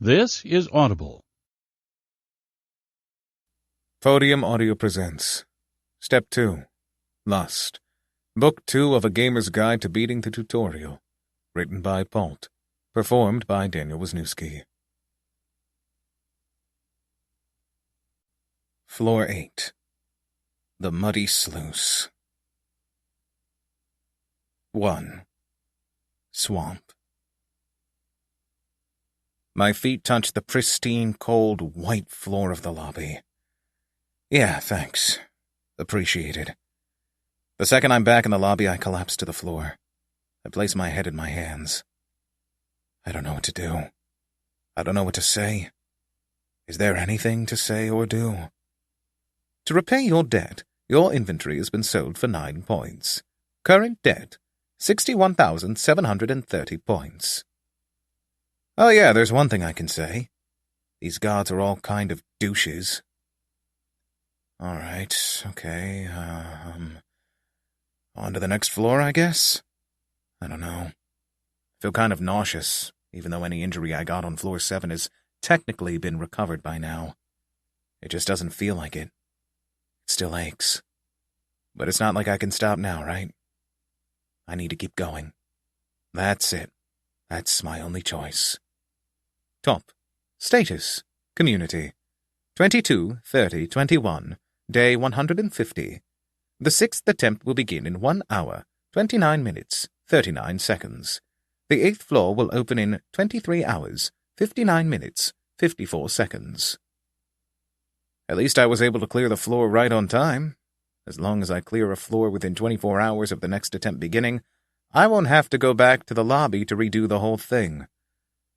This is Audible. Podium Audio presents Step 2, Lust, Book 2 of A Gamer's Guide to Beating the Tutorial, written by Palt, performed by Daniel Wisniewski. Floor 8, The Muddy Sluice. 1. Swamp. My feet touch the pristine, cold, white floor of the lobby. Yeah, thanks. Appreciated. The second I'm back in the lobby, I collapse to the floor. I place my head in my hands. I don't know what to do. I don't know what to say. Is there anything to say or do? To repay your debt, your inventory has been sold for 9 points. Current debt, 61,730 points. Oh yeah, there's one thing I can say. These gods are all kind of douches. Alright, okay, on to the next floor, I guess? I don't know. I feel kind of nauseous, even though any injury I got on floor 7 has technically been recovered by now. It just doesn't feel like it. It still aches. But it's not like I can stop now, right? I need to keep going. That's it. That's my only choice. Top. Status. Community. 22/30/21. Day 150. The 6th attempt will begin in 1 hour, 29 minutes, 39 seconds. The 8th floor will open in 23 hours, 59 minutes, 54 seconds. At least I was able to clear the floor right on time. As long as I clear a floor within 24 hours of the next attempt beginning, I won't have to go back to the lobby to redo the whole thing.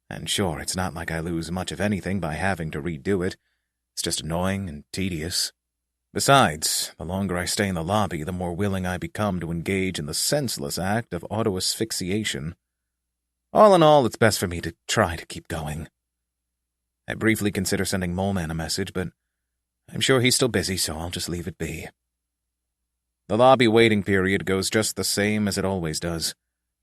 And sure, it's not like I lose much of anything by having to redo it. It's just annoying and tedious. Besides, the longer I stay in the lobby, the more willing I become to engage in the senseless act of auto-asphyxiation. All in all, it's best for me to try to keep going. I briefly consider sending Moleman a message, but I'm sure he's still busy, so I'll just leave it be. The lobby waiting period goes just the same as it always does.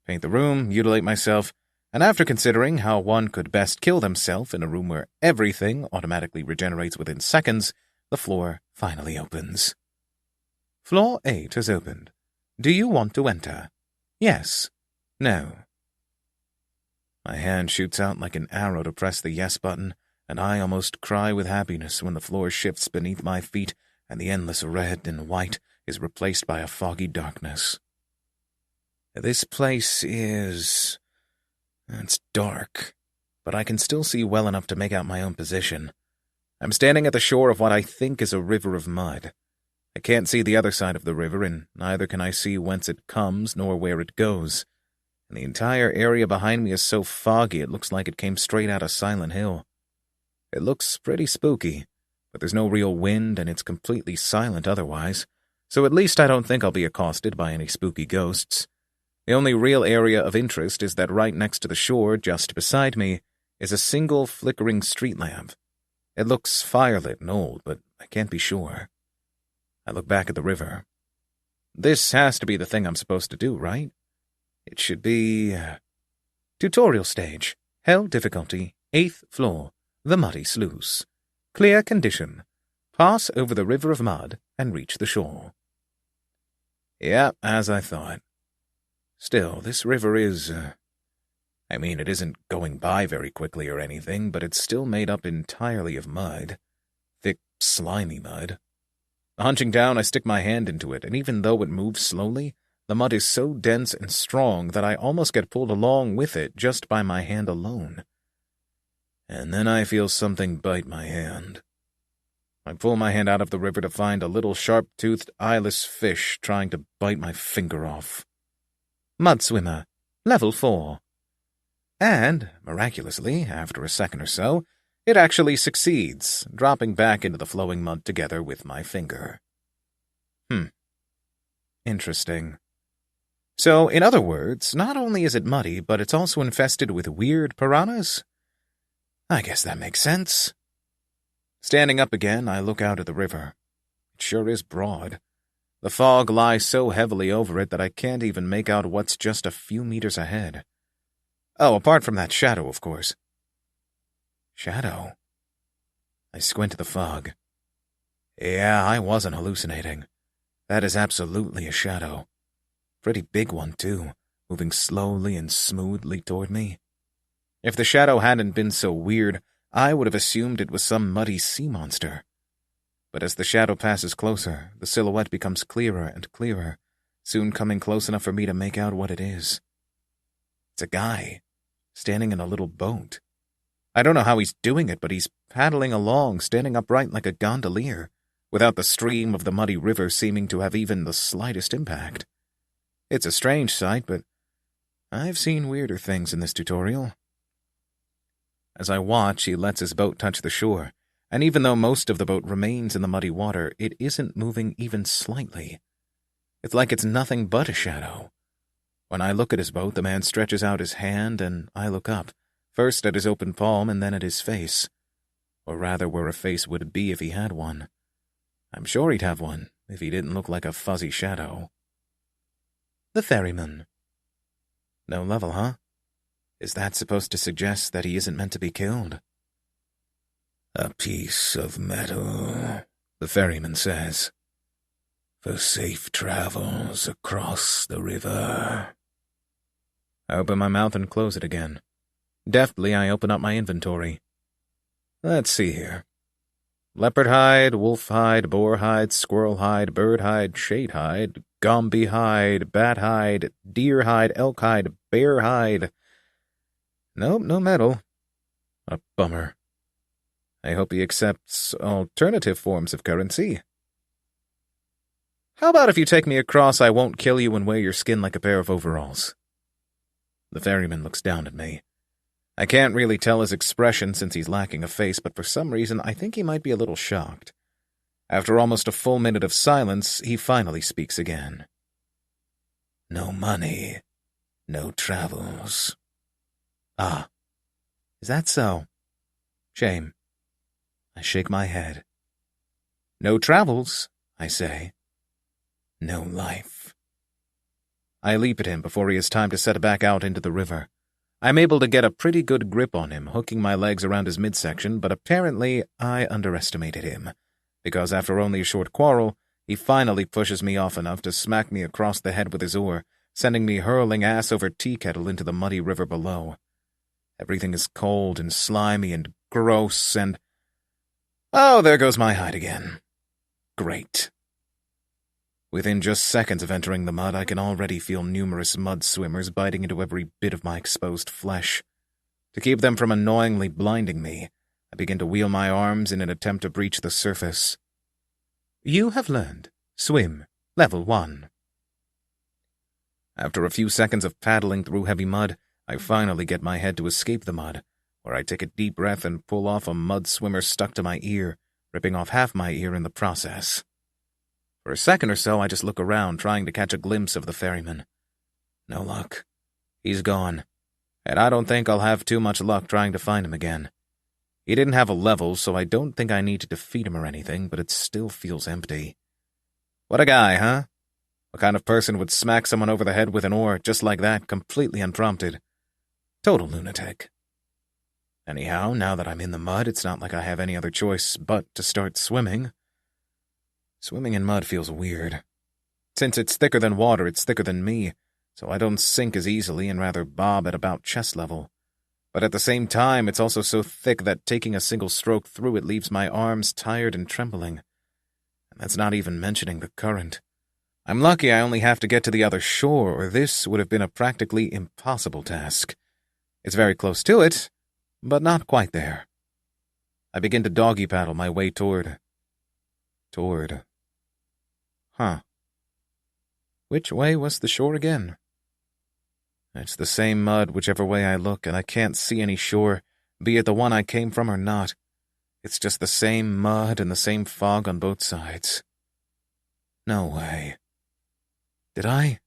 Paint the room, mutilate myself, and after considering how one could best kill themselves in a room where everything automatically regenerates within seconds, the floor finally opens. Floor 8 has opened. Do you want to enter? Yes. No. My hand shoots out like an arrow to press the yes button, and I almost cry with happiness when the floor shifts beneath my feet and the endless red and white is replaced by a foggy darkness. This place is... It's dark, but I can still see well enough to make out my own position. I'm standing at the shore of what I think is a river of mud. I can't see the other side of the river, and neither can I see whence it comes nor where it goes. And the entire area behind me is so foggy it looks like it came straight out of Silent Hill. It looks pretty spooky, but there's no real wind and it's completely silent otherwise, so at least I don't think I'll be accosted by any spooky ghosts. The only real area of interest is that right next to the shore, just beside me, is a single flickering street lamp. It looks firelit and old, but I can't be sure. I look back at the river. This has to be the thing I'm supposed to do, right? It should be... Tutorial stage. Hell difficulty. 8th floor. The Muddy Sluice. Clear condition. Pass over the river of mud and reach the shore. Yeah, as I thought. Still, this river is... it isn't going by very quickly or anything, but it's still made up entirely of mud. Thick, slimy mud. Hunching down, I stick my hand into it, and even though it moves slowly, the mud is so dense and strong that I almost get pulled along with it just by my hand alone. And then I feel something bite my hand. I pull my hand out of the river to find a little sharp-toothed, eyeless fish trying to bite my finger off. Mud Swimmer, Level 4. And, miraculously, after a second or so, it actually succeeds, dropping back into the flowing mud together with my finger. Interesting. So, in other words, not only is it muddy, but it's also infested with weird piranhas? I guess that makes sense. Standing up again, I look out at the river. It sure is broad. The fog lies so heavily over it that I can't even make out what's just a few meters ahead. Oh, apart from that shadow, of course. Shadow? I squint at the fog. Yeah, I wasn't hallucinating. That is absolutely a shadow. Pretty big one, too, moving slowly and smoothly toward me. If the shadow hadn't been so weird, I would have assumed it was some muddy sea monster. But as the shadow passes closer, the silhouette becomes clearer and clearer, soon coming close enough for me to make out what it is. It's a guy, standing in a little boat. I don't know how he's doing it, but he's paddling along, standing upright like a gondolier, without the stream of the muddy river seeming to have even the slightest impact. It's a strange sight, but I've seen weirder things in this tutorial. As I watch, he lets his boat touch the shore, and even though most of the boat remains in the muddy water, it isn't moving even slightly. It's like it's nothing but a shadow. When I look at his boat, the man stretches out his hand, and I look up, first at his open palm and then at his face. Or rather, where a face would be if he had one. I'm sure he'd have one, if he didn't look like a fuzzy shadow. The ferryman. No level, huh? Is that supposed to suggest that he isn't meant to be killed? A piece of metal, the ferryman says, for safe travels across the river. I open my mouth and close it again. Deftly, I open up my inventory. Let's see here. Leopard hide, wolf hide, boar hide, squirrel hide, bird hide, shade hide, gombe hide, bat hide, deer hide, elk hide, bear hide. Nope, no metal. A bummer. I hope he accepts alternative forms of currency. How about if you take me across, I won't kill you and wear your skin like a pair of overalls? The ferryman looks down at me. I can't really tell his expression since he's lacking a face, but for some reason I think he might be a little shocked. After almost a full minute of silence, he finally speaks again. No money, no travels. Ah, is that so? Shame. I shake my head. No travels, I say. No life. I leap at him before he has time to set back out into the river. I'm able to get a pretty good grip on him, hooking my legs around his midsection, but apparently I underestimated him, because after only a short quarrel, he finally pushes me off enough to smack me across the head with his oar, sending me hurling ass over tea kettle into the muddy river below. Everything is cold and slimy and gross and... Oh, there goes my hide again. Great. Within just seconds of entering the mud, I can already feel numerous mud swimmers biting into every bit of my exposed flesh. To keep them from annoyingly blinding me, I begin to wheel my arms in an attempt to breach the surface. You have learned. Swim. Level 1. After a few seconds of paddling through heavy mud, I finally get my head to escape the mud, where I take a deep breath and pull off a mud swimmer stuck to my ear, ripping off half my ear in the process. For a second or so, I just look around, trying to catch a glimpse of the ferryman. No luck. He's gone, and I don't think I'll have too much luck trying to find him again. He didn't have a level, so I don't think I need to defeat him or anything, but it still feels empty. What a guy, huh? What kind of person would smack someone over the head with an oar just like that, completely unprompted? Total lunatic. Anyhow, now that I'm in the mud, it's not like I have any other choice but to start swimming. Swimming in mud feels weird. Since it's thicker than water, it's thicker than me, so I don't sink as easily and rather bob at about chest level. But at the same time, it's also so thick that taking a single stroke through it leaves my arms tired and trembling. And that's not even mentioning the current. I'm lucky I only have to get to the other shore, or this would have been a practically impossible task. It's very close to it, but not quite there. I begin to doggy paddle my way toward... Huh. Which way was the shore again? It's the same mud whichever way I look, and I can't see any shore, be it the one I came from or not. It's just the same mud and the same fog on both sides. No way. Did I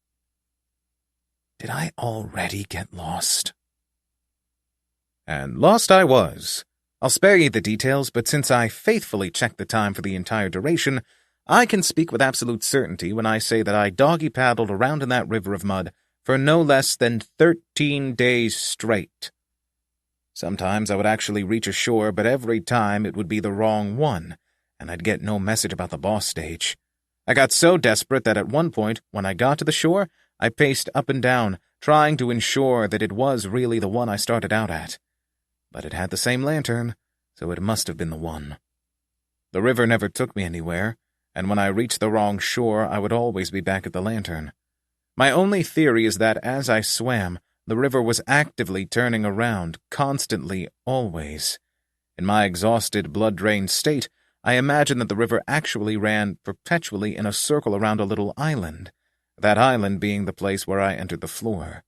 already get lost? And lost I was. I'll spare you the details, but since I faithfully checked the time for the entire duration, I can speak with absolute certainty when I say that I doggy-paddled around in that river of mud for no less than 13 days straight. Sometimes I would actually reach a shore, but every time it would be the wrong one, and I'd get no message about the boss stage. I got so desperate that at one point, when I got to the shore, I paced up and down, trying to ensure that it was really the one I started out at. But it had the same lantern, so it must have been the one. The river never took me anywhere, and when I reached the wrong shore, I would always be back at the lantern. My only theory is that as I swam, the river was actively turning around, constantly, always. In my exhausted, blood-drained state, I imagined that the river actually ran perpetually in a circle around a little island, that island being the place where I entered the floor.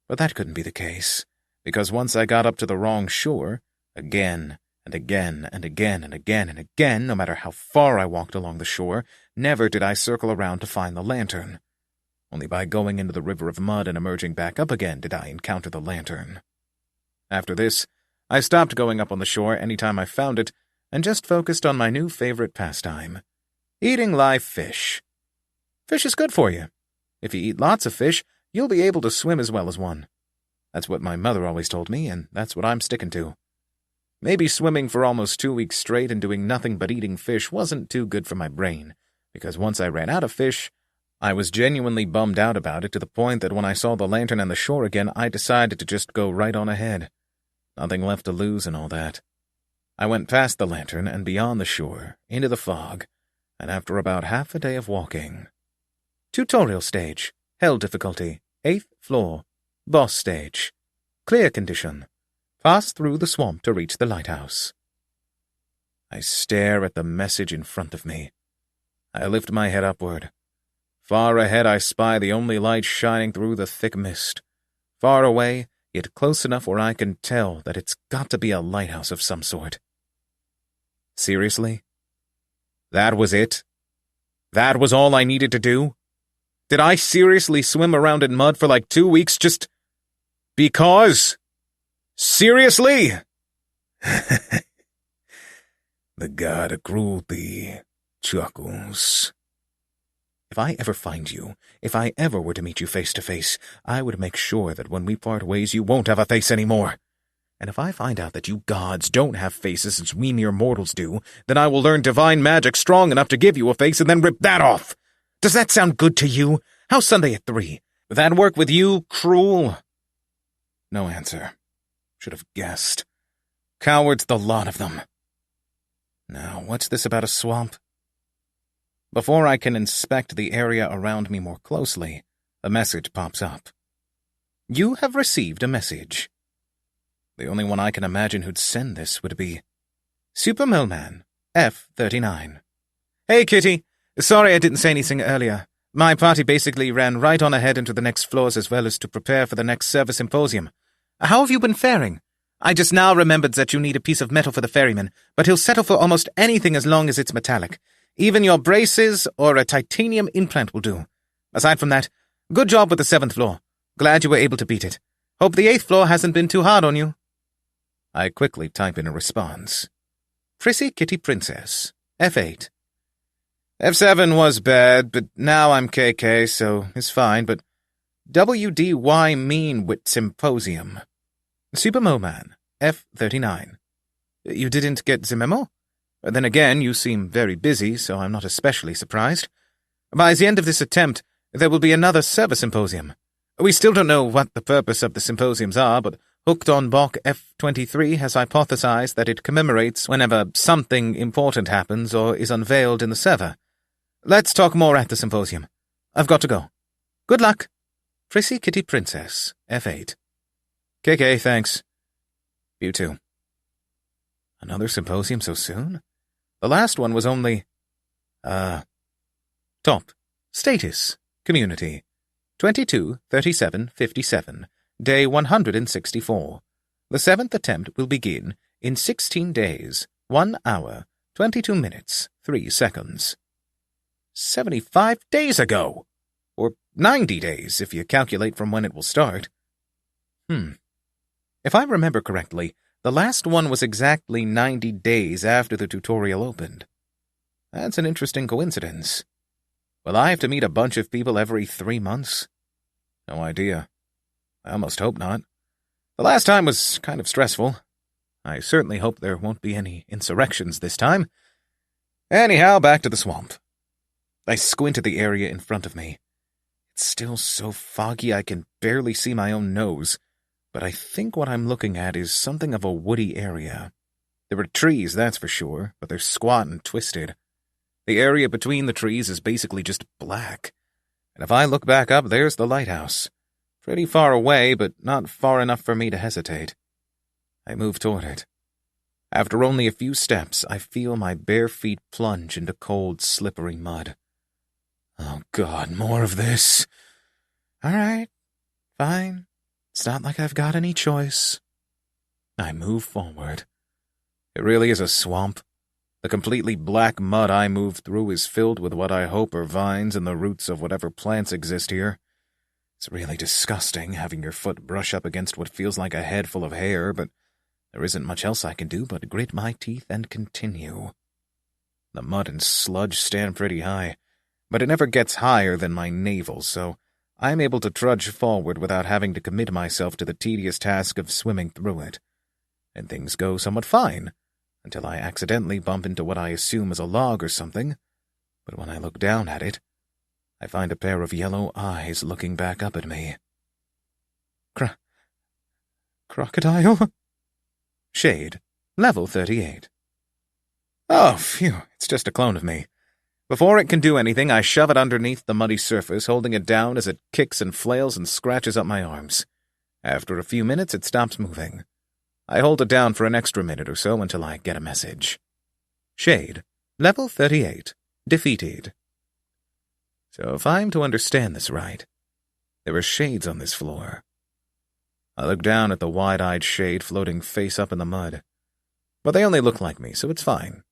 But that couldn't be the case, because once I got up to the wrong shore, again and again and again and again and again, no matter how far I walked along the shore, never did I circle around to find the lantern. Only by going into the river of mud and emerging back up again did I encounter the lantern. After this, I stopped going up on the shore any time I found it and just focused on my new favorite pastime, eating live fish. Fish is good for you. If you eat lots of fish, you'll be able to swim as well as one. That's what my mother always told me, and that's what I'm sticking to. Maybe swimming for almost 2 weeks straight and doing nothing but eating fish wasn't too good for my brain, because once I ran out of fish, I was genuinely bummed out about it to the point that when I saw the lantern and the shore again, I decided to just go right on ahead. Nothing left to lose and all that. I went past the lantern and beyond the shore, into the fog, and after about half a day of walking. Tutorial stage. Hell difficulty. 8th floor. Boss stage. Clear condition. Pass through the swamp to reach the lighthouse. I stare at the message in front of me. I lift my head upward. Far ahead I spy the only light shining through the thick mist. Far away, yet close enough where I can tell that it's got to be a lighthouse of some sort. Seriously? That was it? That was all I needed to do? Did I seriously swim around in mud for like 2 weeks just because? Seriously? The god of cruelty chuckles. If I ever find you, if I ever were to meet you face to face, I would make sure that when we part ways you won't have a face anymore. And if I find out that you gods don't have faces as we mere mortals do, then I will learn divine magic strong enough to give you a face and then rip that off. Does that sound good to you? How's Sunday at 3? Would that work with you, cruel? No answer. Should have guessed. Cowards, the lot of them. Now, what's this about a swamp? Before I can inspect the area around me more closely, a message pops up. You have received a message. The only one I can imagine who'd send this would be Super Moleman, F39. Hey, Kitty. Sorry I didn't say anything earlier. My party basically ran right on ahead into the next floors as well as to prepare for the next service symposium. How have you been faring? I just now remembered that you need a piece of metal for the ferryman, but he'll settle for almost anything as long as it's metallic. Even your braces or a titanium implant will do. Aside from that, good job with the 7th floor. Glad you were able to beat it. Hope the 8th floor hasn't been too hard on you. I quickly type in a response. PrissyKittyPrincess, F8. F7 was bad, but now I'm KK, so it's fine, but WDY mean wit symposium. Super Moleman, F39. You didn't get the memo? Then again, you seem very busy, so I'm not especially surprised. By the end of this attempt, there will be another service symposium. We still don't know what the purpose of the symposiums are, but Hooked on Bok F23 has hypothesized that it commemorates whenever something important happens or is unveiled in the server. Let's talk more at the symposium. I've got to go. Good luck. PrissyKittyPrincess, F8. KK, thanks. You too. Another symposium so soon? The last one was only... Top. Status. Community. 22:37:57. Day 164. The 7th attempt will begin in 16 days, 1 hour, 22 minutes, 3 seconds. 75 days ago! Or 90 days, if you calculate from when it will start. If I remember correctly, the last one was exactly 90 days after the tutorial opened. That's an interesting coincidence. Will I have to meet a bunch of people every 3 months? No idea. I almost hope not. The last time was kind of stressful. I certainly hope there won't be any insurrections this time. Anyhow, back to the swamp. I squint at the area in front of me. It's still so foggy I can barely see my own nose, but I think what I'm looking at is something of a woody area. There are trees, that's for sure, but they're squat and twisted. The area between the trees is basically just black. And if I look back up, there's the lighthouse. Pretty far away, but not far enough for me to hesitate. I move toward it. After only a few steps, I feel my bare feet plunge into cold, slippery mud. Oh, God, more of this. All right, fine. It's not like I've got any choice. I move forward. It really is a swamp. The completely black mud I move through is filled with what I hope are vines and the roots of whatever plants exist here. It's really disgusting having your foot brush up against what feels like a head full of hair, but there isn't much else I can do but grit my teeth and continue. The mud and sludge stand pretty high, but it never gets higher than my navel, so I'm able to trudge forward without having to commit myself to the tedious task of swimming through it. And things go somewhat fine, until I accidentally bump into what I assume is a log or something, but when I look down at it, I find a pair of yellow eyes looking back up at me. Crocodile? Shade, level 38. Oh, phew, it's just a clone of me. Before it can do anything, I shove it underneath the muddy surface, holding it down as it kicks and flails and scratches up my arms. After a few minutes, it stops moving. I hold it down for an extra minute or so until I get a message. Shade, level 38, defeated. So if I'm to understand this right, there are shades on this floor. I look down at the wide-eyed shade floating face up in the mud. But they only look like me, so it's fine.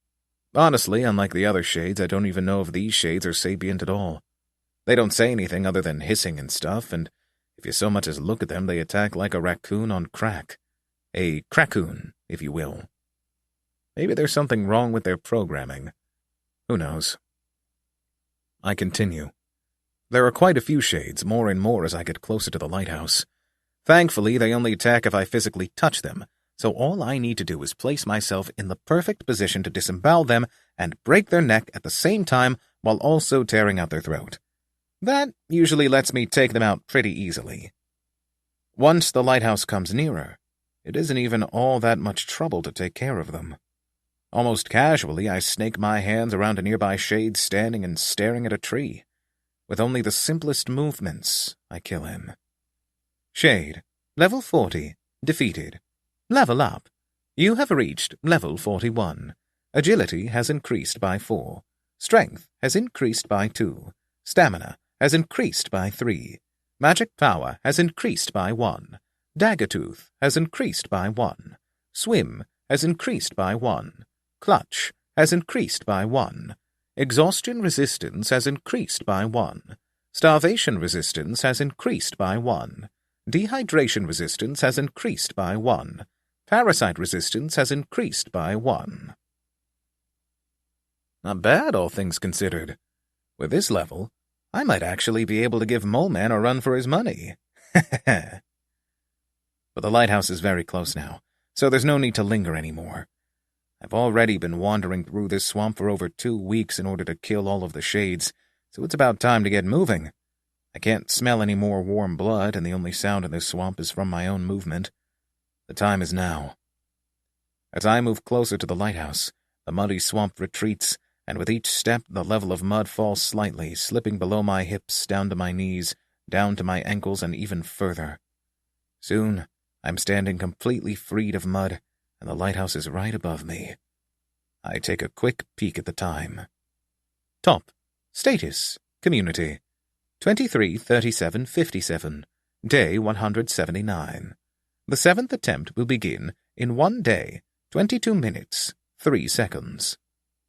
Honestly, unlike the other shades, I don't even know if these shades are sapient at all. They don't say anything other than hissing and stuff, and if you so much as look at them, they attack like a raccoon on crack. A crackoon, if you will. Maybe there's something wrong with their programming. Who knows? I continue. There are quite a few shades, more and more as I get closer to the lighthouse. Thankfully, they only attack if I physically touch them, so all I need to do is place myself in the perfect position to disembowel them and break their neck at the same time while also tearing out their throat. That usually lets me take them out pretty easily. Once the lighthouse comes nearer, it isn't even all that much trouble to take care of them. Almost casually, I snake my hands around a nearby shade standing and staring at a tree. With only the simplest movements, I kill him. Shade, level 40, defeated. Level up. You have reached level 41. Agility has increased by 4. Strength has increased by 2. Stamina has increased by 3. Magic power has increased by 1. Daggertooth has increased by 1. Swim has increased by 1. Clutch has increased by 1. Exhaustion resistance has increased by 1. Starvation resistance has increased by 1. Dehydration resistance has increased by 1. Parasite resistance has increased by 1. Not bad, all things considered. With this level, I might actually be able to give Moleman a run for his money. But the lighthouse is very close now, so there's no need to linger anymore. I've already been wandering through this swamp for over 2 weeks in order to kill all of the shades, so it's about time to get moving. I can't smell any more warm blood, and the only sound in this swamp is from my own movement. The time is now. As I move closer to the lighthouse, the muddy swamp retreats, and with each step the level of mud falls slightly, slipping below my hips, down to my knees, down to my ankles, and even further. Soon, I'm standing completely freed of mud, and the lighthouse is right above me. I take a quick peek at the time. Top. Status. Community. 23:37:57. Day 179. The 7th attempt will begin in 1 day, 22 minutes, 3 seconds.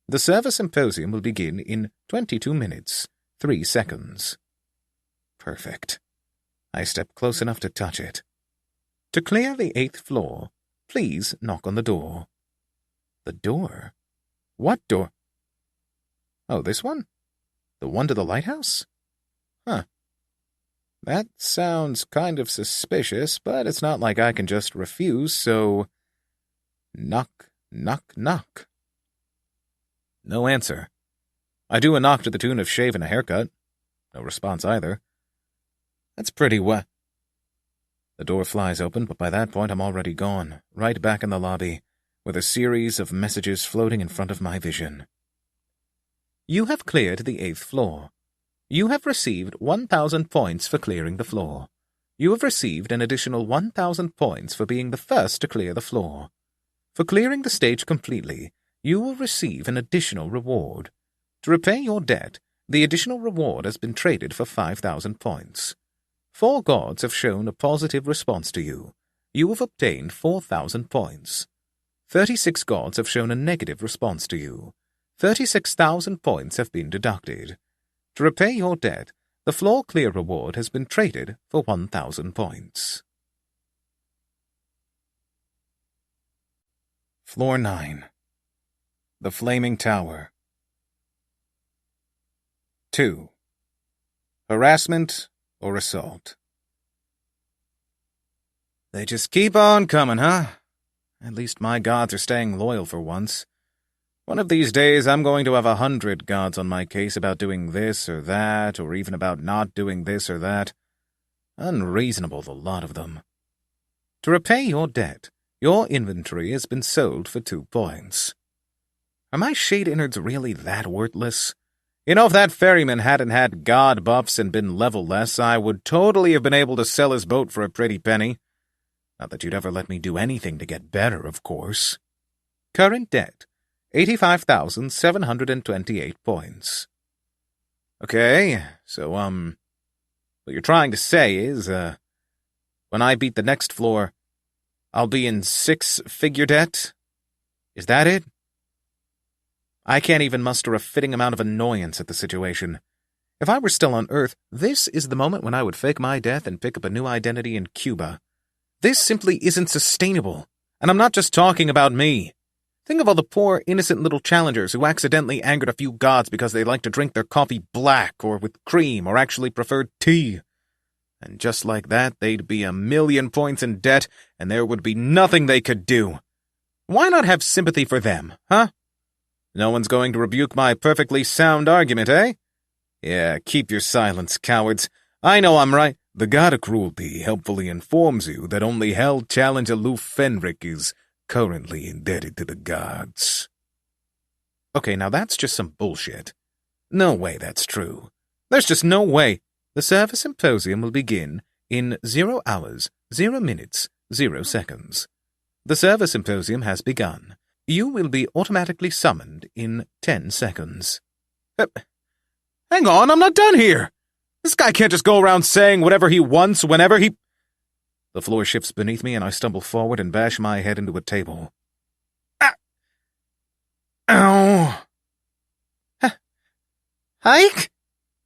The server symposium will begin in 22 minutes, 3 seconds. Perfect. I step close enough to touch it. To clear the 8th floor, please knock on the door. The door? What door? Oh, this one? The one to the lighthouse? Huh. That sounds kind of suspicious, but it's not like I can just refuse, so... Knock, knock, knock. No answer. I do a knock to the tune of shave and a haircut. No response either. That's pretty The door flies open, but by that point I'm already gone, right back in the lobby, with a series of messages floating in front of my vision. You have cleared the 8th floor. You have received 1,000 points for clearing the floor. You have received an additional 1,000 points for being the first to clear the floor. For clearing the stage completely, you will receive an additional reward. To repay your debt, the additional reward has been traded for 5,000 points. 4 gods have shown a positive response to you. You have obtained 4,000 points. 36 gods have shown a negative response to you. 36,000 points have been deducted. To repay your debt, the floor clear reward has been traded for 1,000 points. Floor 9. The Flaming Tower. 2. Harassment or assault. They just keep on coming, huh? At least my gods are staying loyal for once. One of these days I'm going to have 100 gods on my case about doing this or that, or even about not doing this or that. Unreasonable, the lot of them. To repay your debt, your inventory has been sold for 2 points. Are my shade innards really that worthless? You know, if that ferryman hadn't had god buffs and been level-less, I would totally have been able to sell his boat for a pretty penny. Not that you'd ever let me do anything to get better, of course. Current debt, 85,728 points. Okay, so, what you're trying to say is, when I beat the next floor, I'll be in 6-figure debt? Is that it? I can't even muster a fitting amount of annoyance at the situation. If I were still on Earth, this is the moment when I would fake my death and pick up a new identity in Cuba. This simply isn't sustainable, and I'm not just talking about me. Think of all the poor, innocent little challengers who accidentally angered a few gods because they like to drink their coffee black or with cream or actually preferred tea. And just like that, they'd be 1,000,000 points in debt, and there would be nothing they could do. Why not have sympathy for them, huh? No one's going to rebuke my perfectly sound argument, eh? Yeah, keep your silence, cowards. I know I'm right. The god of cruelty helpfully informs you that only hell challenger Lo Fennrick is currently indebted to the gods. Okay, now that's just some bullshit. No way that's true. There's just no way. The Service Symposium will begin in 0 hours, 0 minutes, 0 seconds. The Service Symposium has begun. You will be automatically summoned in 10 seconds. Hang on, I'm not done here! This guy can't just go around saying whatever he wants whenever he... The floor shifts beneath me and I stumble forward and bash my head into a table. Ow! Hike?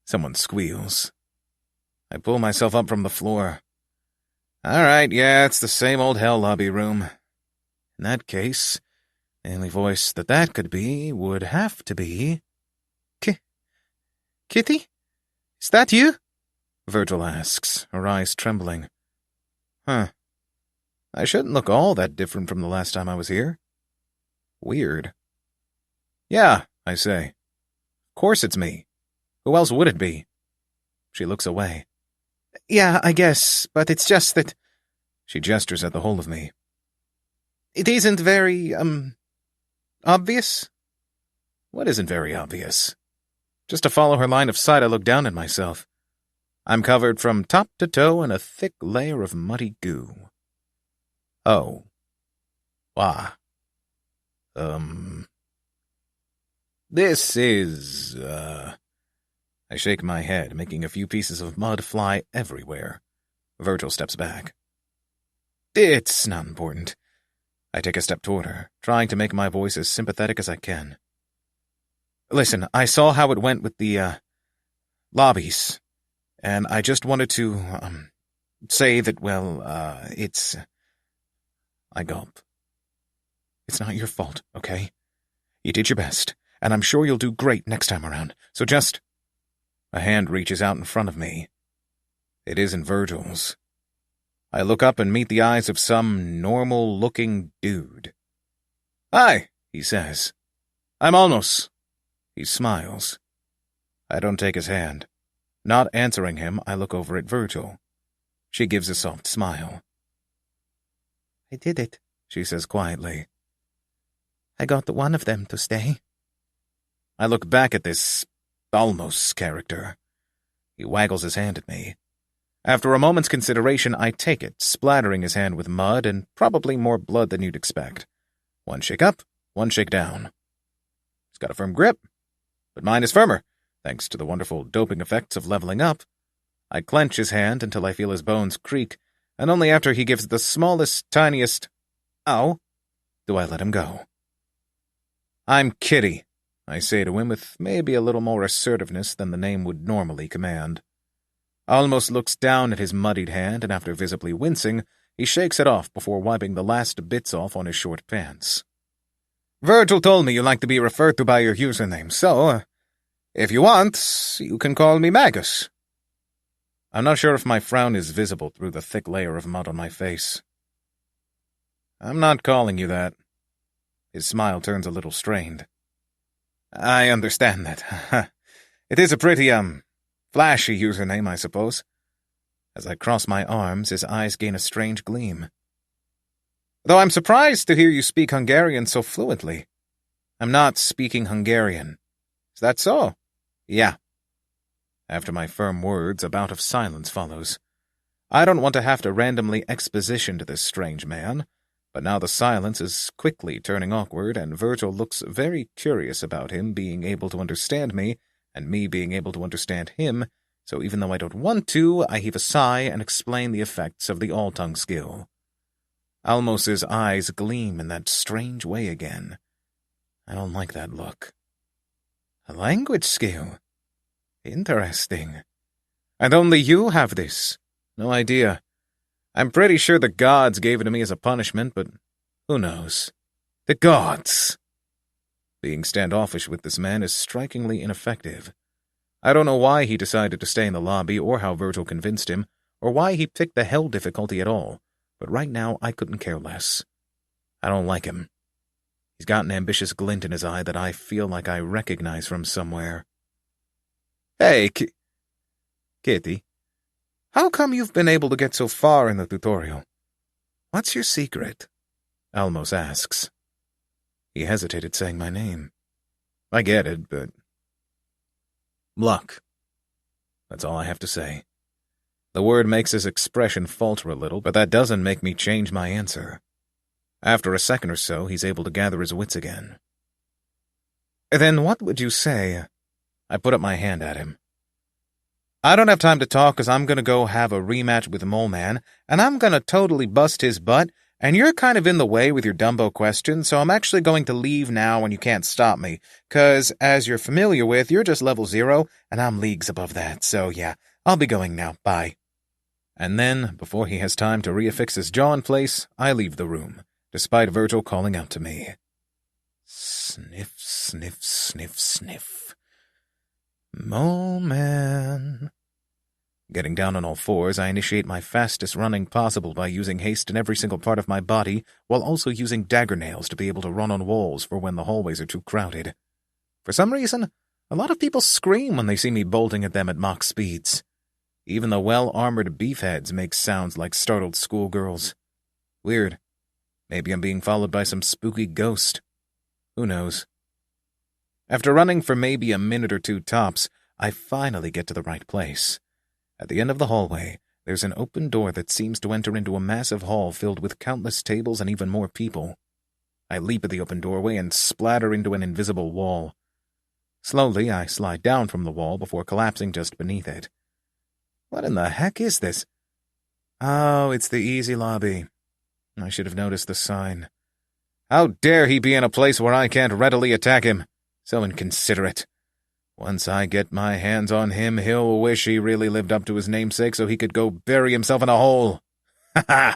Someone squeals. I pull myself up from the floor. All right, yeah, it's the same old hell lobby room. In that case, the only voice that could be would have to be... Kitty? Is that you? Virgil asks, her eyes trembling. Huh. I shouldn't look all that different from the last time I was here. Weird. Yeah, I say. Of course it's me. Who else would it be? She looks away. Yeah, I guess, but it's just that... She gestures at the whole of me. It isn't very, obvious? What isn't very obvious? Just to follow her line of sight, I look down at myself. I'm covered from top to toe in a thick layer of muddy goo. Oh. Wah. This is, I shake my head, making a few pieces of mud fly everywhere. Virgil steps back. It's not important. I take a step toward her, trying to make my voice as sympathetic as I can. Listen, I saw how it went with the, lobbies, and I just wanted to, say that, well, it's... I gulp. It's not your fault, okay? You did your best, and I'm sure you'll do great next time around, so just... A hand reaches out in front of me. It isn't Virgil's. I look up and meet the eyes of some normal-looking dude. "Hi," he says. "I'm Almos." He smiles. I don't take his hand. Not answering him, I look over at Virgil. She gives a soft smile. "I did it," she says quietly. "I got the one of them to stay." I look back at this Almos character. He waggles his hand at me. After a moment's consideration, I take it, splattering his hand with mud and probably more blood than you'd expect. One shake up, one shake down. He's got a firm grip, but mine is firmer, thanks to the wonderful doping effects of leveling up. I clench his hand until I feel his bones creak, and only after he gives the smallest, tiniest "ow" do I let him go. "I'm Kitty," I say to him with maybe a little more assertiveness than the name would normally command. Almost looks down at his muddied hand, and after visibly wincing, he shakes it off before wiping the last bits off on his short pants. "Virgil told me you like to be referred to by your username, so, if you want, you can call me Magus." I'm not sure if my frown is visible through the thick layer of mud on my face. "I'm not calling you that." His smile turns a little strained. "I understand that. It is a pretty, flashy username, I suppose." As I cross my arms, his eyes gain a strange gleam. "Though I'm surprised to hear you speak Hungarian so fluently." "I'm not speaking Hungarian." "Is that so?" "Yeah." After my firm words, a bout of silence follows. I don't want to have to randomly exposition to this strange man, but now the silence is quickly turning awkward, and Virgil looks very curious about him being able to understand me, and me being able to understand him, so even though I don't want to, I heave a sigh and explain the effects of the all-tongue skill. Almos's eyes gleam in that strange way again. I don't like that look. A language skill? Interesting. And only you have this? No idea. I'm pretty sure the gods gave it to me as a punishment, but who knows? The gods! Being standoffish with this man is strikingly ineffective. I don't know why he decided to stay in the lobby, or how Virgil convinced him, or why he picked the hell difficulty at all, but right now I couldn't care less. I don't like him. He's got an ambitious glint in his eye that I feel like I recognize from somewhere. "Hey, Kitty, how come you've been able to get so far in the tutorial? What's your secret?" Almos asks. He hesitated saying my name. I get it, but... luck. That's all I have to say. The word makes his expression falter a little, but that doesn't make me change my answer. After a second or so, he's able to gather his wits again. "Then what would you say?" I put up my hand at him. "I don't have time to talk because I'm going to go have a rematch with Moleman, and I'm going to totally bust his butt, and you're kind of in the way with your Dumbo questions, so I'm actually going to leave now and you can't stop me, because, as you're familiar with, you're just level 0, and I'm leagues above that, so yeah, I'll be going now, bye." And then, before he has time to reaffix his jaw in place, I leave the room, despite Virgil calling out to me. Sniff, sniff, sniff, sniff. Moleman. Getting down on all fours, I initiate my fastest running possible by using haste in every single part of my body, while also using dagger nails to be able to run on walls for when the hallways are too crowded. For some reason, a lot of people scream when they see me bolting at them at mock speeds. Even the well-armored beefheads make sounds like startled schoolgirls. Weird. Maybe I'm being followed by some spooky ghost. Who knows? After running for maybe a minute or two tops, I finally get to the right place. At the end of the hallway, there's an open door that seems to enter into a massive hall filled with countless tables and even more people. I leap at the open doorway and splatter into an invisible wall. Slowly, I slide down from the wall before collapsing just beneath it. What in the heck is this? Oh, it's the easy lobby. I should have noticed the sign. How dare he be in a place where I can't readily attack him? So inconsiderate. Once I get my hands on him, he'll wish he really lived up to his namesake so he could go bury himself in a hole. Ha ha!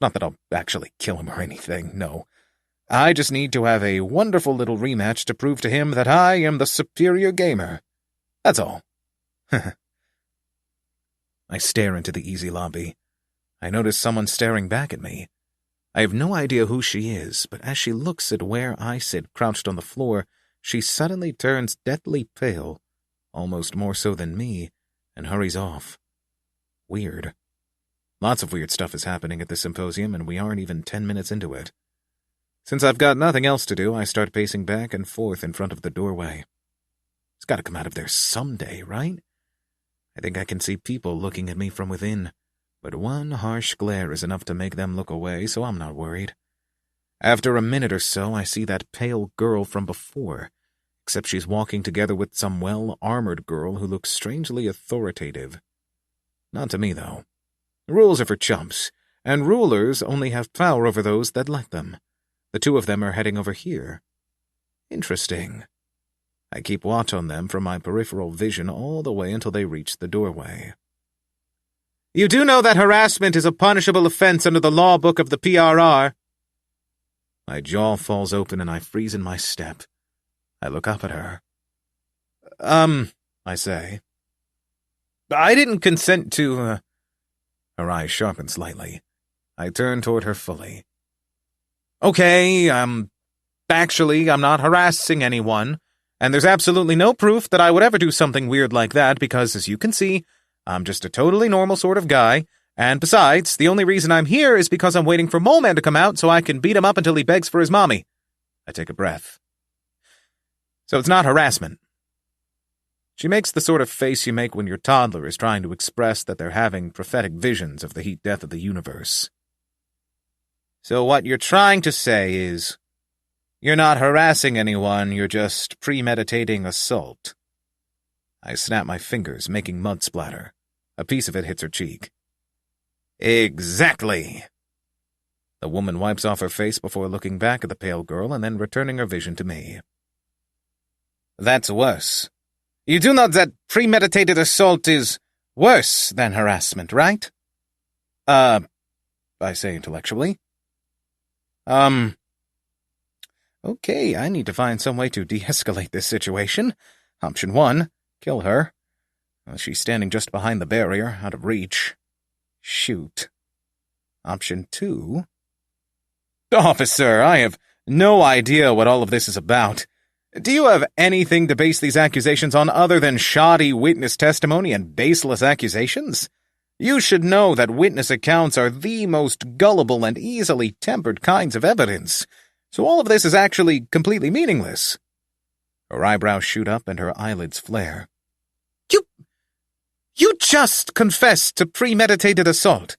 Not that I'll actually kill him or anything, no. I just need to have a wonderful little rematch to prove to him that I am the superior gamer. That's all. I stare into the easy lobby. I notice someone staring back at me. I have no idea who she is, but as she looks at where I sit crouched on the floor, she suddenly turns deathly pale, almost more so than me, and hurries off. Weird. Lots of weird stuff is happening at this symposium, and we aren't even 10 minutes into it. Since I've got nothing else to do, I start pacing back and forth in front of the doorway. It's got to come out of there someday, right? I think I can see people looking at me from within, but one harsh glare is enough to make them look away, so I'm not worried. After a minute or so, I see that pale girl from before, except she's walking together with some well-armored girl who looks strangely authoritative. Not to me, though. Rules are for chumps, and rulers only have power over those that let them. The two of them are heading over here. Interesting. I keep watch on them from my peripheral vision all the way until they reach the doorway. You do know that harassment is a punishable offense under the law book of the PRR. My jaw falls open and I freeze in my step. I look up at her. I say. I didn't consent to, Her eyes sharpen slightly. I turn toward her fully. Okay, actually, I'm not harassing anyone, and there's absolutely no proof that I would ever do something weird like that because, as you can see, I'm just a totally normal sort of guy, and besides, the only reason I'm here is because I'm waiting for Moleman to come out so I can beat him up until he begs for his mommy. I take a breath. So it's not harassment. She makes the sort of face you make when your toddler is trying to express that they're having prophetic visions of the heat death of the universe. So what you're trying to say is, you're not harassing anyone, you're just premeditating assault. I snap my fingers, making mud splatter. A piece of it hits her cheek. Exactly. The woman wipes off her face before looking back at the pale girl and then returning her vision to me. That's worse. You do know that premeditated assault is worse than harassment, right? I say intellectually. Okay, I need to find some way to de-escalate this situation. Option 1, kill her. She's standing just behind the barrier, out of reach. Shoot. Option 2... Officer, I have no idea what all of this is about. Do you have anything to base these accusations on other than shoddy witness testimony and baseless accusations? You should know that witness accounts are the most gullible and easily tempered kinds of evidence, so all of this is actually completely meaningless. Her eyebrows shoot up and her eyelids flare. You just confessed to premeditated assault.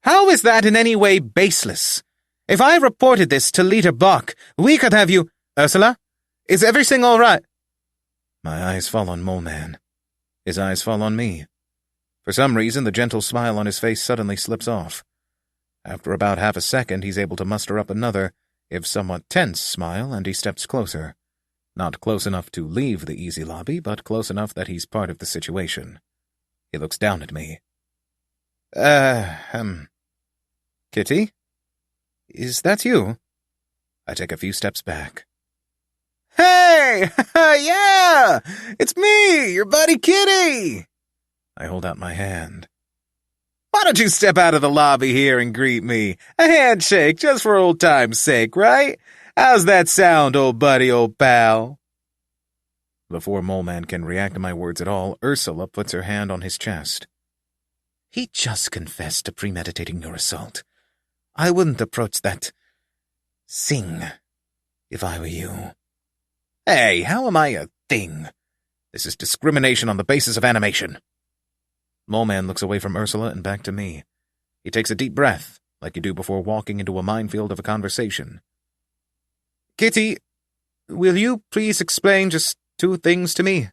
How is that in any way baseless? If I reported this to Leader Bach, we could have you— Ursula? Is everything all right? My eyes fall on Moleman. His eyes fall on me. For some reason, the gentle smile on his face suddenly slips off. After about half a second, he's able to muster up another, if somewhat tense, smile, and he steps closer. Not close enough to leave the easy lobby, but close enough that he's part of the situation. He looks down at me. Kitty? Is that you? I take a few steps back. Hey! Yeah! It's me, your buddy Kitty! I hold out my hand. Why don't you step out of the lobby here and greet me? A handshake, just for old time's sake, right? How's that sound, old buddy, old pal? Before Moleman can react to my words at all, Ursula puts her hand on his chest. He just confessed to premeditating your assault. I wouldn't approach that thing if I were you. Hey, how am I a thing? This is discrimination on the basis of animation. Moleman looks away from Ursula and back to me. He takes a deep breath, like you do before walking into a minefield of a conversation. Kitty, will you please explain just 2 things to me?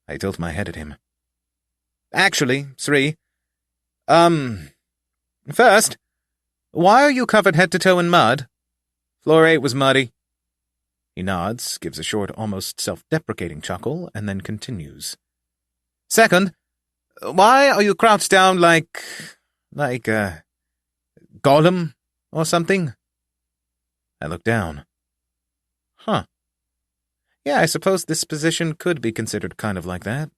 I tilt my head at him. Actually, 3. First, why are you covered head to toe in mud? Floor 8 was muddy. He nods, gives a short, almost self-deprecating chuckle, and then continues. Second, why are you crouched down like Gollum or something? I look down. Huh. Yeah, I suppose this position could be considered kind of like that.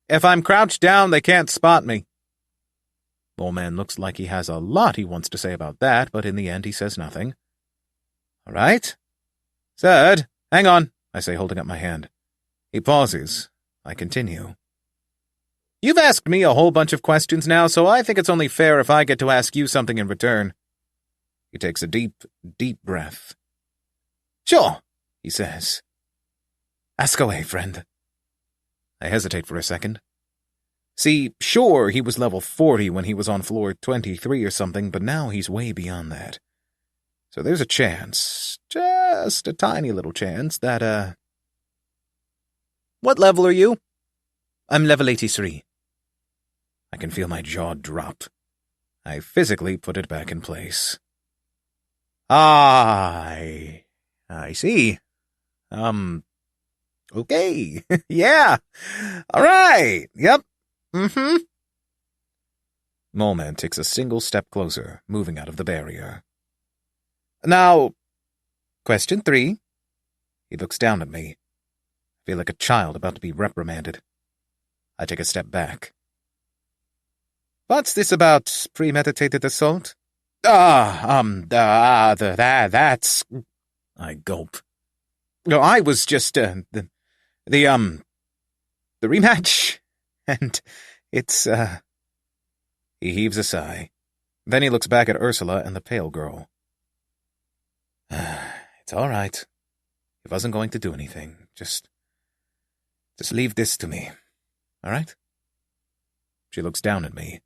If I'm crouched down, they can't spot me. Moleman looks like he has a lot he wants to say about that, but in the end he says nothing. All right. Third, hang on, I say, holding up my hand. He pauses. I continue. You've asked me a whole bunch of questions now, so I think it's only fair if I get to ask you something in return. He takes a deep, deep breath. Sure, he says. Ask away, friend. I hesitate for a second. See, sure, he was level 40 when he was on floor 23 or something, but now he's way beyond that. So there's a chance, just a tiny little chance, that, What level are you? I'm level 83. I can feel my jaw drop. I physically put it back in place. I see. Okay. Yeah. All right. Yep. Mm-hmm. Moleman takes a single step closer, moving out of the barrier. Now, question 3. He looks down at me. I feel like a child about to be reprimanded. I take a step back. What's this about premeditated assault? That's... I gulp. No, I was just, the rematch, and it's, He heaves a sigh. Then he looks back at Ursula and the pale girl. It's all right. He wasn't going to do anything. Just leave this to me. All right? She looks down at me.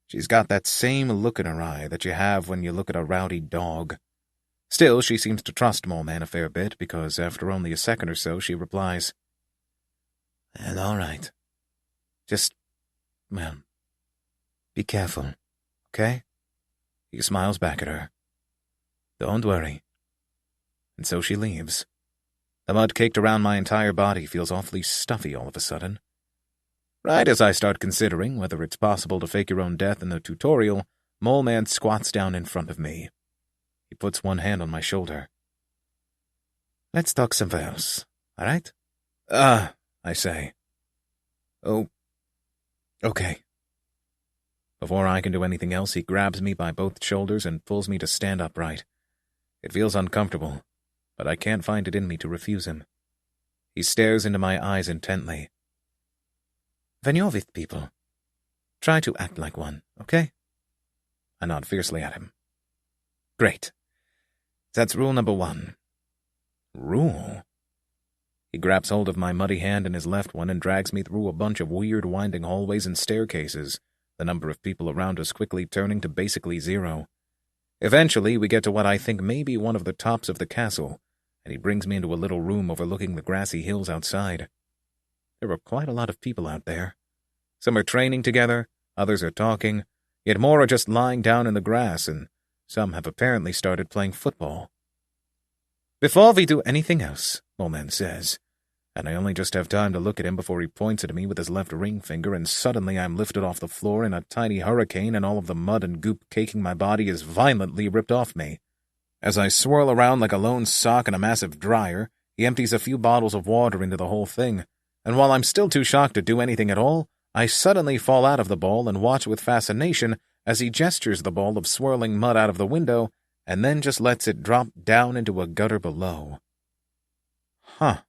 She's got that same look in her eye that you have when you look at a rowdy dog. Still, she seems to trust Moleman a fair bit, because after only a second or so, she replies, "Well, all right. Just, well, be careful, okay?" He smiles back at her. "Don't worry." And so she leaves. The mud caked around my entire body feels awfully stuffy all of a sudden. Right as I start considering whether it's possible to fake your own death in the tutorial, Moleman squats down in front of me. He puts one hand on my shoulder. "Let's talk somewhere else, all right?" I say. "Oh, okay." Before I can do anything else, he grabs me by both shoulders and pulls me to stand upright. It feels uncomfortable, but I can't find it in me to refuse him. He stares into my eyes intently. "When you're with people, try to act like one, okay?" I nod fiercely at him. "Great. That's rule number 1. Rule? He grabs hold of my muddy hand in his left one and drags me through a bunch of weird winding hallways and staircases, the number of people around us quickly turning to basically 0. Eventually, we get to what I think may be one of the tops of the castle, and he brings me into a little room overlooking the grassy hills outside. There are quite a lot of people out there. Some are training together, others are talking, yet more are just lying down in the grass, and some have apparently started playing football. "Before we do anything else," Moleman says, and I only just have time to look at him before he points at me with his left ring finger, and suddenly I'm lifted off the floor in a tiny hurricane, and all of the mud and goop caking my body is violently ripped off me. As I swirl around like a lone sock in a massive dryer, he empties a few bottles of water into the whole thing, and while I'm still too shocked to do anything at all, I suddenly fall out of the ball and watch with fascination as he gestures the ball of swirling mud out of the window and then just lets it drop down into a gutter below. Huh.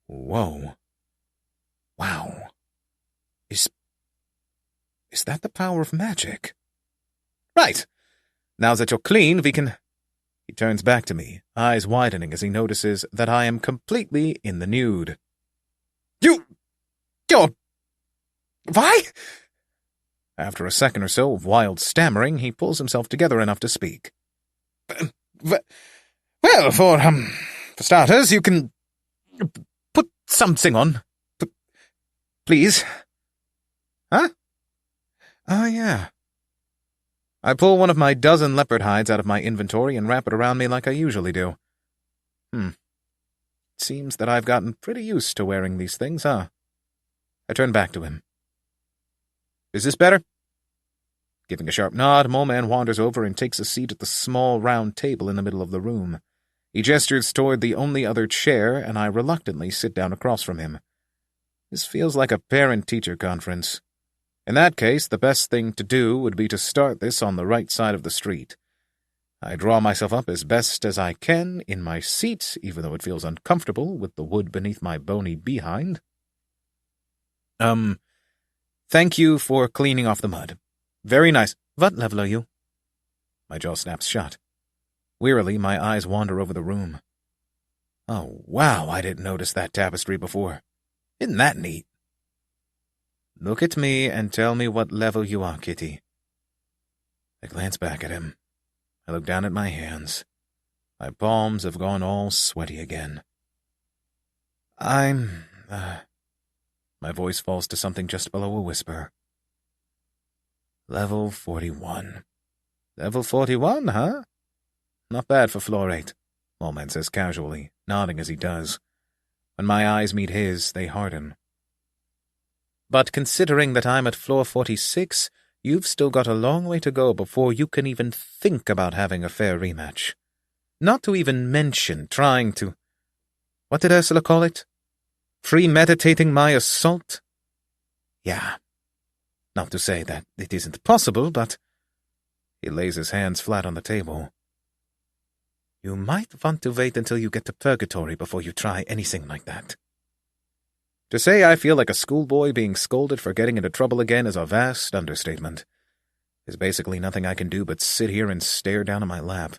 Whoa. Wow. Is that the power of magic? Right. Now that you're clean, we can... He turns back to me, eyes widening as he notices that I am completely in the nude. You're... Why? After a second or so of wild stammering, he pulls himself together enough to speak. Well, for starters, you can put something on. Please. Huh? Oh, yeah. I pull one of my dozen leopard hides out of my inventory and wrap it around me like I usually do. It seems that I've gotten pretty used to wearing these things, huh? I turn back to him. Is this better? Giving a sharp nod, Moleman wanders over and takes a seat at the small round table in the middle of the room. He gestures toward the only other chair, and I reluctantly sit down across from him. This feels like a parent-teacher conference. In that case, the best thing to do would be to start this on the right side of the street. I draw myself up as best as I can in my seat, even though it feels uncomfortable with the wood beneath my bony behind. Thank you for cleaning off the mud. Very nice. What level are you? My jaw snaps shut. Wearily, my eyes wander over the room. Oh, wow, I didn't notice that tapestry before. Isn't that neat? Look at me and tell me what level you are, Kitty. I glance back at him. I look down at my hands. My palms have gone all sweaty again. My voice falls to something just below a whisper. Level 41. Level 41, huh? Not bad for floor 8, Moleman says casually, nodding as he does. When my eyes meet his, they harden. But considering that I'm at floor 46, you've still got a long way to go before you can even think about having a fair rematch. Not to even mention trying to... What did Ursula call it? Premeditating my assault? Yeah. Not to say that it isn't possible, but... He lays his hands flat on the table. You might want to wait until you get to Purgatory before you try anything like that. To say I feel like a schoolboy being scolded for getting into trouble again is a vast understatement. There's basically nothing I can do but sit here and stare down at my lap.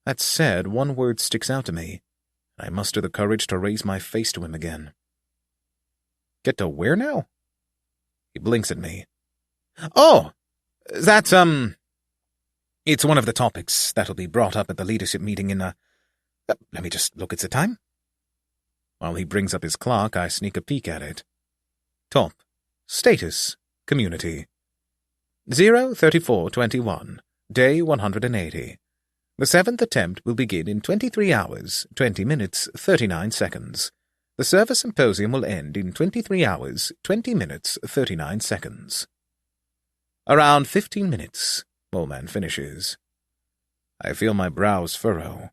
That said, one word sticks out to me, and I muster the courage to raise my face to him again. Get to where now? He blinks at me. Oh! That's, It's one of the topics that'll be brought up at the leadership meeting in, let me just look at the time. While he brings up his clock, I sneak a peek at it. Top. Status. Community. 03421. Day 180. The 7th attempt will begin in 23 hours, 20 minutes, 39 seconds. The service symposium will end in 23 hours, 20 minutes, 39 seconds. Around 15 minutes, Moleman finishes. I feel my brows furrow.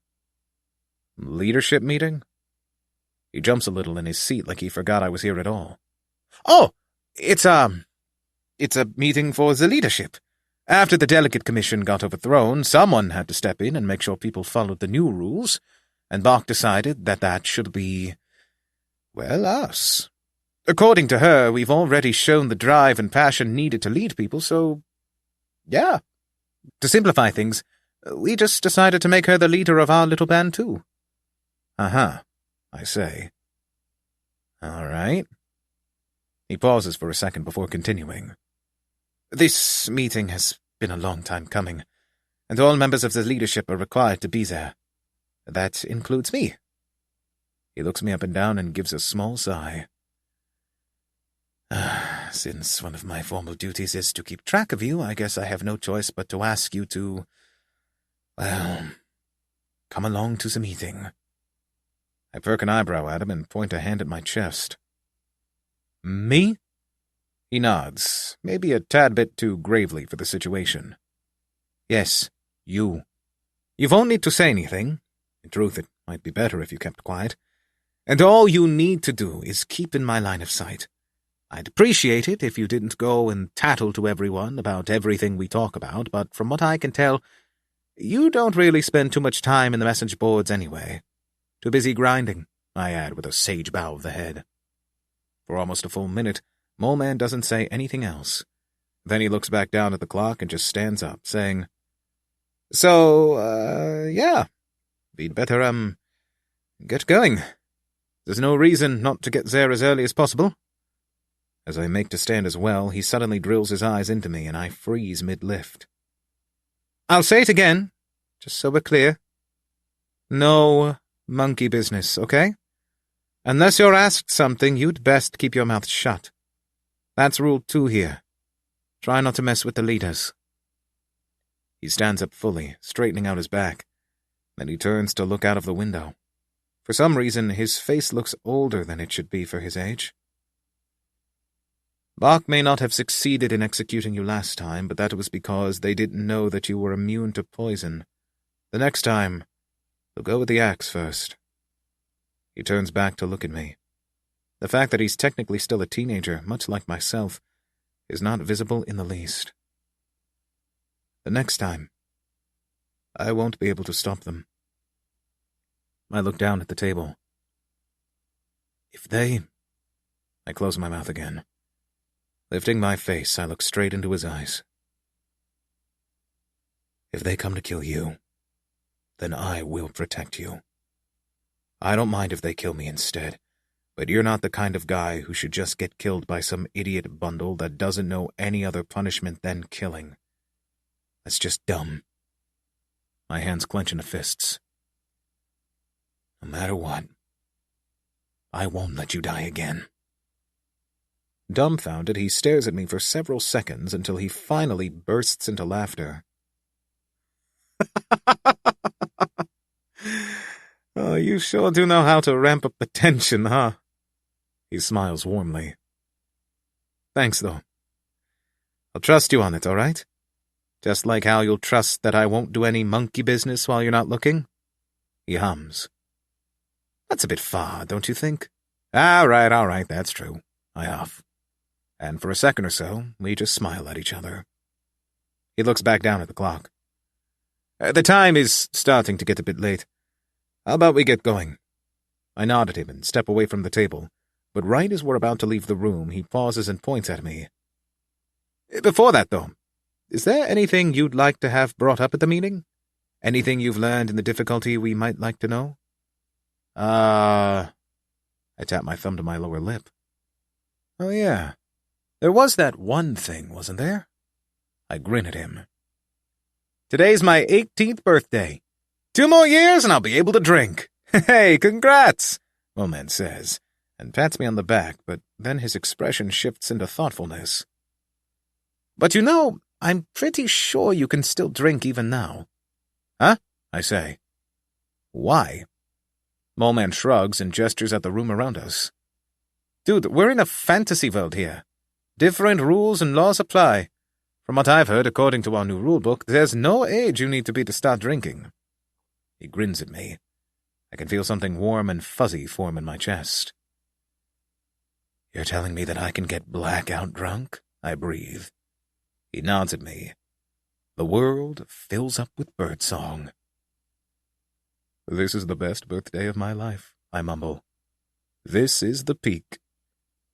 Leadership meeting? He jumps a little in his seat like he forgot I was here at all. Oh, it's a meeting for the leadership. After the delegate commission got overthrown, someone had to step in and make sure people followed the new rules, and Bach decided that should be, well, us. According to her, we've already shown the drive and passion needed to lead people, so, yeah. To simplify things, we just decided to make her the leader of our little band, too. Uh-huh. I say. All right. He pauses for a second before continuing. This meeting has been a long time coming, and all members of the leadership are required to be there. That includes me. He looks me up and down and gives a small sigh. Since one of my formal duties is to keep track of you, I guess I have no choice but to ask you to, well, come along to the meeting. I perk an eyebrow at him and point a hand at my chest. Me? He nods, maybe a tad bit too gravely for the situation. Yes, you. You won't need to say anything. In truth, it might be better if you kept quiet. And all you need to do is keep in my line of sight. I'd appreciate it if you didn't go and tattle to everyone about everything we talk about, but from what I can tell, you don't really spend too much time in the message boards anyway. Too busy grinding, I add with a sage bow of the head. For almost a full minute, Moleman doesn't say anything else. Then he looks back down at the clock and just stands up, saying, So, yeah, we'd better, get going. There's no reason not to get there as early as possible. As I make to stand as well, he suddenly drills his eyes into me and I freeze mid-lift. I'll say it again, just so we're clear. No monkey business, okay? Unless you're asked something, you'd best keep your mouth shut. That's rule 2 here. Try not to mess with the leaders. He stands up fully, straightening out his back. Then he turns to look out of the window. For some reason, his face looks older than it should be for his age. Bach may not have succeeded in executing you last time, but that was because they didn't know that you were immune to poison. The next time, they'll go with the axe first. He turns back to look at me. The fact that he's technically still a teenager, much like myself, is not visible in the least. The next time, I won't be able to stop them. I look down at the table. I close my mouth again. Lifting my face, I look straight into his eyes. If they come to kill you, then I will protect you. I don't mind if they kill me instead, but you're not the kind of guy who should just get killed by some idiot bundle that doesn't know any other punishment than killing. That's just dumb. My hands clench into fists. No matter what, I won't let you die again. Dumbfounded, he stares at me for several seconds until he finally bursts into laughter. Oh, you sure do know how to ramp up the tension, huh? He smiles warmly. Thanks, though. I'll trust you on it, all right? Just like how you'll trust that I won't do any monkey business while you're not looking? He hums. That's a bit far, don't you think? All right, that's true. I huff. And for a second or so, we just smile at each other. He looks back down at the clock. The time is starting to get a bit late. How about we get going? I nod at him and step away from the table, but right as we're about to leave the room, he pauses and points at me. Before that, though, is there anything you'd like to have brought up at the meeting? Anything you've learned in the difficulty we might like to know? I tap my thumb to my lower lip. Oh, yeah. There was that one thing, wasn't there? I grin at him. Today's my 18th birthday. 2 more years and I'll be able to drink. Hey, congrats, Moleman says, and pats me on the back, but then his expression shifts into thoughtfulness. But you know, I'm pretty sure you can still drink even now. Huh? I say. Why? Moleman shrugs and gestures at the room around us. Dude, we're in a fantasy world here. Different rules and laws apply. From what I've heard, according to our new rulebook, there's no age you need to be to start drinking. He grins at me. I can feel something warm and fuzzy form in my chest. You're telling me that I can get blackout drunk? I breathe. He nods at me. The world fills up with birdsong. This is the best birthday of my life, I mumble. This is the peak.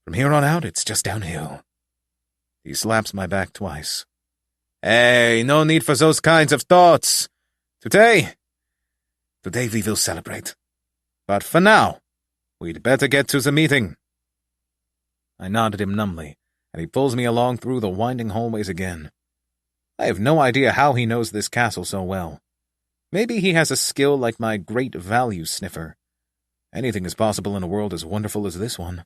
From here on out, it's just downhill. He slaps my back twice. Hey, no need for those kinds of thoughts. Today we will celebrate. But for now, we'd better get to the meeting. I nod at him numbly, and he pulls me along through the winding hallways again. I have no idea how he knows this castle so well. Maybe he has a skill like my great value sniffer. Anything is possible in a world as wonderful as this one.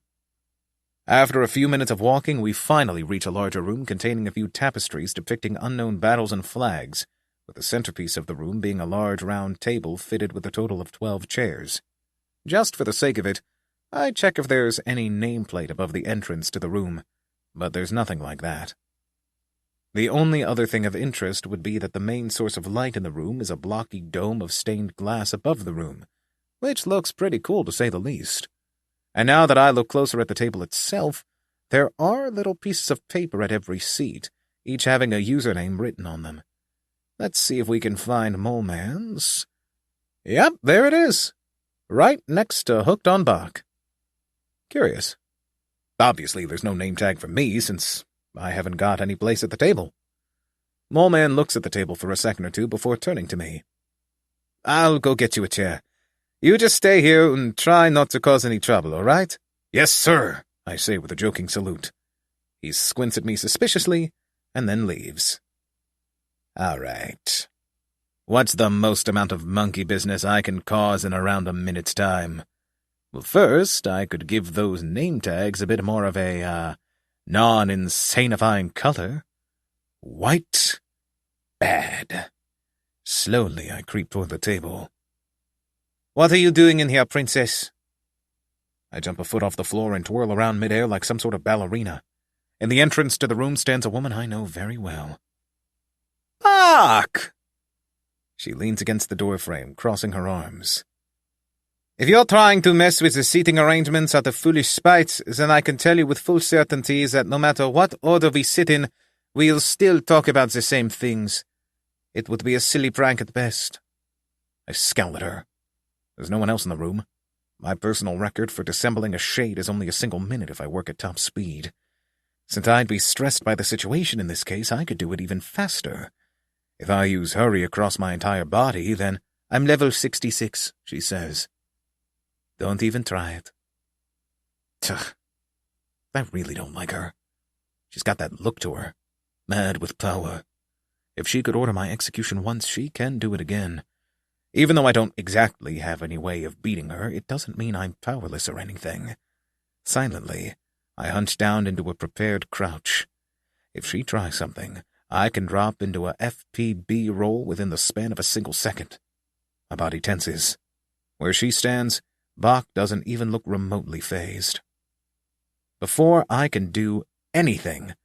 After a few minutes of walking, we finally reach a larger room containing a few tapestries depicting unknown battles and flags, with the centerpiece of the room being a large round table fitted with a total of 12 chairs. Just for the sake of it, I check if there's any nameplate above the entrance to the room, but there's nothing like that. The only other thing of interest would be that the main source of light in the room is a blocky dome of stained glass above the room, which looks pretty cool to say the least. And now that I look closer at the table itself, there are little pieces of paper at every seat, each having a username written on them. Let's see if we can find Moleman's. Yep, there it is. Right next to Hooked on Bach. Curious. Obviously, there's no name tag for me, since I haven't got any place at the table. Moleman looks at the table for a second or two before turning to me. I'll go get you a chair. You just stay here and try not to cause any trouble, all right? Yes, sir, I say with a joking salute. He squints at me suspiciously and then leaves. All right. What's the most amount of monkey business I can cause in around a minute's time? Well, first, I could give those name tags a bit more of a, non-insanifying color. White. Bad. Slowly, I creep toward the table. What are you doing in here, princess? I jump a foot off the floor and twirl around midair like some sort of ballerina. In the entrance to the room stands a woman I know very well. Fuck! She leans against the doorframe, crossing her arms. If you're trying to mess with the seating arrangements out of foolish spite, then I can tell you with full certainty that no matter what order we sit in, we'll still talk about the same things. It would be a silly prank at best. I scowl at her. There's no one else in the room. My personal record for dissembling a shade is only a single minute if I work at top speed. Since I'd be stressed by the situation in this case, I could do it even faster. If I use hurry across my entire body, then... I'm level 66, she says. Don't even try it. Tuh. I really don't like her. She's got that look to her. Mad with power. If she could order my execution once, she can do it again. Even though I don't exactly have any way of beating her, it doesn't mean I'm powerless or anything. Silently, I hunch down into a prepared crouch. If she tries something, I can drop into a FPB roll within the span of a single second. My body tenses. Where she stands, Bach doesn't even look remotely fazed. Before I can do anything,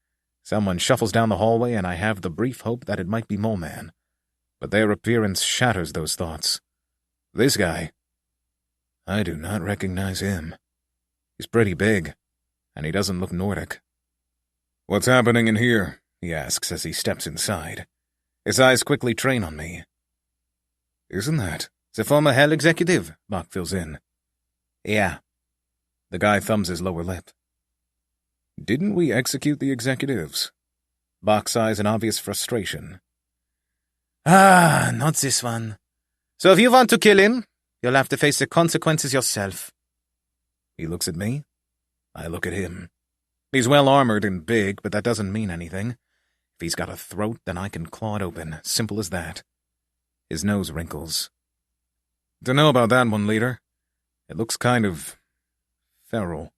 someone shuffles down the hallway and I have the brief hope that it might be Moleman. But their appearance shatters those thoughts. This guy, I do not recognize him. He's pretty big, and he doesn't look Nordic. "What's happening in here?" he asks as he steps inside. His eyes quickly train on me. "Isn't that the former Hell executive?" Bach fills in. "Yeah." The guy thumbs his lower lip. "Didn't we execute the executives?" Bach sighs in obvious frustration. Not this one. So if you want to kill him, you'll have to face the consequences yourself." He looks at me. I look at him. He's well armored and big, but that doesn't mean anything. If he's got a throat, then I can claw it open. Simple as that. His nose wrinkles. "Dunno about that one, leader. It looks kind of... feral.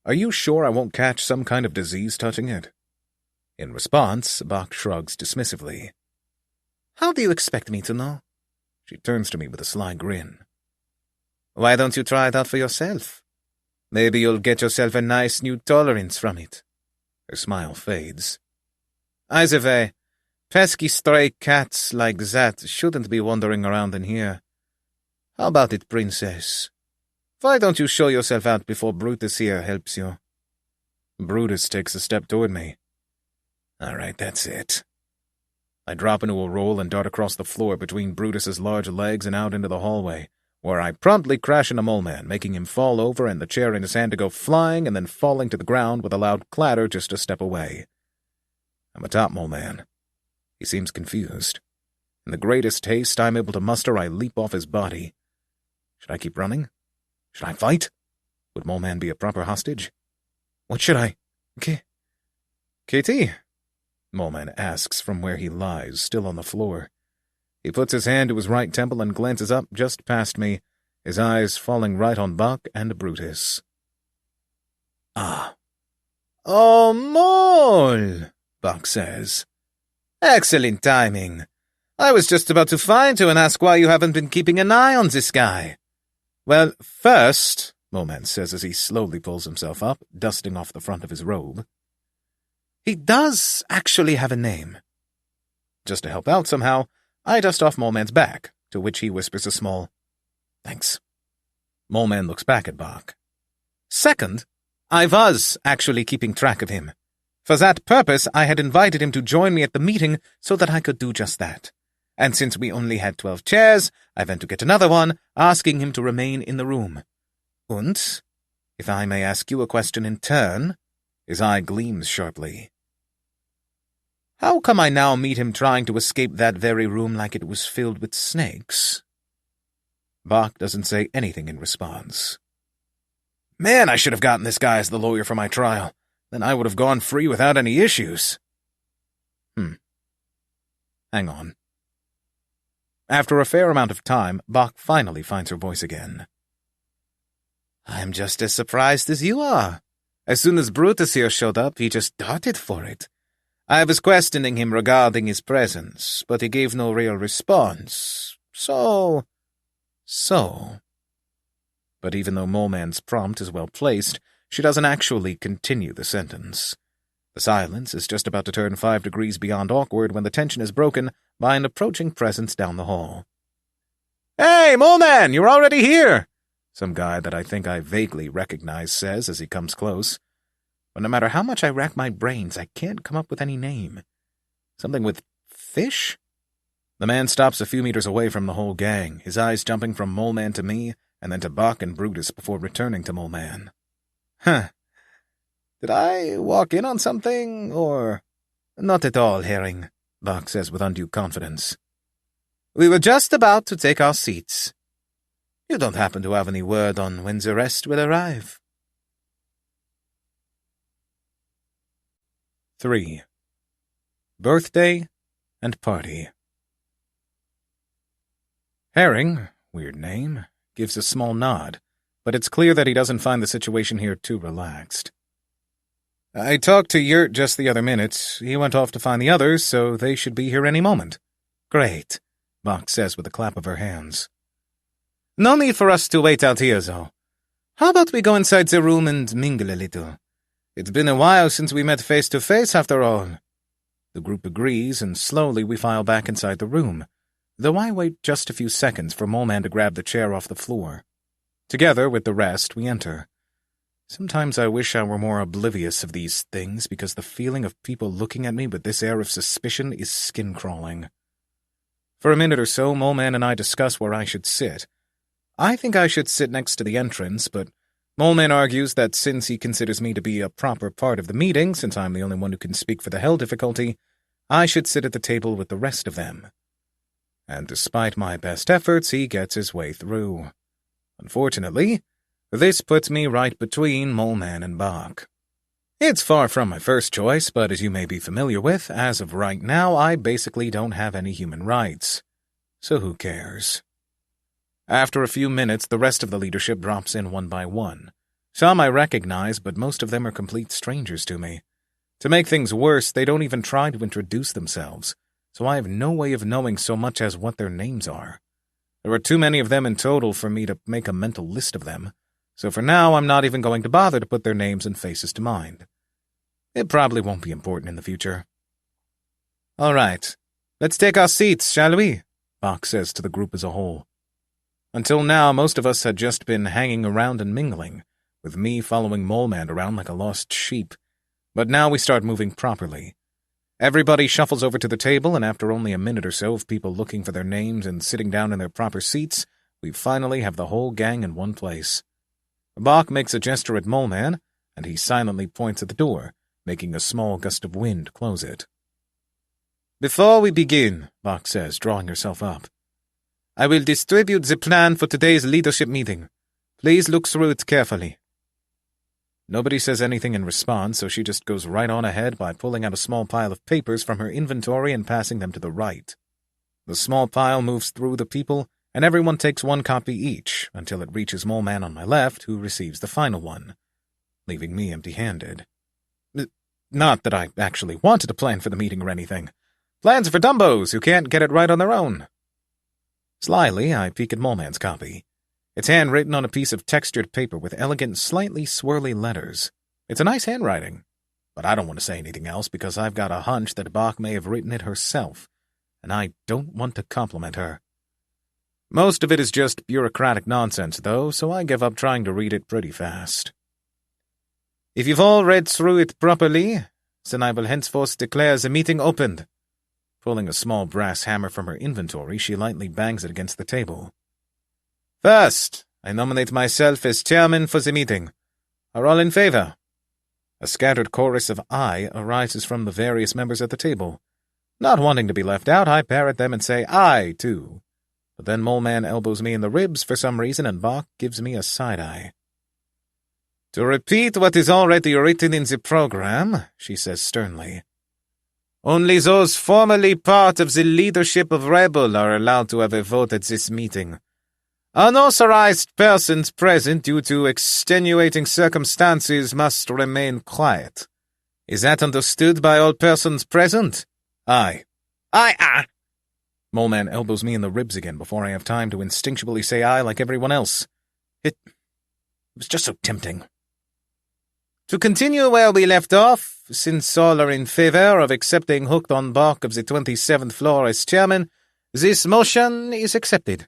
Are you sure I won't catch some kind of disease touching it?" In response, Bach shrugs dismissively. "How do you expect me to know?" She turns to me with a sly grin. "Why don't you try it out for yourself? Maybe you'll get yourself a nice new tolerance from it." Her smile fades. "Either way, pesky stray cats like that shouldn't be wandering around in here. How about it, princess? Why don't you show yourself out before Brutus here helps you?" Brutus takes a step toward me. All right, that's it. I drop into a roll and dart across the floor between Brutus's large legs and out into the hallway, where I promptly crash into Moleman, making him fall over and the chair in his hand to go flying and then falling to the ground with a loud clatter just a step away. I'm atop Moleman. He seems confused. In the greatest haste I'm able to muster, I leap off his body. Should I keep running? Should I fight? Would Moleman be a proper hostage? What should I... Kitty? Moleman asks from where he lies, still on the floor. He puts his hand to his right temple and glances up just past me, his eyes falling right on Bach and Brutus. "Ah. Oh, Mole," Bach says. "Excellent timing. I was just about to find you and ask why you haven't been keeping an eye on this guy." "Well, first," Moleman says as he slowly pulls himself up, dusting off the front of his robe, "he does actually have a name." Just to help out somehow, I dust off Moleman's back, to which he whispers a small, "Thanks." Moleman looks back at Bach. "Second, I was actually keeping track of him. For that purpose, I had invited him to join me at the meeting so that I could do just that. And since we only had 12 chairs, I went to get another one, asking him to remain in the room. And, if I may ask you a question in turn," his eye gleams sharply, "how come I now meet him trying to escape that very room like it was filled with snakes?" Bach doesn't say anything in response. Man, I should have gotten this guy as the lawyer for my trial. Then I would have gone free without any issues. Hang on. After a fair amount of time, Bach finally finds her voice again. "I'm just as surprised as you are. As soon as Brutus here showed up, he just darted for it. I was questioning him regarding his presence, but he gave no real response. So... But even though Moleman's prompt is well placed, she doesn't actually continue the sentence. The silence is just about to turn 5 degrees beyond awkward when the tension is broken by an approaching presence down the hall. "Hey, Moleman, you're already here! some guy that I think I vaguely recognize says as he comes close. But no matter how much I rack my brains, I can't come up with any name. Something with fish? The man stops a few meters away from the whole gang, his eyes jumping from Moleman to me, and then to Bach and Brutus before returning to Moleman. Huh. Did I walk in on something, or— Not at all, Herring, Bach says with undue confidence. We were just about to take our seats. You don't happen to have any word on when the rest will arrive? 3. Birthday and Party. Herring, weird name, gives a small nod, but it's clear that he doesn't find the situation here too relaxed. I talked to Yurt just the other minute. He went off to find the others, so they should be here any moment. Great, Bach says with a clap of her hands. No need for us to wait out here, though. How about we go inside the room and mingle a little? It's been a while since we met face to face, after all. The group agrees, and slowly we file back inside the room, though I wait just a few seconds for Moleman to grab the chair off the floor. Together with the rest, we enter. Sometimes I wish I were more oblivious of these things, because the feeling of people looking at me with this air of suspicion is skin-crawling. For a minute or so, Moleman and I discuss where I should sit. I think I should sit next to the entrance, but Moleman argues that since he considers me to be a proper part of the meeting, since I'm the only one who can speak for the Hell difficulty, I should sit at the table with the rest of them. And despite my best efforts, he gets his way through. Unfortunately, this puts me right between Moleman and Bach. It's far from my first choice, but as you may be familiar with, as of right now, I basically don't have any human rights. So who cares? After a few minutes, the rest of the leadership drops in one by one. Some I recognize, but most of them are complete strangers to me. To make things worse, they don't even try to introduce themselves, so I have no way of knowing so much as what their names are. There are too many of them in total for me to make a mental list of them, so for now I'm not even going to bother to put their names and faces to mind. It probably won't be important in the future. All right, let's take our seats, shall we? Bach says to the group as a whole. Until now, most of us had just been hanging around and mingling, with me following Moleman around like a lost sheep. But now we start moving properly. Everybody shuffles over to the table, and after only a minute or so of people looking for their names and sitting down in their proper seats, we finally have the whole gang in one place. Bach makes a gesture at Moleman, and he silently points at the door, making a small gust of wind close it. Before we begin, Bach says, drawing herself up, I will distribute the plan for today's leadership meeting. Please look through it carefully. Nobody says anything in response, so she just goes right on ahead by pulling out a small pile of papers from her inventory and passing them to the right. The small pile moves through the people, and everyone takes one copy each, until it reaches Moleman on my left, who receives the final one, leaving me empty-handed. Not that I actually wanted a plan for the meeting or anything. Plans for dumbos who can't get it right on their own. Slyly, I peek at Moleman's copy. It's handwritten on a piece of textured paper with elegant, slightly swirly letters. It's a nice handwriting, but I don't want to say anything else because I've got a hunch that Bach may have written it herself, and I don't want to compliment her. Most of it is just bureaucratic nonsense, though, so I give up trying to read it pretty fast. If you've all read through it properly, then I will henceforth declare the meeting opened. Pulling a small brass hammer from her inventory, she lightly bangs it against the table. First, I nominate myself as chairman for the meeting. Are all in favor? A scattered chorus of aye arises from the various members at the table. Not wanting to be left out, I parrot them and say aye, too. But then Moleman elbows me in the ribs for some reason, and Bach gives me a side-eye. To repeat what is already written in the program, she says sternly, only those formerly part of the leadership of Rebel are allowed to have a vote at this meeting. Unauthorized persons present due to extenuating circumstances must remain quiet. Is that understood by all persons present? Aye. Aye. Moleman elbows me in the ribs again before I have time to instinctually say aye like everyone else. It was just so tempting. To continue where we left off, since all are in favor of accepting Hooked on Bach of the 27th floor as chairman, this motion is accepted.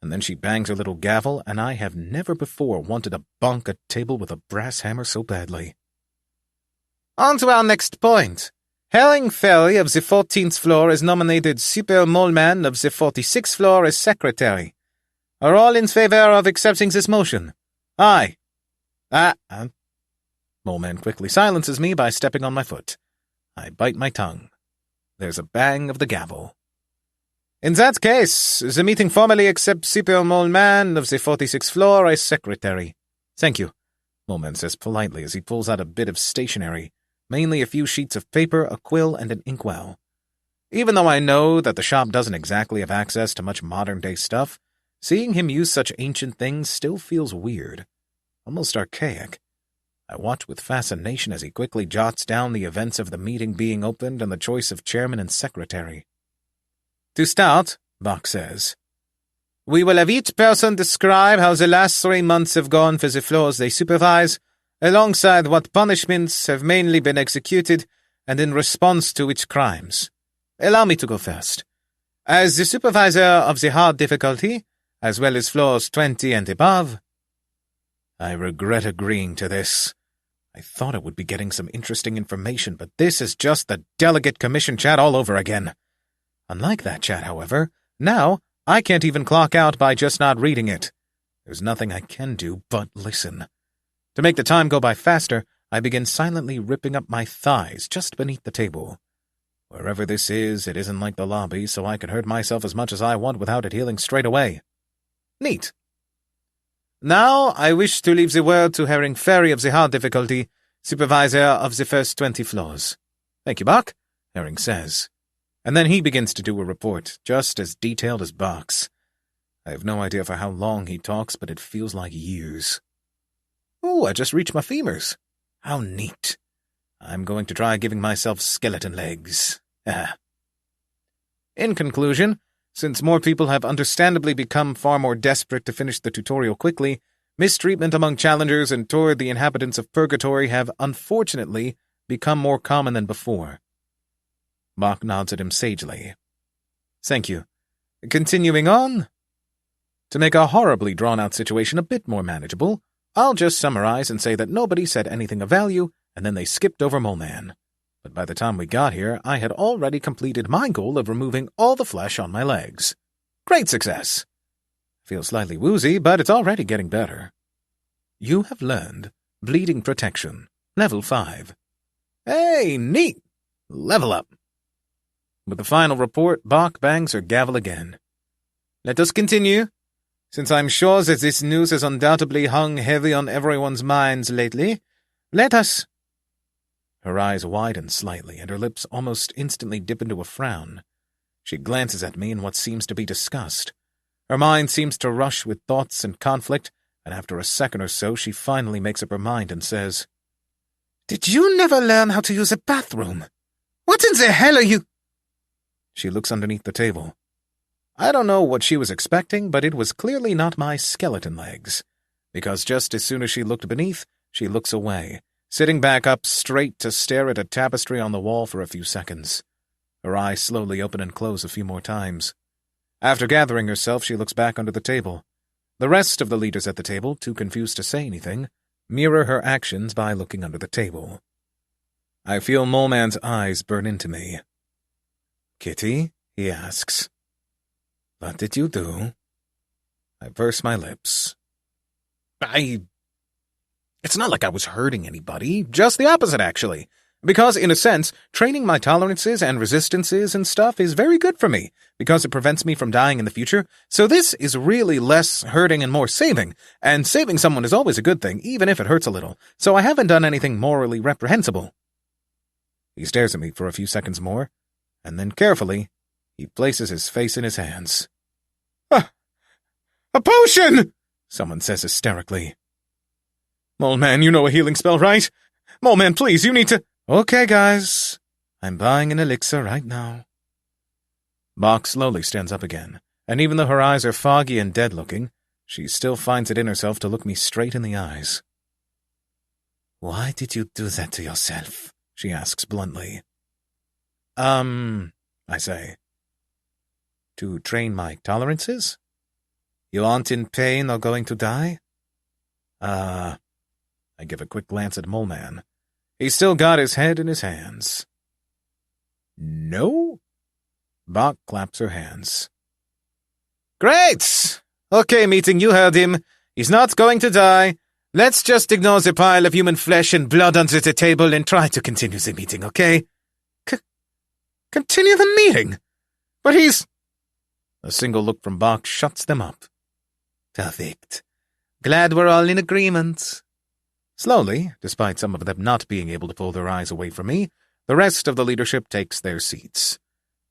And then she bangs her little gavel, and I have never before wanted to bonk a table with a brass hammer so badly. On to our next point. Herring Ferry of the 14th floor has nominated Super Moleman of the 46th floor as secretary. Are all in favor of accepting this motion? Aye. Moleman quickly silences me by stepping on my foot. I bite my tongue. There's a bang of the gavel. In that case, the meeting formally accepts Super Moleman of the 46th floor as secretary. Thank you, Moleman says politely as he pulls out a bit of stationery, mainly a few sheets of paper, a quill, and an inkwell. Even though I know that the shop doesn't exactly have access to much modern-day stuff, seeing him use such ancient things still feels weird, almost archaic. I watch with fascination as he quickly jots down the events of the meeting being opened and the choice of chairman and secretary. To start, Bach says, we will have each person describe how the last 3 months have gone for the floors they supervise, alongside what punishments have mainly been executed and in response to which crimes. Allow me to go first. As the supervisor of the hard difficulty, as well as floors 20 and above, I regret agreeing to this. I thought I would be getting some interesting information, but this is just the delegate commission chat all over again. Unlike that chat, however, now I can't even clock out by just not reading it. There's nothing I can do but listen. To make the time go by faster, I begin silently ripping up my thighs just beneath the table. Wherever this is, it isn't like the lobby, so I can hurt myself as much as I want without it healing straight away. Neat. Now I wish to leave the word to Herring Ferry of the hard difficulty, supervisor of the first 20 floors. Thank you, Bach, Herring says. And then he begins to do a report, just as detailed as Bach's. I have no idea for how long he talks, but it feels like years. Oh, I just reached my femurs. How neat. I'm going to try giving myself skeleton legs. In conclusion, since more people have understandably become far more desperate to finish the tutorial quickly, mistreatment among challengers and toward the inhabitants of Purgatory have unfortunately become more common than before. Bach nods at him sagely. Thank you. Continuing on. To make a horribly drawn-out situation a bit more manageable, I'll just summarize and say that nobody said anything of value, and then they skipped over Moleman. But by the time we got here, I had already completed my goal of removing all the flesh on my legs. Great success! Feel slightly woozy, but it's already getting better. You have learned Bleeding Protection, Level 5. Hey, neat! Level up! With the final report, Bach bangs her gavel again. Let us continue. Since I'm sure that this news has undoubtedly hung heavy on everyone's minds lately, let us— Her eyes widen slightly, and her lips almost instantly dip into a frown. She glances at me in what seems to be disgust. Her mind seems to rush with thoughts and conflict, and after a second or so she finally makes up her mind and says, Did you never learn how to use a bathroom? What in the hell are you— She looks underneath the table. I don't know what she was expecting, but it was clearly not my skeleton legs, because just as soon as she looked beneath, she looks away, sitting back up straight to stare at a tapestry on the wall for a few seconds. Her eyes slowly open and close a few more times. After gathering herself, she looks back under the table. The rest of the leaders at the table, too confused to say anything, mirror her actions by looking under the table. I feel Moleman's eyes burn into me. Kitty? He asks. What did you do? I purse my lips. It's not like I was hurting anybody, just the opposite, actually. Because, in a sense, training my tolerances and resistances and stuff is very good for me, because it prevents me from dying in the future, so this is really less hurting and more saving, and saving someone is always a good thing, even if it hurts a little, so I haven't done anything morally reprehensible. He stares at me for a few seconds more, and then carefully, he places his face in his hands. A potion! Someone says hysterically. Moleman, you know a healing spell, right? Moleman, please, you need to— Okay, guys. I'm buying an elixir right now. Bach slowly stands up again, and even though her eyes are foggy and dead-looking, she still finds it in herself to look me straight in the eyes. Why did you do that to yourself? She asks bluntly. I say. To train my tolerances? You aren't in pain or going to die? I give a quick glance at Moleman. He's still got his head in his hands. No? Bach claps her hands. Great! Okay, meeting, you heard him. He's not going to die. Let's just ignore the pile of human flesh and blood under the table and try to continue the meeting, okay? Continue the meeting? But he's... A single look from Bach shuts them up. Perfect. Glad we're all in agreement. Slowly, despite some of them not being able to pull their eyes away from me, the rest of the leadership takes their seats.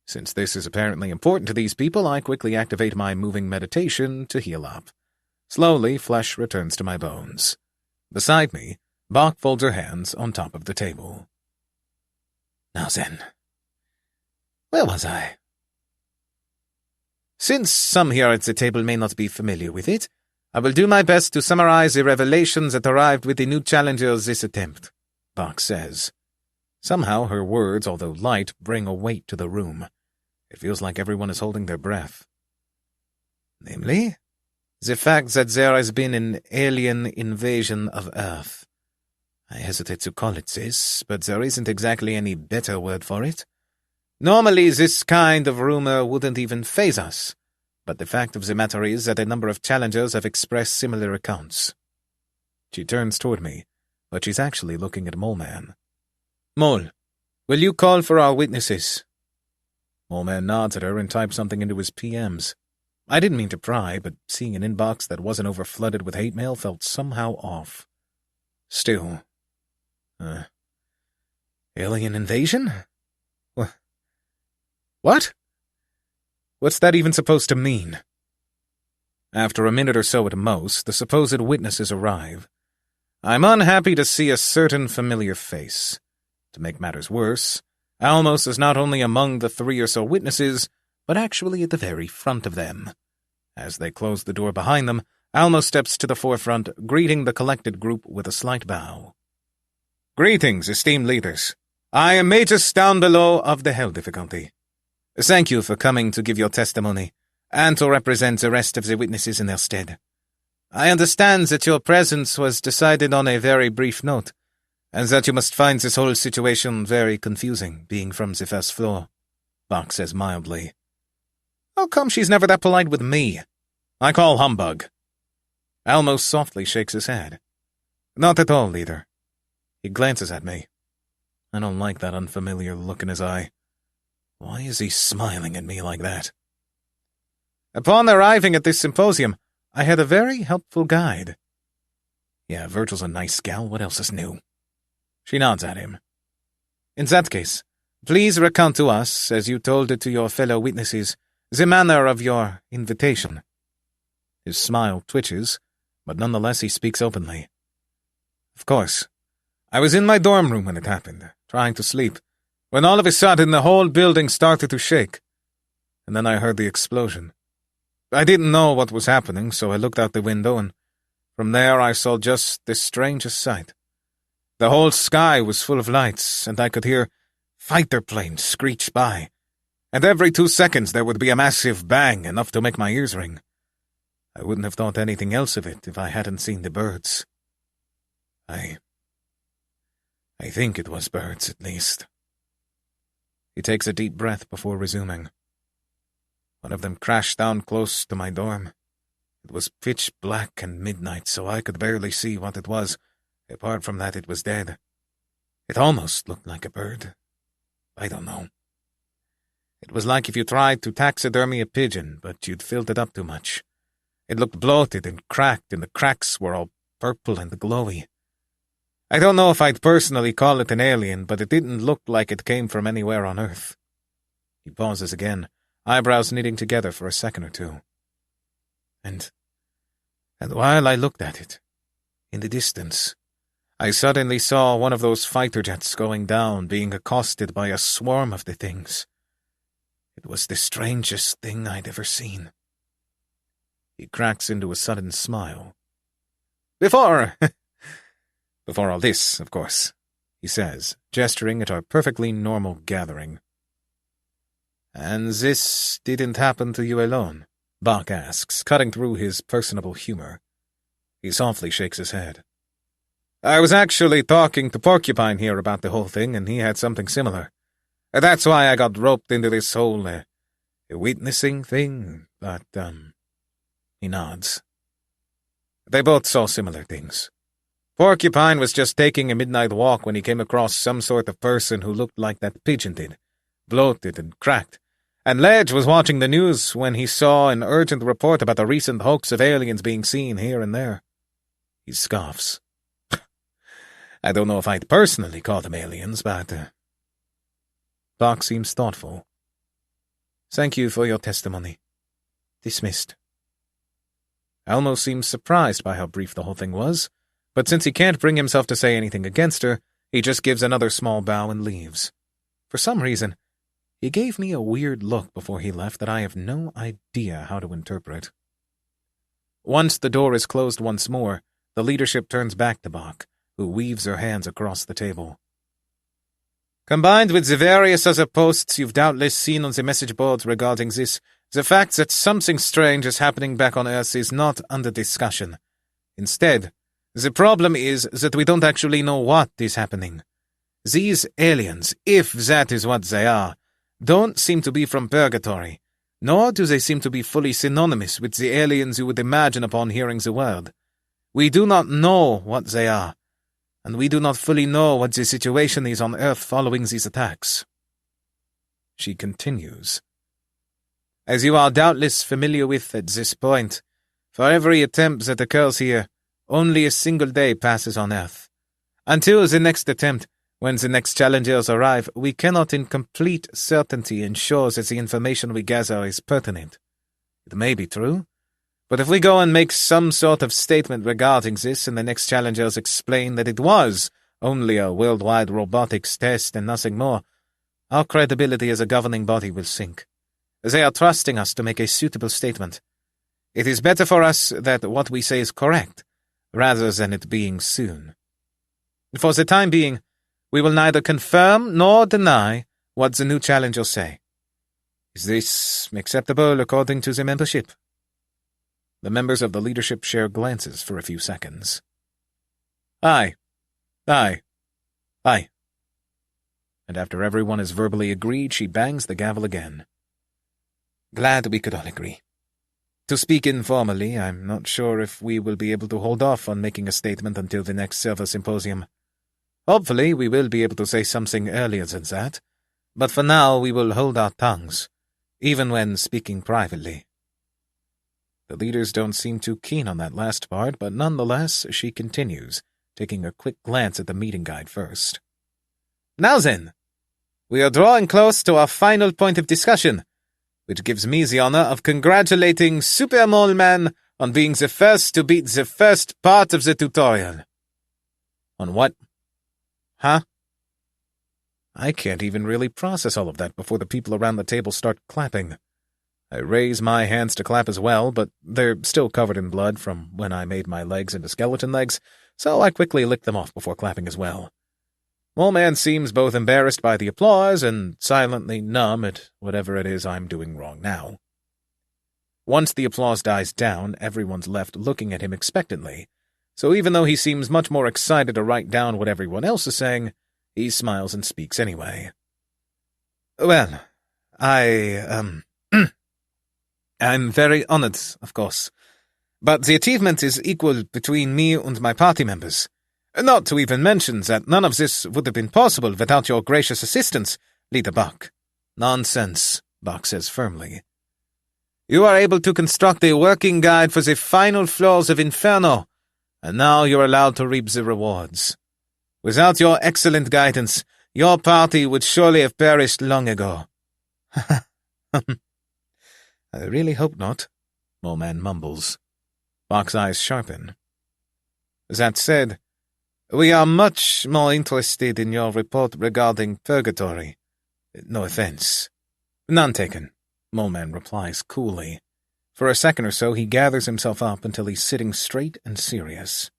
Since this is apparently important to these people, I quickly activate my moving meditation to heal up. Slowly, flesh returns to my bones. Beside me, Bach folds her hands on top of the table. Now then, where was I? Since some here at the table may not be familiar with it, I will do my best to summarize the revelations that arrived with the new challengers this attempt, Bach says. Somehow her words, although light, bring a weight to the room. It feels like everyone is holding their breath. Namely, the fact that there has been an alien invasion of Earth. I hesitate to call it this, but there isn't exactly any better word for it. Normally this kind of rumor wouldn't even faze us, but the fact of the matter is that a number of challengers have expressed similar accounts. She turns toward me, but she's actually looking at Moleman. Mole, will you call for our witnesses? Moleman nods at her and types something into his PMs. I didn't mean to pry, but seeing an inbox that wasn't overflooded with hate mail felt somehow off. Still. Alien invasion? What? What's that even supposed to mean? After a minute or so at most, the supposed witnesses arrive. I'm unhappy to see a certain familiar face. To make matters worse, Almos is not only among the 3 or so witnesses, but actually at the very front of them. As they close the door behind them, Almos steps to the forefront, greeting the collected group with a slight bow. Greetings, esteemed leaders. I am Magus down below of the Hell difficulty. Thank you for coming to give your testimony, and to represent the rest of the witnesses in their stead. I understand that your presence was decided on a very brief note, and that you must find this whole situation very confusing, being from the first floor, Bach says mildly. How come she's never that polite with me? I call humbug. Almos softly shakes his head. Not at all, leader. He glances at me. I don't like that unfamiliar look in his eye. Why is he smiling at me like that? Upon arriving at this symposium, I had a very helpful guide. Yeah, Virgil's a nice gal. What else is new? She nods at him. In that case, please recount to us, as you told it to your fellow witnesses, the manner of your invitation. His smile twitches, but nonetheless he speaks openly. Of course. I was in my dorm room when it happened, trying to sleep, when all of a sudden the whole building started to shake. And then I heard the explosion. I didn't know what was happening, so I looked out the window, and from there I saw just the strangest sight. The whole sky was full of lights, and I could hear fighter planes screech by, and every 2 seconds there would be a massive bang, enough to make my ears ring. I wouldn't have thought anything else of it if I hadn't seen the birds. I think it was birds, at least. He takes a deep breath before resuming. One of them crashed down close to my dorm. It was pitch black and midnight, so I could barely see what it was. Apart from that, it was dead. It almost looked like a bird. I don't know. It was like if you tried to taxidermy a pigeon, but you'd filled it up too much. It looked bloated and cracked, and the cracks were all purple and glowy. I don't know if I'd personally call it an alien, but it didn't look like it came from anywhere on Earth. He pauses again, eyebrows knitting together for a second or two. And while I looked at it, in the distance, I suddenly saw one of those fighter jets going down, being accosted by a swarm of the things. It was the strangest thing I'd ever seen. He cracks into a sudden smile. Before all this, of course, he says, gesturing at our perfectly normal gathering. And this didn't happen to you alone, Bach asks, cutting through his personable humor. He softly shakes his head. I was actually talking to Porcupine here about the whole thing, and he had something similar. That's why I got roped into this whole witnessing thing, but, he nods. They both saw similar things. Porcupine was just taking a midnight walk when he came across some sort of person who looked like that pigeon did, bloated and cracked. And Ledge was watching the news when he saw an urgent report about a recent hoax of aliens being seen here and there. He scoffs. I don't know if I'd personally call them aliens, but... Bach seems thoughtful. Thank you for your testimony. Dismissed. Elmo seems surprised by how brief the whole thing was, but since he can't bring himself to say anything against her, he just gives another small bow and leaves. For some reason, he gave me a weird look before he left that I have no idea how to interpret. Once the door is closed once more, the leadership turns back to Bach, who weaves her hands across the table. Combined with the various other posts you've doubtless seen on the message boards regarding this, the fact that something strange is happening back on Earth is not under discussion. Instead, the problem is that we don't actually know what is happening. These aliens, if that is what they are, don't seem to be from Purgatory, nor do they seem to be fully synonymous with the aliens you would imagine upon hearing the word. We do not know what they are, and we do not fully know what the situation is on Earth following these attacks. She continues. As you are doubtless familiar with at this point, for every attempt that occurs here, only a single day passes on Earth. Until the next attempt, when the next challengers arrive, we cannot in complete certainty ensure that the information we gather is pertinent. It may be true, but if we go and make some sort of statement regarding this and the next challengers explain that it was only a worldwide robotics test and nothing more, our credibility as a governing body will sink. They are trusting us to make a suitable statement. It is better for us that what we say is correct, rather than it being soon. For the time being, we will neither confirm nor deny what the new challengers say. Is this acceptable according to the membership? The members of the leadership share glances for a few seconds. Aye. Aye. Aye. And after everyone has verbally agreed, she bangs the gavel again. Glad we could all agree. To speak informally, I'm not sure if we will be able to hold off on making a statement until the next Silver Symposium. Hopefully, we will be able to say something earlier than that, but for now we will hold our tongues, even when speaking privately. The leaders don't seem too keen on that last part, but nonetheless, she continues, taking a quick glance at the meeting guide first. Now then, we are drawing close to our final point of discussion, which gives me the honor of congratulating Super Moleman on being the first to beat the first part of the tutorial. On what? Huh? I can't even really process all of that before the people around the table start clapping. I raise my hands to clap as well, but they're still covered in blood from when I made my legs into skeleton legs, so I quickly lick them off before clapping as well. Moleman seems both embarrassed by the applause and silently numb at whatever it is I'm doing wrong now. Once the applause dies down, everyone's left looking at him expectantly, so even though he seems much more excited to write down what everyone else is saying, he smiles and speaks anyway. Well, I'm very honored, of course, but the achievement is equal between me and my party members. Not to even mention that none of this would have been possible without your gracious assistance, Leader Bach. Nonsense, Bach says firmly. You are able to construct a working guide for the final floors of Inferno, and now you're allowed to reap the rewards. Without your excellent guidance, your party would surely have perished long ago. I really hope not, Moleman mumbles. Bach's eyes sharpen. That said, we are much more interested in your report regarding Purgatory. No offense. None taken, Moleman replies coolly. For a second or so, he gathers himself up until he's sitting straight and serious.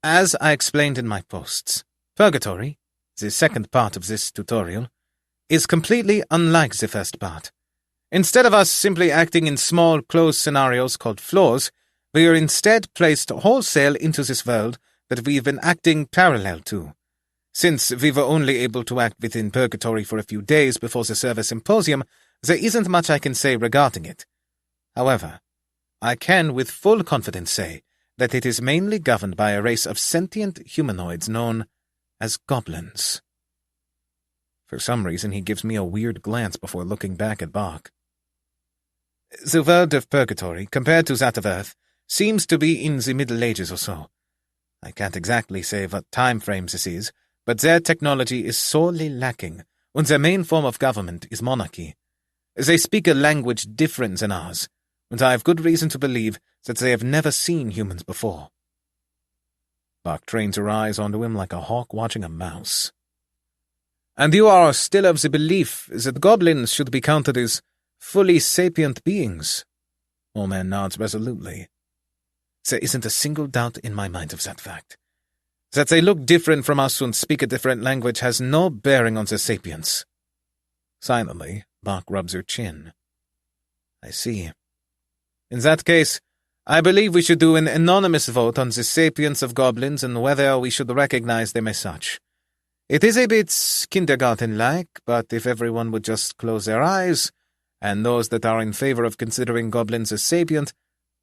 As I explained in my posts, Purgatory, the second part of this tutorial, is completely unlike the first part. Instead of us simply acting in small, closed scenarios called floors, we are instead placed wholesale into this world that we've been acting parallel to. Since we were only able to act within Purgatory for a few days before the Server Symposium, there isn't much I can say regarding it. However, I can with full confidence say that it is mainly governed by a race of sentient humanoids known as goblins. For some reason, he gives me a weird glance before looking back at Bach. The world of Purgatory, compared to that of Earth, seems to be in the Middle Ages or so. I can't exactly say what time frame this is, but their technology is sorely lacking, and their main form of government is monarchy. They speak a language different than ours, and I have good reason to believe that they have never seen humans before. Bach trains her eyes onto him like a hawk watching a mouse. And you are still of the belief that goblins should be counted as fully sapient beings? Moleman nods resolutely. There isn't a single doubt in my mind of that fact. That they look different from us and speak a different language has no bearing on their sapience. Silently, Bach rubs her chin. I see. In that case, I believe we should do an anonymous vote on the sapience of goblins and whether we should recognize them as such. It is a bit kindergarten-like, but if everyone would just close their eyes, and those that are in favor of considering goblins as sapient,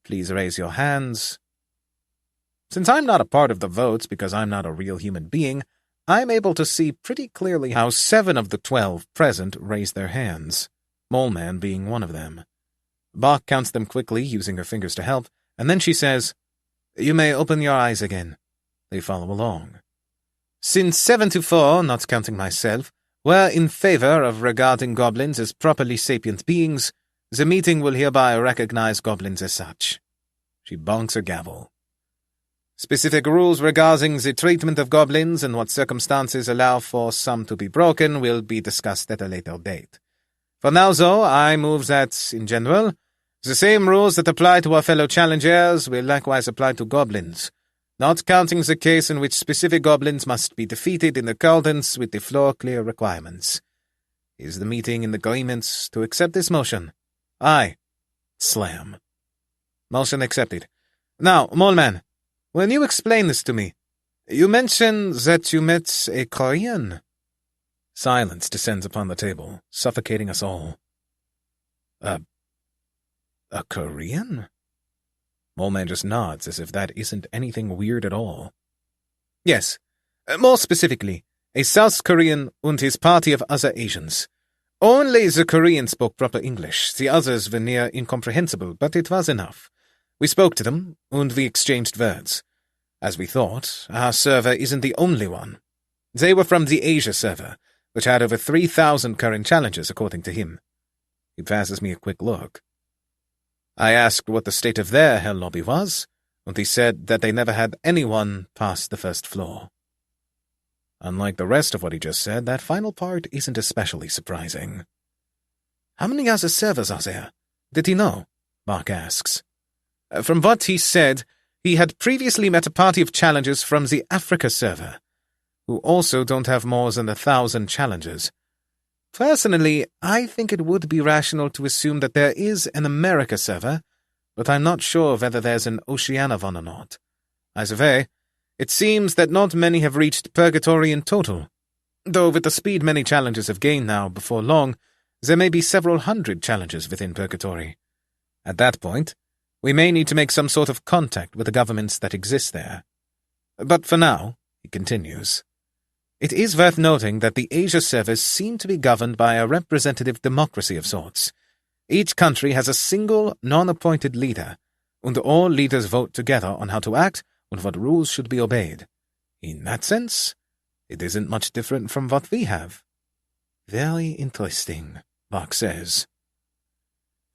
please raise your hands. Since I'm not a part of the votes because I'm not a real human being, I'm able to see pretty clearly how 7 of the 12 present raise their hands, Moleman being one of them. Bach counts them quickly, using her fingers to help, and then she says, "You may open your eyes again." They follow along. Since 7 to 4, not counting myself, were in favor of regarding goblins as properly sapient beings, the meeting will hereby recognize goblins as such. She bonks her gavel. Specific rules regarding the treatment of goblins and what circumstances allow for some to be broken will be discussed at a later date. For now, though, I move that, in general, the same rules that apply to our fellow challengers will likewise apply to goblins, not counting the case in which specific goblins must be defeated in accordance with the floor-clear requirements. Is the meeting in agreement to accept this motion? Aye. Slam. Motion accepted. Now, Moleman, when you explain this to me, you mentioned that you met a Korean. Silence descends upon the table, suffocating us all. A Korean? Moleman just nods as if that isn't anything weird at all. Yes, more specifically, a South Korean and his party of other Asians. Only the Korean spoke proper English, the others were near incomprehensible, but it was enough. We spoke to them, and we exchanged words. As we thought, our server isn't the only one. They were from the Asia server, which had over 3,000 current challengers, according to him. He passes me a quick look. I asked what the state of their hell lobby was, and he said that they never had anyone past the first floor. Unlike the rest of what he just said, that final part isn't especially surprising. How many other servers are there? Did he know? Bach asks. From what he said, he had previously met a party of challengers from the Africa server, who also don't have more than 1,000 challengers. Personally, I think it would be rational to assume that there is an America server, but I'm not sure whether there's an Oceania one or not. Either way, it seems that not many have reached Purgatory in total, though with the speed many challengers have gained now, before long, there may be several hundred challengers within Purgatory. At that point, we may need to make some sort of contact with the governments that exist there. But for now, he continues, it is worth noting that the Asia servers seem to be governed by a representative democracy of sorts. Each country has a single, non-appointed leader, and all leaders vote together on how to act and what rules should be obeyed. In that sense, it isn't much different from what we have. Very interesting, Bach says.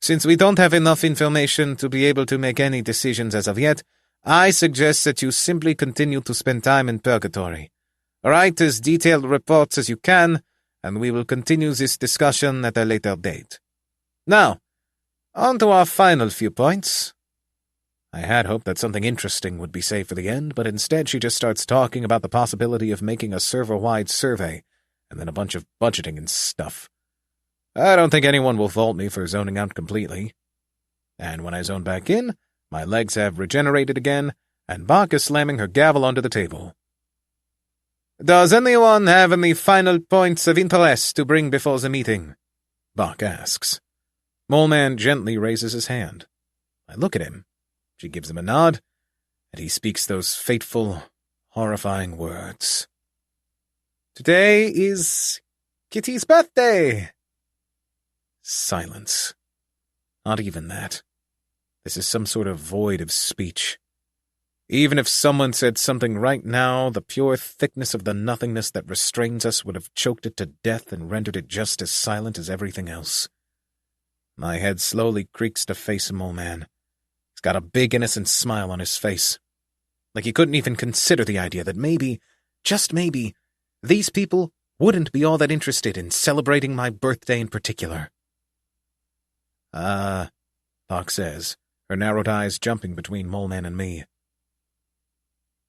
Since we don't have enough information to be able to make any decisions as of yet, I suggest that you simply continue to spend time in Purgatory. Write as detailed reports as you can, and we will continue this discussion at a later date. Now, on to our final few points. I had hoped that something interesting would be saved for the end, but instead she just starts talking about the possibility of making a server-wide survey, and then a bunch of budgeting and stuff. I don't think anyone will fault me for zoning out completely. And when I zone back in, my legs have regenerated again, and Bach is slamming her gavel onto the table. "Does anyone have any final points of interest to bring before the meeting?" Bach asks. Moleman gently raises his hand. I look at him. She gives him a nod, and he speaks those fateful, horrifying words. "Today is Kitty's birthday!" Silence. Not even that. This is some sort of void of speech. Even if someone said something right now, the pure thickness of the nothingness that restrains us would have choked it to death and rendered it just as silent as everything else. My head slowly creaks to face Moleman. He's got a big innocent smile on his face. Like he couldn't even consider the idea that maybe, just maybe, these people wouldn't be all that interested in celebrating my birthday in particular. Bach says, her narrowed eyes jumping between Moleman and me.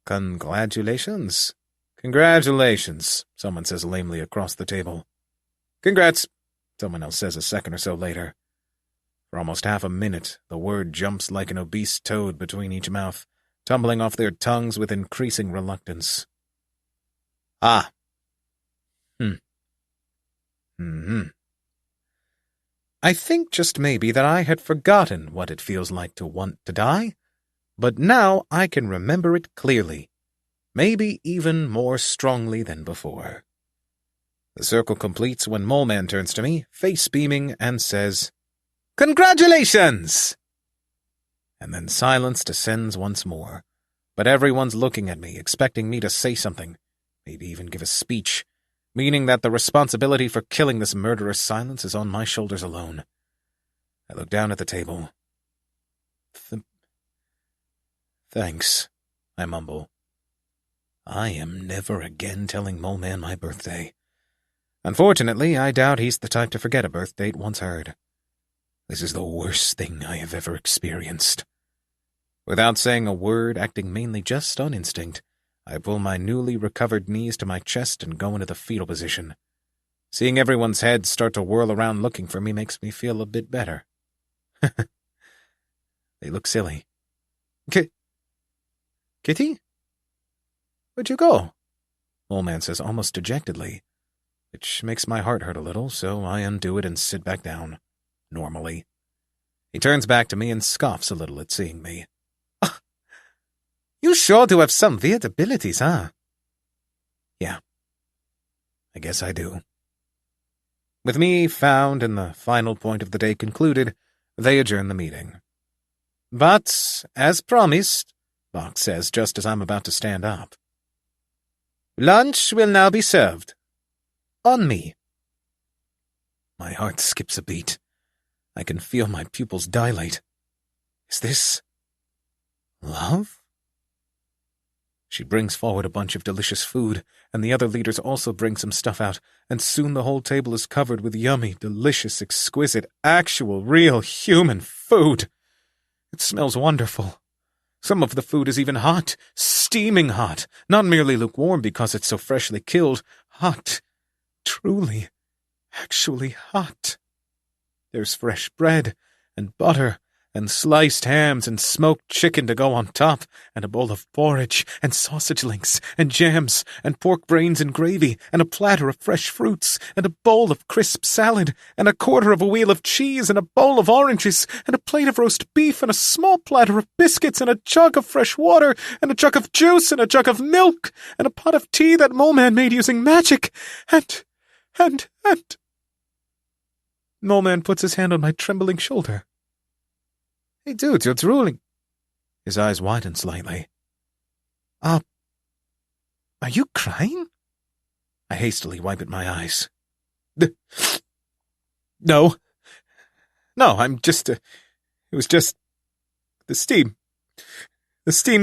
"Congratulations." "Congratulations," someone says lamely across the table. "Congrats," someone else says a second or so later. For almost half a minute, the word jumps like an obese toad between each mouth, tumbling off their tongues with increasing reluctance. Ah. I think just maybe that I had forgotten what it feels like to want to die, but now I can remember it clearly, maybe even more strongly than before. The circle completes when Moleman turns to me, face beaming, and says, "Congratulations!" And then silence descends once more, but everyone's looking at me, expecting me to say something, maybe even give a speech, meaning that the responsibility for killing this murderous silence is on my shoulders alone. I look down at the table. Thanks, I mumble. I am never again telling Moleman my birthday. Unfortunately, I doubt he's the type to forget a birth date once heard. This is the worst thing I have ever experienced. Without saying a word, acting mainly just on instinct, I pull my newly recovered knees to my chest and go into the fetal position. Seeing everyone's heads start to whirl around looking for me makes me feel a bit better. They look silly. Kitty? Where'd you go? Moleman says almost dejectedly, which makes my heart hurt a little, so I undo it and sit back down, normally. He turns back to me and scoffs a little at seeing me. You sure do have some weird abilities, huh? Yeah, I guess I do. With me found and the final point of the day concluded, they adjourn the meeting. But, as promised, Bach says just as I'm about to stand up, lunch will now be served. On me. My heart skips a beat. I can feel my pupils dilate. Is this love? She brings forward a bunch of delicious food, and the other leaders also bring some stuff out, and soon the whole table is covered with yummy, delicious, exquisite, actual, real, human food. It smells wonderful. Some of the food is even hot, steaming hot, not merely lukewarm because it's so freshly killed. Hot. Truly, actually hot. There's fresh bread, and butter, and sliced hams and smoked chicken to go on top, and a bowl of porridge, and sausage links, and jams, and pork brains and gravy, and a platter of fresh fruits, and a bowl of crisp salad, and a quarter of a wheel of cheese, and a bowl of oranges, and a plate of roast beef, and a small platter of biscuits, and a jug of fresh water, and a jug of juice, and a jug of milk, and a pot of tea that Moleman made using magic, and... Moleman puts his hand on my trembling shoulder. Hey, dude, you're drooling. His eyes widen slightly. Are you crying? I hastily wipe at my eyes. No, I'm just, it was just, the steam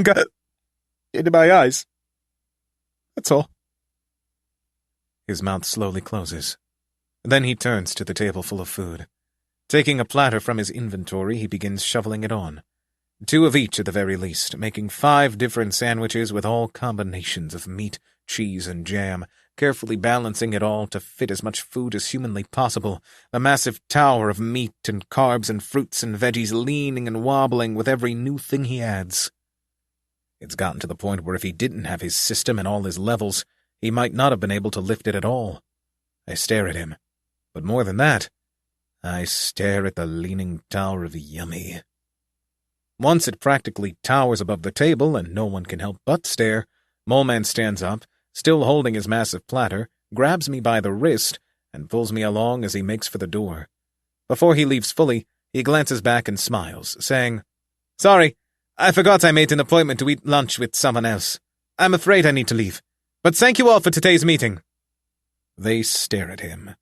got into my eyes. That's all. His mouth slowly closes. Then he turns to the table full of food. Taking a platter from his inventory, he begins shoveling it on. 2 of each at the very least, making 5 different sandwiches with all combinations of meat, cheese, and jam, carefully balancing it all to fit as much food as humanly possible, a massive tower of meat and carbs and fruits and veggies leaning and wobbling with every new thing he adds. It's gotten to the point where if he didn't have his system and all his levels, he might not have been able to lift it at all. I stare at him. But more than that, I stare at the leaning tower of yummy. Once it practically towers above the table and no one can help but stare, Moleman stands up, still holding his massive platter, grabs me by the wrist, and pulls me along as he makes for the door. Before he leaves fully, he glances back and smiles, saying, "Sorry, I forgot I made an appointment to eat lunch with someone else. I'm afraid I need to leave. But thank you all for today's meeting." They stare at him.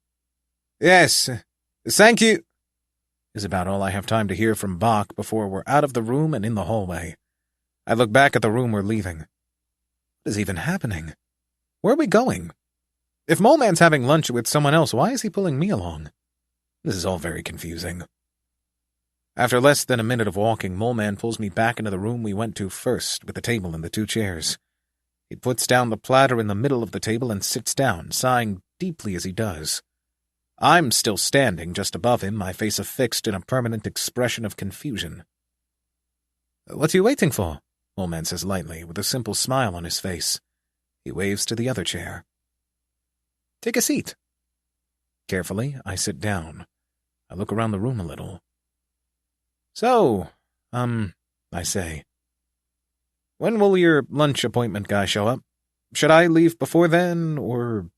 "Yes, thank you," is about all I have time to hear from Bach before we're out of the room and in the hallway. I look back at the room we're leaving. What is even happening? Where are we going? If Moleman's having lunch with someone else, why is he pulling me along? This is all very confusing. After less than a minute of walking, Moleman pulls me back into the room we went to first, with the table and the 2 chairs. He puts down the platter in the middle of the table and sits down, sighing deeply as he does. I'm still standing just above him, my face affixed in a permanent expression of confusion. "What are you waiting for?" Moleman says lightly, with a simple smile on his face. He waves to the other chair. "Take a seat." Carefully, I sit down. I look around the room a little. "So, I say, when will your lunch appointment guy show up? Should I leave before then, or—"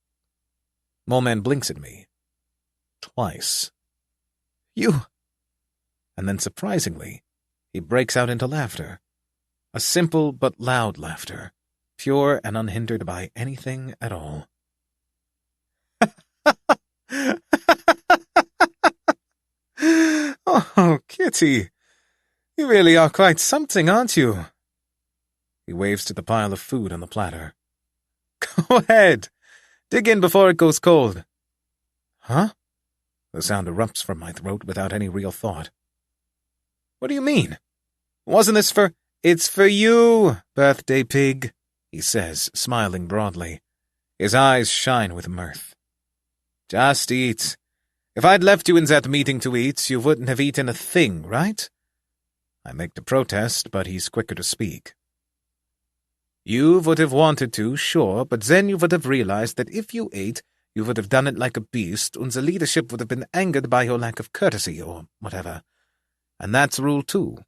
Moleman blinks at me. Twice. "You—" And then, surprisingly, he breaks out into laughter. A simple but loud laughter, pure and unhindered by anything at all. "Oh, Kitty, you really are quite something, aren't you?" He waves to the pile of food on the platter. "Go ahead. Dig in before it goes cold." "Huh?" The sound erupts from my throat without any real thought. "What do you mean? Wasn't this for—" "It's for you, birthday pig," he says, smiling broadly. His eyes shine with mirth. "Just eat. If I'd left you in that meeting to eat, you wouldn't have eaten a thing, right?" I make the protest, but he's quicker to speak. "You would have wanted to, sure, but then you would have realized that if you ate, you would have done it like a beast, and the leadership would have been angered by your lack of courtesy, or whatever. And that's Rule 2.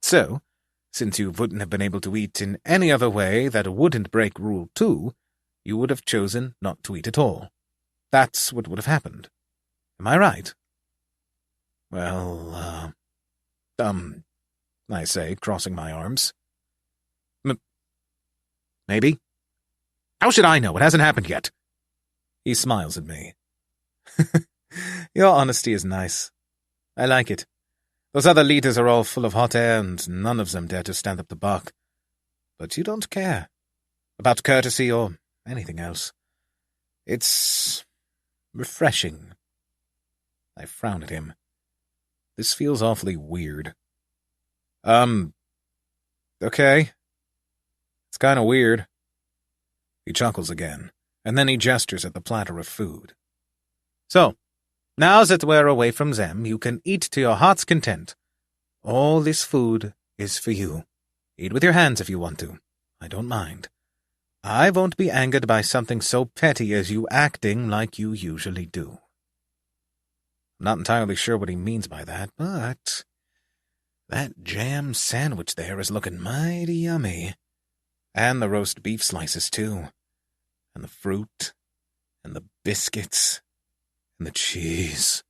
So, since you wouldn't have been able to eat in any other way that wouldn't break Rule 2, you would have chosen not to eat at all. That's what would have happened. Am I right?" "Well, I say, crossing my arms. Maybe. How should I know? It hasn't happened yet." He smiles at me. "Your honesty is nice. I like it. Those other leaders are all full of hot air, and none of them dare to stand up to Bach. But you don't care about courtesy or anything else. It's refreshing." I frown at him. This feels awfully weird. Okay. It's kind of weird." He chuckles again, and then he gestures at the platter of food. "So, now that we're away from them, you can eat to your heart's content. All this food is for you. Eat with your hands if you want to. I don't mind. I won't be angered by something so petty as you acting like you usually do." I'm not entirely sure what he means by that, but that jam sandwich there is looking mighty yummy. And the roast beef slices, too. And the fruit. And the biscuits. And the cheese.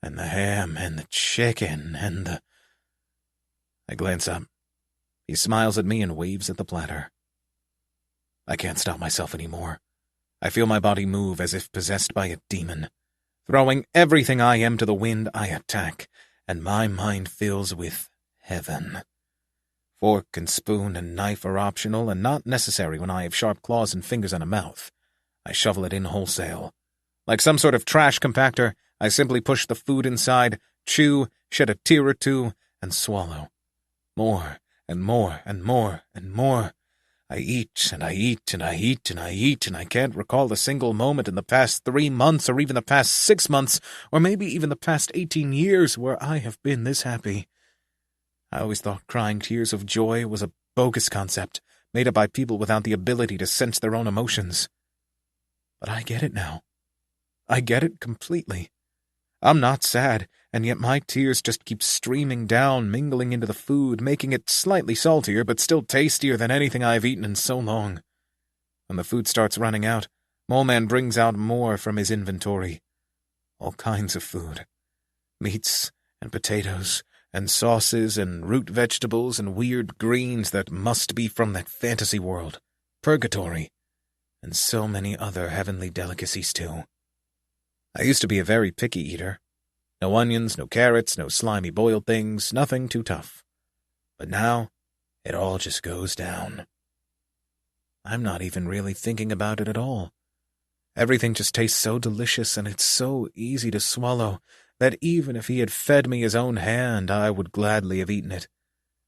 And the ham. And the chicken. And the... I glance up. He smiles at me and waves at the platter. I can't stop myself anymore. I feel my body move as if possessed by a demon. Throwing everything I am to the wind, I attack, and my mind fills with heaven. Fork and spoon and knife are optional and not necessary when I have sharp claws and fingers and a mouth. I shovel it in wholesale. Like some sort of trash compactor, I simply push the food inside, chew, shed a tear or two, and swallow. More and more and more and more. I eat, and I eat, and I eat, and I eat, and I can't recall a single moment in the past 3 months, or even the past 6 months, or maybe even the past 18 years where I have been this happy. I always thought crying tears of joy was a bogus concept, made up by people without the ability to sense their own emotions. But I get it now. I get it completely. I'm not sad, and yet my tears just keep streaming down, mingling into the food, making it slightly saltier, but still tastier than anything I've eaten in so long. When the food starts running out, Moleman brings out more from his inventory. All kinds of food. Meats and potatoes and sauces and root vegetables and weird greens that must be from that fantasy world, Purgatory, and so many other heavenly delicacies too. I used to be a very picky eater. No onions, no carrots, no slimy boiled things, nothing too tough. But now, it all just goes down. I'm not even really thinking about it at all. Everything just tastes so delicious, and it's so easy to swallow that even if he had fed me his own hand, I would gladly have eaten it.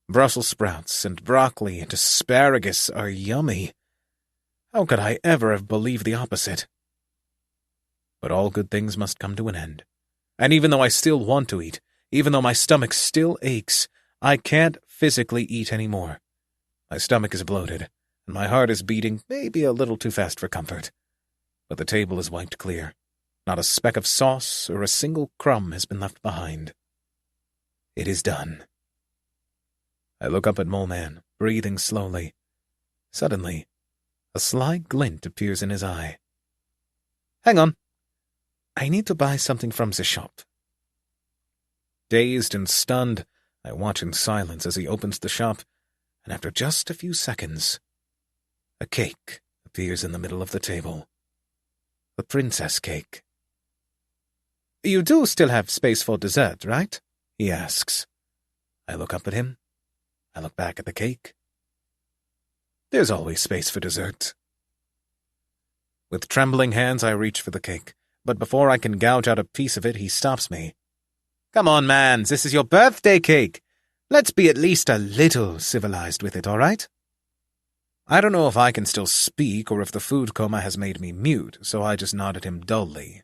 Brussels sprouts and broccoli and asparagus are yummy. How could I ever have believed the opposite? But all good things must come to an end. And even though I still want to eat, even though my stomach still aches, I can't physically eat anymore. My stomach is bloated, and my heart is beating maybe a little too fast for comfort. But the table is wiped clear. Not a speck of sauce or a single crumb has been left behind. It is done. I look up at Moleman, breathing slowly. Suddenly, a sly glint appears in his eye. Hang on. I need to buy something from the shop. Dazed and stunned, I watch in silence as he opens the shop, and after just a few seconds, a cake appears in the middle of the table. The princess cake. You do still have space for dessert, right? He asks. I look up at him. I look back at the cake. There's always space for dessert. With trembling hands, I reach for the cake, but before I can gouge out a piece of it, he stops me. Come on, man, this is your birthday cake. Let's be at least a little civilized with it, all right? I don't know if I can still speak or if the food coma has made me mute, so I just nod at him dully.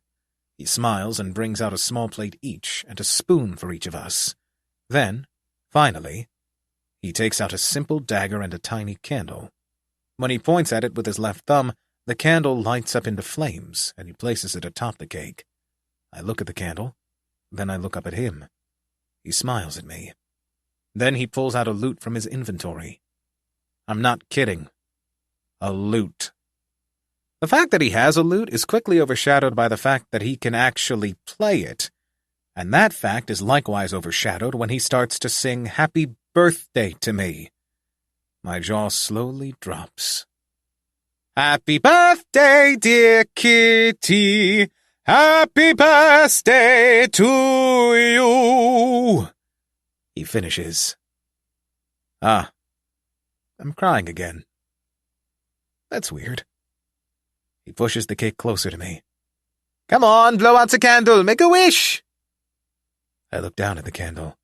He smiles and brings out a small plate each and a spoon for each of us. Then, finally, he takes out a simple dagger and a tiny candle. When he points at it with his left thumb, the candle lights up into flames, and he places it atop the cake. I look at the candle, then I look up at him. He smiles at me. Then he pulls out a loot from his inventory. I'm not kidding. A loot. The fact that he has a loot is quickly overshadowed by the fact that he can actually play it, and that fact is likewise overshadowed when he starts to sing Happy Birthday to me. My jaw slowly drops. Happy birthday, dear kitty. Happy birthday to you. He finishes. I'm crying again. That's weird. He pushes the cake closer to me. Come on, blow out the candle, make a wish! I look down at the candle.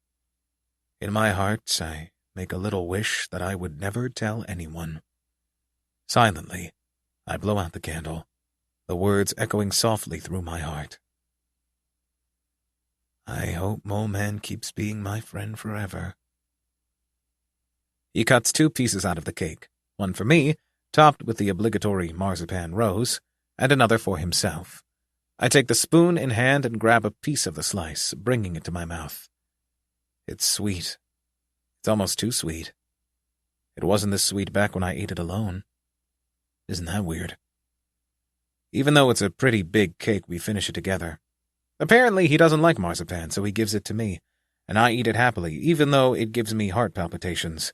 In my heart, I make a little wish that I would never tell anyone. Silently, I blow out the candle, the words echoing softly through my heart. I hope Moleman keeps being my friend forever. He cuts 2 pieces out of the cake, one for me, topped with the obligatory marzipan rose, and another for himself. I take the spoon in hand and grab a piece of the slice, bringing it to my mouth. It's sweet. It's almost too sweet. It wasn't this sweet back when I ate it alone. Isn't that weird? Even though it's a pretty big cake, we finish it together. Apparently he doesn't like marzipan, so he gives it to me, and I eat it happily, even though it gives me heart palpitations.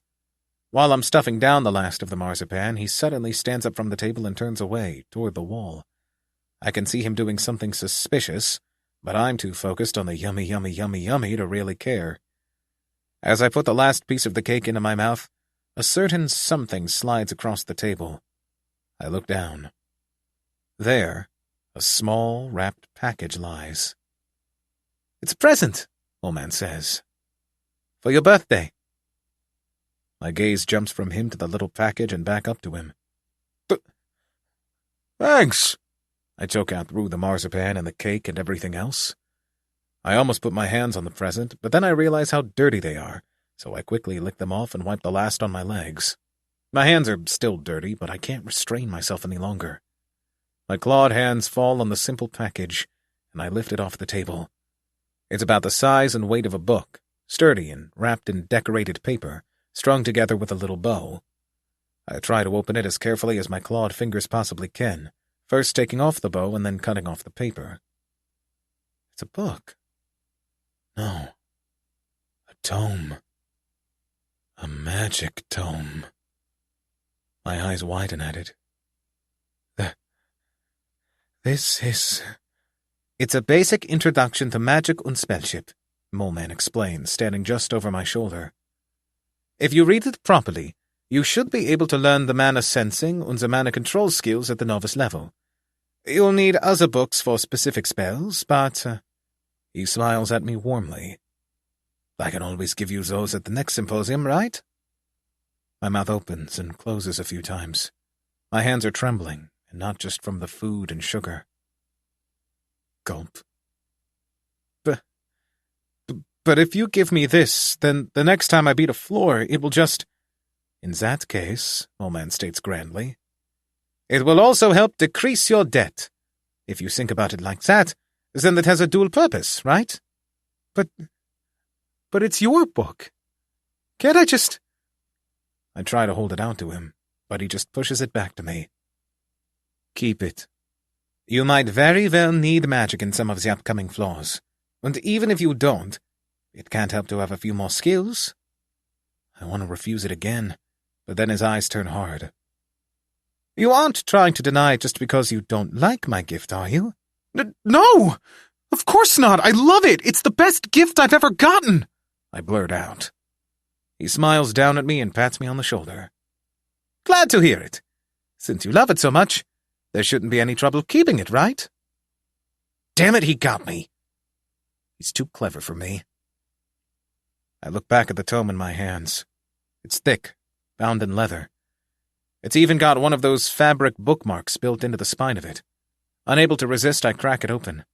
While I'm stuffing down the last of the marzipan, he suddenly stands up from the table and turns away, toward the wall. I can see him doing something suspicious, but I'm too focused on the yummy, yummy, yummy, yummy to really care. As I put the last piece of the cake into my mouth, a certain something slides across the table. I look down. There, a small, wrapped package lies. It's a present, Moleman says. For your birthday. My gaze jumps from him to the little package and back up to him. Thanks. I choke out through the marzipan and the cake and everything else. I almost put my hands on the present, but then I realize how dirty they are, so I quickly lick them off and wipe the last on my legs. My hands are still dirty, but I can't restrain myself any longer. My clawed hands fall on the simple package, and I lift it off the table. It's about the size and weight of a book, sturdy and wrapped in decorated paper, strung together with a little bow. I try to open it as carefully as my clawed fingers possibly can, first taking off the bow and then cutting off the paper. It's a book. No. A tome. A magic tome. My eyes widen at it. This is... It's a basic introduction to magic und spellship, Moleman explains, standing just over my shoulder. If you read it properly, you should be able to learn the mana sensing and the mana control skills at the novice level. You'll need other books for specific spells, but... He smiles at me warmly. I can always give you those at the next symposium, right? My mouth opens and closes a few times. My hands are trembling, and not just from the food and sugar. Gulp. But if you give me this, then the next time I beat a floor, it will just... In that case, Moleman states grandly, it will also help decrease your debt. If you think about it like that, then it has a dual purpose, right? But it's your book. Can't I just... I try to hold it out to him, but he just pushes it back to me. Keep it. You might very well need magic in some of the upcoming floors, and even if you don't, it can't help to have a few more skills. I want to refuse it again, but then his eyes turn hard. You aren't trying to deny it just because you don't like my gift, are you? No! Of course not! I love it! It's the best gift I've ever gotten! I blurt out. He smiles down at me and pats me on the shoulder. Glad to hear it. Since you love it so much, there shouldn't be any trouble keeping it, right? Damn it, he got me. He's too clever for me. I look back at the tome in my hands. It's thick, bound in leather. It's even got one of those fabric bookmarks built into the spine of it. Unable to resist, I crack it open.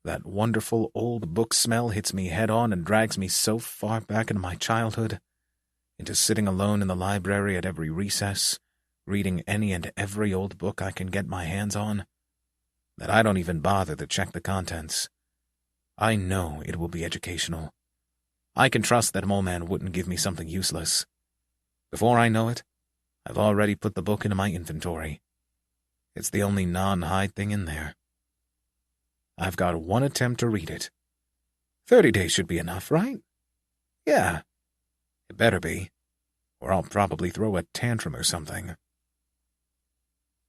That wonderful old book smell hits me head-on and drags me so far back into my childhood, into sitting alone in the library at every recess, reading any and every old book I can get my hands on, that I don't even bother to check the contents. I know it will be educational. I can trust that Moleman wouldn't give me something useless. Before I know it, I've already put the book into my inventory. It's the only non-hide thing in there. I've got one attempt to read it. 30 days should be enough, right? Yeah. It better be, or I'll probably throw a tantrum or something.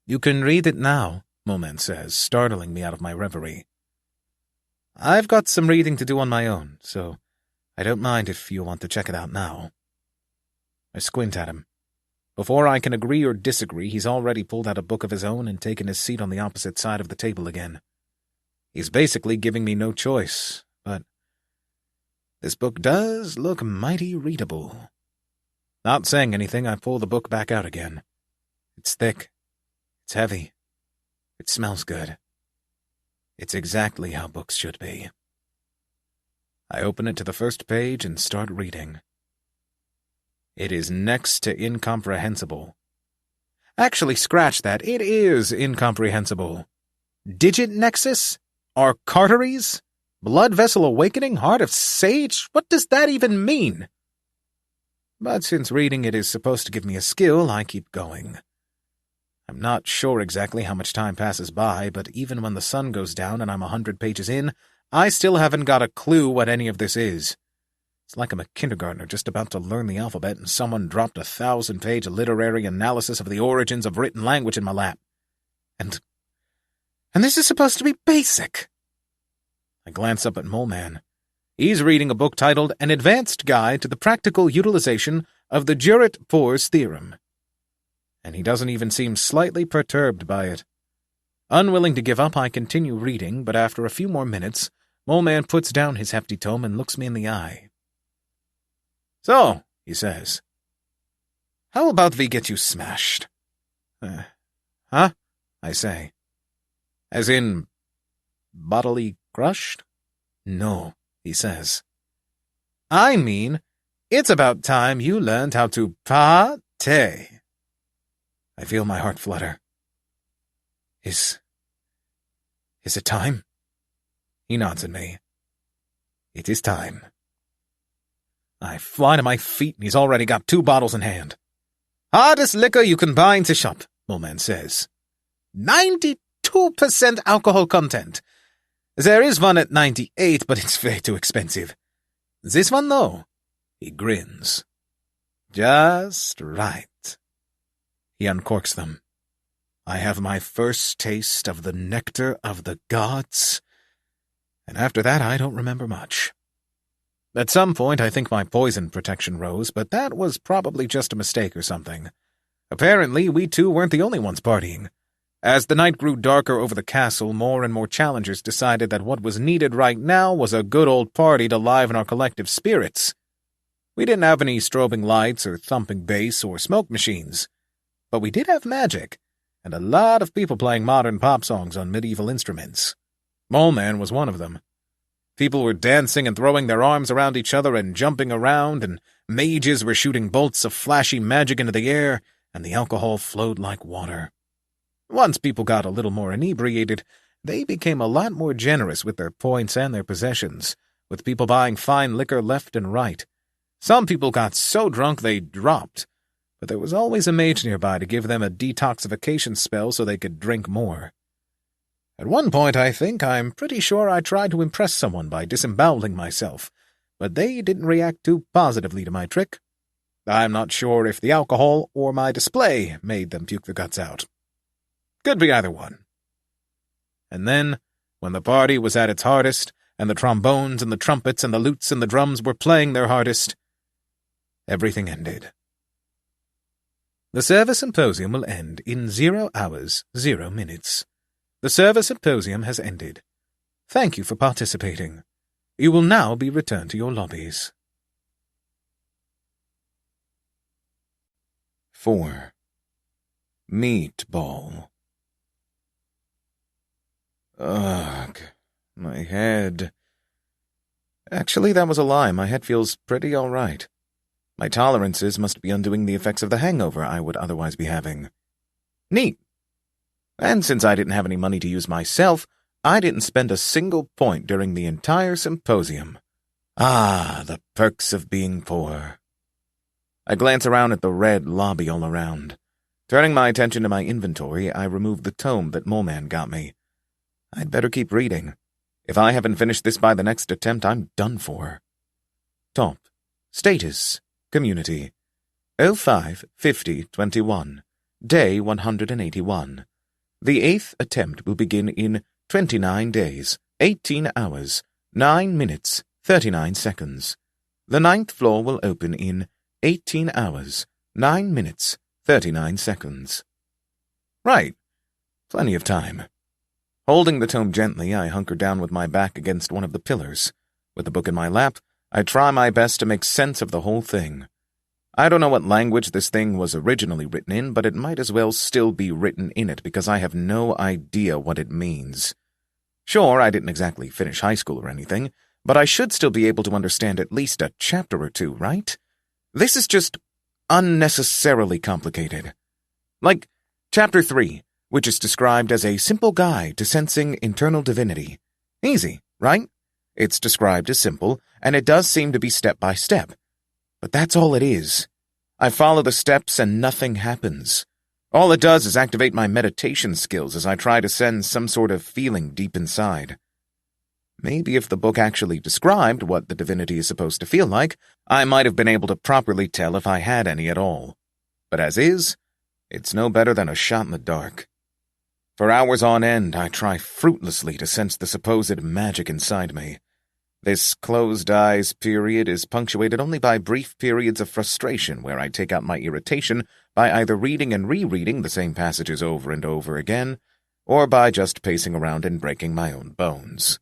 You can read it now, Moleman says, startling me out of my reverie. I've got some reading to do on my own, so I don't mind if you want to check it out now. I squint at him. Before I can agree or disagree, he's already pulled out a book of his own and taken his seat on the opposite side of the table again. He's basically giving me no choice, but this book does look mighty readable. Not saying anything, I pull the book back out again. It's thick. It's heavy. It smells good. It's exactly how books should be. I open it to the first page and start reading. It is next to incomprehensible. Actually, scratch that. It is incomprehensible. Digit nexus? Arcarteries? Blood vessel awakening? Heart of sage? What does that even mean? But since reading it is supposed to give me a skill, I keep going. I'm not sure exactly how much time passes by, but even when the sun goes down and I'm 100 pages in, I still haven't got a clue what any of this is. It's like I'm a kindergartner just about to learn the alphabet and someone dropped a 1,000-page literary analysis of the origins of written language in my lap. And this is supposed to be basic. I glance up at Moleman. He's reading a book titled An Advanced Guide to the Practical Utilization of the Juret-Pors Theorem. And he doesn't even seem slightly perturbed by it. Unwilling to give up, I continue reading, but after a few more minutes, Moleman puts down his hefty tome and looks me in the eye. So, he says, How about we get you smashed? Huh? I say. As in, bodily crushed? No, he says. I mean, it's about time you learned how to partay. I feel my heart flutter. Is it time? He nods at me. It is time. I fly to my feet, and he's already got 2 bottles in hand. Hardest liquor you can buy in the shop, Moleman says. 92% alcohol content. There is one at 98, but it's way too expensive. This one, though, he grins. Just right. He uncorks them. I have my first taste of the nectar of the gods, and after that I don't remember much. At some point I think my poison protection rose, but that was probably just a mistake or something. Apparently we two weren't the only ones partying. As the night grew darker over the castle, more and more challengers decided that what was needed right now was a good old party to liven our collective spirits. We didn't have any strobing lights or thumping bass or smoke machines, but we did have magic, and a lot of people playing modern pop songs on medieval instruments. Moleman was one of them. People were dancing and throwing their arms around each other and jumping around, and mages were shooting bolts of flashy magic into the air, and the alcohol flowed like water. Once people got a little more inebriated, they became a lot more generous with their points and their possessions, with people buying fine liquor left and right. Some people got so drunk they dropped, but there was always a mage nearby to give them a detoxification spell so they could drink more. At one point, I'm pretty sure I tried to impress someone by disemboweling myself, but they didn't react too positively to my trick. I'm not sure if the alcohol or my display made them puke their guts out. Could be either one. And then, when the party was at its hardest, and the trombones and the trumpets and the lutes and the drums were playing their hardest, everything ended. The service symposium will end in 0 hours, 0 minutes. The service symposium has ended. Thank you for participating. You will now be returned to your lobbies. 4. Meatball. Ugh, my head. Actually, that was a lie. My head feels pretty all right. My tolerances must be undoing the effects of the hangover I would otherwise be having. Neat. And since I didn't have any money to use myself, I didn't spend a single point during the entire symposium. Ah, the perks of being poor. I glance around at the red lobby all around. Turning my attention to my inventory, I remove the tome that Moleman got me. I'd better keep reading. If I haven't finished this by the next attempt, I'm done for. Top. Status. Community. 05-50-21. Day 181. The 8th attempt will begin in 29 days, 18 hours, 9 minutes, 39 seconds. The 9th floor will open in 18 hours, 9 minutes, 39 seconds. Right. Plenty of time. Holding the tome gently, I hunker down with my back against one of the pillars. With the book in my lap, I try my best to make sense of the whole thing. I don't know what language this thing was originally written in, but it might as well still be written in it because I have no idea what it means. Sure, I didn't exactly finish high school or anything, but I should still be able to understand at least a chapter or two, right? This is just unnecessarily complicated. Like Chapter 3, which is described as a simple guide to sensing internal divinity. Easy, right? It's described as simple, and it does seem to be step by step. But that's all it is. I follow the steps and nothing happens. All it does is activate my meditation skills as I try to sense some sort of feeling deep inside. Maybe if the book actually described what the divinity is supposed to feel like, I might have been able to properly tell if I had any at all. But as is, it's no better than a shot in the dark. For hours on end, I try fruitlessly to sense the supposed magic inside me. This closed eyes period is punctuated only by brief periods of frustration where I take out my irritation by either reading and rereading the same passages over and over again, or by just pacing around and breaking my own bones.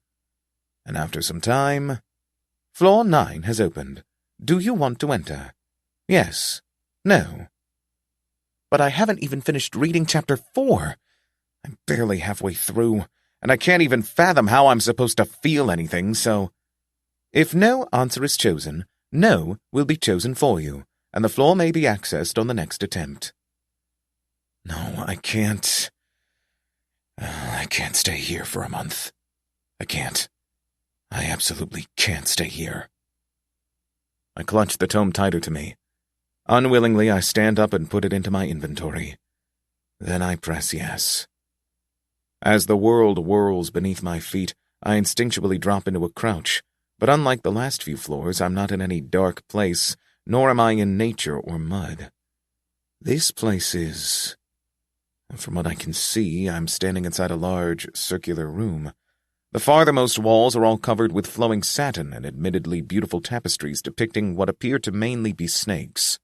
And after some time, Floor 9 has opened. Do you want to enter? Yes. No. but I haven't even finished reading chapter 4. I'm barely halfway through, and I can't even fathom how I'm supposed to feel anything, so... If no answer is chosen, no will be chosen for you, and the floor may be accessed on the next attempt. No, I can't. I can't stay here for a month. I can't. I absolutely can't stay here. I clutch the tome tighter to me. Unwillingly, I stand up and put it into my inventory. Then I press yes. As the world whirls beneath my feet, I instinctually drop into a crouch, but unlike the last few floors, I'm not in any dark place, nor am I in nature or mud. This place is... From what I can see, I'm standing inside a large, circular room. The farthermost walls are all covered with flowing satin and admittedly beautiful tapestries depicting what appear to mainly be snakes.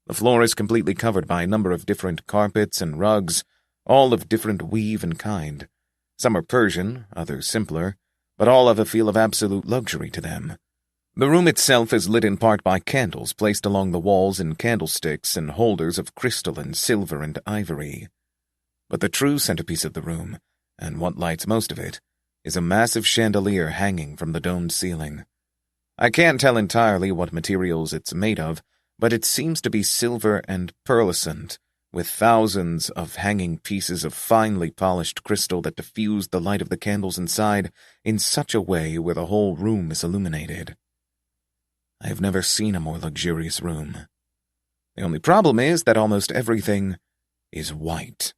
The floor is completely covered by a number of different carpets and rugs, all of different weave and kind. Some are Persian, others simpler, but all have a feel of absolute luxury to them. The room itself is lit in part by candles placed along the walls in candlesticks and holders of crystal and silver and ivory. But the true centerpiece of the room, and what lights most of it, is a massive chandelier hanging from the domed ceiling. I can't tell entirely what materials it's made of, but it seems to be silver and pearlescent, with thousands of hanging pieces of finely polished crystal that diffuse the light of the candles inside in such a way where the whole room is illuminated. I have never seen a more luxurious room. The only problem is that almost everything is white.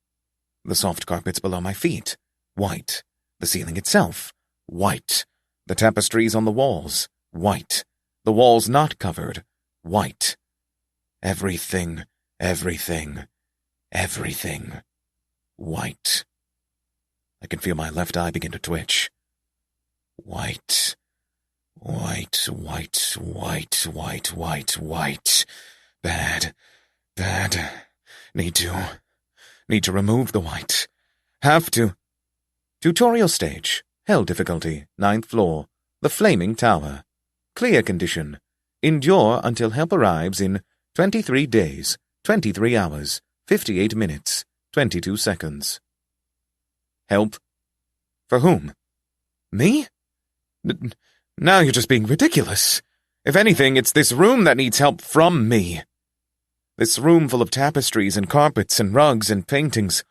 The soft carpets below my feet, white. The ceiling itself, white. The tapestries on the walls, white. The walls not covered, white. Everything, white. I can feel my left eye begin to twitch. White. Bad. Need to remove the white. Have to. Tutorial stage. Hell difficulty. 9th floor. The Flaming Tower. Clear condition. Endure until help arrives in 23 days, 23 hours, 58 minutes, 22 seconds. Help? For whom? Me? Now you're just being ridiculous. If anything, it's this room that needs help from me. This room full of tapestries and carpets and rugs and paintings,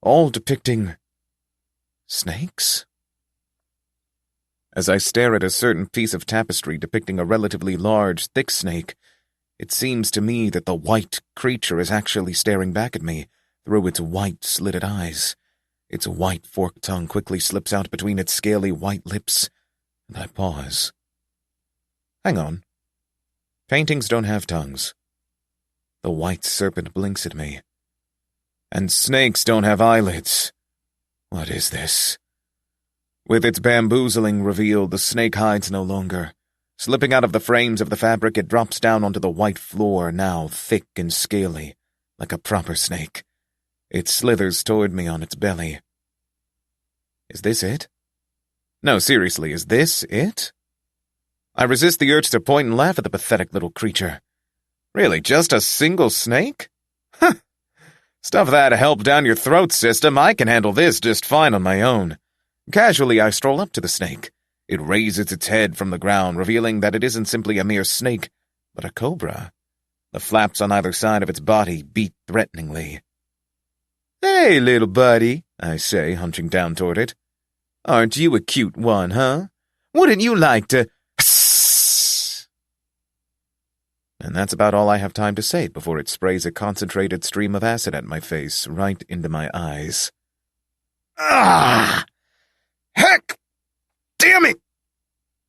all depicting... snakes? As I stare at a certain piece of tapestry depicting a relatively large, thick snake, it seems to me that the white creature is actually staring back at me through its white, slitted eyes. Its white forked tongue quickly slips out between its scaly white lips, and I pause. Hang on. Paintings don't have tongues. The white serpent blinks at me. And snakes don't have eyelids. What is this? With its bamboozling revealed, the snake hides no longer. Slipping out of the frames of the fabric, it drops down onto the white floor, now thick and scaly, like a proper snake. It slithers toward me on its belly. Is this it? No, seriously, is this it? I resist the urge to point and laugh at the pathetic little creature. Really, just a single snake? Huh. Stuff that help down your throat system. I can handle this just fine on my own. Casually, I stroll up to the snake. It raises its head from the ground, revealing that it isn't simply a mere snake, but a cobra. The flaps on either side of its body beat threateningly. "Hey, little buddy," I say, hunching down toward it. "Aren't you a cute one, huh? Wouldn't you like to—" And that's about all I have time to say before it sprays a concentrated stream of acid at my face, right into my eyes. Ah! Heck! Damn it!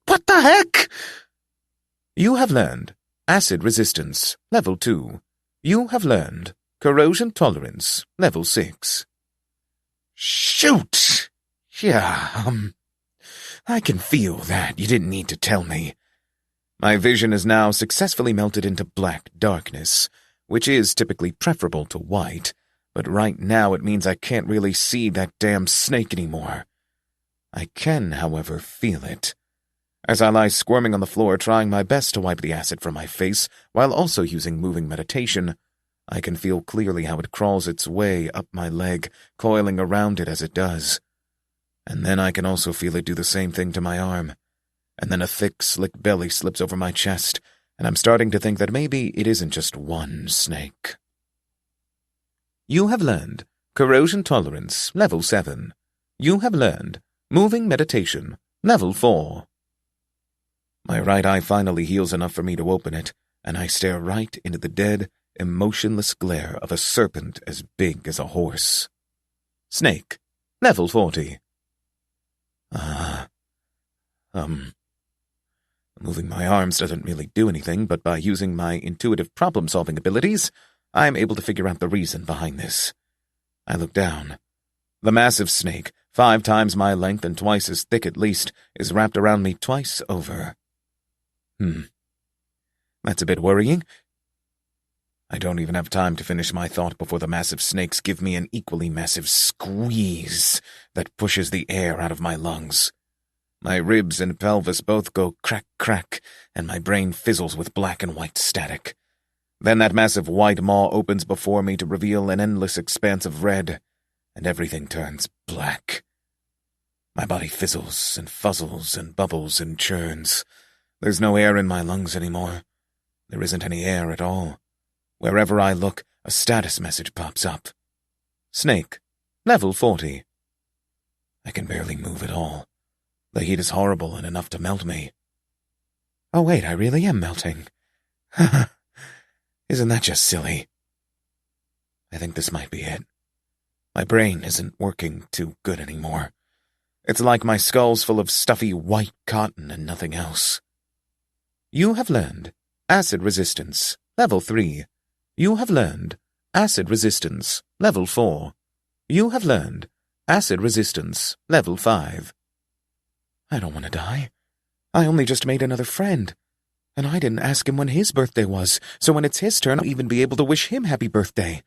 What the heck? You have learned acid resistance, level 2. You have learned corrosion tolerance, level 6. Shoot! Yeah, I can feel that. You didn't need to tell me. My vision is now successfully melted into black darkness, which is typically preferable to white, but right now it means I can't really see that damn snake anymore. I can, however, feel it. As I lie squirming on the floor, trying my best to wipe the acid from my face, while also using moving meditation, I can feel clearly how it crawls its way up my leg, coiling around it as it does. And then I can also feel it do the same thing to my arm. And then a thick, slick belly slips over my chest, and I'm starting to think that maybe it isn't just one snake. You have learned Corrosion Tolerance, Level 7. You have learned Moving Meditation, Level 4. My right eye finally heals enough for me to open it, and I stare right into the dead, emotionless glare of a serpent as big as a horse. Snake, Level 40. Moving my arms doesn't really do anything, but by using my intuitive problem-solving abilities, I'm able to figure out the reason behind this. I look down. The massive snake, 5 times my length and twice as thick at least, is wrapped around me twice over. That's a bit worrying. I don't even have time to finish my thought before the massive snakes give me an equally massive squeeze that pushes the air out of my lungs. My ribs and pelvis both go crack, crack, and my brain fizzles with black and white static. Then that massive white maw opens before me to reveal an endless expanse of red, and everything turns black. My body fizzles and fuzzles and bubbles and churns. There's no air in my lungs anymore. There isn't any air at all. Wherever I look, a status message pops up. Snake, Level 40. I can barely move at all. The heat is horrible and enough to melt me. Oh wait, I really am melting. Isn't that just silly? I think this might be it. My brain isn't working too good anymore. It's like my skull's full of stuffy white cotton and nothing else. You have learned Acid Resistance, Level 3. You have learned Acid Resistance, Level 4. You have learned Acid Resistance, Level 5. I don't want to die. I only just made another friend. And I didn't ask him when his birthday was, so when it's his turn, I'll even be able to wish him happy birthday.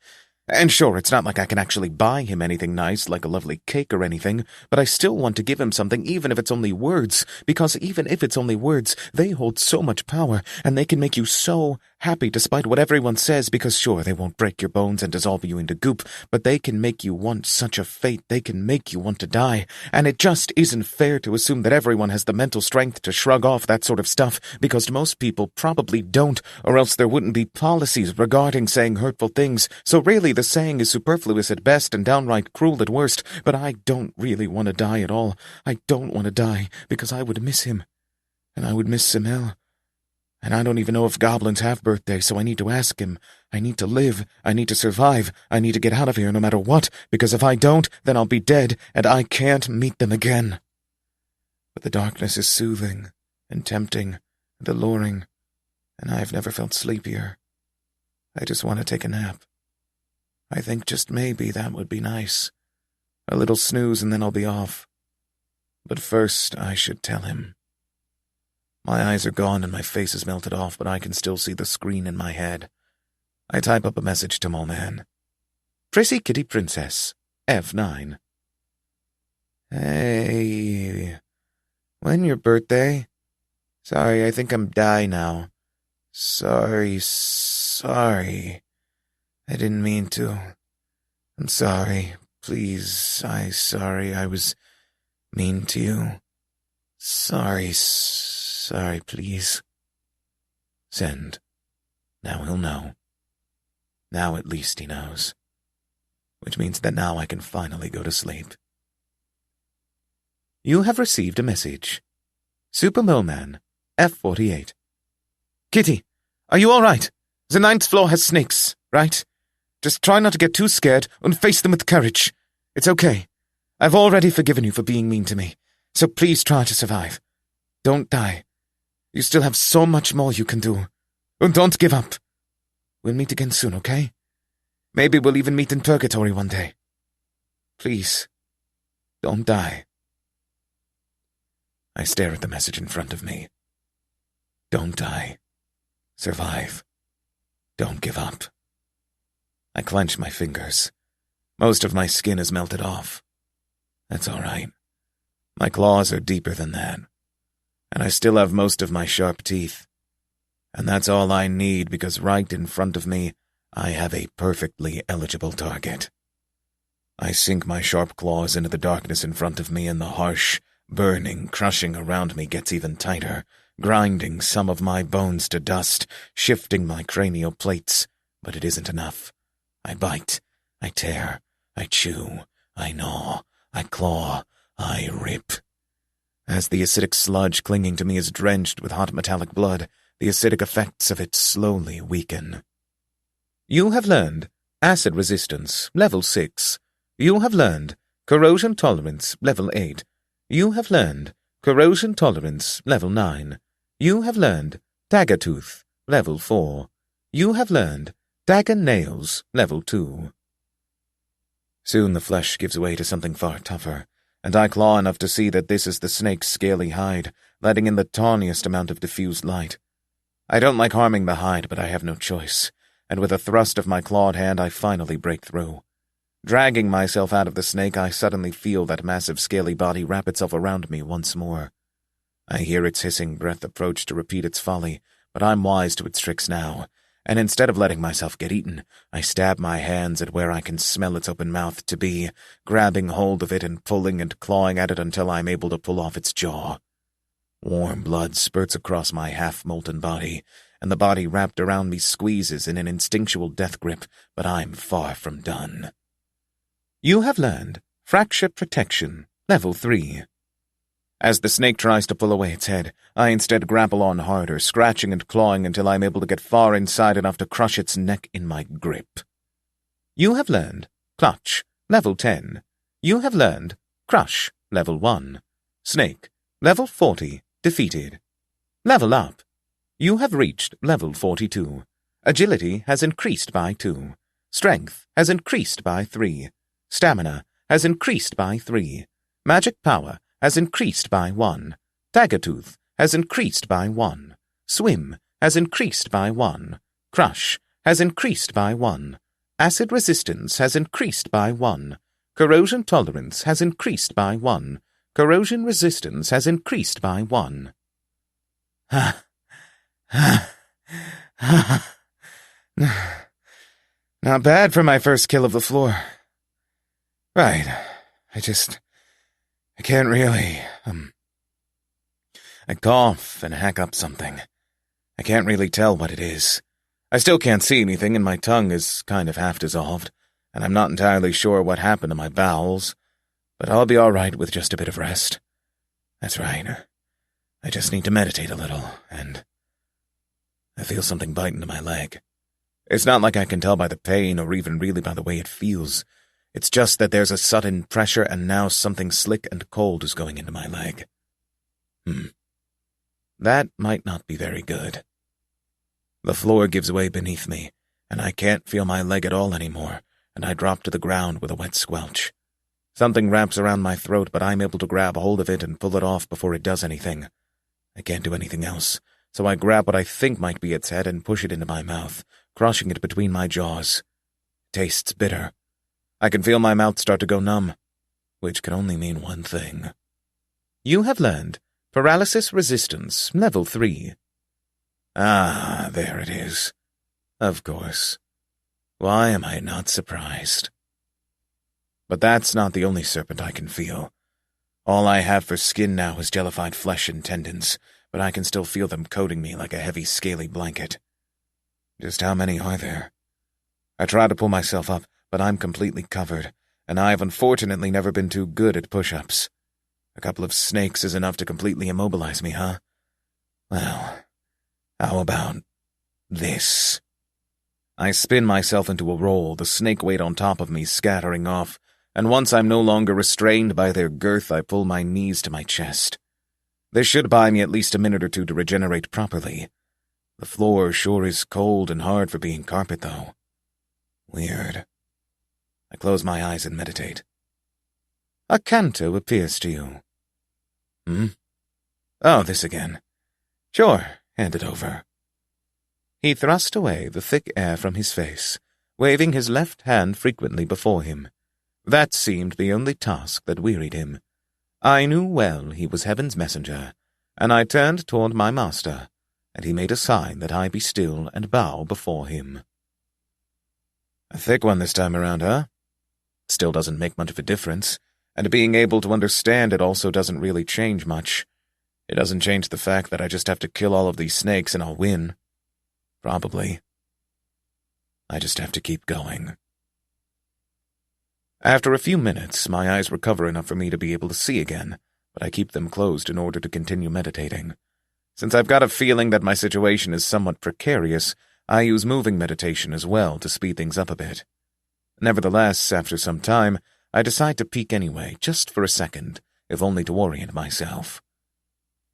And sure, it's not like I can actually buy him anything nice, like a lovely cake or anything, but I still want to give him something even if it's only words, because even if it's only words, they hold so much power, and they can make you so happy despite what everyone says, because sure, they won't break your bones and dissolve you into goop, but they can make you want such a fate, they can make you want to die, and it just isn't fair to assume that everyone has the mental strength to shrug off that sort of stuff, because most people probably don't, or else there wouldn't be policies regarding saying hurtful things, so really the saying is superfluous at best and downright cruel at worst, but I don't really want to die at all. I don't want to die, because I would miss him, and I would miss Simel. And I don't even know if goblins have birthdays, so I need to ask him. I need to live. I need to survive. I need to get out of here no matter what, because if I don't, then I'll be dead, and I can't meet them again. But the darkness is soothing, and tempting, and alluring, and I've never felt sleepier. I just want to take a nap. I think just maybe that would be nice. A little snooze and then I'll be off. But first I should tell him. My eyes are gone and my face is melted off, but I can still see the screen in my head. I type up a message to Moleman. PrissyKittyPrincess, F9. Hey, when your birthday? Sorry, I think I'm die now. Sorry. I didn't mean to. I'm sorry. Please, sorry I was mean to you. Sorry, please. Send. Now he'll know. Now at least he knows. Which means that now I can finally go to sleep. You have received a message. Super Moleman, F48. Kitty, are you all right? The 9th floor has snakes, right? Just try not to get too scared and face them with courage. It's okay. I've already forgiven you for being mean to me, so please try to survive. Don't die. You still have so much more you can do. And don't give up. We'll meet again soon, okay? Maybe we'll even meet in Purgatory one day. Please, don't die. I stare at the message in front of me. Don't die. Survive. Don't give up. I clench my fingers. Most of my skin is melted off. That's all right. My claws are deeper than that. And I still have most of my sharp teeth. And that's all I need because right in front of me, I have a perfectly eligible target. I sink my sharp claws into the darkness in front of me, and the harsh, burning, crushing around me gets even tighter, grinding some of my bones to dust, shifting my cranial plates. But it isn't enough. I bite, I tear, I chew, I gnaw, I claw, I rip. As the acidic sludge clinging to me is drenched with hot metallic blood, the acidic effects of it slowly weaken. You have learned acid resistance, level 6. You have learned corrosion tolerance, level 8. You have learned corrosion tolerance, level 9. You have learned dagger tooth, level 4. You have learned dagger nails, level 2. Soon the flesh gives way to something far tougher, and I claw enough to see that this is the snake's scaly hide, letting in the tawniest amount of diffused light. I don't like harming the hide, but I have no choice, and with a thrust of my clawed hand I finally break through. Dragging myself out of the snake, I suddenly feel that massive scaly body wrap itself around me once more. I hear its hissing breath approach to repeat its folly, but I'm wise to its tricks now, and instead of letting myself get eaten, I stab my hands at where I can smell its open mouth to be, grabbing hold of it and pulling and clawing at it until I'm able to pull off its jaw. Warm blood spurts across my half-molten body, and the body wrapped around me squeezes in an instinctual death grip, but I'm far from done. You have learned fracture protection, level 3. As the snake tries to pull away its head, I instead grapple on harder, scratching and clawing until I'm able to get far inside enough to crush its neck in my grip. You have learned clutch, level 10. You have learned crush, level 1. Snake, level 40, defeated. Level up. You have reached level 42. Agility has increased by 2. Strength has increased by 3. Stamina has increased by 3. Magic power has increased by 1. Daggertooth has increased by 1. Swim has increased by 1. Crush has increased by 1. Acid resistance has increased by 1. Corrosion tolerance has increased by 1. Corrosion resistance has increased by 1. Not bad for my first kill of the floor. Right. I can't really, I cough and hack up something. I can't really tell what it is. I still can't see anything, and my tongue is kind of half-dissolved, and I'm not entirely sure what happened to my bowels, but I'll be all right with just a bit of rest. That's right. I just need to meditate a little, and I feel something bite into my leg. It's not like I can tell by the pain or even really by the way it feels. It's just that there's a sudden pressure and now something slick and cold is going into my leg. That might not be very good. The floor gives way beneath me, and I can't feel my leg at all anymore, and I drop to the ground with a wet squelch. Something wraps around my throat, but I'm able to grab hold of it and pull it off before it does anything. I can't do anything else, so I grab what I think might be its head and push it into my mouth, crushing it between my jaws. It tastes bitter. I can feel my mouth start to go numb, which can only mean one thing. You have learned paralysis resistance, level 3. Ah, there it is. Of course. Why am I not surprised? But that's not the only serpent I can feel. All I have for skin now is jellified flesh and tendons, but I can still feel them coating me like a heavy, scaly blanket. Just how many are there? I try to pull myself up, but I'm completely covered, and I've unfortunately never been too good at push-ups. A couple of snakes is enough to completely immobilize me, huh? Well, how about this? I spin myself into a roll, the snake weight on top of me scattering off, and once I'm no longer restrained by their girth, I pull my knees to my chest. This should buy me at least a minute or two to regenerate properly. The floor sure is cold and hard for being carpet, though. Weird. I close my eyes and meditate. A canto appears to you. Oh, this again. Sure, hand it over. He thrust away the thick air from his face, waving his left hand frequently before him. That seemed the only task that wearied him. I knew well he was heaven's messenger, and I turned toward my master, and he made a sign that I be still and bow before him. A thick one this time around, huh? Still doesn't make much of a difference, and being able to understand it also doesn't really change much. It doesn't change the fact that I just have to kill all of these snakes and I'll win. Probably. I just have to keep going. After a few minutes, my eyes recover enough for me to be able to see again, but I keep them closed in order to continue meditating. Since I've got a feeling that my situation is somewhat precarious, I use moving meditation as well to speed things up a bit. Nevertheless, after some time, I decide to peek anyway, just for a second, if only to orient myself.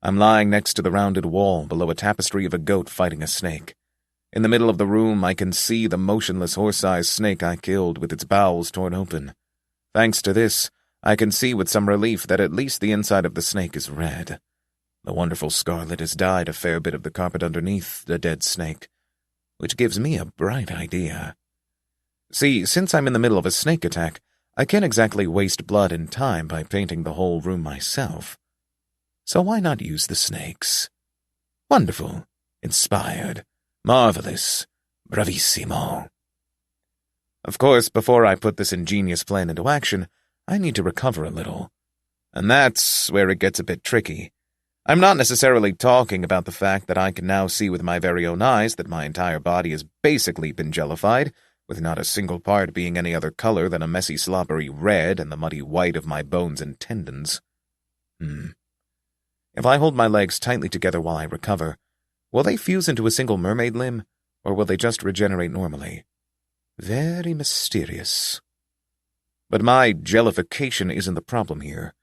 I'm lying next to the rounded wall below a tapestry of a goat fighting a snake. In the middle of the room, I can see the motionless horse-sized snake I killed with its bowels torn open. Thanks to this, I can see with some relief that at least the inside of the snake is red. The wonderful scarlet has dyed a fair bit of the carpet underneath the dead snake, which gives me a bright idea. See, since I'm in the middle of a snake attack, I can't exactly waste blood and time by painting the whole room myself. So why not use the snakes? Wonderful, inspired, marvelous, bravissimo. Of course, before I put this ingenious plan into action, I need to recover a little. And that's where it gets a bit tricky. I'm not necessarily talking about the fact that I can now see with my very own eyes that my entire body has basically been jellified, with not a single part being any other color than a messy slobbery red and the muddy white of my bones and tendons. If I hold my legs tightly together while I recover, will they fuse into a single mermaid limb, or will they just regenerate normally? Very mysterious. But my jellification isn't the problem here.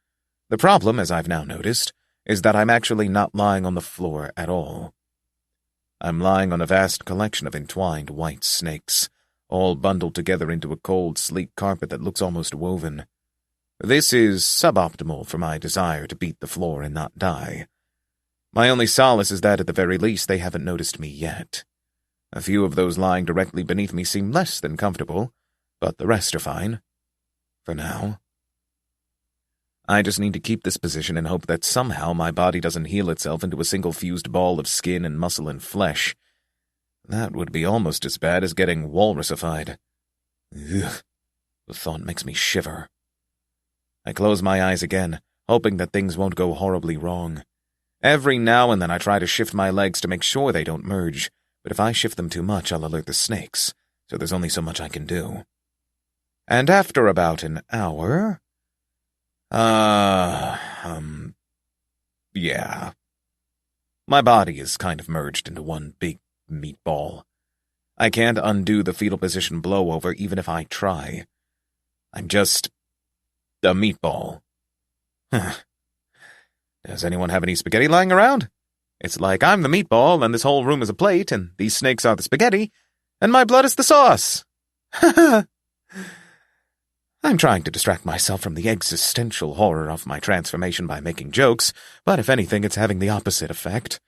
The problem, as I've now noticed, is that I'm actually not lying on the floor at all. I'm lying on a vast collection of entwined white snakes, all bundled together into a cold, sleek carpet that looks almost woven. This is suboptimal for my desire to beat the floor and not die. My only solace is that at the very least they haven't noticed me yet. A few of those lying directly beneath me seem less than comfortable, but the rest are fine. For now. I just need to keep this position and hope that somehow my body doesn't heal itself into a single fused ball of skin and muscle and flesh. That would be almost as bad as getting walrusified. Ugh, the thought makes me shiver. I close my eyes again, hoping that things won't go horribly wrong. Every now and then I try to shift my legs to make sure they don't merge, but if I shift them too much, I'll alert the snakes, so there's only so much I can do. And after about an hour... yeah. My body is kind of merged into one big meatball. I can't undo the fetal position blowover even if I try. I'm just a meatball. Does anyone have any spaghetti lying around? It's like I'm the meatball and this whole room is a plate and these snakes are the spaghetti and my blood is the sauce. I'm trying to distract myself from the existential horror of my transformation by making jokes, but if anything, it's having the opposite effect.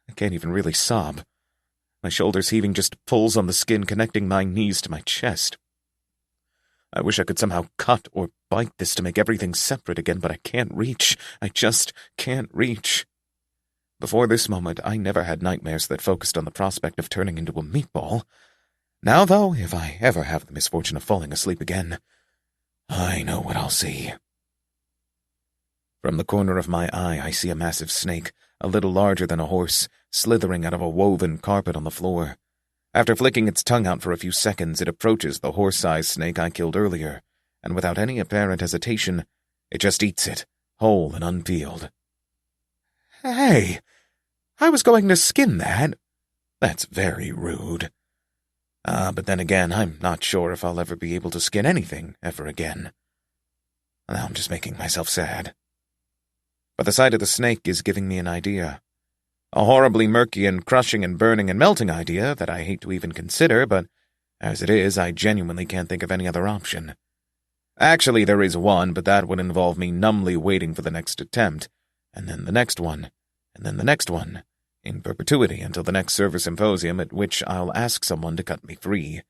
I can't even really sob. My shoulders heaving just pulls on the skin connecting my knees to my chest. I wish I could somehow cut or bite this to make everything separate again, but I can't reach. I just can't reach. Before this moment, I never had nightmares that focused on the prospect of turning into a meatball. Now, though, if I ever have the misfortune of falling asleep again, I know what I'll see. From the corner of my eye, I see a massive snake, a little larger than a horse, slithering out of a woven carpet on the floor. After flicking its tongue out for a few seconds, it approaches the horse-sized snake I killed earlier, and without any apparent hesitation, it just eats it, whole and unpeeled. Hey, I was going to skin that. That's very rude. But then again, I'm not sure if I'll ever be able to skin anything ever again. Now I'm just making myself sad. But the sight of the snake is giving me an idea. A horribly murky and crushing and burning and melting idea that I hate to even consider, but as it is, I genuinely can't think of any other option. Actually, there is one, but that would involve me numbly waiting for the next attempt, and then the next one, and then the next one, in perpetuity until the next server symposium at which I'll ask someone to cut me free.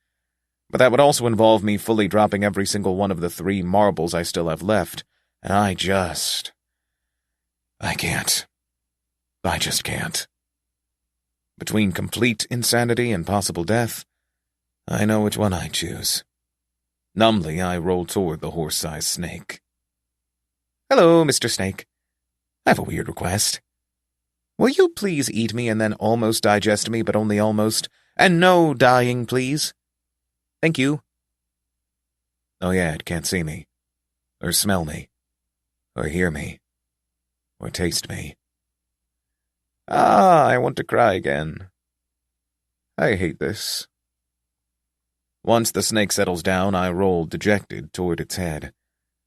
But that would also involve me fully dropping every single one of the 3 marbles I still have left, and I can't. I just can't. Between complete insanity and possible death, I know which one I choose. Numbly, I roll toward the horse-sized snake. Hello, Mr. Snake. I have a weird request. Will you please eat me and then almost digest me, but only almost? And no dying, please. Thank you. Oh yeah, it can't see me, or smell me, or hear me, or taste me. I want to cry again. I hate this. Once the snake settles down, I roll, dejected, toward its head.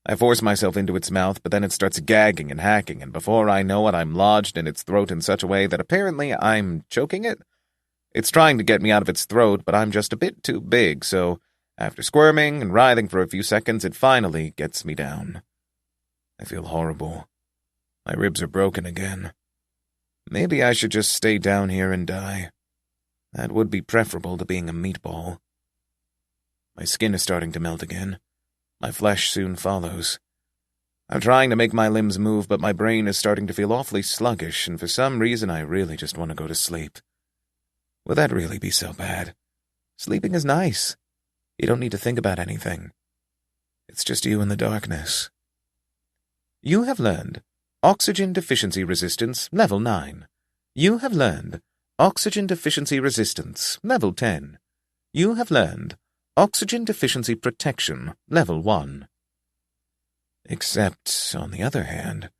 I force myself into its mouth, but then it starts gagging and hacking, and before I know it, I'm lodged in its throat in such a way that apparently I'm choking it. It's trying to get me out of its throat, but I'm just a bit too big, so after squirming and writhing for a few seconds, it finally gets me down. I feel horrible. My ribs are broken again. Maybe I should just stay down here and die. That would be preferable to being a meatball. My skin is starting to melt again. My flesh soon follows. I'm trying to make my limbs move, but my brain is starting to feel awfully sluggish, and for some reason I really just want to go to sleep. Would that really be so bad? Sleeping is nice. You don't need to think about anything. It's just you in the darkness. You have learned Oxygen Deficiency Resistance, Level 9. You have learned Oxygen Deficiency Resistance, Level 10. You have learned Oxygen Deficiency Protection, Level 1. Except, on the other hand,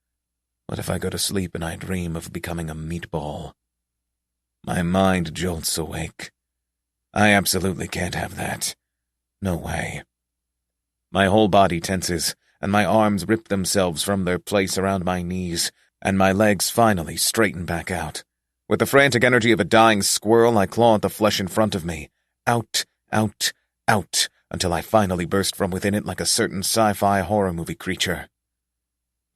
what if I go to sleep and I dream of becoming a meatball? My mind jolts awake. I absolutely can't have that. No way. My whole body tenses, and my arms rip themselves from their place around my knees, and my legs finally straighten back out. With the frantic energy of a dying squirrel, I claw at the flesh in front of me. Out, out, out, until I finally burst from within it like a certain sci-fi horror movie creature.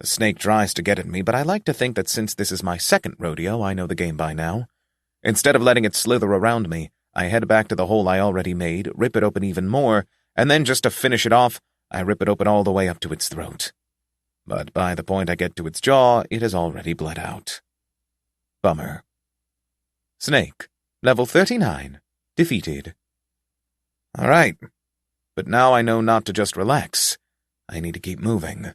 The snake tries to get at me, but I like to think that since this is my second rodeo, I know the game by now. Instead of letting it slither around me, I head back to the hole I already made, rip it open even more, and then just to finish it off, I rip it open all the way up to its throat. But by the point I get to its jaw, it has already bled out. Bummer. Snake, level 39, defeated. All right, but now I know not to just relax. I need to keep moving.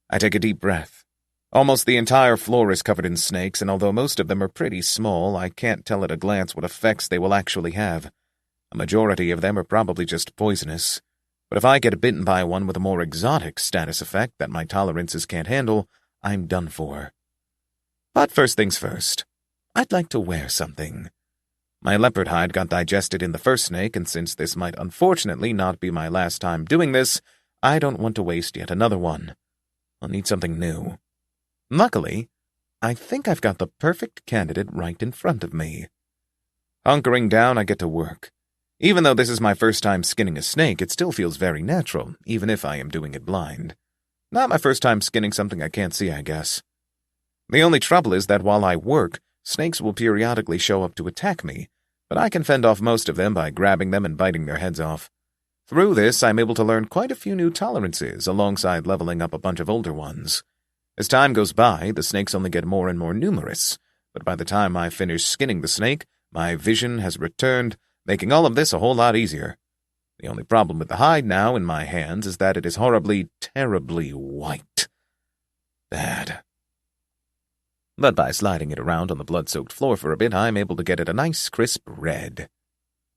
I take a deep breath. Almost the entire floor is covered in snakes, and although most of them are pretty small, I can't tell at a glance what effects they will actually have. A majority of them are probably just poisonous, but if I get bitten by one with a more exotic status effect that my tolerances can't handle, I'm done for. But first things first, I'd like to wear something. My leopard hide got digested in the first snake, and since this might unfortunately not be my last time doing this, I don't want to waste yet another one. I'll need something new. Luckily, I think I've got the perfect candidate right in front of me. Hunkering down, I get to work. Even though this is my first time skinning a snake, it still feels very natural, even if I am doing it blind. Not my first time skinning something I can't see, I guess. The only trouble is that while I work, snakes will periodically show up to attack me, but I can fend off most of them by grabbing them and biting their heads off. Through this, I'm able to learn quite a few new tolerances, alongside leveling up a bunch of older ones. As time goes by, the snakes only get more and more numerous, but by the time I finish skinning the snake, my vision has returned, making all of this a whole lot easier. The only problem with the hide now in my hands is that it is horribly, terribly white. Bad. But by sliding it around on the blood-soaked floor for a bit, I'm able to get it a nice, crisp red.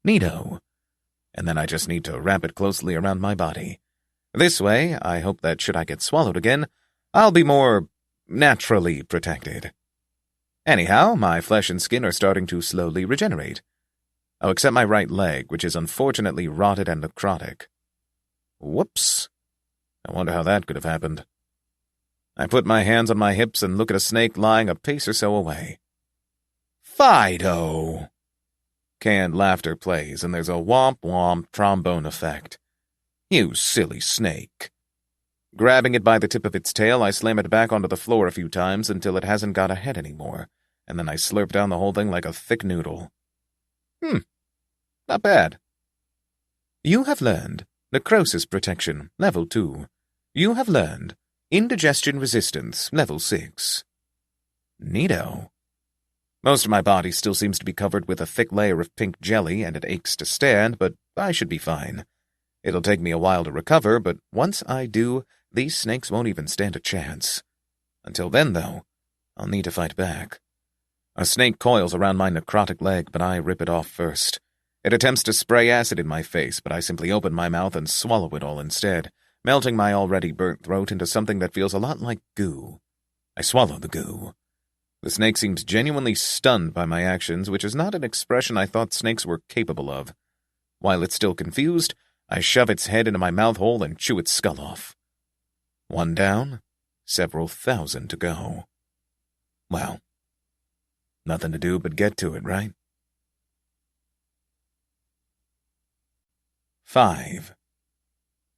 Neato. And then I just need to wrap it closely around my body. This way, I hope that should I get swallowed again, I'll be more naturally protected. Anyhow, my flesh and skin are starting to slowly regenerate. Oh, except my right leg, which is unfortunately rotted and necrotic. Whoops. I wonder how that could have happened. I put my hands on my hips and look at a snake lying a pace or so away. Fido! Canned laughter plays, and there's a womp-womp trombone effect. You silly snake. Grabbing it by the tip of its tail, I slam it back onto the floor a few times until it hasn't got a head anymore, and then I slurp down the whole thing like a thick noodle. Not bad. You have learned Necrosis Protection, Level 2. You have learned Indigestion Resistance, Level 6. Neato. Most of my body still seems to be covered with a thick layer of pink jelly, and it aches to stand, but I should be fine. It'll take me a while to recover, but once I do, these snakes won't even stand a chance. Until then, though, I'll need to fight back. A snake coils around my necrotic leg, but I rip it off first. It attempts to spray acid in my face, but I simply open my mouth and swallow it all instead, melting my already burnt throat into something that feels a lot like goo. I swallow the goo. The snake seems genuinely stunned by my actions, which is not an expression I thought snakes were capable of. While it's still confused, I shove its head into my mouth hole and chew its skull off. One down, several thousand to go. Well, nothing to do but get to it, right? 5.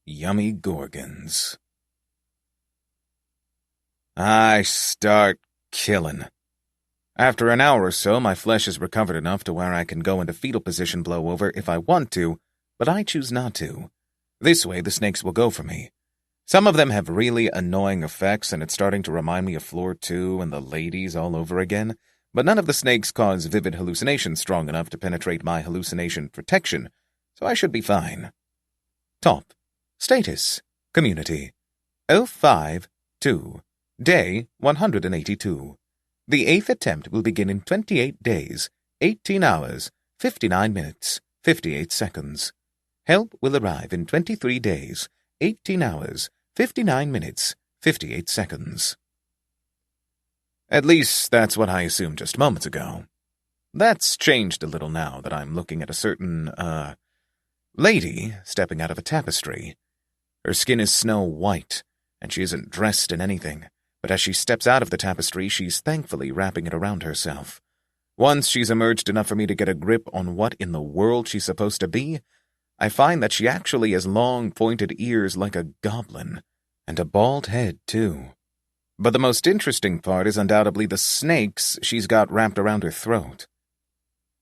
Yummy Gorgons. I start killing. After an hour or so, my flesh is recovered enough to where I can go into fetal position blow over if I want to, but I choose not to. This way, the snakes will go for me. Some of them have really annoying effects, and it's starting to remind me of Floor 2 and the ladies all over again, but none of the snakes cause vivid hallucinations strong enough to penetrate my hallucination protection, so I should be fine. Top. Status. Community. 052. Day 182. The 8th attempt will begin in 28 days, 18 hours, 59 minutes, 58 seconds. Help will arrive in 23 days, 18 hours, 59 minutes, 58 seconds. At least that's what I assumed just moments ago. That's changed a little now that I'm looking at a certain, lady stepping out of a tapestry. Her skin is snow white, and she isn't dressed in anything. But as she steps out of the tapestry, she's thankfully wrapping it around herself. Once she's emerged enough for me to get a grip on what in the world she's supposed to be, I find that she actually has long, pointed ears like a goblin, and a bald head, too. But the most interesting part is undoubtedly the snakes she's got wrapped around her throat.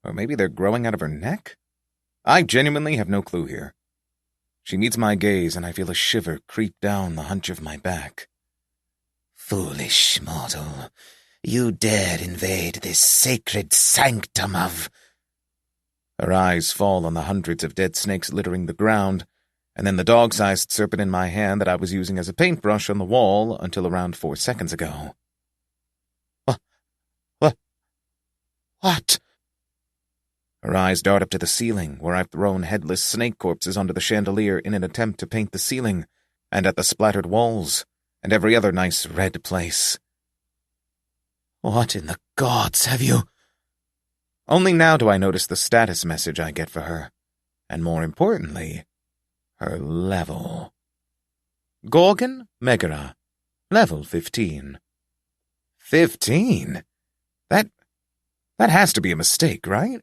Or maybe they're growing out of her neck? I genuinely have no clue here. She meets my gaze, and I feel a shiver creep down the hunch of my back. Foolish mortal, you dare invade this sacred sanctum of— Her eyes fall on the hundreds of dead snakes littering the ground, and then the dog-sized serpent in my hand that I was using as a paintbrush on the wall until around 4 seconds ago. What? Her eyes dart up to the ceiling, where I've thrown headless snake corpses onto the chandelier in an attempt to paint the ceiling, and at the splattered walls, and every other nice red place. What in the gods have you— Only now do I notice the status message I get for her, and more importantly, her level. Gorgon Megara, level 15. 15? That has to be a mistake, right?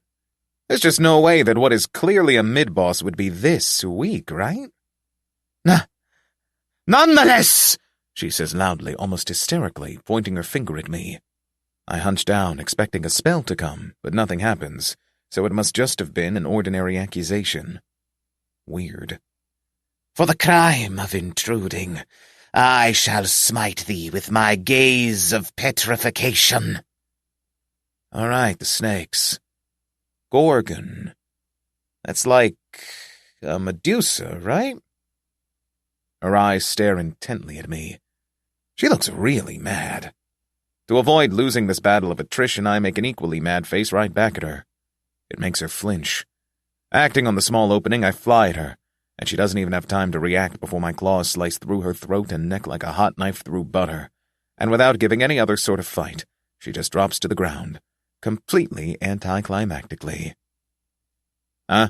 There's just no way that what is clearly a mid-boss would be this weak, right? Nonetheless, she says loudly, almost hysterically, pointing her finger at me. I hunch down, expecting a spell to come, but nothing happens, so it must just have been an ordinary accusation. Weird. For the crime of intruding, I shall smite thee with my gaze of petrification. All right, the snakes. Gorgon. That's like a Medusa, right? Her eyes stare intently at me. She looks really mad. To avoid losing this battle of attrition, I make an equally mad face right back at her. It makes her flinch. Acting on the small opening, I fly at her, and she doesn't even have time to react before my claws slice through her throat and neck like a hot knife through butter, and without giving any other sort of fight, she just drops to the ground, completely anticlimactically. Huh?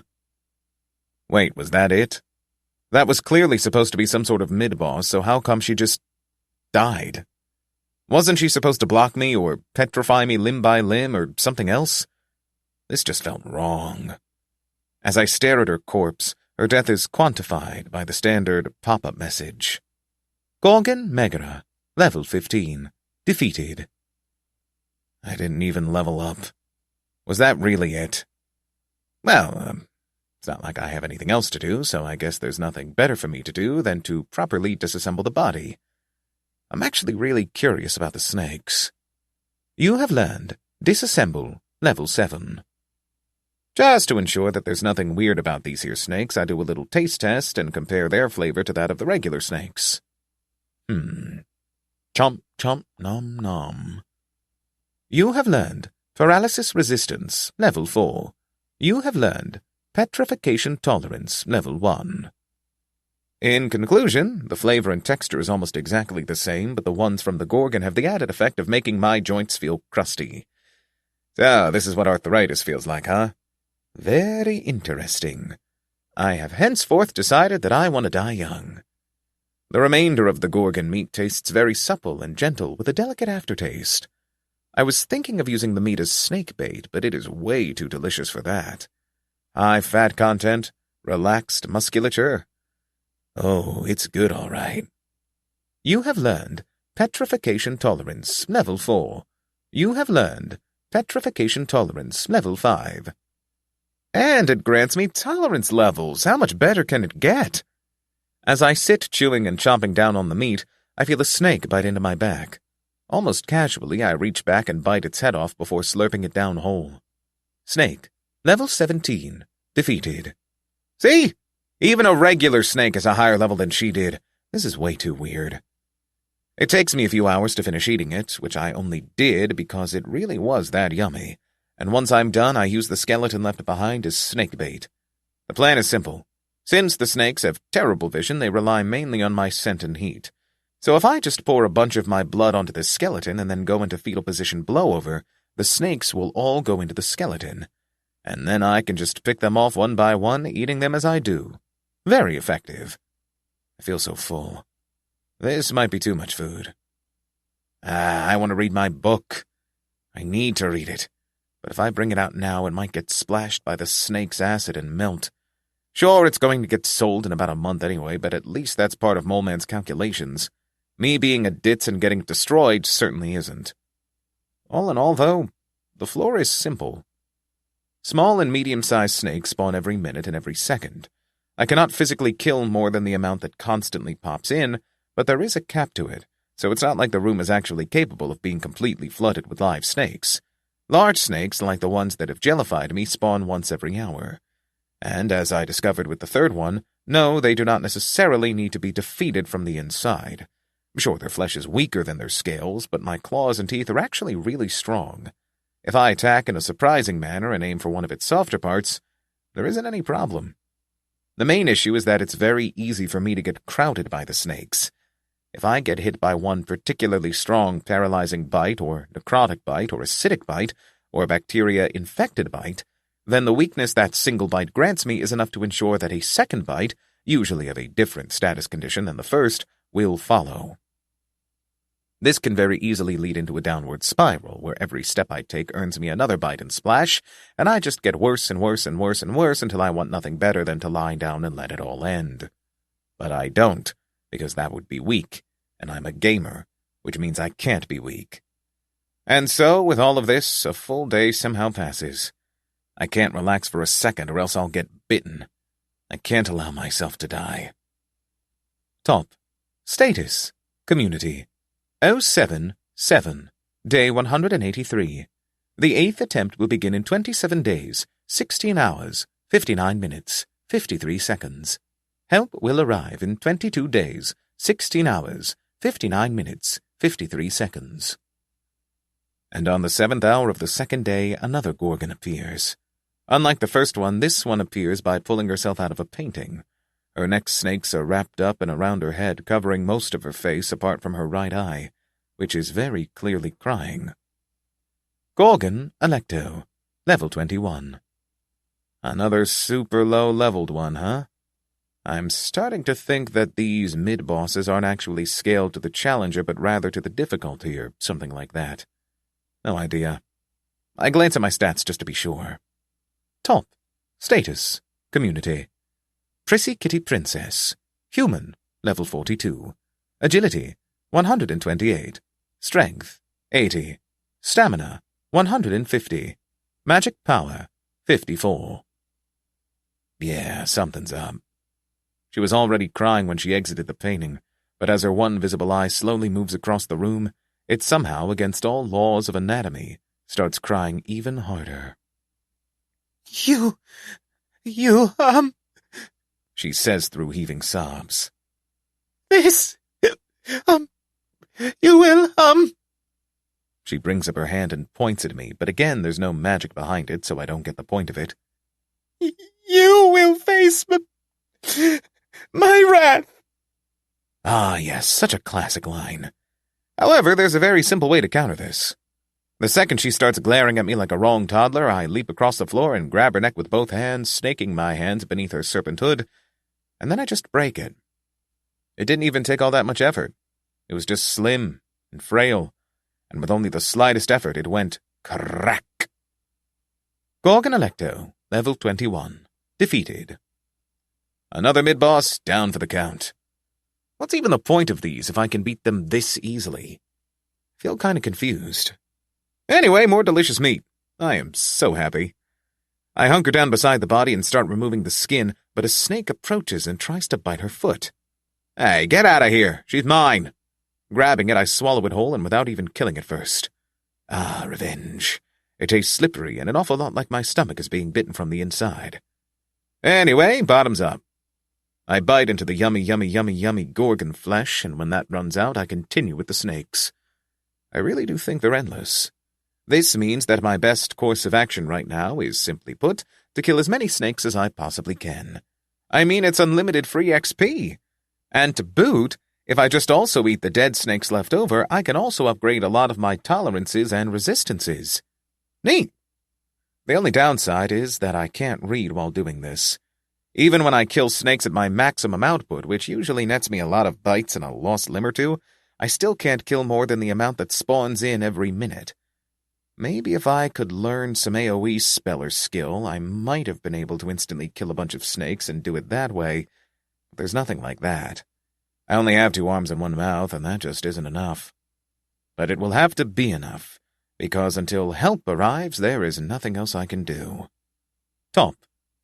Wait, was that it? That was clearly supposed to be some sort of mid-boss, so how come she just died? Wasn't she supposed to block me or petrify me limb by limb or something else? This just felt wrong. As I stare at her corpse, her death is quantified by the standard pop-up message. Gorgon Megara, level 15, defeated. I didn't even level up. Was that really it? Well, it's not like I have anything else to do, so I guess there's nothing better for me to do than to properly disassemble the body. I'm actually really curious about the snakes. You have learned Disassemble, level 7. Just to ensure that there's nothing weird about these here snakes, I do a little taste test and compare their flavor to that of the regular snakes. Chomp, chomp, nom, nom. You have learned paralysis resistance, level 4. You have learned petrification tolerance, level 1. In conclusion, the flavor and texture is almost exactly the same, but the ones from the Gorgon have the added effect of making my joints feel crusty. So, this is what arthritis feels like, huh? Very interesting. I have henceforth decided that I want to die young. The remainder of the Gorgon meat tastes very supple and gentle with a delicate aftertaste. I was thinking of using the meat as snake bait, but it is way too delicious for that. High fat content, relaxed musculature. Oh, it's good all right. You have learned petrification tolerance, level 4. You have learned petrification tolerance, level 5. And it grants me tolerance levels. How much better can it get? As I sit chewing and chomping down on the meat, I feel a snake bite into my back. Almost casually, I reach back and bite its head off before slurping it down whole. Snake, level 17, defeated. See? Even a regular snake is a higher level than she did. This is way too weird. It takes me a few hours to finish eating it, which I only did because it really was that yummy. And once I'm done, I use the skeleton left behind as snake bait. The plan is simple. Since the snakes have terrible vision, they rely mainly on my scent and heat. So if I just pour a bunch of my blood onto the skeleton and then go into fetal position blowover, the snakes will all go into the skeleton. And then I can just pick them off one by one, eating them as I do. Very effective. I feel so full. This might be too much food. I want to read my book. I need to read it. But if I bring it out now, it might get splashed by the snake's acid and melt. Sure, it's going to get sold in about a month anyway, but at least that's part of Moleman's calculations. Me being a ditz and getting destroyed certainly isn't. All in all, though, the floor is simple. Small and medium-sized snakes spawn every minute and every second. I cannot physically kill more than the amount that constantly pops in, but there is a cap to it, so it's not like the room is actually capable of being completely flooded with live snakes. Large snakes, like the ones that have jellified me, spawn once every hour. And, as I discovered with the third one, no, they do not necessarily need to be defeated from the inside. Sure, their flesh is weaker than their scales, but my claws and teeth are actually really strong. If I attack in a surprising manner and aim for one of its softer parts, there isn't any problem. The main issue is that it's very easy for me to get crowded by the snakes. If I get hit by one particularly strong paralyzing bite, or necrotic bite, or acidic bite, or bacteria-infected bite, then the weakness that single bite grants me is enough to ensure that a second bite, usually of a different status condition than the first, will follow. This can very easily lead into a downward spiral, where every step I take earns me another bite and splash, and I just get worse and worse and worse and worse until I want nothing better than to lie down and let it all end. But I don't, because that would be weak, and I'm a gamer, which means I can't be weak. And so, with all of this, a full day somehow passes. I can't relax for a second or else I'll get bitten. I can't allow myself to die. Top. Status. Community. 077. Day 183. The 8th attempt will begin in 27 days, 16 hours, 59 minutes, 53 seconds. Help will arrive in 22 days, 16 hours, 59 minutes, 53 seconds. And on the 7th hour of the second day, another Gorgon appears. Unlike the first one, this one appears by pulling herself out of a painting. Her neck snakes are wrapped up and around her head, covering most of her face apart from her right eye, which is very clearly crying. Gorgon Electo, level 21. Another super low-leveled one, huh? I'm starting to think that these mid-bosses aren't actually scaled to the challenger, but rather to the difficulty or something like that. No idea. I glance at my stats just to be sure. Top. Status. Community. PrissyKittyPrincess. Human. Level 42. Agility. 128. Strength. 80. Stamina. 150. Magic power. 54. Yeah, something's up. She was already crying when she exited the painting, but as her one visible eye slowly moves across the room, it somehow, against all laws of anatomy, starts crying even harder. You, she says through heaving sobs. This, you will, She brings up her hand and points at me, but again there's no magic behind it, so I don't get the point of it. You will face my wrath. Ah, yes, such a classic line. However, there's a very simple way to counter this. The second she starts glaring at me like a wrong toddler, I leap across the floor and grab her neck with both hands, snaking my hands beneath her serpent hood, and then I just break it. It didn't even take all that much effort. It was just slim and frail, and with only the slightest effort it went crack. Gorgon Electo, level 21. Defeated. Another mid-boss down for the count. What's even the point of these if I can beat them this easily? Feel kind of confused. Anyway, more delicious meat. I am so happy. I hunker down beside the body and start removing the skin, but a snake approaches and tries to bite her foot. Hey, get out of here! She's mine! Grabbing it, I swallow it whole and without even killing it first. Ah, revenge. It tastes slippery and an awful lot like my stomach is being bitten from the inside. Anyway, bottoms up. I bite into the yummy gorgon flesh, and when that runs out, I continue with the snakes. I really do think they're endless. This means that my best course of action right now is, simply put, to kill as many snakes as I possibly can. I mean, it's unlimited free XP. And to boot, if I just also eat the dead snakes left over, I can also upgrade a lot of my tolerances and resistances. Neat! The only downside is that I can't read while doing this. Even when I kill snakes at my maximum output, which usually nets me a lot of bites and a lost limb or two, I still can't kill more than the amount that spawns in every minute. Maybe if I could learn some AoE speller skill, I might have been able to instantly kill a bunch of snakes and do it that way. But there's nothing like that. I only have 2 arms and 1 mouth, and that just isn't enough. But it will have to be enough, because until help arrives, there is nothing else I can do. Top.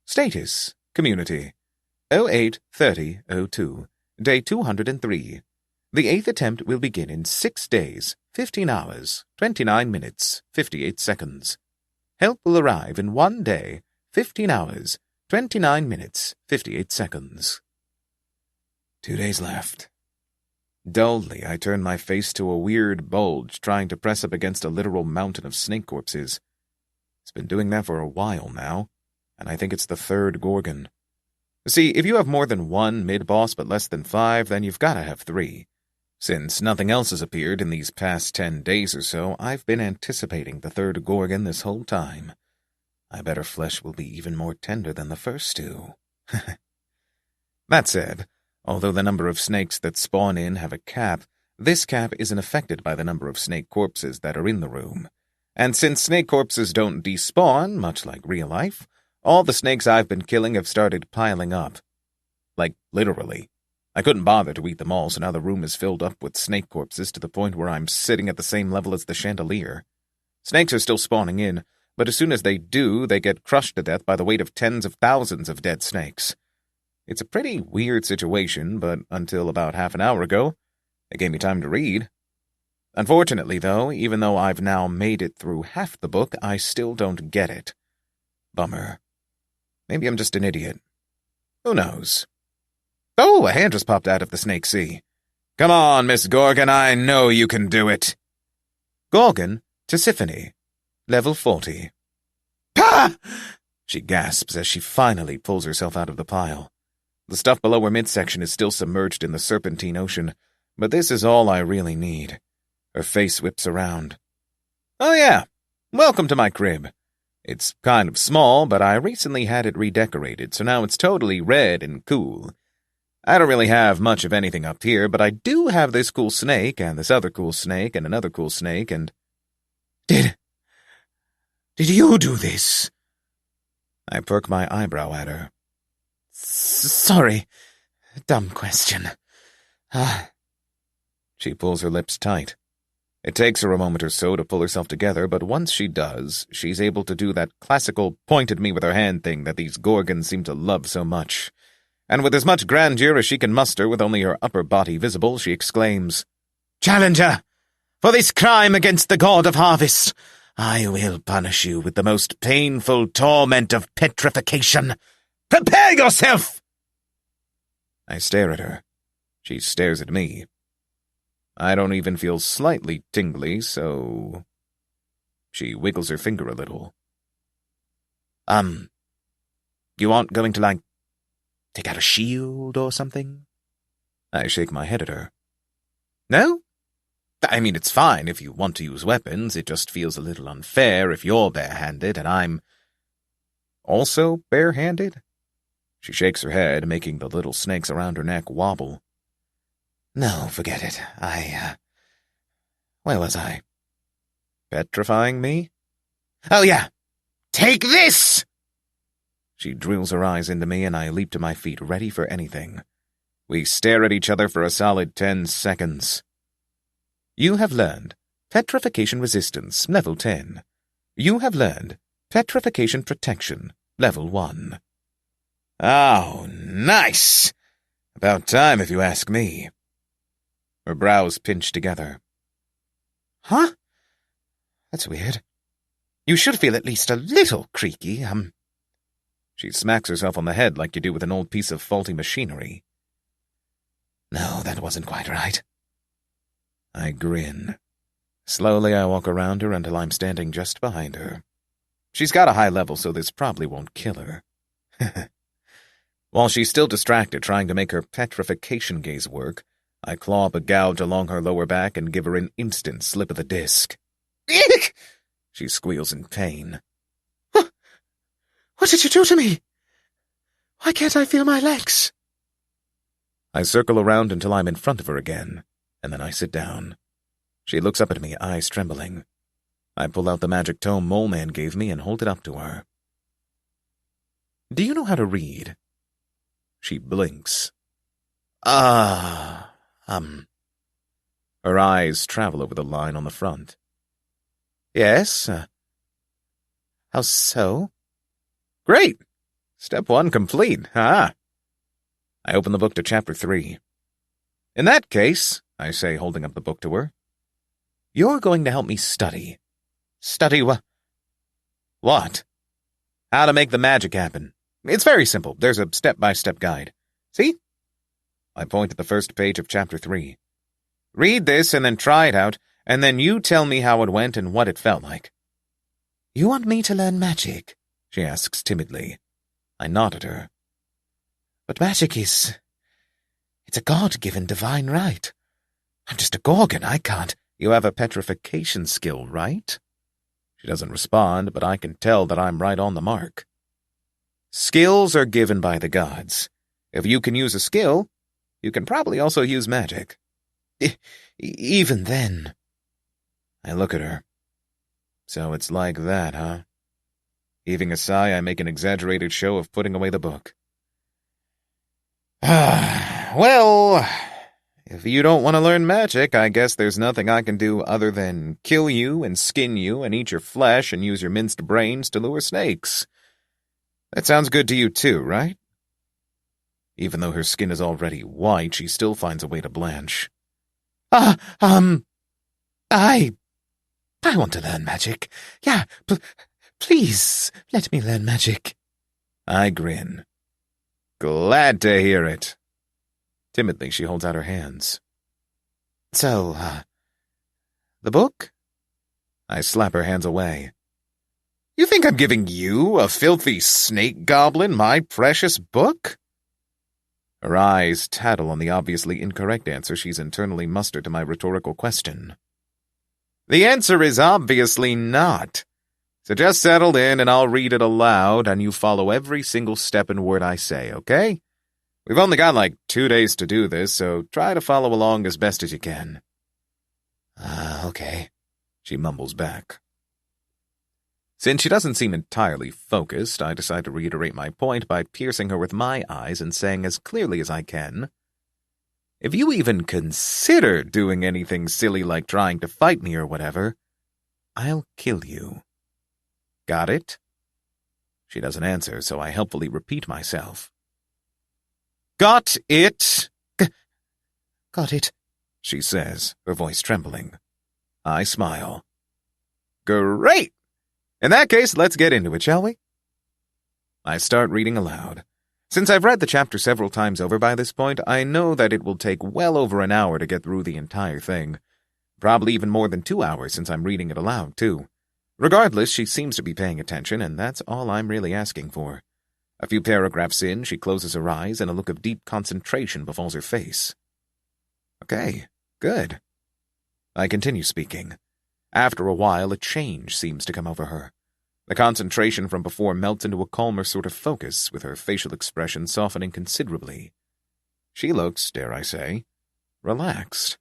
Status. Community. 08-30-02. Day 203. The 8th attempt will begin in 6 days, 15 hours, 29 minutes, 58 seconds. Help will arrive in 1 day, 15 hours, 29 minutes, 58 seconds. 2 days left. Dully, I turn my face to a weird bulge, trying to press up against a literal mountain of snake corpses. It's been doing that for a while now, and I think it's the 3rd Gorgon. See, if you have more than 1 mid-boss but less than 5, then you've got to have 3. Since nothing else has appeared in these past 10 days or so, I've been anticipating the 3rd Gorgon this whole time. I bet her flesh will be even more tender than the first 2. That said, although the number of snakes that spawn in have a cap, this cap isn't affected by the number of snake corpses that are in the room. And since snake corpses don't despawn, much like real life, all the snakes I've been killing have started piling up. Like, literally. I couldn't bother to eat them all, so now the room is filled up with snake corpses to the point where I'm sitting at the same level as the chandelier. Snakes are still spawning in, but as soon as they do, they get crushed to death by the weight of tens of thousands of dead snakes. It's a pretty weird situation, but until about half an hour ago, it gave me time to read. Unfortunately, though, even though I've now made it through half the book, I still don't get it. Bummer. Maybe I'm just an idiot. Who knows? Oh, a hand just popped out of the snake sea. Come on, Miss Gorgon, I know you can do it. Gorgon Tisiphone, level 40. Ha! She gasps as she finally pulls herself out of the pile. The stuff below her midsection is still submerged in the serpentine ocean, but this is all I really need. Her face whips around. Oh yeah, welcome to my crib. It's kind of small, but I recently had it redecorated, so now it's totally red and cool. I don't really have much of anything up here, but I do have this cool snake, and this other cool snake, and another cool snake, and... Did you do this? I perk my eyebrow at her. Sorry. Dumb question. She pulls her lips tight. It takes her a moment or so to pull herself together, but once she does, she's able to do that classical point-at-me-with-her-hand thing that these Gorgons seem to love so much. And with as much grandeur as she can muster with only her upper body visible, she exclaims, Challenger, for this crime against the god of harvest, I will punish you with the most painful torment of petrification. Prepare yourself! I stare at her. She stares at me. I don't even feel slightly tingly, so... She wiggles her finger a little. You aren't going to, take out a shield or something? I shake my head at her. No? I mean, it's fine if you want to use weapons. It just feels a little unfair if you're barehanded and I'm also barehanded. She shakes her head, making the little snakes around her neck wobble. No, forget it. Where was I? Petrifying me? Oh, yeah. Take this! She drills her eyes into me and I leap to my feet, ready for anything. We stare at each other for a solid 10 seconds. You have learned Petrification Resistance, Level 10. You have learned Petrification Protection, Level 1. Oh, nice! About time, if you ask me. Her brows pinch together. Huh? That's weird. You should feel at least a little creaky, She smacks herself on the head like you do with an old piece of faulty machinery. No, that wasn't quite right. I grin. Slowly I walk around her until I'm standing just behind her. She's got a high level, so this probably won't kill her. While she's still distracted trying to make her petrification gaze work, I claw up a gouge along her lower back and give her an instant slip of the disc. Eek! She squeals in pain. What did you do to me? Why can't I feel my legs? I circle around until I'm in front of her again, and then I sit down. She looks up at me, eyes trembling. I pull out the magic tome Moleman gave me and hold it up to her. Do you know how to read? She blinks. Her eyes travel over the line on the front. Yes? How so? Great! Step 1 complete, huh? I open the book to Chapter 3. In that case, I say, holding up the book to her, you're going to help me study. Study What? How to make the magic happen. It's very simple. There's a step-by-step guide. See? I point at the first page of Chapter 3. Read this and then try it out, and then you tell me how it went and what it felt like. You want me to learn magic? She asks timidly. I nod at her. But magic it's a God-given divine right. I'm just a Gorgon, I can't. You have a petrification skill, right? She doesn't respond, but I can tell that I'm right on the mark. Skills are given by the gods. If you can use a skill, you can probably also use magic. Even then. I look at her. So it's like that, huh? Heaving a sigh, I make an exaggerated show of putting away the book. Well, if you don't want to learn magic, I guess there's nothing I can do other than kill you and skin you and eat your flesh and use your minced brains to lure snakes. That sounds good to you too, right? Even though her skin is already white, she still finds a way to blanch. I want to learn magic. Yeah, please, let me learn magic. I grin. Glad to hear it. Timidly, she holds out her hands. So, the book? I slap her hands away. You think I'm giving you, a filthy snake goblin, my precious book? Her eyes tattle on the obviously incorrect answer she's internally mustered to my rhetorical question. The answer is obviously not. So just settle in and I'll read it aloud and you follow every single step and word I say, okay? We've only got 2 days to do this, so try to follow along as best as you can. Okay, she mumbles back. Since she doesn't seem entirely focused, I decide to reiterate my point by piercing her with my eyes and saying as clearly as I can, if you even consider doing anything silly like trying to fight me or whatever, I'll kill you. Got it? She doesn't answer, so I helpfully repeat myself. Got it? Got it, she says, her voice trembling. I smile. Great! In that case, let's get into it, shall we? I start reading aloud. Since I've read the chapter several times over by this point, I know that it will take well over an hour to get through the entire thing. Probably even more than 2 hours since I'm reading it aloud, too. Regardless, she seems to be paying attention, and that's all I'm really asking for. A few paragraphs in, she closes her eyes, and a look of deep concentration befalls her face. Okay, good. I continue speaking. After a while, a change seems to come over her. The concentration from before melts into a calmer sort of focus, with her facial expression softening considerably. She looks, dare I say, relaxed.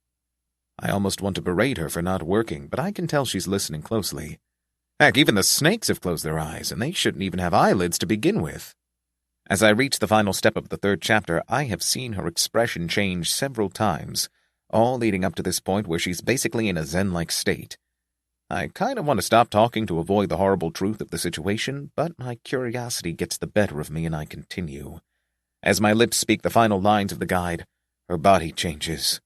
I almost want to berate her for not working, but I can tell she's listening closely. Heck, even the snakes have closed their eyes, and they shouldn't even have eyelids to begin with. As I reach the final step of the 3rd chapter, I have seen her expression change several times, all leading up to this point where she's basically in a zen-like state. I kind of want to stop talking to avoid the horrible truth of the situation, but my curiosity gets the better of me and I continue. As my lips speak the final lines of the guide, her body changes.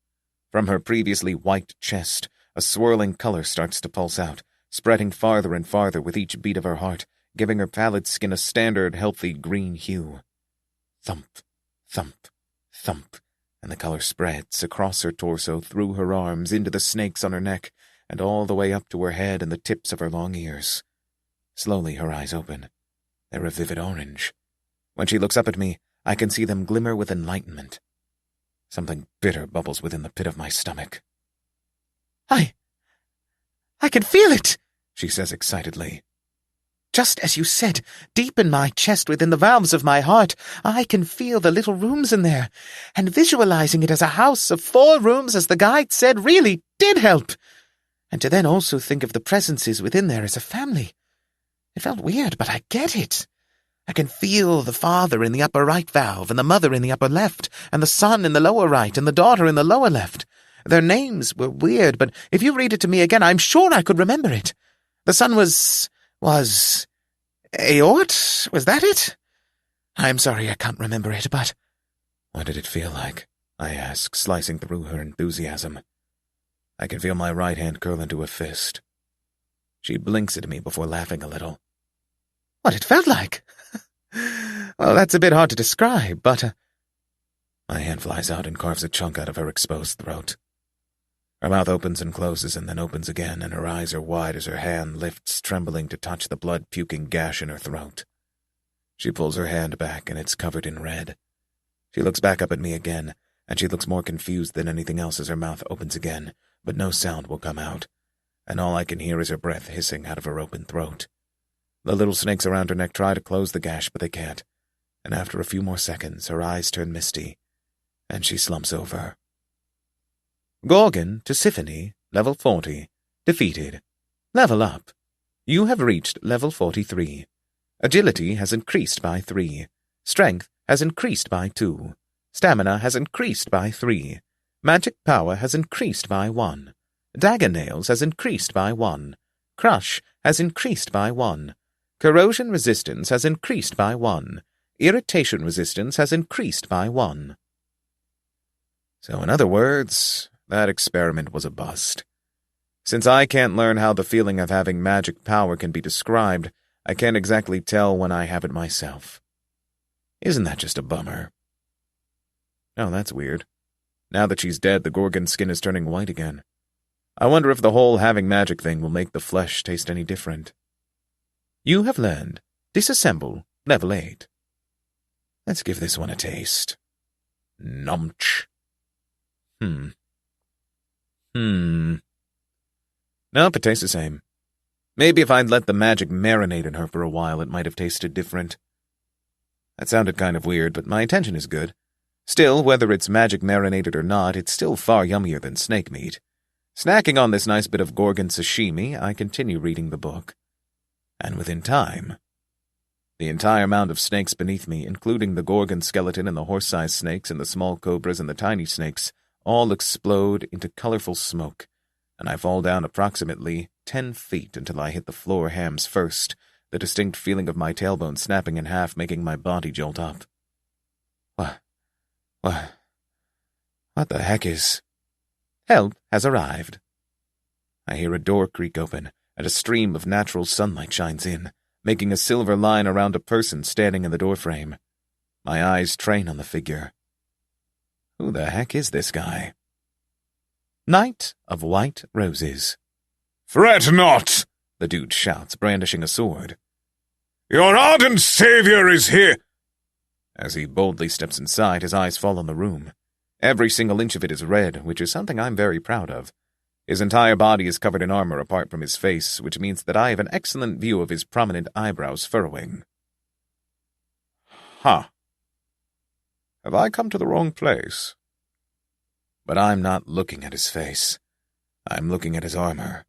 From her previously white chest, a swirling color starts to pulse out, spreading farther and farther with each beat of her heart, giving her pallid skin a standard, healthy green hue. Thump, thump, thump, and the color spreads across her torso, through her arms, into the snakes on her neck, and all the way up to her head and the tips of her long ears. Slowly her eyes open. They're a vivid orange. When she looks up at me, I can see them glimmer with enlightenment. Something bitter bubbles within the pit of my stomach. I can feel it, she says excitedly. Just as you said, deep in my chest within the valves of my heart, I can feel the little rooms in there, and visualizing it as a house of 4 rooms, as the guide said, really did help. And to then also think of the presences within there as a family. It felt weird, but I get it. I can feel the father in the upper right valve, and the mother in the upper left, and the son in the lower right, and the daughter in the lower left. Their names were weird, but if you read it to me again, I'm sure I could remember it. The son was Aort? Was that it? I'm sorry I can't remember it, but... What did it feel like? I ask, slicing through her enthusiasm. I can feel my right hand curl into a fist. She blinks at me before laughing a little. What it felt like? Well, that's a bit hard to describe, but... My hand flies out and carves a chunk out of her exposed throat. Her mouth opens and closes and then opens again, and her eyes are wide as her hand lifts, trembling to touch the blood-puking gash in her throat. She pulls her hand back, and it's covered in red. She looks back up at me again, and she looks more confused than anything else as her mouth opens again, but no sound will come out, and all I can hear is her breath hissing out of her open throat. The little snakes around her neck try to close the gash, but they can't, and after a few more seconds, her eyes turn misty, and she slumps over. Gorgon to Symphony, level 40. Defeated. Level up. You have reached level 43. Agility has increased by 3. Strength has increased by 2. Stamina has increased by 3. Magic power has increased by 1. Dagger nails has increased by 1. Crush has increased by 1. Corrosion resistance has increased by 1. Irritation resistance has increased by 1. So in other words, that experiment was a bust. Since I can't learn how the feeling of having magic power can be described, I can't exactly tell when I have it myself. Isn't that just a bummer? Oh, that's weird. Now that she's dead, the Gorgon's skin is turning white again. I wonder if the whole having magic thing will make the flesh taste any different. You have learned Disassemble, level 8. Let's give this one a taste. Numch. Nope, it tastes the same. Maybe if I'd let the magic marinate in her for a while, it might have tasted different. That sounded kind of weird, but my intention is good. Still, whether it's magic marinated or not, it's still far yummier than snake meat. Snacking on this nice bit of Gorgon sashimi, I continue reading the book. And within time, the entire mound of snakes beneath me, including the Gorgon skeleton and the horse-sized snakes and the small cobras and the tiny snakes, all explode into colorful smoke, and I fall down approximately 10 feet until I hit the floor hams first, the distinct feeling of my tailbone snapping in half making my body jolt up. What the heck is... Help has arrived. I hear a door creak open, and a stream of natural sunlight shines in, making a silver line around a person standing in the doorframe. My eyes train on the figure. Who the heck is this guy? Knight of White Roses. "Fret not," the dude shouts, brandishing a sword. "Your ardent savior is here." As he boldly steps inside, his eyes fall on the room. Every single inch of it is red, which is something I'm very proud of. His entire body is covered in armor apart from his face, which means that I have an excellent view of his prominent eyebrows furrowing. Huh. Have I come to the wrong place? But I'm not looking at his face. I'm looking at his armor.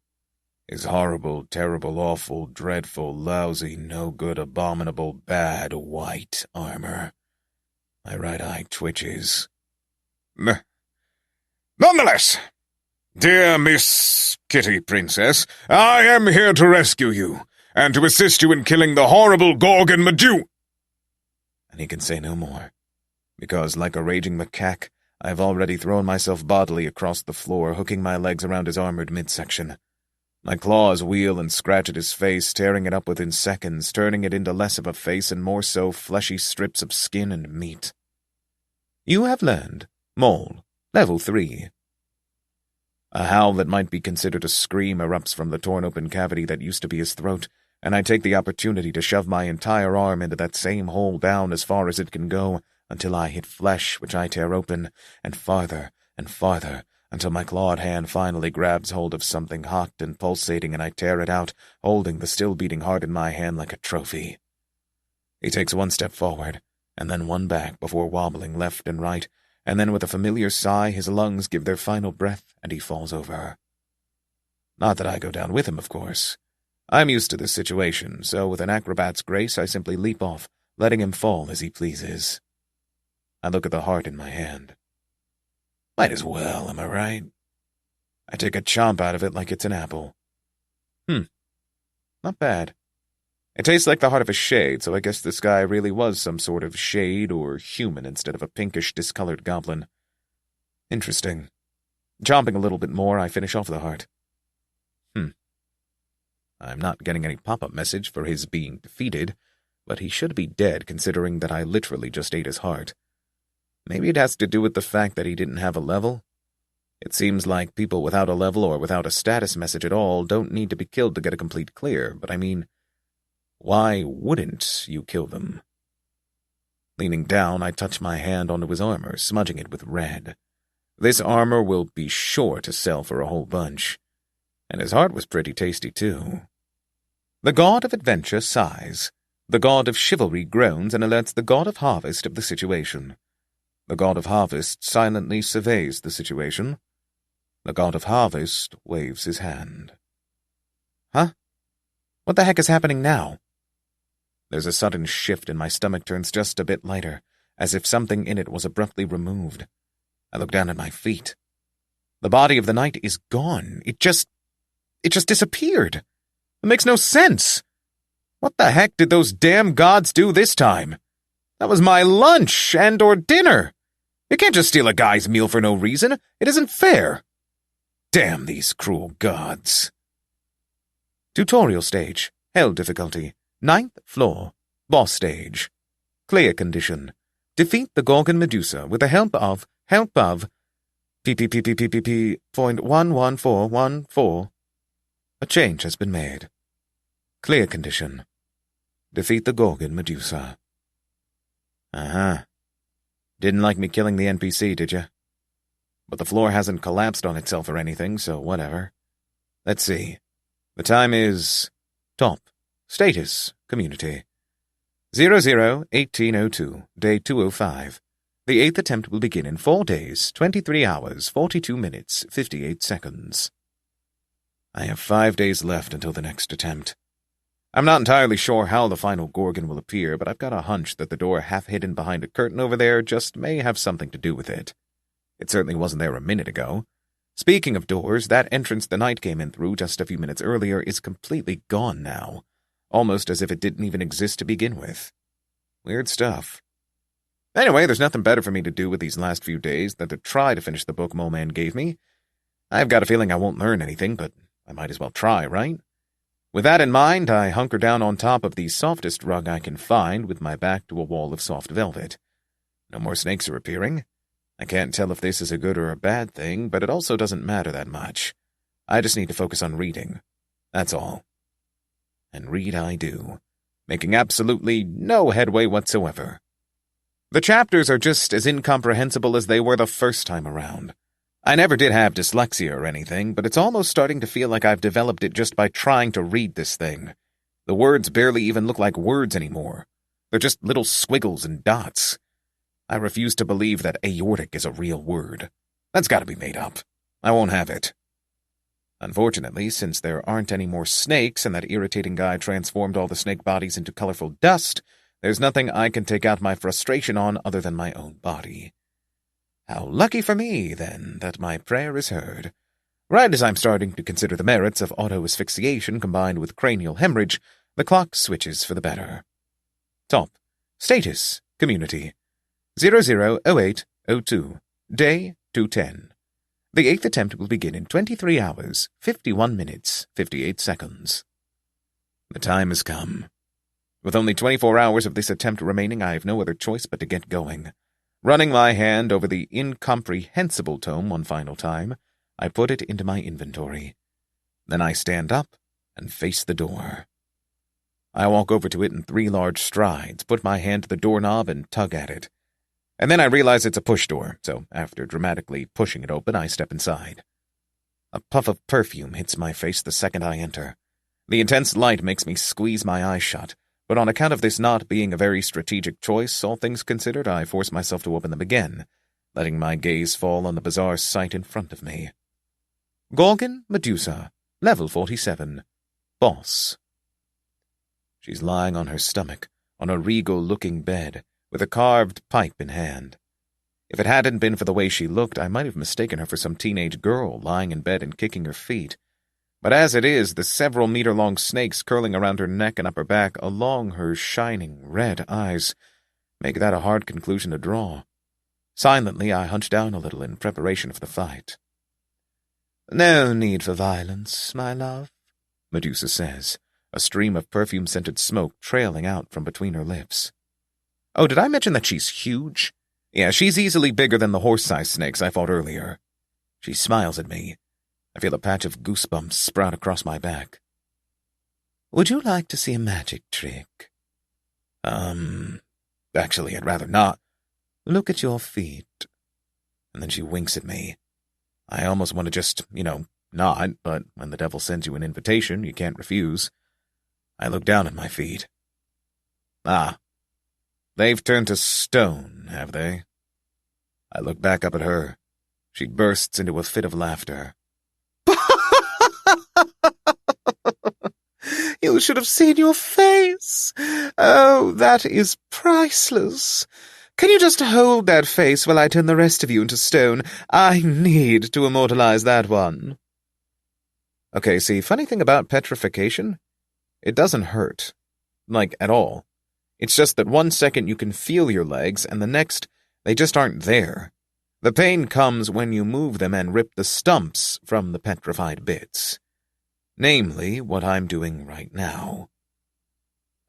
His horrible, terrible, awful, dreadful, lousy, no-good, abominable, bad white armor. My right eye twitches. Nonetheless, dear Miss Kitty Princess, I am here to rescue you, and to assist you in killing the horrible Gorgon Medu. And he can say no more, because like a raging macaque, I have already thrown myself bodily across the floor, hooking my legs around his armored midsection. My claws wheel and scratch at his face, tearing it up within seconds, turning it into less of a face and more so fleshy strips of skin and meat. You have learned Mole, Level 3. A howl that might be considered a scream erupts from the torn-open cavity that used to be his throat, and I take the opportunity to shove my entire arm into that same hole down as far as it can go, until I hit flesh, which I tear open, and farther, until my clawed hand finally grabs hold of something hot and pulsating, and I tear it out, holding the still beating heart in my hand like a trophy. He takes one step forward, and then one back before wobbling left and right, and then with a familiar sigh his lungs give their final breath, and he falls over. Not that I go down with him, of course. I'm used to this situation, so with an acrobat's grace I simply leap off, letting him fall as he pleases. I look at the heart in my hand. Might as well, am I right? I take a chomp out of it like it's an apple. Not bad. It tastes like the heart of a shade, so I guess this guy really was some sort of shade or human instead of a pinkish, discolored goblin. Interesting. Chomping a little bit more, I finish off the heart. I'm not getting any pop-up message for his being defeated, but he should be dead considering that I literally just ate his heart. Maybe it has to do with the fact that he didn't have a level. It seems like people without a level or without a status message at all don't need to be killed to get a complete clear, but I mean, why wouldn't you kill them? Leaning down, I touch my hand onto his armor, smudging it with red. This armor will be sure to sell for a whole bunch. And his heart was pretty tasty, too. The god of adventure sighs. The god of chivalry groans and alerts the god of harvest of the situation. The god of harvest silently surveys the situation. The god of harvest waves his hand. Huh? What the heck is happening now? There's a sudden shift and my stomach turns just a bit lighter, as if something in it was abruptly removed. I look down at my feet. The body of the knight is gone. It just disappeared. It makes no sense. What the heck did those damn gods do this time? That was my lunch and/or dinner. You can't just steal a guy's meal for no reason. It isn't fair. Damn these cruel gods. Tutorial stage. Hell difficulty. 9th floor. Boss stage. Clear condition. Defeat the Gorgon Medusa with the help of PPPPPP.11414. A change has been made. Clear condition. Defeat the Gorgon Medusa. Didn't like me killing the NPC, did you? But the floor hasn't collapsed on itself or anything, so whatever. Let's see. The time is... Top. Status. Community. 00-1802, day 205. The 8th attempt will begin in 4 days, 23 hours, 42 minutes, 58 seconds. I have 5 days left until the next attempt. I'm not entirely sure how the final Gorgon will appear, but I've got a hunch that the door half hidden behind a curtain over there just may have something to do with it. It certainly wasn't there a minute ago. Speaking of doors, that entrance the knight came in through just a few minutes earlier is completely gone now, almost as if it didn't even exist to begin with. Weird stuff. Anyway, there's nothing better for me to do with these last few days than to try to finish the book Moleman gave me. I've got a feeling I won't learn anything, but I might as well try, right? With that in mind, I hunker down on top of the softest rug I can find with my back to a wall of soft velvet. No more snakes are appearing. I can't tell if this is a good or a bad thing, but it also doesn't matter that much. I just need to focus on reading. That's all. And read I do, making absolutely no headway whatsoever. The chapters are just as incomprehensible as they were the first time around. I never did have dyslexia or anything, but it's almost starting to feel like I've developed it just by trying to read this thing. The words barely even look like words anymore. They're just little squiggles and dots. I refuse to believe that aortic is a real word. That's got to be made up. I won't have it. Unfortunately, since there aren't any more snakes and that irritating guy transformed all the snake bodies into colorful dust, there's nothing I can take out my frustration on other than my own body. How lucky for me, then, that my prayer is heard. Right as I'm starting to consider the merits of auto-asphyxiation combined with cranial hemorrhage, the clock switches for the better. Top. Status. Community. 000802. Day 210. The 8th attempt will begin in 23 hours, 51 minutes, 58 seconds. The time has come. With only 24 hours of this attempt remaining, I have no other choice but to get going. Running my hand over the incomprehensible tome one final time, I put it into my inventory. Then I stand up and face the door. I walk over to it in 3 large strides, put my hand to the doorknob and tug at it. And then I realize it's a push door, so after dramatically pushing it open, I step inside. A puff of perfume hits my face the second I enter. The intense light makes me squeeze my eyes shut, but on account of this not being a very strategic choice, all things considered, I force myself to open them again, letting my gaze fall on the bizarre sight in front of me. Gorgon Medusa, level 47. Boss. She's lying on her stomach, on a regal-looking bed, with a carved pipe in hand. If it hadn't been for the way she looked, I might have mistaken her for some teenage girl lying in bed and kicking her feet. But as it is, the several meter-long snakes curling around her neck and upper back along her shining red eyes make that a hard conclusion to draw. Silently, I hunch down a little in preparation for the fight. "No need for violence, my love," Medusa says, a stream of perfume-scented smoke trailing out from between her lips. Oh, did I mention that she's huge? Yeah, she's easily bigger than the horse-sized snakes I fought earlier. She smiles at me. I feel a patch of goosebumps sprout across my back. "Would you like to see a magic trick?" Actually, I'd rather not. "Look at your feet." And then she winks at me. I almost want to just, nod, but when the devil sends you an invitation, you can't refuse. I look down at my feet. Ah, they've turned to stone, have they? I look back up at her. She bursts into a fit of laughter. "You should have seen your face. Oh, that is priceless. Can you just hold that face while I turn the rest of you into stone? I need to immortalize that one." Okay, see, funny thing about petrification? It doesn't hurt. Like, at all. It's just that 1 second you can feel your legs, and the next, they just aren't there. The pain comes when you move them and rip the stumps from the petrified bits. Namely, what I'm doing right now.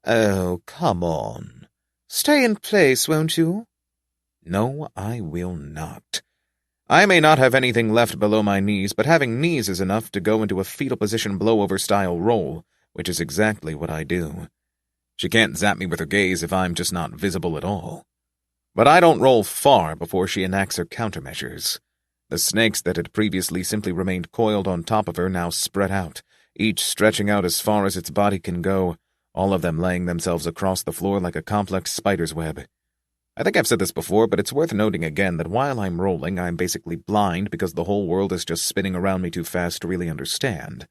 "Oh, come on. Stay in place, won't you?" No, I will not. I may not have anything left below my knees, but having knees is enough to go into a fetal position blow-over-style roll, which is exactly what I do. She can't zap me with her gaze if I'm just not visible at all. But I don't roll far before she enacts her countermeasures. The snakes that had previously simply remained coiled on top of her now spread out, each stretching out as far as its body can go, all of them laying themselves across the floor like a complex spider's web. I think I've said this before, but it's worth noting again that while I'm rolling, I'm basically blind because the whole world is just spinning around me too fast to really understand.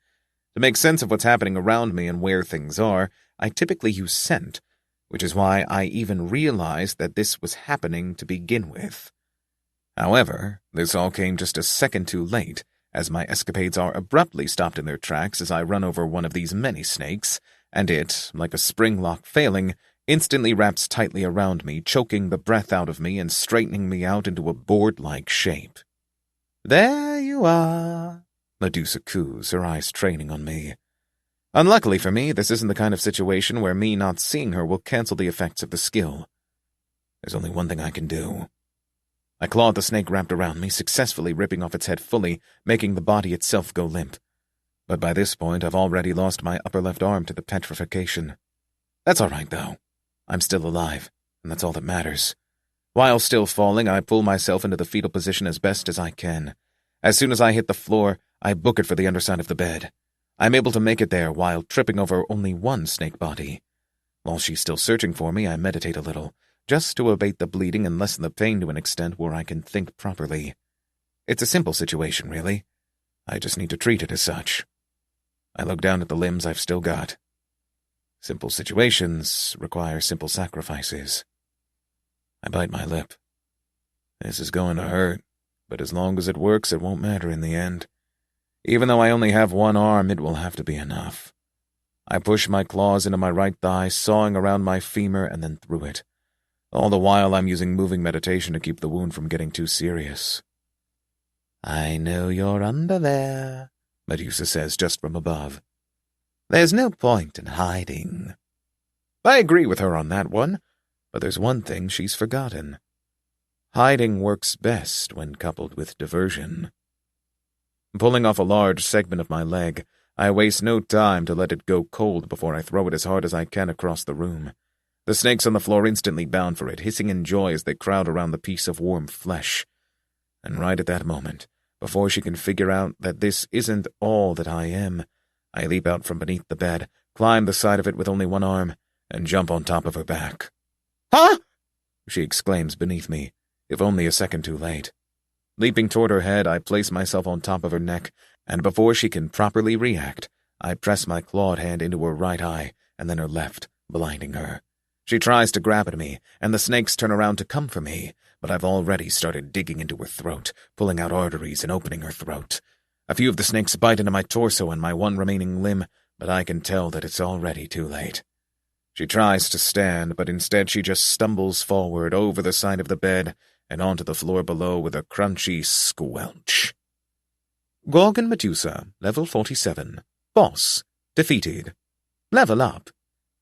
To make sense of what's happening around me and where things are, I typically use scent, which is why I even realized that this was happening to begin with. However, this all came just a second too late, as my escapades are abruptly stopped in their tracks as I run over one of these many snakes, and it, like a spring lock failing, instantly wraps tightly around me, choking the breath out of me and straightening me out into a board-like shape. "There you are," Medusa coos, her eyes training on me. Unluckily for me, this isn't the kind of situation where me not seeing her will cancel the effects of the skill. There's only one thing I can do. I clawed the snake wrapped around me, successfully ripping off its head fully, making the body itself go limp. But by this point, I've already lost my upper left arm to the petrification. That's all right, though. I'm still alive, and that's all that matters. While still falling, I pull myself into the fetal position as best as I can. As soon as I hit the floor, I book it for the underside of the bed. I'm able to make it there while tripping over only one snake body. While she's still searching for me, I meditate a little, just to abate the bleeding and lessen the pain to an extent where I can think properly. It's a simple situation, really. I just need to treat it as such. I look down at the limbs I've still got. Simple situations require simple sacrifices. I bite my lip. This is going to hurt, but as long as it works, it won't matter in the end. Even though I only have one arm, it will have to be enough. I push my claws into my right thigh, sawing around my femur and then through it. All the while I'm using moving meditation to keep the wound from getting too serious. "I know you're under there," Medusa says just from above. "There's no point in hiding." I agree with her on that one, but there's one thing she's forgotten. Hiding works best when coupled with diversion. Pulling off a large segment of my leg, I waste no time to let it go cold before I throw it as hard as I can across the room. The snakes on the floor instantly bound for it, hissing in joy as they crowd around the piece of warm flesh. And right at that moment, before she can figure out that this isn't all that I am, I leap out from beneath the bed, climb the side of it with only one arm, and jump on top of her back. "Huh?" she exclaims beneath me, if only a second too late. Leaping toward her head, I place myself on top of her neck, and before she can properly react, I press my clawed hand into her right eye, and then her left, blinding her. She tries to grab at me, and the snakes turn around to come for me, but I've already started digging into her throat, pulling out arteries and opening her throat. A few of the snakes bite into my torso and my one remaining limb, but I can tell that it's already too late. She tries to stand, but instead she just stumbles forward over the side of the bed and onto the floor below with a crunchy squelch. Gorgon Medusa, level 47. Boss, defeated. Level up.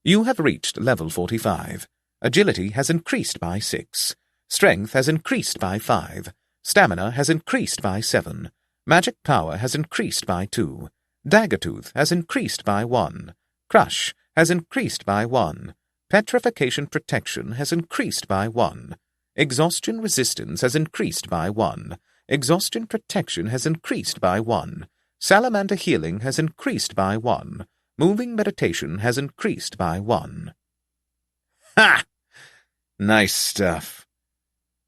You have reached level 45. Agility has increased by 6. Strength has increased by 5. Stamina has increased by 7. Magic power has increased by 2. Daggertooth has increased by 1. Crush has increased by 1. Petrification protection has increased by 1. Exhaustion resistance has increased by 1. Exhaustion protection has increased by 1. Salamander healing has increased by 1. Moving meditation has increased by 1. Ha! Nice stuff.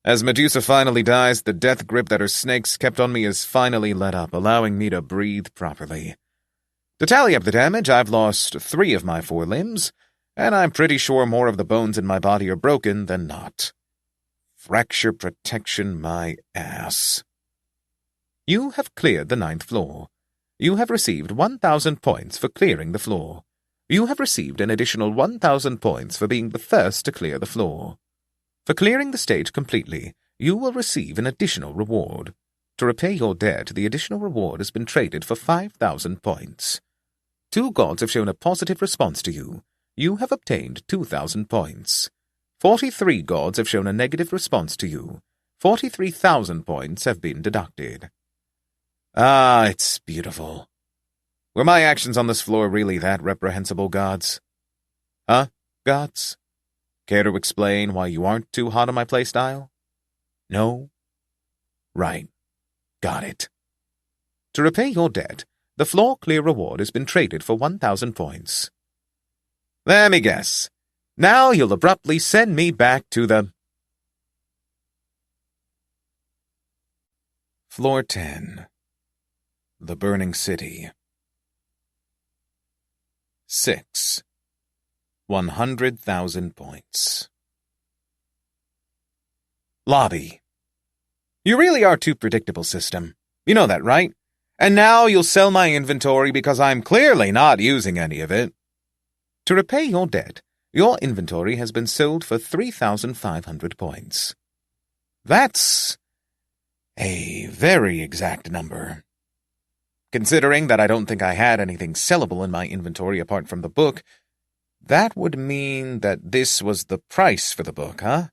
As Medusa finally dies, the death grip that her snakes kept on me is finally let up, allowing me to breathe properly. To tally up the damage, I've lost 3 of my 4 limbs, and I'm pretty sure more of the bones in my body are broken than not. Fracture protection my ass. You have cleared the 9th floor. You have received 1,000 points for clearing the floor. You have received an additional 1,000 points for being the first to clear the floor. For clearing the stage completely, you will receive an additional reward. To repay your debt, the additional reward has been traded for 5,000 points. 2 gods have shown a positive response to you. You have obtained 2,000 points. 43 gods have shown a negative response to you. 43,000 points have been deducted. Ah, it's beautiful. Were my actions on this floor really that reprehensible, gods? Huh, gods? Care to explain why you aren't too hot on my playstyle? No? Right. Got it. To repay your debt, the floor clear reward has been traded for 1,000 points. Let me guess. Now you'll abruptly send me back to the... Floor 10. The Burning City. 6. 100,000 points. Lobby. You really are too predictable, system. You know that, right? And now you'll sell my inventory because I'm clearly not using any of it. To repay your debt, your inventory has been sold for 3,500 points. That's a very exact number. considering that I don't think I had anything sellable in my inventory apart from the book, that would mean that this was the price for the book, huh?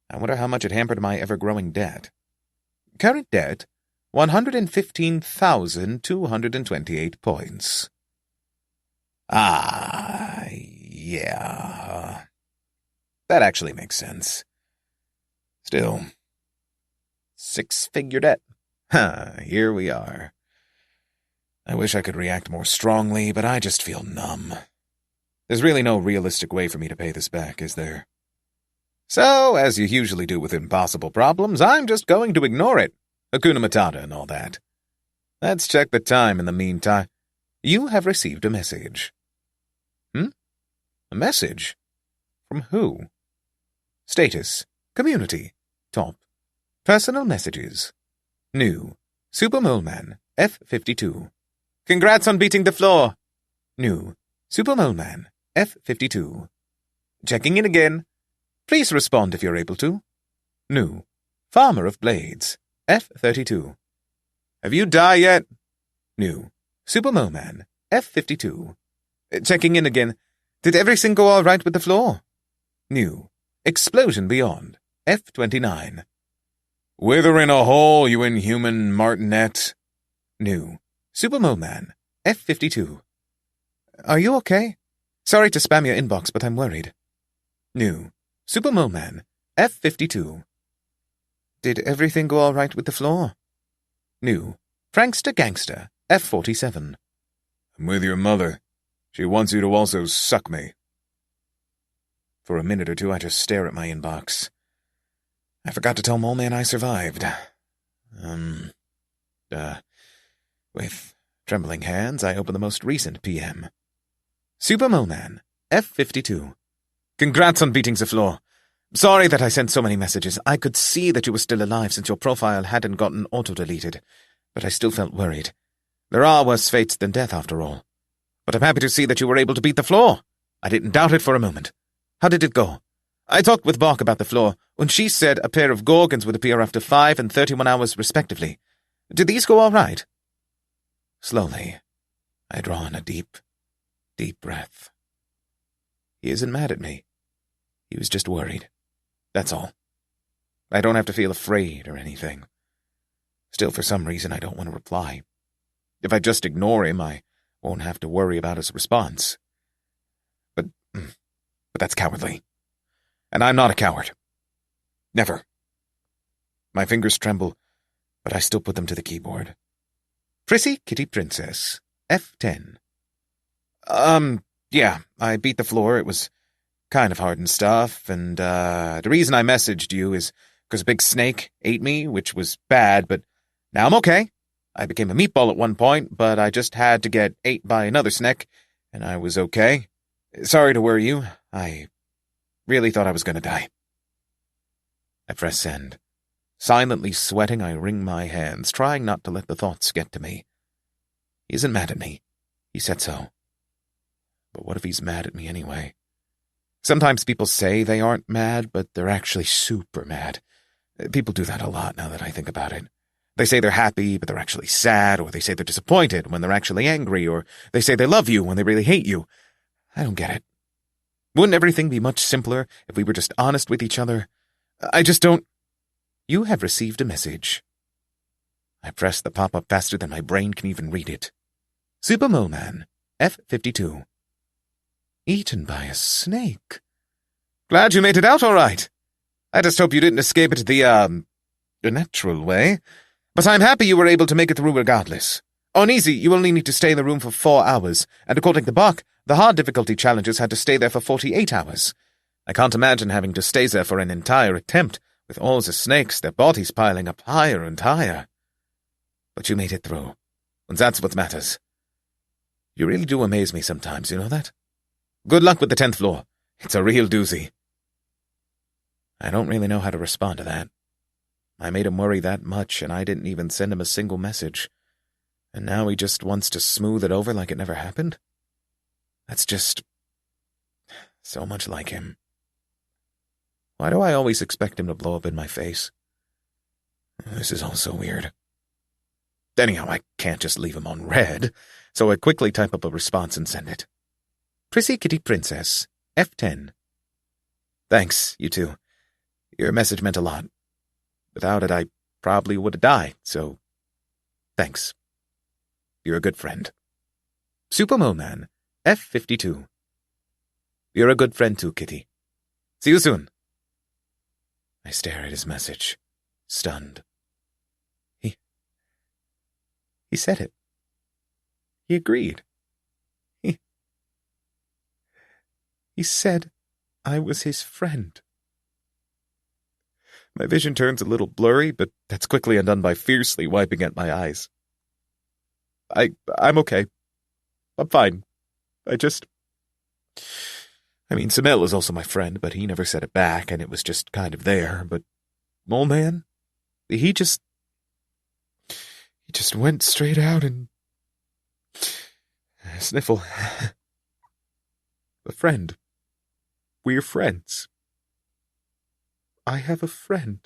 I wonder how much it hampered my ever-growing debt. Current debt, 115,228 points. Ah, yeah. That actually makes sense. Still, six-figure debt. Here we are. I wish I could react more strongly, but I just feel numb. There's really no realistic way for me to pay this back, is there? So, as you usually do with impossible problems, I'm just going to ignore it. Hakuna Matata and all that. Let's check the time in the meantime. You have received a message. A message? From who? Status. Community. Top. Personal messages. New. Super Moleman. F52. Congrats on beating the floor. New. Super Moleman. F52. Checking in again. Please respond if you're able to. New. Farmer of Blades. F32. Have you died yet? New. Super Moleman. F52. Checking in again. Did everything go all right with the floor? New. Explosion Beyond. F29. Wither in a hole, you inhuman martinet. New. Super Moleman. F52. Are you okay? Sorry to spam your inbox, but I'm worried. New. Super Moleman. F52. Did everything go all right with the floor? New. Prankster Gangster. F47. I'm with your mother. She wants you to also suck me. For a minute or two, I just stare at my inbox. I forgot to tell Moleman I survived. With trembling hands, I open the most recent PM. Super Moleman, F52. Congrats on beating the floor. Sorry that I sent so many messages. I could see that you were still alive since your profile hadn't gotten auto-deleted, but I still felt worried. There are worse fates than death, after all. But I'm happy to see that you were able to beat the floor. I didn't doubt it for a moment. How did it go? I talked with Bach about the floor, when she said a pair of gorgons would appear after 5 and 31 hours respectively. Did these go all right? Slowly, I draw in a deep, deep breath. He isn't mad at me. He was just worried. That's all. I don't have to feel afraid or anything. Still, for some reason, I don't want to reply. If I just ignore him, I won't have to worry about his response. But that's cowardly. And I'm not a coward. Never. My fingers tremble, but I still put them to the keyboard. PrissyKittyPrincess, F10. Yeah, I beat the floor. It was kind of hard and stuff, and the reason I messaged you is because a big snake ate me, which was bad, but now I'm okay. I became a meatball at one point, but I just had to get ate by another snake, and I was okay. Sorry to worry you. I really thought I was going to die. I press send. Silently sweating, I wring my hands, trying not to let the thoughts get to me. He isn't mad at me. He said so. But what if he's mad at me anyway? Sometimes people say they aren't mad, but they're actually super mad. People do that a lot now that I think about it. They say they're happy, but they're actually sad, or they say they're disappointed when they're actually angry, or they say they love you when they really hate you. I don't get it. Wouldn't everything be much simpler if we were just honest with each other? I just don't... You have received a message. I press the pop-up faster than my brain can even read it. Super Moleman, F52. Eaten by a snake. Glad you made it out all right. I just hope you didn't escape it the natural way. But I'm happy you were able to make it through regardless. On easy, you only need to stay in the room for 4 hours, and according to Bach, the hard difficulty challenges had to stay there for 48 hours. I can't imagine having to stay there for an entire attempt, with all the snakes, their bodies piling up higher and higher. But you made it through, and that's what matters. You really do amaze me sometimes, you know that? Good luck with the 10th floor. It's a real doozy. I don't really know how to respond to that. I made him worry that much, and I didn't even send him a single message. And now he just wants to smooth it over like it never happened? That's just... so much like him. Why do I always expect him to blow up in my face? This is all so weird. Anyhow, I can't just leave him on red, so I quickly type up a response and send it. PrissyKittyPrincess, F10. Thanks, you two. Your message meant a lot. Without it, I probably would have died, so thanks. You're a good friend. Super Moleman, F52. You're a good friend too, Kitty. See you soon. I stare at his message, stunned. He said it. He agreed. He said I was his friend. My vision turns a little blurry, but that's quickly undone by fiercely wiping at my eyes. I'm okay. I'm fine. Simel is also my friend, but he never said it back, and it was just kind of there. But Moleman, he just went straight out and sniffle. A friend. We're friends. I have a friend.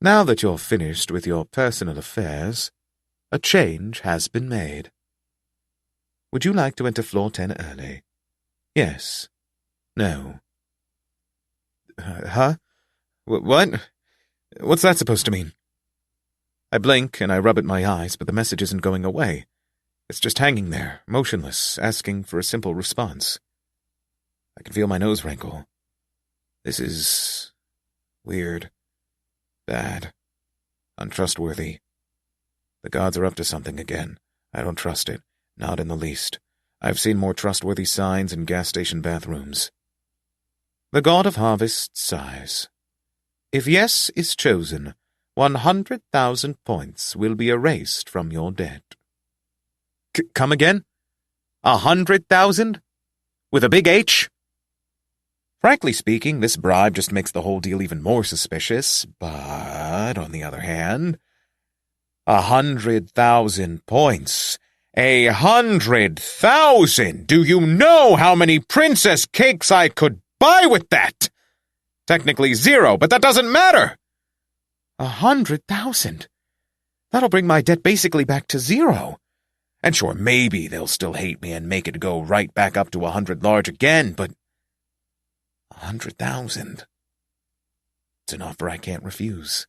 Now that you're finished with your personal affairs, a change has been made. Would you like to enter floor 10 early? Yes. No. Huh? What? What's that supposed to mean? I blink and I rub at my eyes, but the message isn't going away. It's just hanging there, motionless, asking for a simple response. I can feel my nose wrinkle. This is weird, bad, untrustworthy. The gods are up to something again. I don't trust it, not in the least. I've seen more trustworthy signs in gas station bathrooms. The god of harvest sighs. If yes is chosen, 100,000 points will be erased from your debt. Come again? 100,000? With a big H? Frankly speaking, this bribe just makes the whole deal even more suspicious, but on the other hand, 100,000 points. 100,000! Do you know how many princess cakes I could buy with that? Technically 0, but that doesn't matter. 100,000? That'll bring my debt basically back to 0. And sure, maybe they'll still hate me and make it go right back up to 100 large again, but 100,000. It's an offer I can't refuse.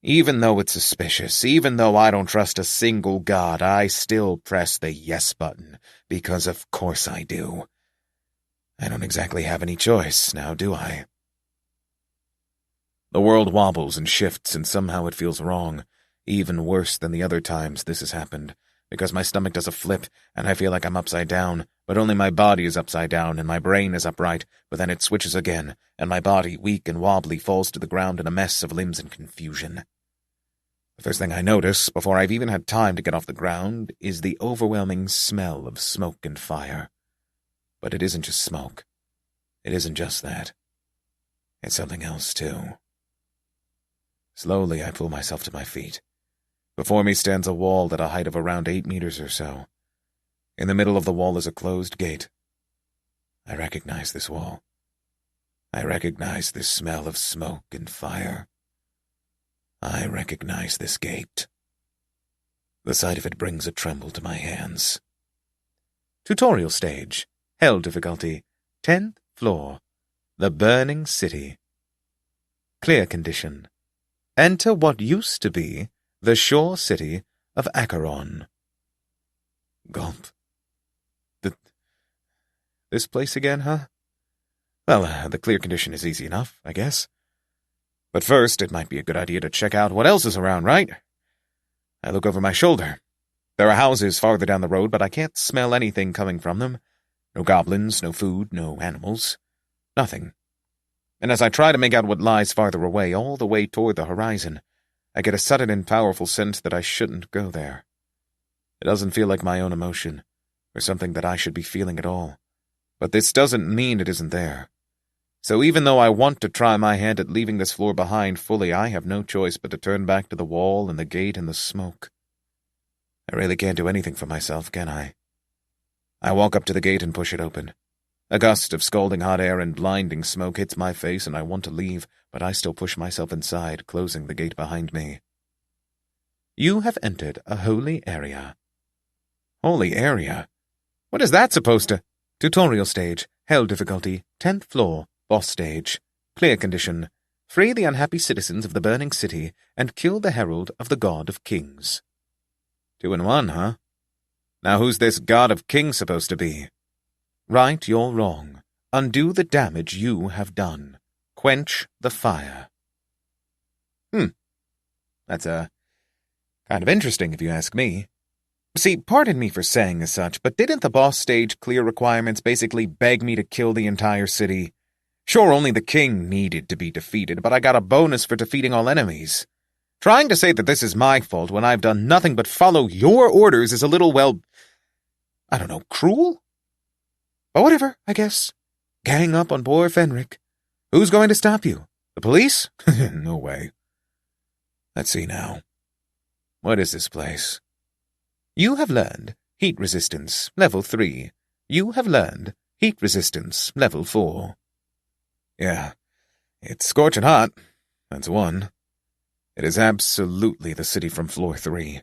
Even though it's suspicious, even though I don't trust a single god, I still press the yes button, because of course I do. I don't exactly have any choice, now do I? The world wobbles and shifts, and somehow it feels wrong, even worse than the other times this has happened, because my stomach does a flip, and I feel like I'm upside down, but only my body is upside down, and my brain is upright, but then it switches again, and my body, weak and wobbly, falls to the ground in a mess of limbs and confusion. The first thing I notice, before I've even had time to get off the ground, is the overwhelming smell of smoke and fire. But it isn't just smoke. It isn't just that. It's something else, too. Slowly, I pull myself to my feet. Before me stands a wall at a height of around 8 meters or so. In the middle of the wall is a closed gate. I recognize this wall. I recognize this smell of smoke and fire. I recognize this gate. The sight of it brings a tremble to my hands. Tutorial stage. Hell difficulty. 10th floor. The Burning City. Clear condition. Enter what used to be the shore city of Acheron. Gulp. This place again, huh? Well, the clear condition is easy enough, I guess. But first, it might be a good idea to check out what else is around, right? I look over my shoulder. There are houses farther down the road, but I can't smell anything coming from them. No goblins, no food, no animals. Nothing. And as I try to make out what lies farther away, all the way toward the horizon, I get a sudden and powerful sense that I shouldn't go there. It doesn't feel like my own emotion, or something that I should be feeling at all. But this doesn't mean it isn't there. So even though I want to try my hand at leaving this floor behind fully, I have no choice but to turn back to the wall and the gate and the smoke. I really can't do anything for myself, can I? I walk up to the gate and push it open. A gust of scalding hot air and blinding smoke hits my face, and I want to leave, but I still push myself inside, closing the gate behind me. You have entered a holy area. Holy area? What is that supposed to? Tutorial stage. Hell difficulty. 10th floor. Boss stage. Clear condition. Free the unhappy citizens of the burning city and kill the herald of the God of Kings. 2 in 1, huh? Now who's this God of Kings supposed to be? Right, you're wrong. Undo the damage you have done. Quench the fire. That's kind of interesting if you ask me. See, pardon me for saying as such, but didn't the boss stage clear requirements basically beg me to kill the entire city? Sure, only the king needed to be defeated, but I got a bonus for defeating all enemies. Trying to say that this is my fault when I've done nothing but follow your orders is a little, well, I don't know, cruel? But whatever, I guess. Gang up on poor Fennrick. Who's going to stop you? The police? No way. Let's see now. What is this place? You have learned heat resistance, level 3. You have learned heat resistance, level 4. Yeah, it's scorching hot. That's 1. It is absolutely the city from floor 3.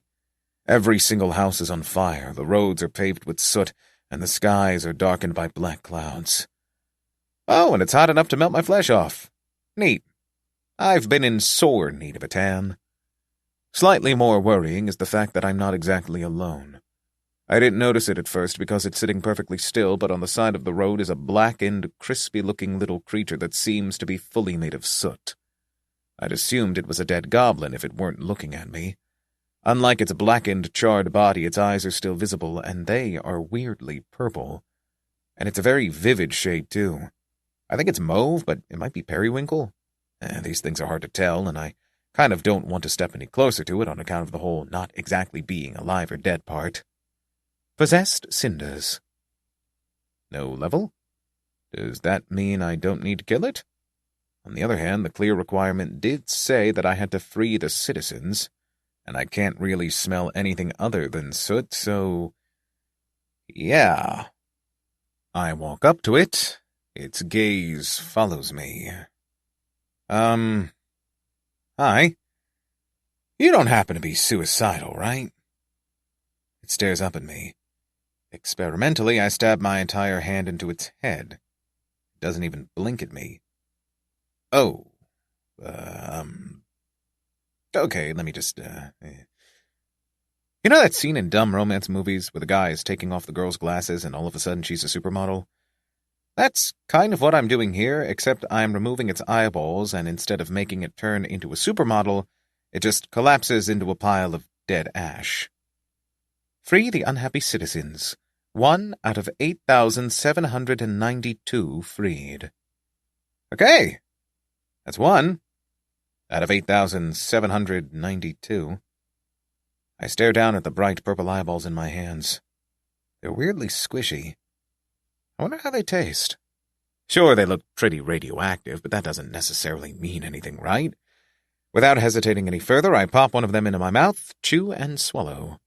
Every single house is on fire, the roads are paved with soot, and the skies are darkened by black clouds. Oh, and it's hot enough to melt my flesh off. Neat. I've been in sore need of a tan. Slightly more worrying is the fact that I'm not exactly alone. I didn't notice it at first because it's sitting perfectly still, but on the side of the road is a blackened, crispy-looking little creature that seems to be fully made of soot. I'd assumed it was a dead goblin if it weren't looking at me. Unlike its blackened, charred body, its eyes are still visible, and they are weirdly purple. And it's a very vivid shade, too. I think it's mauve, but it might be periwinkle. These things are hard to tell, and I kind of don't want to step any closer to it on account of the whole not exactly being alive or dead part. Possessed cinders. No level? Does that mean I don't need to kill it? On the other hand, the clear requirement did say that I had to free the citizens, and I can't really smell anything other than soot, so... yeah. I walk up to it. Its gaze follows me. Hi. You don't happen to be suicidal, right? It stares up at me. Experimentally, I stab my entire hand into its head. It doesn't even blink at me. Oh, okay, let me just, You know that scene in dumb romance movies where the guy is taking off the girl's glasses and all of a sudden she's a supermodel? That's kind of what I'm doing here, except I'm removing its eyeballs, and instead of making it turn into a supermodel, it just collapses into a pile of dead ash. Free the unhappy citizens. 1 out of 8,792 freed. Okay. That's 1 out of 8,792. I stare down at the bright purple eyeballs in my hands. They're weirdly squishy. I wonder how they taste. Sure, they look pretty radioactive, but that doesn't necessarily mean anything, right? Without hesitating any further, I pop one of them into my mouth, chew, and swallow.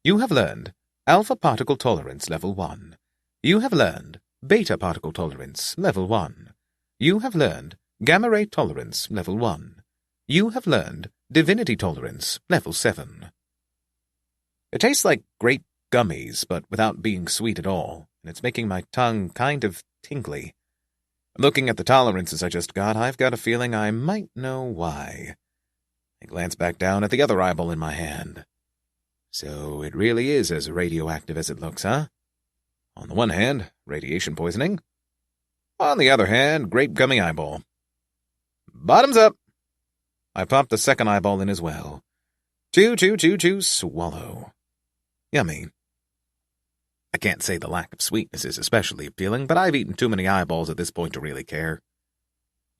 You have learned Alpha Particle Tolerance Level 1. You have learned Beta Particle Tolerance Level 1. You have learned Gamma Ray Tolerance Level 1. You have learned Divinity Tolerance Level 7. It tastes like grape gummies, but without being sweet at all, and it's making my tongue kind of tingly. Looking at the tolerances I just got, I've got a feeling I might know why. I glance back down at the other eyeball in my hand. So it really is as radioactive as it looks, huh? On the one hand, radiation poisoning. On the other hand, grape gummy eyeball. Bottoms up! I pop the second eyeball in as well. Chew, chew, chew, chew, swallow. Yummy. I can't say the lack of sweetness is especially appealing, but I've eaten too many eyeballs at this point to really care.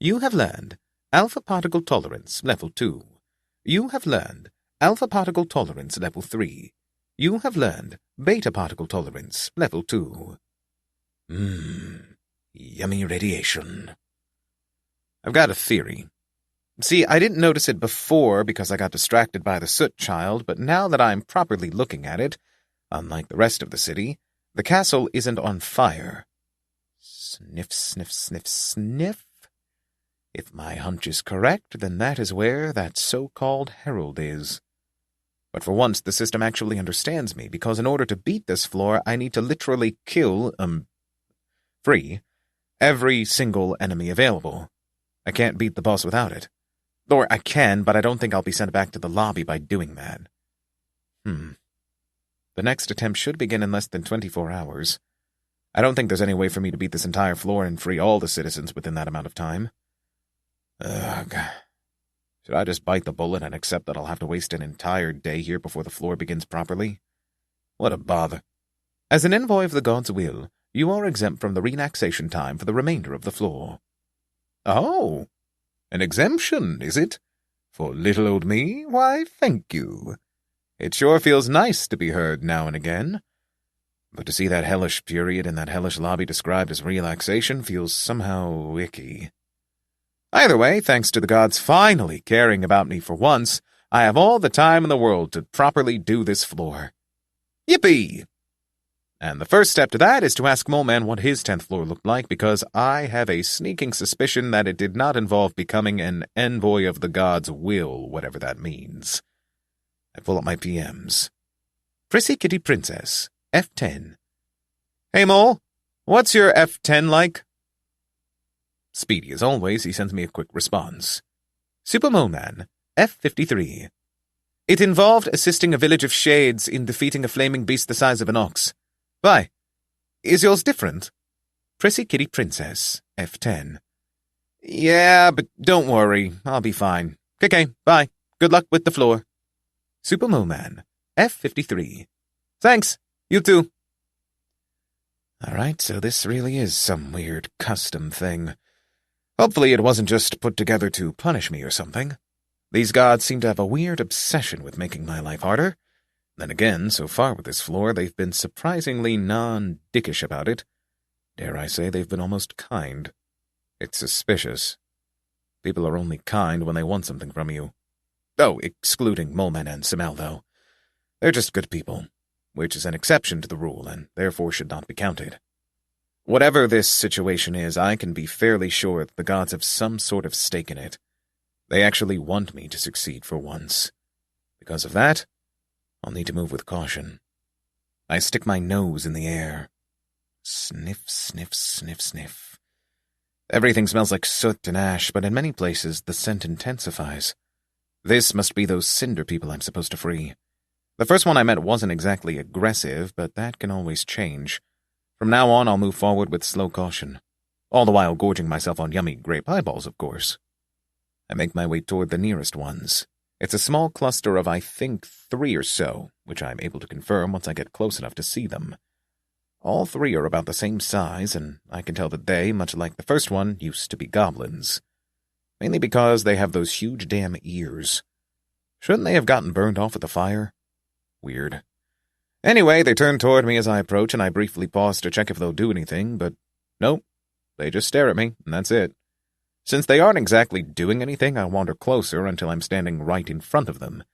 You have learned Alpha Particle Tolerance Level 2. You have learned Alpha Particle Tolerance Level 3. You have learned Beta Particle Tolerance Level 2. Yummy radiation. I've got a theory. See, I didn't notice it before because I got distracted by the soot child, but now that I'm properly looking at it, unlike the rest of the city, the castle isn't on fire. Sniff, sniff, sniff, sniff. If my hunch is correct, then that is where that so-called herald is. But for once, the system actually understands me, because in order to beat this floor, I need to literally kill, free, every single enemy available. I can't beat the boss without it. Or I can, but I don't think I'll be sent back to the lobby by doing that. The next attempt should begin in less than 24 hours. I don't think there's any way for me to beat this entire floor and free all the citizens within that amount of time. Ugh. Should I just bite the bullet and accept that I'll have to waste an entire day here before the floor begins properly? What a bother. As an envoy of the gods' will, you are exempt from the relaxation time for the remainder of the floor. Oh, an exemption, is it? For little old me? Why, thank you. It sure feels nice to be heard now and again. But to see that hellish period in that hellish lobby described as relaxation feels somehow icky. Either way, thanks to the gods finally caring about me for once, I have all the time in the world to properly do this floor. Yippee! And the first step to that is to ask Moleman what his 10th floor looked like, because I have a sneaking suspicion that it did not involve becoming an envoy of the gods' will, whatever that means. I pull up my PMs. PrissyKittyPrincess, F10. Hey, Mole, what's your F10 like? Speedy as always, he sends me a quick response. Super Moleman, F53. It involved assisting a village of shades in defeating a flaming beast the size of an ox. Why? Is yours different? PrissyKittyPrincess, F10. Yeah, but don't worry, I'll be fine. Okay, bye. Good luck with the floor. Super Moleman, F53. Thanks, you too. Alright, so this really is some weird custom thing. Hopefully it wasn't just put together to punish me or something. These gods seem to have a weird obsession with making my life harder. Then again, so far with this floor, they've been surprisingly non-dickish about it. Dare I say they've been almost kind. It's suspicious. People are only kind when they want something from you. Oh, excluding Moleman and Simel, though. They're just good people, which is an exception to the rule and therefore should not be counted. Whatever this situation is, I can be fairly sure that the gods have some sort of stake in it. They actually want me to succeed for once. Because of that, I'll need to move with caution. I stick my nose in the air. Sniff, sniff, sniff, sniff. Everything smells like soot and ash, but in many places the scent intensifies. This must be those cinder people I'm supposed to free. The first one I met wasn't exactly aggressive, but that can always change. From now on, I'll move forward with slow caution, all the while gorging myself on yummy grape eyeballs, of course. I make my way toward the nearest ones. It's a small cluster of, I think, 3 or so, which I'm able to confirm once I get close enough to see them. All 3 are about the same size, and I can tell that they, much like the first one, used to be goblins. Mainly because they have those huge damn ears. Shouldn't they have gotten burned off with the fire? Weird. Anyway, they turn toward me as I approach, and I briefly pause to check if they'll do anything, but nope. They just stare at me, and that's it. Since they aren't exactly doing anything, I wander closer until I'm standing right in front of them.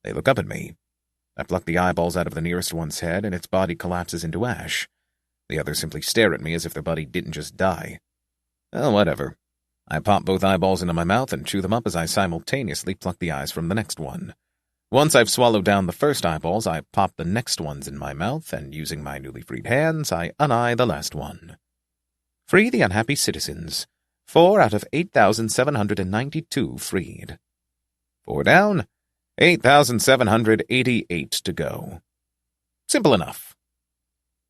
They look up at me. I pluck the eyeballs out of the nearest one's head, and its body collapses into ash. The others simply stare at me as if their buddy didn't just die. Oh, whatever. I pop both eyeballs into my mouth and chew them up as I simultaneously pluck the eyes from the next one. Once I've swallowed down the first eyeballs, I pop the next ones in my mouth, and using my newly freed hands, I uneye the last one. Free the unhappy citizens. 4 out of 8,792 freed. 4 down, 8,788 to go. Simple enough.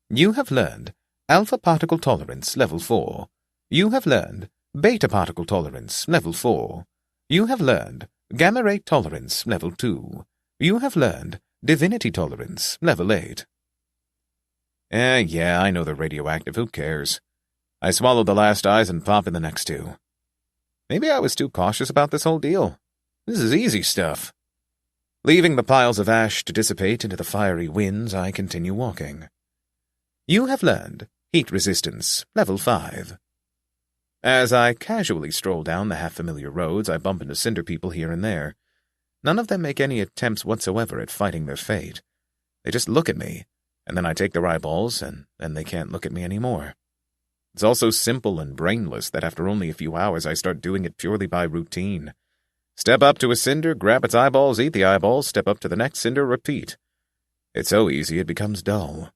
You have learned Alpha Particle Tolerance, Level 4. You have learned Beta Particle Tolerance, Level 4. You have learned Gamma Ray Tolerance, Level 2. You have learned Divinity Tolerance, Level 8. Yeah, I know they're radioactive, who cares? I swallow the last eyes and pop in the next 2. Maybe I was too cautious about this whole deal. This is easy stuff. Leaving the piles of ash to dissipate into the fiery winds, I continue walking. You have learned Heat Resistance, Level 5. As I casually stroll down the half-familiar roads, I bump into cinder people here and there. None of them make any attempts whatsoever at fighting their fate. They just look at me, and then I take their eyeballs, and then they can't look at me anymore. It's all so simple and brainless that after only a few hours I start doing it purely by routine. Step up to a cinder, grab its eyeballs, eat the eyeballs, step up to the next cinder, repeat. It's so easy it becomes dull.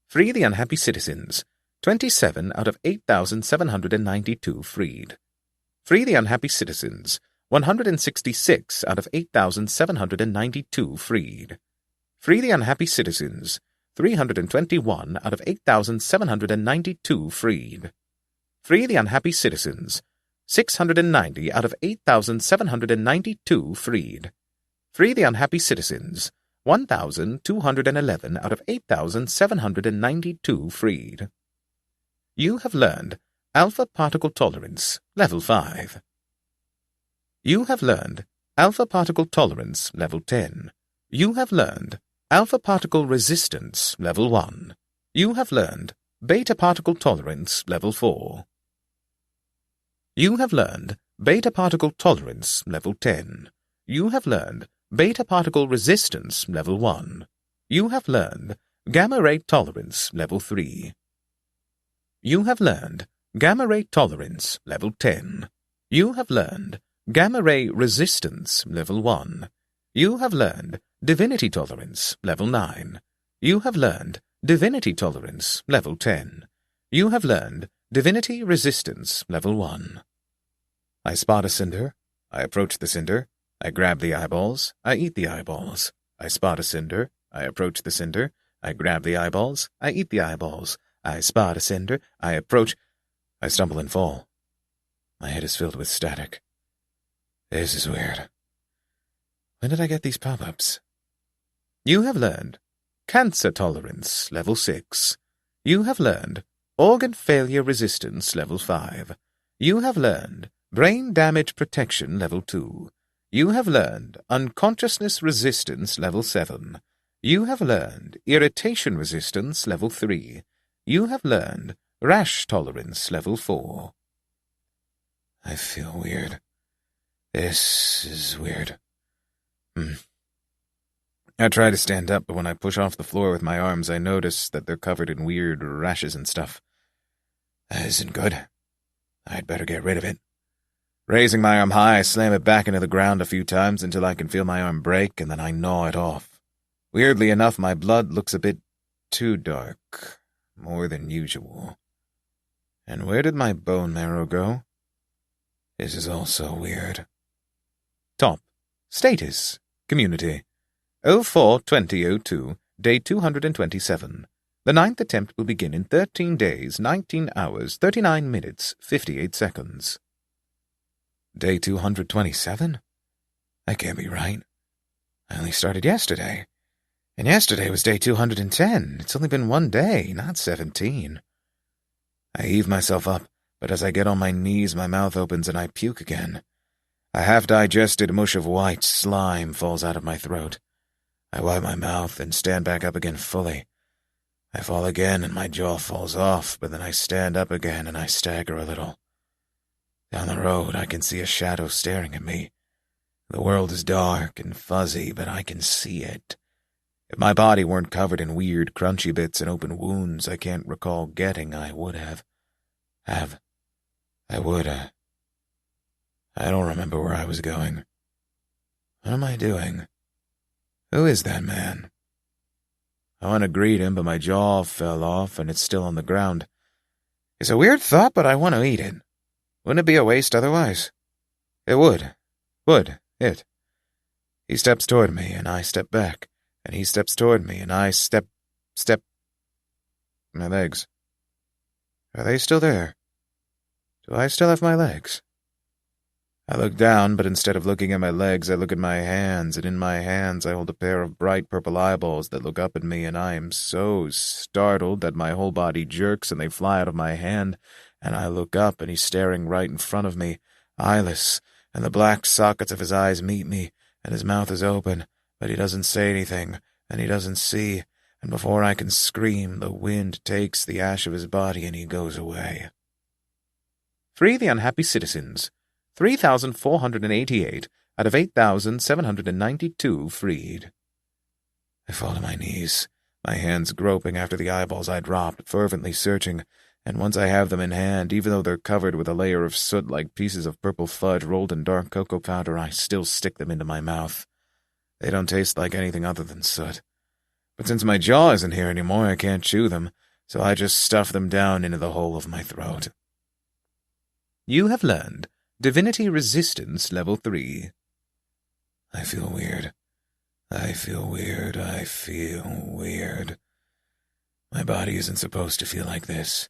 Free the unhappy citizens. 27 out of 8,792 freed. Free the unhappy citizens. 166 out of 8,792 freed. Free the unhappy citizens. 321 out of 8,792 freed. Free the unhappy citizens. 690 out of 8,792 freed. Free the unhappy citizens. 1,211 out of 8,792 freed. You have learned Alpha Particle Tolerance, Level 5. You have learned Alpha Particle Tolerance, Level 10. You have learned Alpha Particle Resistance, Level 1. You have learned Beta Particle Tolerance, Level 4. You have learned Beta Particle Tolerance, Level 10. You have learned Beta Particle Resistance, Level 1. You have learned Gamma Ray Tolerance, Level 3. You have learned Gamma Ray Tolerance, Level 10. You have learned Gamma Ray Resistance, Level 1. You have learned Divinity Tolerance, Level 9. You have learned Divinity Tolerance, Level 10. You have learned Divinity Resistance, Level 1. I spot a cinder. I approach the cinder. I grab the eyeballs. I eat the eyeballs. I spot a cinder. I approach the cinder. I grab the eyeballs. I eat the eyeballs. I spot a cinder. I approach. I stumble and fall. My head is filled with static. This is weird. When did I get these pop-ups? You have learned Cancer Tolerance, Level 6. You have learned Organ Failure Resistance, Level 5. You have learned Brain Damage Protection, Level 2. You have learned Unconsciousness Resistance, Level 7. You have learned Irritation Resistance, Level 3. You have learned Rash Tolerance, Level 4. I feel weird. This is weird. I try to stand up, but when I push off the floor with my arms, I notice that they're covered in weird rashes and stuff. That isn't good. I'd better get rid of it. Raising my arm high, I slam it back into the ground a few times until I can feel my arm break, and then I gnaw it off. Weirdly enough, my blood looks a bit too dark, more than usual. And where did my bone marrow go? This is all so weird. Top. Status. Community. 04-2002, day 227. The 9th attempt will begin in 13 days, 19 hours, 39 minutes, 58 seconds. Day 227? That can't be right. I only started yesterday. And yesterday was day 210. It's only been 1 day, not 17. I heave myself up, but as I get on my knees, my mouth opens and I puke again. A half-digested mush of white slime falls out of my throat. I wipe my mouth and stand back up again fully. I fall again and my jaw falls off, but then I stand up again and I stagger a little. Down the road, I can see a shadow staring at me. The world is dark and fuzzy, but I can see it. If my body weren't covered in weird, crunchy bits and open wounds I can't recall getting, I would have. I don't remember where I was going. What am I doing? Who is that man? I want to greet him, but my jaw fell off and it's still on the ground. It's a weird thought, but I want to eat it. Wouldn't it be a waste otherwise? It would. Would it? He steps toward me, and I step back, and he steps toward me, and I step. My legs. Are they still there? Do I still have my legs? I look down, but instead of looking at my legs, I look at my hands, and in my hands I hold a pair of bright purple eyeballs that look up at me, and I am so startled that my whole body jerks and they fly out of my hand, and I look up, and he's staring right in front of me, eyeless, and the black sockets of his eyes meet me, and his mouth is open, but he doesn't say anything, and he doesn't see, and before I can scream, the wind takes the ash of his body, and he goes away. Free the unhappy citizens. 3,488 out of 8,792 freed. I fall to my knees, my hands groping after the eyeballs I dropped, fervently searching, And once I have them in hand, even though they're covered with a layer of soot like pieces of purple fudge rolled in dark cocoa powder, I still stick them into my mouth. They don't taste like anything other than soot. But since my jaw isn't here anymore, I can't chew them, so I just stuff them down into the hole of my throat. You have learned Divinity Resistance Level 3. I feel weird. I feel weird. I feel weird. My body isn't supposed to feel like this.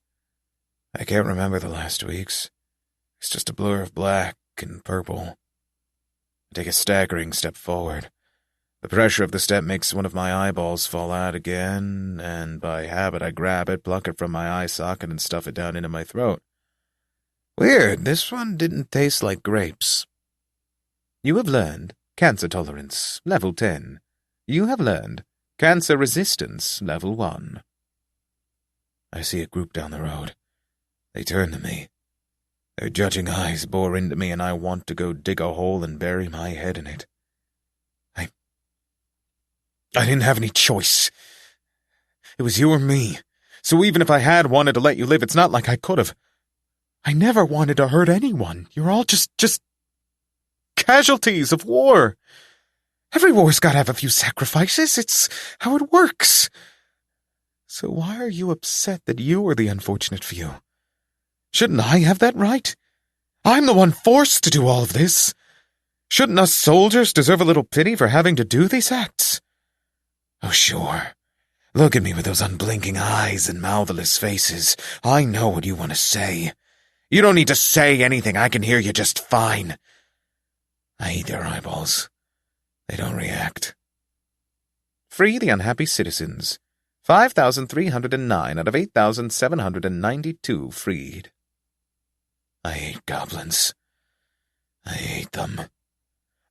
I can't remember the last weeks. It's just a blur of black and purple. I take a staggering step forward. The pressure of the step makes one of my eyeballs fall out again, and by habit I grab it, pluck it from my eye socket, and stuff it down into my throat. Weird, this one didn't taste like grapes. You have learned Cancer Tolerance, Level 10. You have learned Cancer Resistance, Level 1. I see a group down the road. They turn to me. Their judging eyes bore into me, and I want to go dig a hole and bury my head in it. I didn't have any choice. It was you or me. So even if I had wanted to let you live, it's not like I could have. I never wanted to hurt anyone. You're all just casualties of war. Every war's got to have a few sacrifices. It's how it works. So why are you upset that you are the unfortunate few? Shouldn't I have that right? I'm the one forced to do all of this. Shouldn't us soldiers deserve a little pity for having to do these acts? Oh, sure. Look at me with those unblinking eyes and mouthless faces. I know what you want to say. You don't need to say anything. I can hear you just fine. I eat their eyeballs. They don't react. Free the unhappy citizens. 5,309 out of 8,792 freed. I hate goblins. I hate them.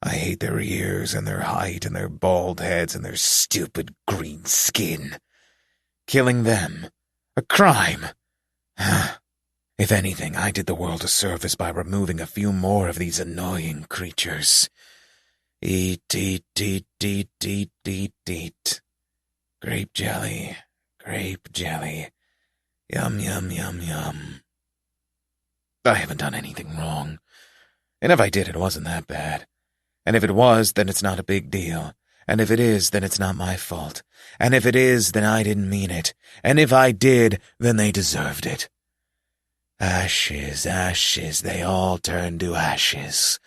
I hate their ears and their height and their bald heads and their stupid green skin. Killing them. A crime. If anything, I did the world a service by removing a few more of these annoying creatures. Eat, eat, eat, eat, eat, eat, eat. Grape jelly. Grape jelly. Yum, yum, yum, yum. I haven't done anything wrong. And if I did, it wasn't that bad. And if it was, then it's not a big deal. And if it is, then it's not my fault. And if it is, then I didn't mean it. And if I did, then they deserved it. Ashes, ashes, they all turn to ashes.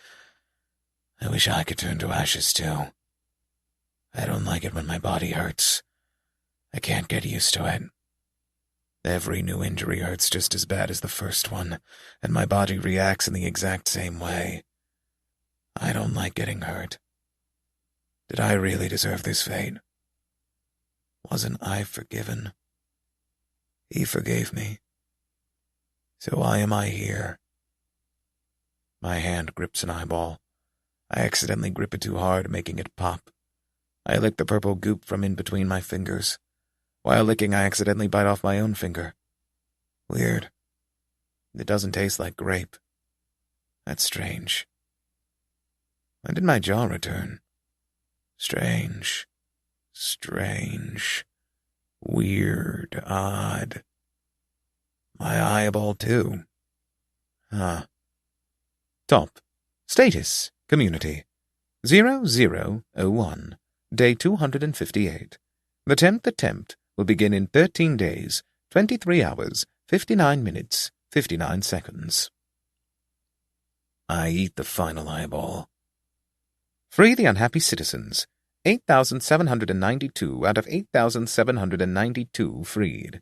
I wish I could turn to ashes too. I don't like it when my body hurts. I can't get used to it. Every new injury hurts just as bad as the first one, and my body reacts in the exact same way. I don't like getting hurt. Did I really deserve this fate? Wasn't I forgiven? He forgave me. So why am I here? My hand grips an eyeball. I accidentally grip it too hard, making it pop. I lick the purple goop from in between my fingers. While licking, I accidentally bite off my own finger. Weird. It doesn't taste like grape. That's strange. When did my jaw return? Strange. Strange. Weird. Odd. My eyeball, too. Top. Status. Community. 0001. Day 258. The 10th attempt will begin in 13 days, 23 hours, 59 minutes, 59 seconds. I eat the final eyeball. Free the unhappy citizens. 8,792 out of 8,792 freed.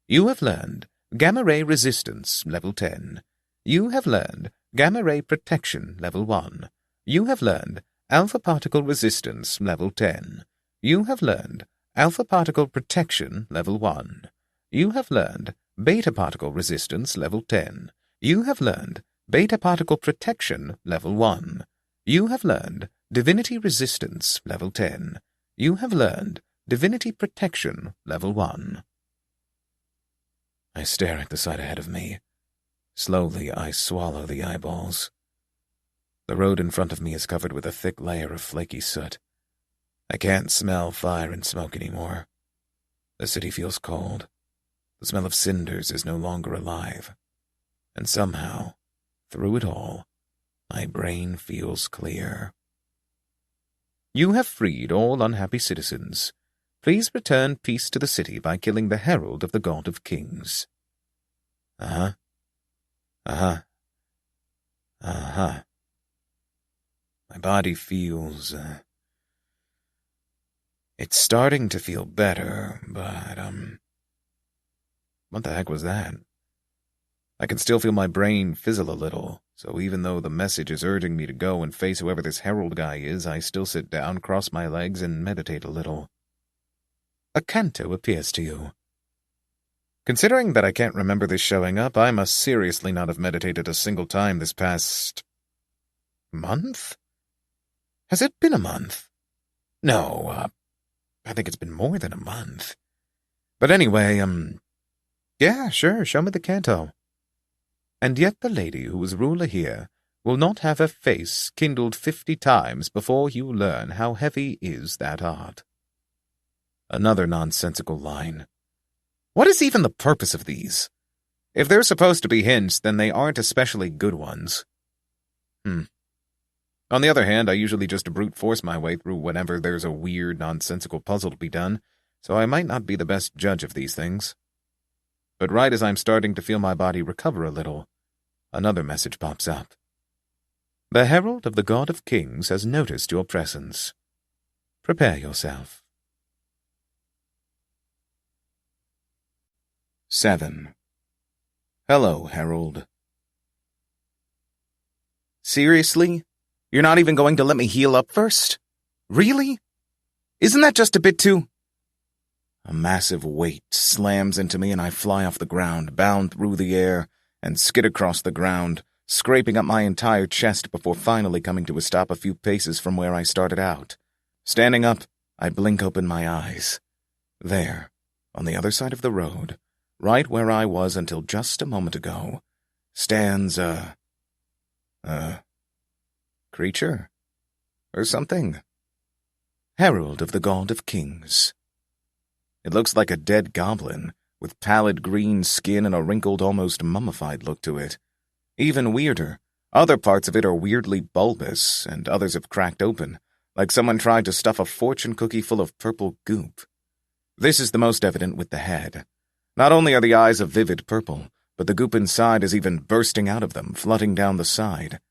You have learned Gamma Ray Resistance, Level 10. You have learned Gamma Ray Protection, Level 1. You have learned Alpha Particle Resistance, Level 10. You have learned Alpha Particle Protection, Level 1. You have learned Beta Particle Resistance, Level 10. You have learned Beta Particle Protection, Level 1. You have learned Divinity Resistance, Level 10. You have learned Divinity Protection, Level 1. I stare at the sight ahead of me. Slowly, I swallow the eyeballs. The road in front of me is covered with a thick layer of flaky soot. I can't smell fire and smoke anymore. The city feels cold. The smell of cinders is no longer alive. And somehow, through it all, my brain feels clear. You have freed all unhappy citizens. Please return peace to the city by killing the herald of the God of Kings. Uh-huh. My body feels, it's starting to feel better, but, what the heck was that? I can still feel my brain fizzle a little, so even though the message is urging me to go and face whoever this herald guy is, I still sit down, cross my legs, and meditate a little. A canto appears to you. Considering that I can't remember this showing up, I must seriously not have meditated a single time this past month? Has it been a month? No, I think it's been more than a month. But anyway, yeah, sure, show me the canto. And yet the lady who is ruler here will not have her face kindled 50 times before you learn how heavy is that art. Another nonsensical line. What is even the purpose of these? If they're supposed to be hints, then they aren't especially good ones. On the other hand, I usually just brute force my way through whenever there's a weird, nonsensical puzzle to be done, so I might not be the best judge of these things. But right as I'm starting to feel my body recover a little, another message pops up. The herald of the God of Kings has noticed your presence. Prepare yourself. 7. Hello, Herald. Seriously? You're not even going to let me heal up first? Really? Isn't that just a bit too... A massive weight slams into me and I fly off the ground, bound through the air, and skid across the ground, scraping up my entire chest before finally coming to a stop a few paces from where I started out. Standing up, I blink open my eyes. There, on the other side of the road, right where I was until just a moment ago, stands a creature? Or something? Herald of the God of Kings. It looks like a dead goblin, with pallid green skin and a wrinkled, almost mummified look to it. Even weirder, other parts of it are weirdly bulbous, and others have cracked open, like someone tried to stuff a fortune cookie full of purple goop. This is the most evident with the head. Not only are the eyes a vivid purple, but the goop inside is even bursting out of them, flooding down the side.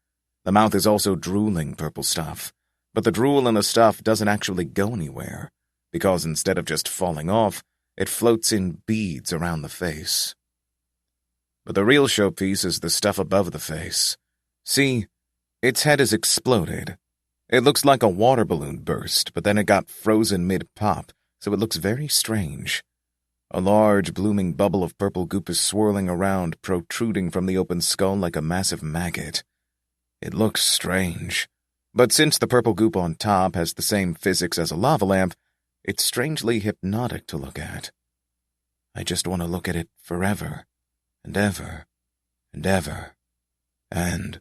The mouth is also drooling purple stuff, but the drool in the stuff doesn't actually go anywhere, because instead of just falling off, it floats in beads around the face. But the real showpiece is the stuff above the face. See, its head is exploded. It looks like a water balloon burst, but then it got frozen mid-pop, so it looks very strange. A large, blooming bubble of purple goop is swirling around, protruding from the open skull like a massive maggot. It looks strange, but since the purple goop on top has the same physics as a lava lamp, it's strangely hypnotic to look at. I just want to look at it forever, and ever, and ever, and...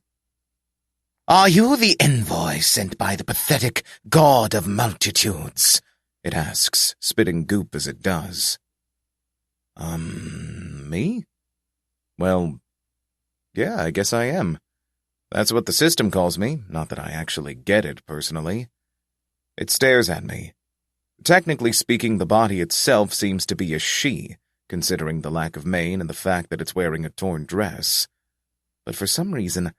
Are you the envoy sent by the pathetic god of multitudes? It asks, spitting goop as it does. Me? Well, yeah, I guess I am. That's what the system calls me, not that I actually get it personally. It stares at me. Technically speaking, the body itself seems to be a she, considering the lack of mane and the fact that it's wearing a torn dress. But for some reason,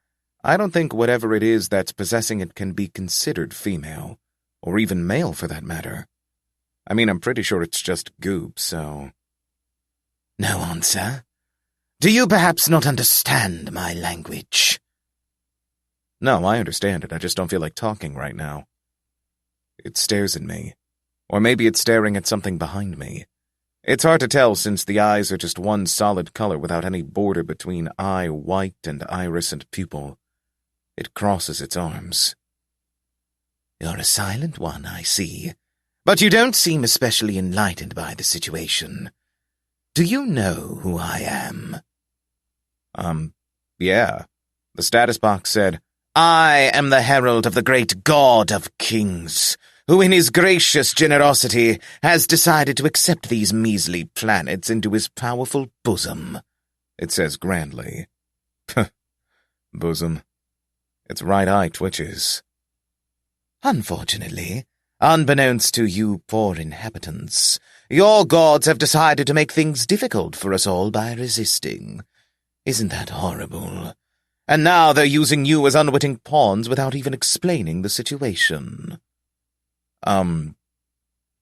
I don't think whatever it is that's possessing it can be considered female, or even male for that matter. I mean, I'm pretty sure it's just goop, so... No answer? Do you perhaps not understand my language? No, I understand it. I just don't feel like talking right now. It stares at me. Or maybe it's staring at something behind me. It's hard to tell since the eyes are just one solid color without any border between eye white and iris and pupil. It crosses its arms. You're a silent one, I see. But you don't seem especially enlightened by the situation. Do you know who I am? Yeah. The status box said, I am the herald of the great god of kings, who in his gracious generosity has decided to accept these measly planets into his powerful bosom," it says grandly. Bosom. Its right eye twitches. "Unfortunately, unbeknownst to you poor inhabitants, your gods have decided to make things difficult for us all by resisting. Isn't that horrible? And now they're using you as unwitting pawns without even explaining the situation."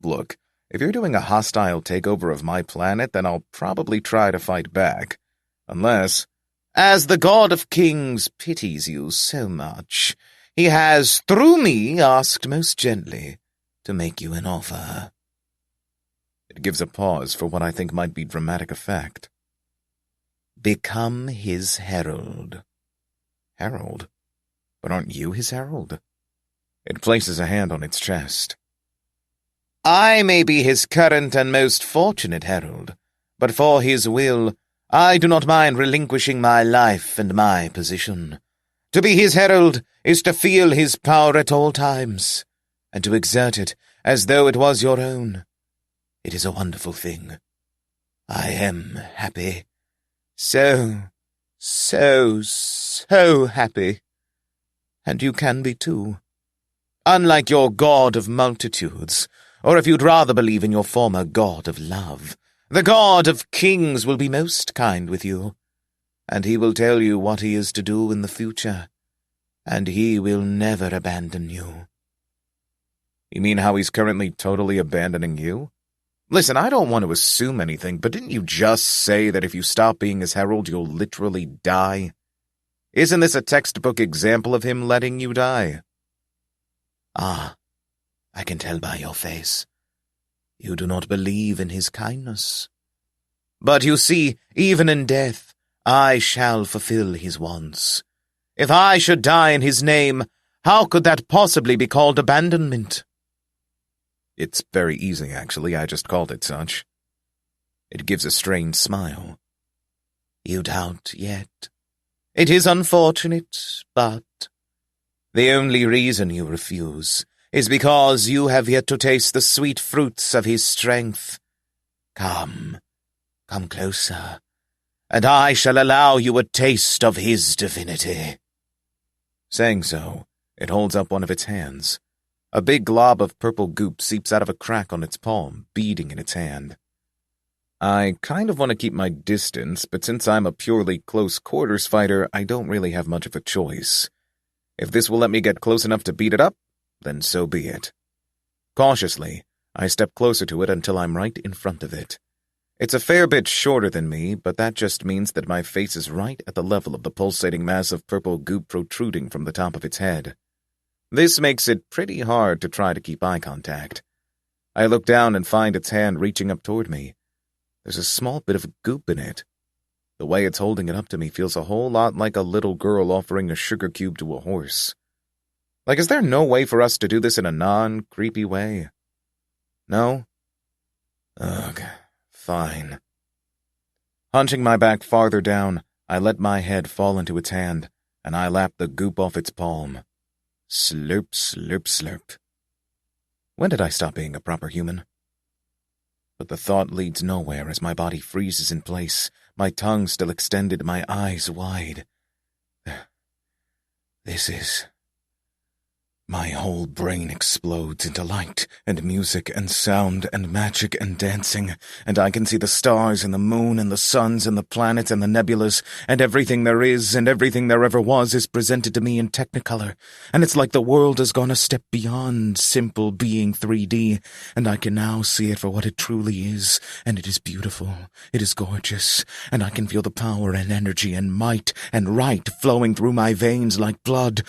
Look, if you're doing a hostile takeover of my planet, then I'll probably try to fight back. Unless, "As the God of Kings pities you so much, he has, through me, asked most gently to make you an offer." It gives a pause for what I think might be dramatic effect. "Become his herald." Herald? But aren't you his herald? It places a hand on its chest. "I may be his current and most fortunate herald, but for his will, I do not mind relinquishing my life and my position. To be his herald is to feel his power at all times, and to exert it as though it was your own. It is a wonderful thing. I am happy. So happy. And you can be too. Unlike your god of multitudes, or if you'd rather believe in your former god of love, the God of Kings will be most kind with you, and he will tell you what he is to do in the future, and he will never abandon you." You mean how he's currently totally abandoning you? Listen, I don't want to assume anything, but didn't you just say that if you stop being his herald, you'll literally die? Isn't this a textbook example of him letting you die? "Ah, I can tell by your face. You do not believe in his kindness. But you see, even in death, I shall fulfill his wants. If I should die in his name, how could that possibly be called abandonment?" It's very easy, actually. I just called it such. It gives a strange smile. "You doubt yet? It is unfortunate, but the only reason you refuse is because you have yet to taste the sweet fruits of his strength. Come closer, and I shall allow you a taste of his divinity." Saying so, it holds up one of its hands. A big glob of purple goop seeps out of a crack on its palm, beating in its hand. I kind of want to keep my distance, but since I'm a purely close-quarters fighter, I don't really have much of a choice. If this will let me get close enough to beat it up, then so be it. Cautiously, I step closer to it until I'm right in front of it. It's a fair bit shorter than me, but that just means that my face is right at the level of the pulsating mass of purple goop protruding from the top of its head. This makes it pretty hard to try to keep eye contact. I look down and find its hand reaching up toward me. There's a small bit of goop in it. The way it's holding it up to me feels a whole lot like a little girl offering a sugar cube to a horse. Like, is there no way for us to do this in a non-creepy way? No? Ugh, fine. Hunching my back farther down, I let my head fall into its hand, and I lap the goop off its palm. Slurp, slurp, slurp. When did I stop being a proper human? But the thought leads nowhere as my body freezes in place, my tongue still extended, my eyes wide. This is... My whole brain explodes into light and music and sound and magic and dancing, and I can see the stars and the moon and the suns and the planets and the nebulas, and everything there is and everything there ever was is presented to me in technicolor, and it's like the world has gone a step beyond simple being 3D, and I can now see it for what it truly is, and it is beautiful, it is gorgeous, and I can feel the power and energy and might and right flowing through my veins like blood,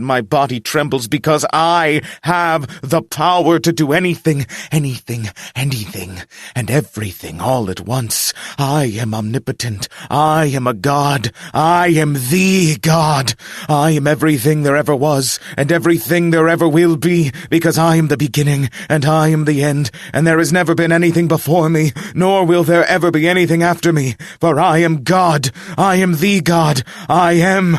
and my body trembles because I have the power to do anything, and everything all at once. I am omnipotent. I am a god. I am the god. I am everything there ever was, and everything there ever will be, because I am the beginning, and I am the end, and there has never been anything before me, nor will there ever be anything after me, for I am God. I am the god. I am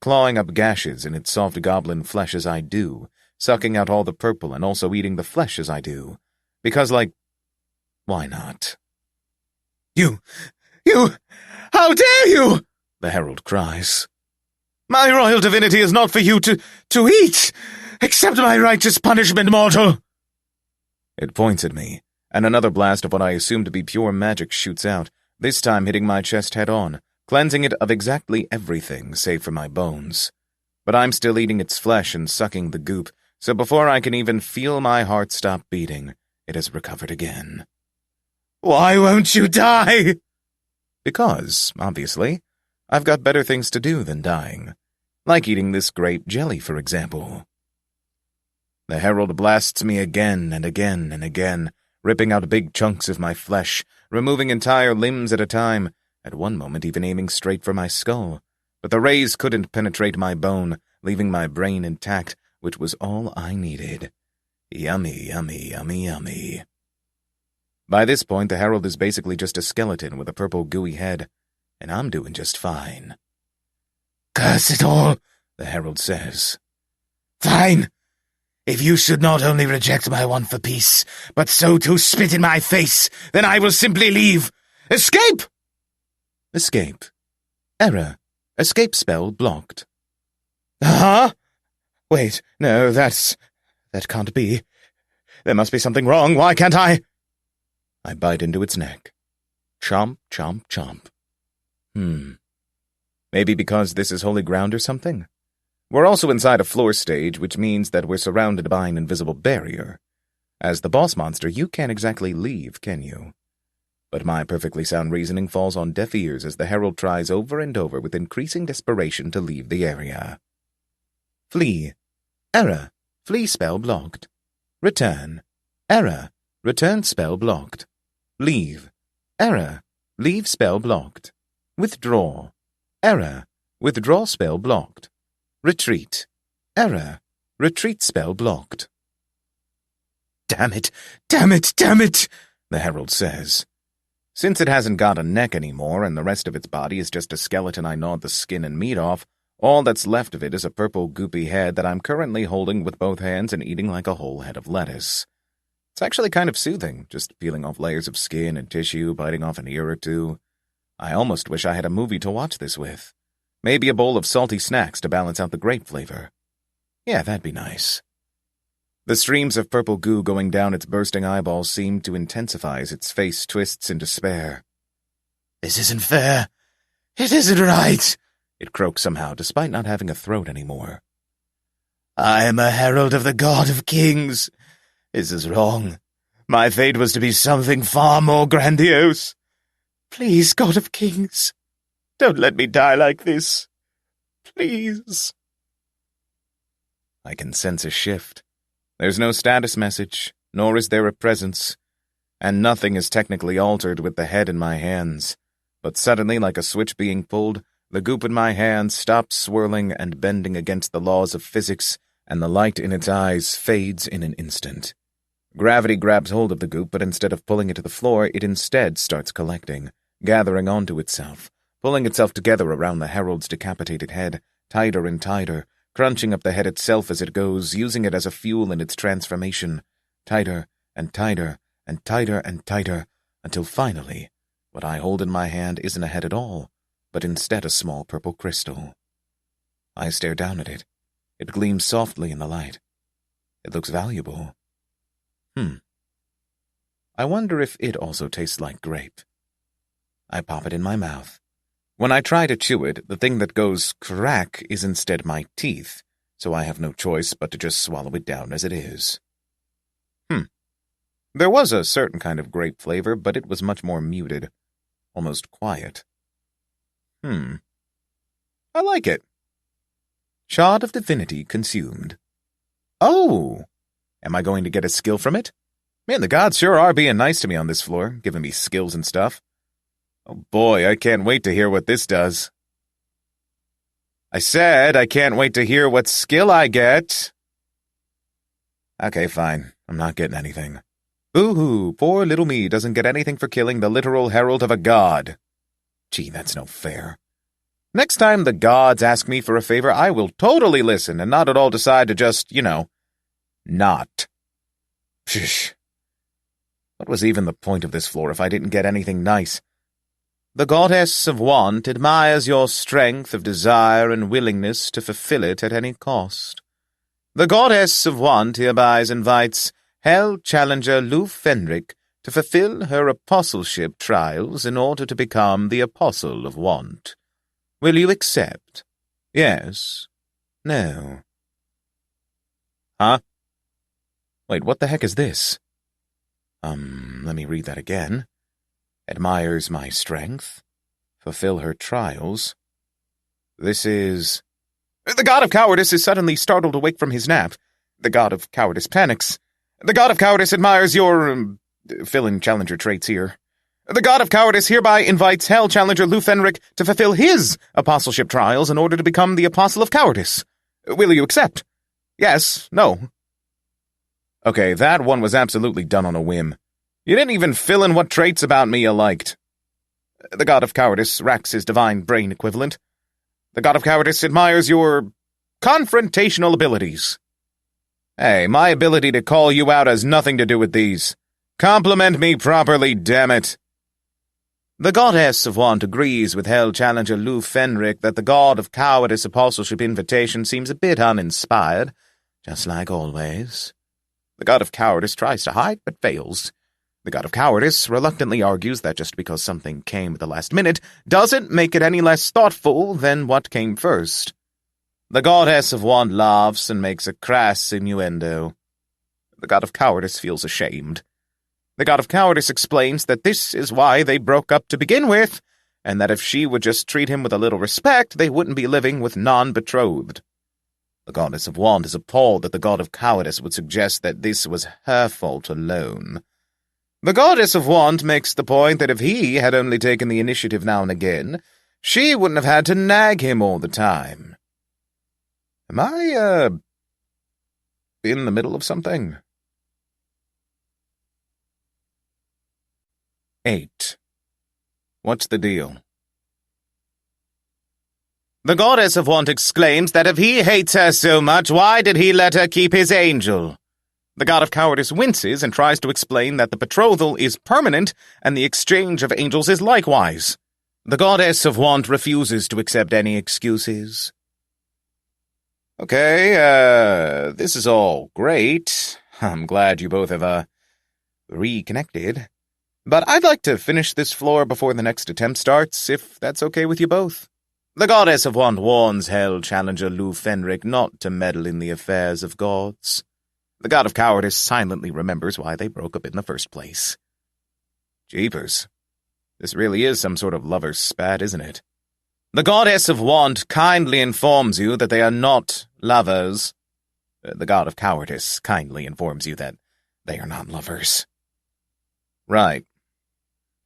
clawing up gashes in its soft goblin flesh as I do, sucking out all the purple and also eating the flesh as I do. Because, why not? You, how dare you! The herald cries. My royal divinity is not for you to eat! Accept my righteous punishment, mortal! It points at me, and another blast of what I assume to be pure magic shoots out, this time hitting my chest head-on, cleansing it of exactly everything save for my bones. But I'm still eating its flesh and sucking the goop, so before I can even feel my heart stop beating, it has recovered again. Why won't you die? Because, obviously, I've got better things to do than dying. Like eating this grape jelly, for example. The herald blasts me again and again and again, ripping out big chunks of my flesh, removing entire limbs at a time, at one moment even aiming straight for my skull. But the rays couldn't penetrate my bone, leaving my brain intact, which was all I needed. Yummy, yummy, yummy, yummy. By this point, the herald is basically just a skeleton with a purple gooey head, and I'm doing just fine. Curse it all, the herald says. Fine. If you should not only reject my want for peace, but so too spit in my face, then I will simply leave. Escape! Escape. Error. Escape spell blocked. Huh? Wait, no, that can't be. There must be something wrong. Why can't I? I bite into its neck. Chomp, chomp, chomp. Maybe because this is holy ground or something? We're also inside a floor stage, which means that we're surrounded by an invisible barrier. As the boss monster, you can't exactly leave, can you? But my perfectly sound reasoning falls on deaf ears as the herald tries over and over with increasing desperation to leave the area. Flee. Error. Flee spell blocked. Return. Error. Return spell blocked. Leave. Error. Leave spell blocked. Withdraw. Error. Withdraw spell blocked. Retreat. Error. Retreat spell blocked. Damn it! Damn it! Damn it! The herald says. Since it hasn't got a neck anymore and the rest of its body is just a skeleton I gnawed the skin and meat off, all that's left of it is a purple goopy head that I'm currently holding with both hands and eating like a whole head of lettuce. It's actually kind of soothing, just peeling off layers of skin and tissue, biting off an ear or two. I almost wish I had a movie to watch this with. Maybe a bowl of salty snacks to balance out the grape flavor. Yeah, that'd be nice. The streams of purple goo going down its bursting eyeballs seem to intensify as its face twists in despair. This isn't fair. It isn't right, it croaks somehow, despite not having a throat anymore. I am a herald of the God of Kings. This is wrong. My fate was to be something far more grandiose. Please, God of Kings, don't let me die like this. Please. I can sense a shift. There's no status message, nor is there a presence, and nothing is technically altered with the head in my hands. But suddenly, like a switch being pulled, the goop in my hands stops swirling and bending against the laws of physics, and the light in its eyes fades in an instant. Gravity grabs hold of the goop, but instead of pulling it to the floor, it instead starts collecting, gathering onto itself, pulling itself together around the herald's decapitated head, tighter and tighter, crunching up the head itself as it goes, using it as a fuel in its transformation, tighter and tighter and tighter and tighter, until finally, what I hold in my hand isn't a head at all, but instead a small purple crystal. I stare down at it. It gleams softly in the light. It looks valuable. I wonder if it also tastes like grape. I pop it in my mouth. When I try to chew it, the thing that goes crack is instead my teeth, so I have no choice but to just swallow it down as it is. There was a certain kind of grape flavor, but it was much more muted, almost quiet. I like it. Shard of Divinity consumed. Oh! Am I going to get a skill from it? Man, the gods sure are being nice to me on this floor, giving me skills and stuff. Oh boy, I can't wait to hear what this does. I said I can't wait to hear what skill I get. Okay, fine. I'm not getting anything. Boo-hoo, poor little me doesn't get anything for killing the literal herald of a god. Gee, that's no fair. Next time the gods ask me for a favor, I will totally listen and not at all decide to just, not. Psh. What was even the point of this floor if I didn't get anything nice? The goddess of want admires your strength of desire and willingness to fulfill it at any cost. The goddess of want hereby invites Hell Challenger Lo Fennrick to fulfill her apostleship trials in order to become the Apostle of Want. Will you accept? Yes? No? Huh? Wait, what the heck is this? Let me read that again. Admires my strength. Fulfill her trials. This is... The god of cowardice is suddenly startled awake from his nap. The god of cowardice panics. The god of cowardice admires your... fill-in challenger traits here. The god of cowardice hereby invites Hell Challenger Lo Fennrick to fulfill his apostleship trials in order to become the Apostle of Cowardice. Will you accept? Yes? No? Okay, that one was absolutely done on a whim. You didn't even fill in what traits about me you liked. The god of cowardice racks his divine brain equivalent. The god of cowardice admires your confrontational abilities. Hey, my ability to call you out has nothing to do with these. Compliment me properly, damn it. The goddess of want agrees with Hell Challenger Lo Fennrick that the god of cowardice apostleship invitation seems a bit uninspired, just like always. The god of cowardice tries to hide, but fails. The god of cowardice reluctantly argues that just because something came at the last minute doesn't make it any less thoughtful than what came first. The goddess of want laughs and makes a crass innuendo. The god of cowardice feels ashamed. The god of cowardice explains that this is why they broke up to begin with, and that if she would just treat him with a little respect, they wouldn't be living with non-betrothed. The goddess of want is appalled that the god of cowardice would suggest that this was her fault alone. The goddess of want makes the point that if he had only taken the initiative now and again, she wouldn't have had to nag him all the time. Am I, in the middle of something? 8. What's the deal? The goddess of want exclaims that if he hates her so much, why did he let her keep his angel? The god of cowardice winces and tries to explain that the betrothal is permanent and the exchange of angels is likewise. The goddess of want refuses to accept any excuses. Okay, this is all great. I'm glad you both have, reconnected. But I'd like to finish this floor before the next attempt starts, if that's okay with you both. The goddess of want warns Hell Challenger Lo Fennrick not to meddle in the affairs of gods. The god of cowardice silently remembers why they broke up in the first place. Jeepers. This really is some sort of lover's spat, isn't it? The goddess of want kindly informs you that they are not lovers. The god of cowardice kindly informs you that they are not lovers. Right.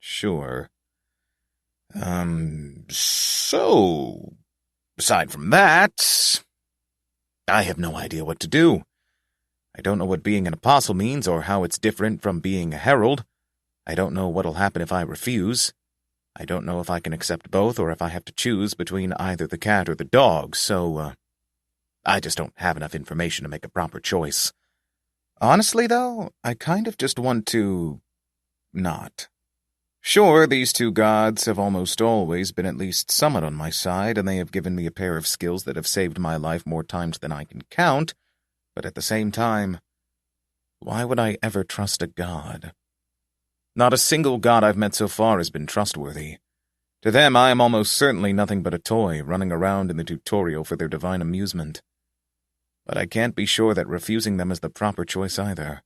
Sure. So, aside from that, I have no idea what to do. I don't know what being an apostle means or how it's different from being a herald. I don't know what'll happen if I refuse. I don't know if I can accept both or if I have to choose between either the cat or the dog, so, I just don't have enough information to make a proper choice. Honestly, though, I kind of just want to... not. Sure, these two gods have almost always been at least somewhat on my side, and they have given me a pair of skills that have saved my life more times than I can count, but at the same time, why would I ever trust a god? Not a single god I've met so far has been trustworthy. To them, I am almost certainly nothing but a toy running around in the tutorial for their divine amusement. But I can't be sure that refusing them is the proper choice either.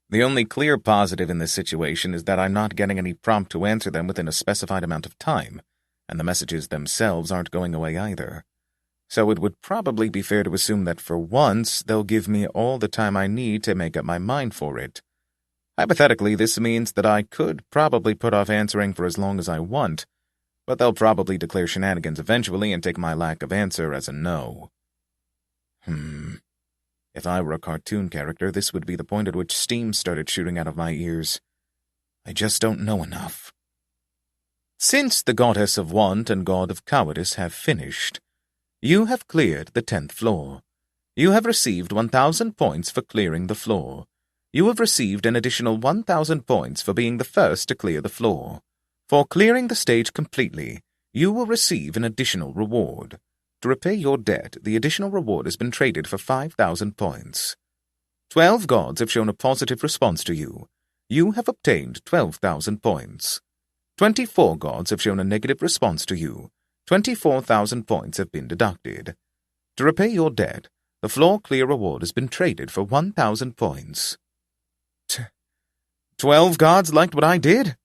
The only clear positive in this situation is that I'm not getting any prompt to answer them within a specified amount of time, and the messages themselves aren't going away either. So it would probably be fair to assume that for once they'll give me all the time I need to make up my mind for it. Hypothetically, this means that I could probably put off answering for as long as I want, but they'll probably declare shenanigans eventually and take my lack of answer as a no. If I were a cartoon character, this would be the point at which steam started shooting out of my ears. I just don't know enough. Since the goddess of want and god of cowardice have finished, you have cleared the 10th floor. You have received 1,000 points for clearing the floor. You have received an additional 1,000 points for being the first to clear the floor. For clearing the stage completely, you will receive an additional reward. To repay your debt, the additional reward has been traded for 5,000 points. 12 gods have shown a positive response to you. You have obtained 12,000 points. 24 gods have shown a negative response to you. 24,000 points have been deducted. To repay your debt, the floor clear reward has been traded for 1,000 points. 12 gods liked what I did?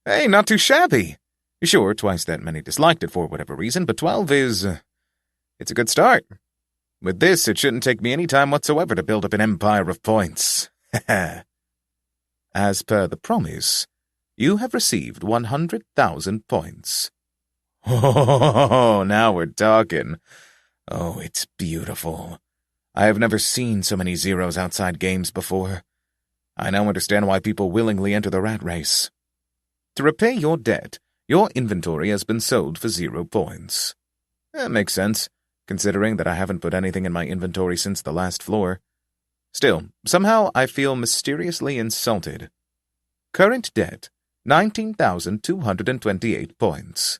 Hey, not too shabby. Sure, twice that many disliked it for whatever reason, but 12 is... it's a good start. With this, it shouldn't take me any time whatsoever to build up an empire of points. As per the promise, you have received 100,000 points. Oh, now we're talking. Oh, it's beautiful. I have never seen so many zeros outside games before. I now understand why people willingly enter the rat race. To repay your debt, your inventory has been sold for 0 points. That makes sense, considering that I haven't put anything in my inventory since the last floor. Still, somehow I feel mysteriously insulted. Current debt, 19,228 points.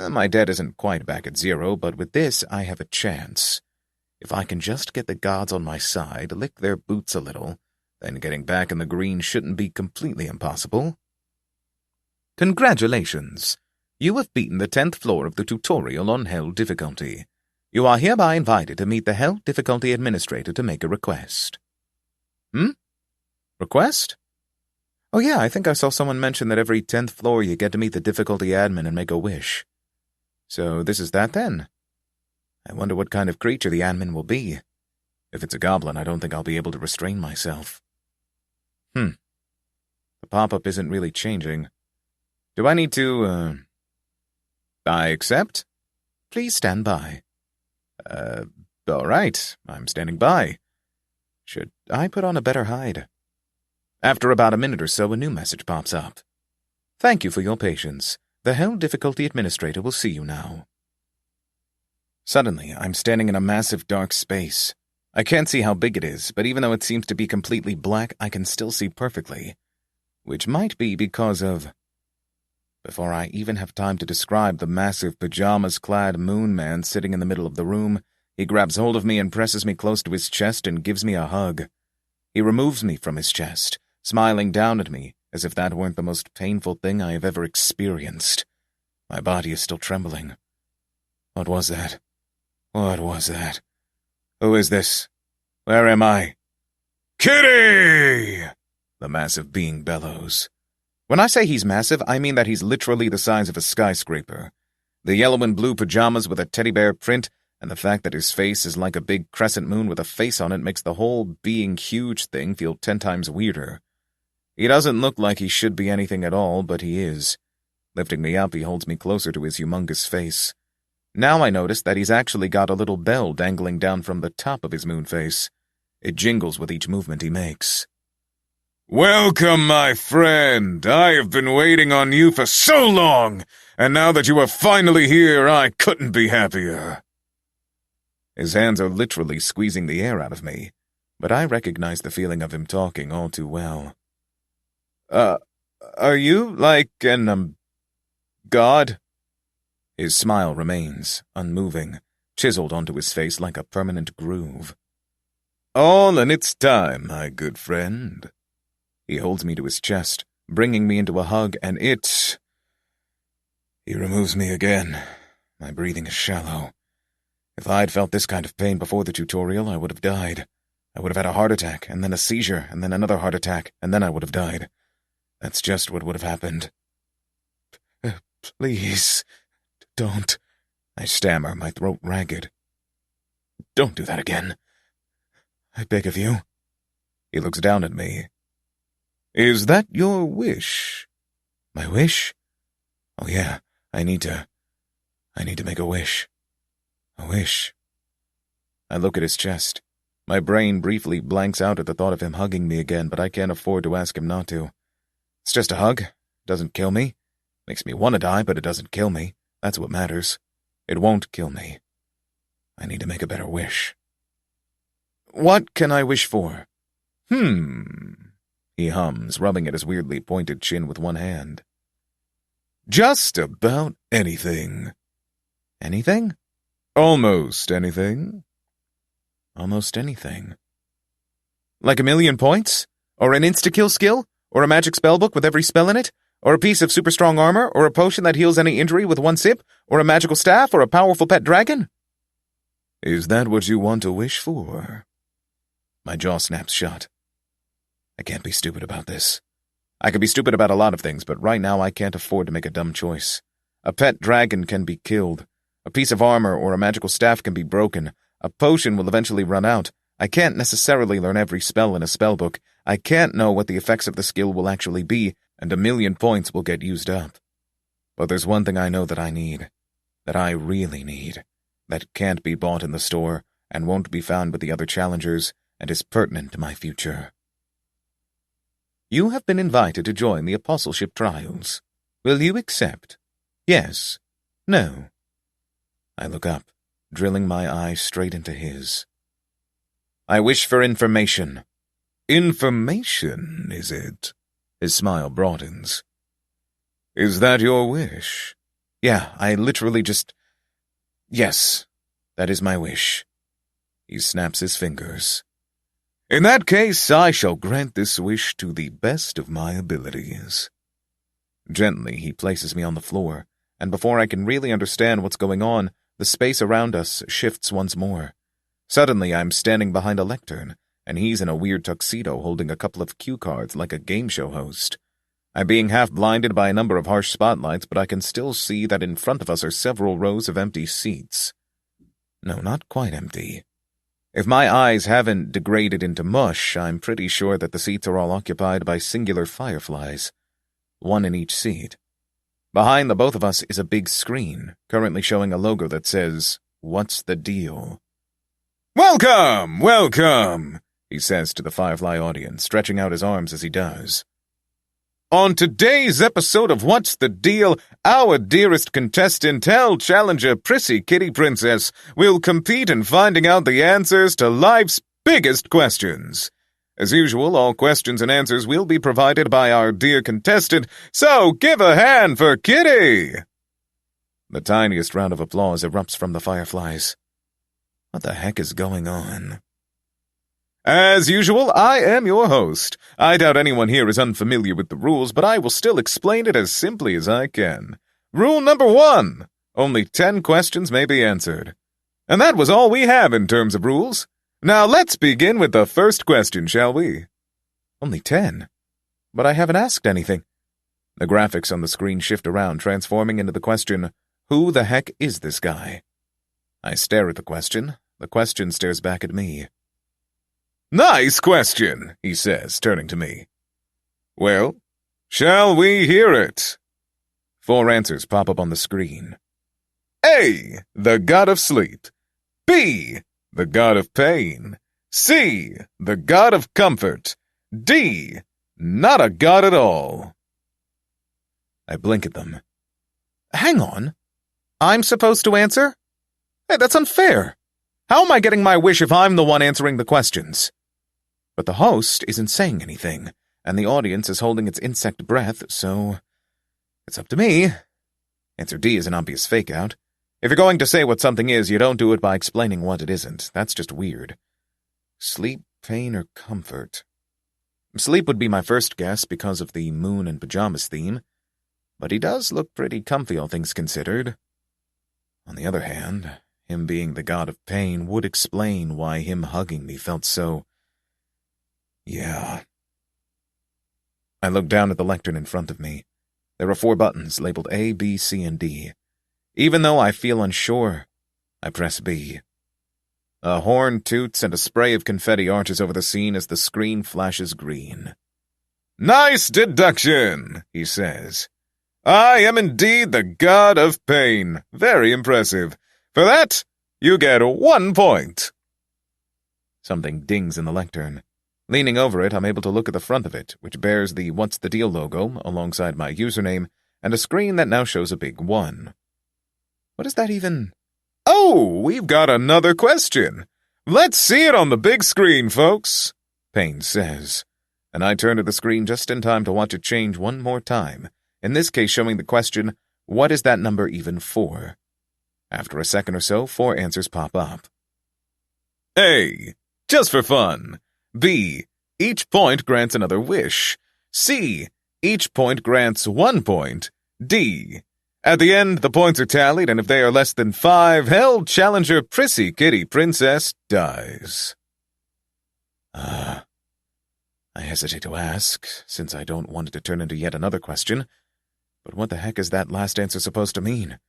My debt isn't quite back at 0, but with this I have a chance. If I can just get the gods on my side, lick their boots a little, then getting back in the green shouldn't be completely impossible. Congratulations! You have beaten the 10th floor of the tutorial on Hell difficulty. You are hereby invited to meet the Hell difficulty administrator to make a request. Request? Oh yeah, I think I saw someone mention that every 10th floor you get to meet the difficulty admin and make a wish. So this is that then? I wonder what kind of creature the admin will be. If it's a goblin, I don't think I'll be able to restrain myself. The pop-up isn't really changing. Do I need to, I accept? Please stand by. All right, I'm standing by. Should I put on a better hide? After about a minute or so, a new message pops up. Thank you for your patience. The Hell Difficulty Administrator will see you now. Suddenly, I'm standing in a massive dark space. I can't see how big it is, but even though it seems to be completely black, I can still see perfectly. Which might be because of... Before I even have time to describe the massive pajamas-clad moon man sitting in the middle of the room, he grabs hold of me and presses me close to his chest and gives me a hug. He removes me from his chest, smiling down at me as if that weren't the most painful thing I have ever experienced. My body is still trembling. What was that? What was that? Who is this? Where am I? Kitty! The massive being bellows. When I say he's massive, I mean that he's literally the size of a skyscraper. The yellow and blue pajamas with a teddy bear print, and the fact that his face is like a big crescent moon with a face on it makes the whole being huge thing feel 10 times weirder. He doesn't look like he should be anything at all, but he is. Lifting me up, he holds me closer to his humongous face. Now I notice that he's actually got a little bell dangling down from the top of his moon face. It jingles with each movement he makes. Welcome, my friend. I have been waiting on you for so long, and now that you are finally here, I couldn't be happier. His hands are literally squeezing the air out of me, but I recognize the feeling of him talking all too well. Are you like an, god? His smile remains, unmoving, chiseled onto his face like a permanent groove. All in its time, my good friend. He holds me to his chest, bringing me into a hug, and it... He removes me again. My breathing is shallow. If I'd felt this kind of pain before the tutorial, I would have died. I would have had a heart attack, and then a seizure, and then another heart attack, and then I would have died. That's just what would have happened. Please, don't. I stammer, my throat ragged. Don't do that again. I beg of you. He looks down at me. Is that your wish? My wish? Oh yeah, I need to make a wish. A wish. I look at his chest. My brain briefly blanks out at the thought of him hugging me again, but I can't afford to ask him not to. It's just a hug. Doesn't kill me. Makes me want to die, but it doesn't kill me. That's what matters. It won't kill me. I need to make a better wish. What can I wish for? He hums, rubbing at his weirdly pointed chin with one hand. Just about anything. Anything? Almost anything. Almost anything. Like 1,000,000 points? Or an insta-kill skill? Or a magic spellbook with every spell in it? Or a piece of super strong armor? Or a potion that heals any injury with one sip? Or a magical staff? Or a powerful pet dragon? Is that what you want to wish for? My jaw snaps shut. I can't be stupid about this. I could be stupid about a lot of things, but right now I can't afford to make a dumb choice. A pet dragon can be killed. A piece of armor or a magical staff can be broken. A potion will eventually run out. I can't necessarily learn every spell in a spellbook. I can't know what the effects of the skill will actually be, and 1,000,000 points will get used up. But there's one thing I know that I need. That I really need. That can't be bought in the store, and won't be found with the other challengers, and is pertinent to my future. You have been invited to join the apostleship trials. Will you accept? Yes. No. I look up, drilling my eye straight into his. I wish for information. Information, is it? His smile broadens. Is that your wish? Yeah, I literally just... Yes, that is my wish. He snaps his fingers. In that case, I shall grant this wish to the best of my abilities. Gently, he places me on the floor, and before I can really understand what's going on, the space around us shifts once more. Suddenly, I'm standing behind a lectern, and he's in a weird tuxedo holding a couple of cue cards like a game show host. I'm being half blinded by a number of harsh spotlights, but I can still see that in front of us are several rows of empty seats. No, not quite empty. If my eyes haven't degraded into mush, I'm pretty sure that the seats are all occupied by singular fireflies, one in each seat. Behind the both of us is a big screen, currently showing a logo that says, "What's the deal?" "Welcome, welcome," he says to the firefly audience, stretching out his arms as he does. On today's episode of What's the Deal, our dearest contestant, hell challenger PrissyKittyPrincess, will compete in finding out the answers to life's biggest questions. As usual, all questions and answers will be provided by our dear contestant, so give a hand for Kitty! The tiniest round of applause erupts from the fireflies. What the heck is going on? As usual, I am your host. I doubt anyone here is unfamiliar with the rules, but I will still explain it as simply as I can. Rule number 1. Only 10 questions may be answered. And that was all we have in terms of rules. Now let's begin with the first question, shall we? Only 10? But I haven't asked anything. The graphics on the screen shift around, transforming into the question, who the heck is this guy? I stare at the question stares back at me. Nice question, he says, turning to me. Well, shall we hear it? 4 answers pop up on the screen. A, the god of sleep. B, the god of pain. C, the god of comfort. D, not a god at all. I blink at them. Hang on. I'm supposed to answer? Hey, that's unfair. How am I getting my wish if I'm the one answering the questions? But the host isn't saying anything, and the audience is holding its insect breath, so it's up to me. Answer D is an obvious fake-out. If you're going to say what something is, you don't do it by explaining what it isn't. That's just weird. Sleep, pain, or comfort? Sleep would be my first guess because of the moon and pajamas theme, but he does look pretty comfy, all things considered. On the other hand, him being the god of pain would explain why him hugging me felt so... Yeah. I look down at the lectern in front of me. There are 4 buttons labeled A, B, C, and D. Even though I feel unsure, I press B. A horn toots and a spray of confetti arches over the scene as the screen flashes green. Nice deduction, he says. I am indeed the god of pain. Very impressive. For that, you get 1 point. Something dings in the lectern. Leaning over it, I'm able to look at the front of it, which bears the What's the Deal logo alongside my username and a screen that now shows a big 1. What is that even? Oh, we've got another question. Let's see it on the big screen, folks, Payne says, and I turn to the screen just in time to watch it change one more time, in this case showing the question, what is that number even for? After a second or so, 4 answers pop up. A. Just for fun. B. Each point grants another wish. C. Each point grants 1 point. D. At the end, the points are tallied, and if they are less than 5, held challenger PrissyKittyPrincess dies. I hesitate to ask, since I don't want it to turn into yet another question, but what the heck is that last answer supposed to mean?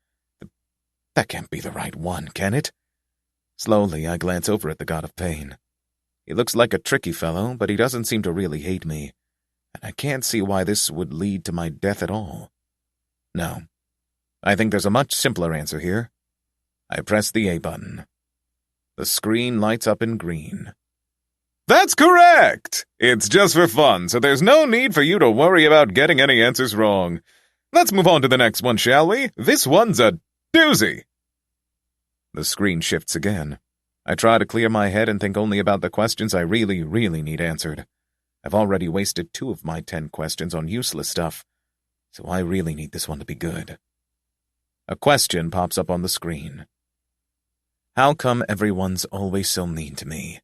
That can't be the right one, can it? Slowly, I glance over at the God of Pain. He looks like a tricky fellow, but he doesn't seem to really hate me, and I can't see why this would lead to my death at all. No. I think there's a much simpler answer here. I press the A button. The screen lights up in green. That's correct! It's just for fun, so there's no need for you to worry about getting any answers wrong. Let's move on to the next one, shall we? This one's a doozy. The screen shifts again. I try to clear my head and think only about the questions I really need answered. I've already wasted 2 of my 10 questions on useless stuff, so I really need this one to be good. A question pops up on the screen. How come everyone's always so mean to me?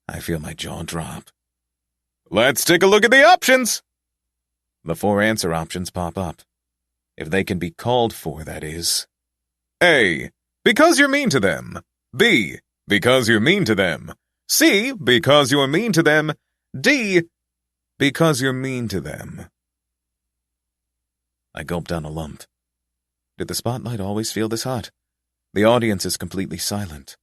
I feel my jaw drop. Let's take a look at the options! The 4 answer options pop up. If they can be called for, that is. A. Because you're mean to them. B. Because you're mean to them. C. Because you're mean to them. D. Because you're mean to them. I gulp down a lump. Did the spotlight always feel this hot? The audience is completely silent.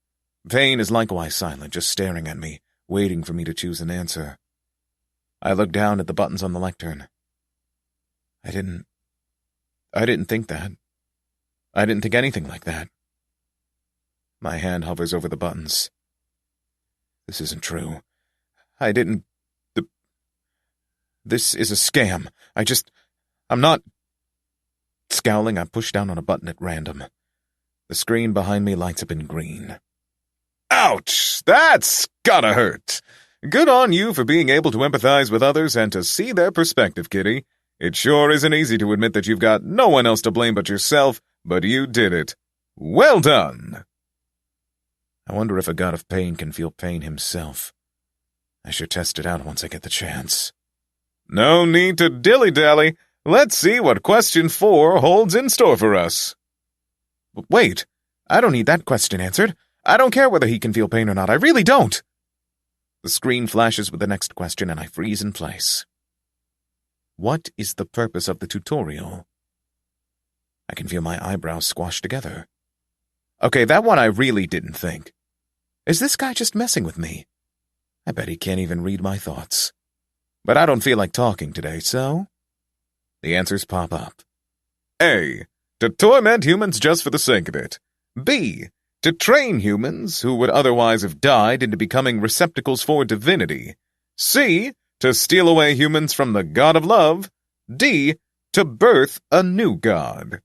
Payne is likewise silent, just staring at me, waiting for me to choose an answer. I look down at the buttons on the lectern. I didn't think that. I didn't think anything like that. My hand hovers over the buttons. This isn't true. This is a scam. I'm not... Scowling, I push down on a button at random. The screen behind me lights up in green. Ouch! That's gotta hurt! Good on you for being able to empathize with others and to see their perspective, Kitty. It sure isn't easy to admit that you've got no one else to blame but yourself, but you did it. Well done! I wonder if a God of Pain can feel pain himself. I should test it out once I get the chance. No need to dilly-dally. Let's see what question 4 holds in store for us. Wait, I don't need that question answered. I don't care whether he can feel pain or not. I really don't. The screen flashes with the next question and I freeze in place. What is the purpose of the tutorial? I can feel my eyebrows squash together. Okay, that one I really didn't think. Is this guy just messing with me? I bet he can't even read my thoughts. But I don't feel like talking today, so... The answers pop up. A. To torment humans just for the sake of it. B. To train humans who would otherwise have died into becoming receptacles for divinity. C. To steal away humans from the god of love. D. To birth a new god.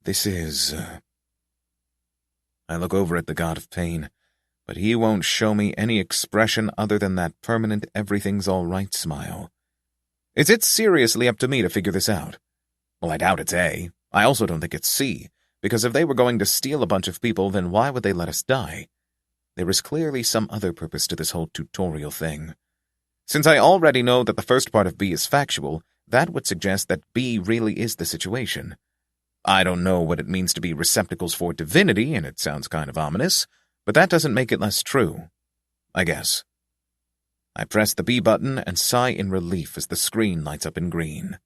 This is... I look over at the God of Pain, but he won't show me any expression other than that permanent everything's-all-right smile. Is it seriously up to me to figure this out? Well, I doubt it's A. I also don't think it's C, because if they were going to steal a bunch of people, then why would they let us die? There is clearly some other purpose to this whole tutorial thing. Since I already know that the first part of B is factual, that would suggest that B really is the situation. I don't know what it means to be receptacles for divinity, and it sounds kind of ominous, but that doesn't make it less true, I guess. I press the B button and sigh in relief as the screen lights up in green.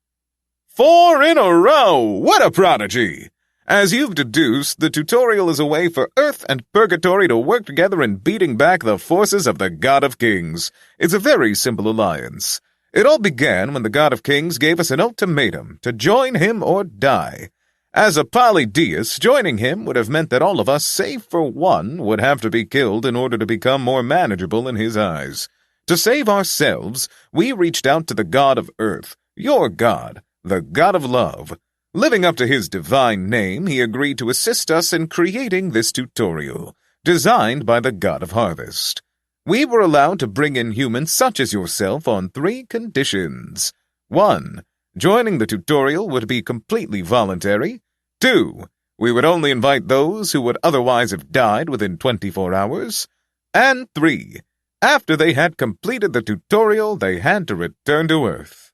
4 in a row! What a prodigy! As you've deduced, the tutorial is a way for Earth and Purgatory to work together in beating back the forces of the God of Kings. It's a very simple alliance. It all began when the God of Kings gave us an ultimatum to join him or die. As a polydeist, joining him would have meant that all of us, save for one, would have to be killed in order to become more manageable in his eyes. To save ourselves, we reached out to the God of Earth, your God, the god of love. Living up to his divine name, he agreed to assist us in creating this tutorial, designed by the god of harvest. We were allowed to bring in humans such as yourself on 3 conditions. 1. Joining the tutorial would be completely voluntary. 2. We would only invite those who would otherwise have died within 24 hours. And 3. After they had completed the tutorial, they had to return to Earth.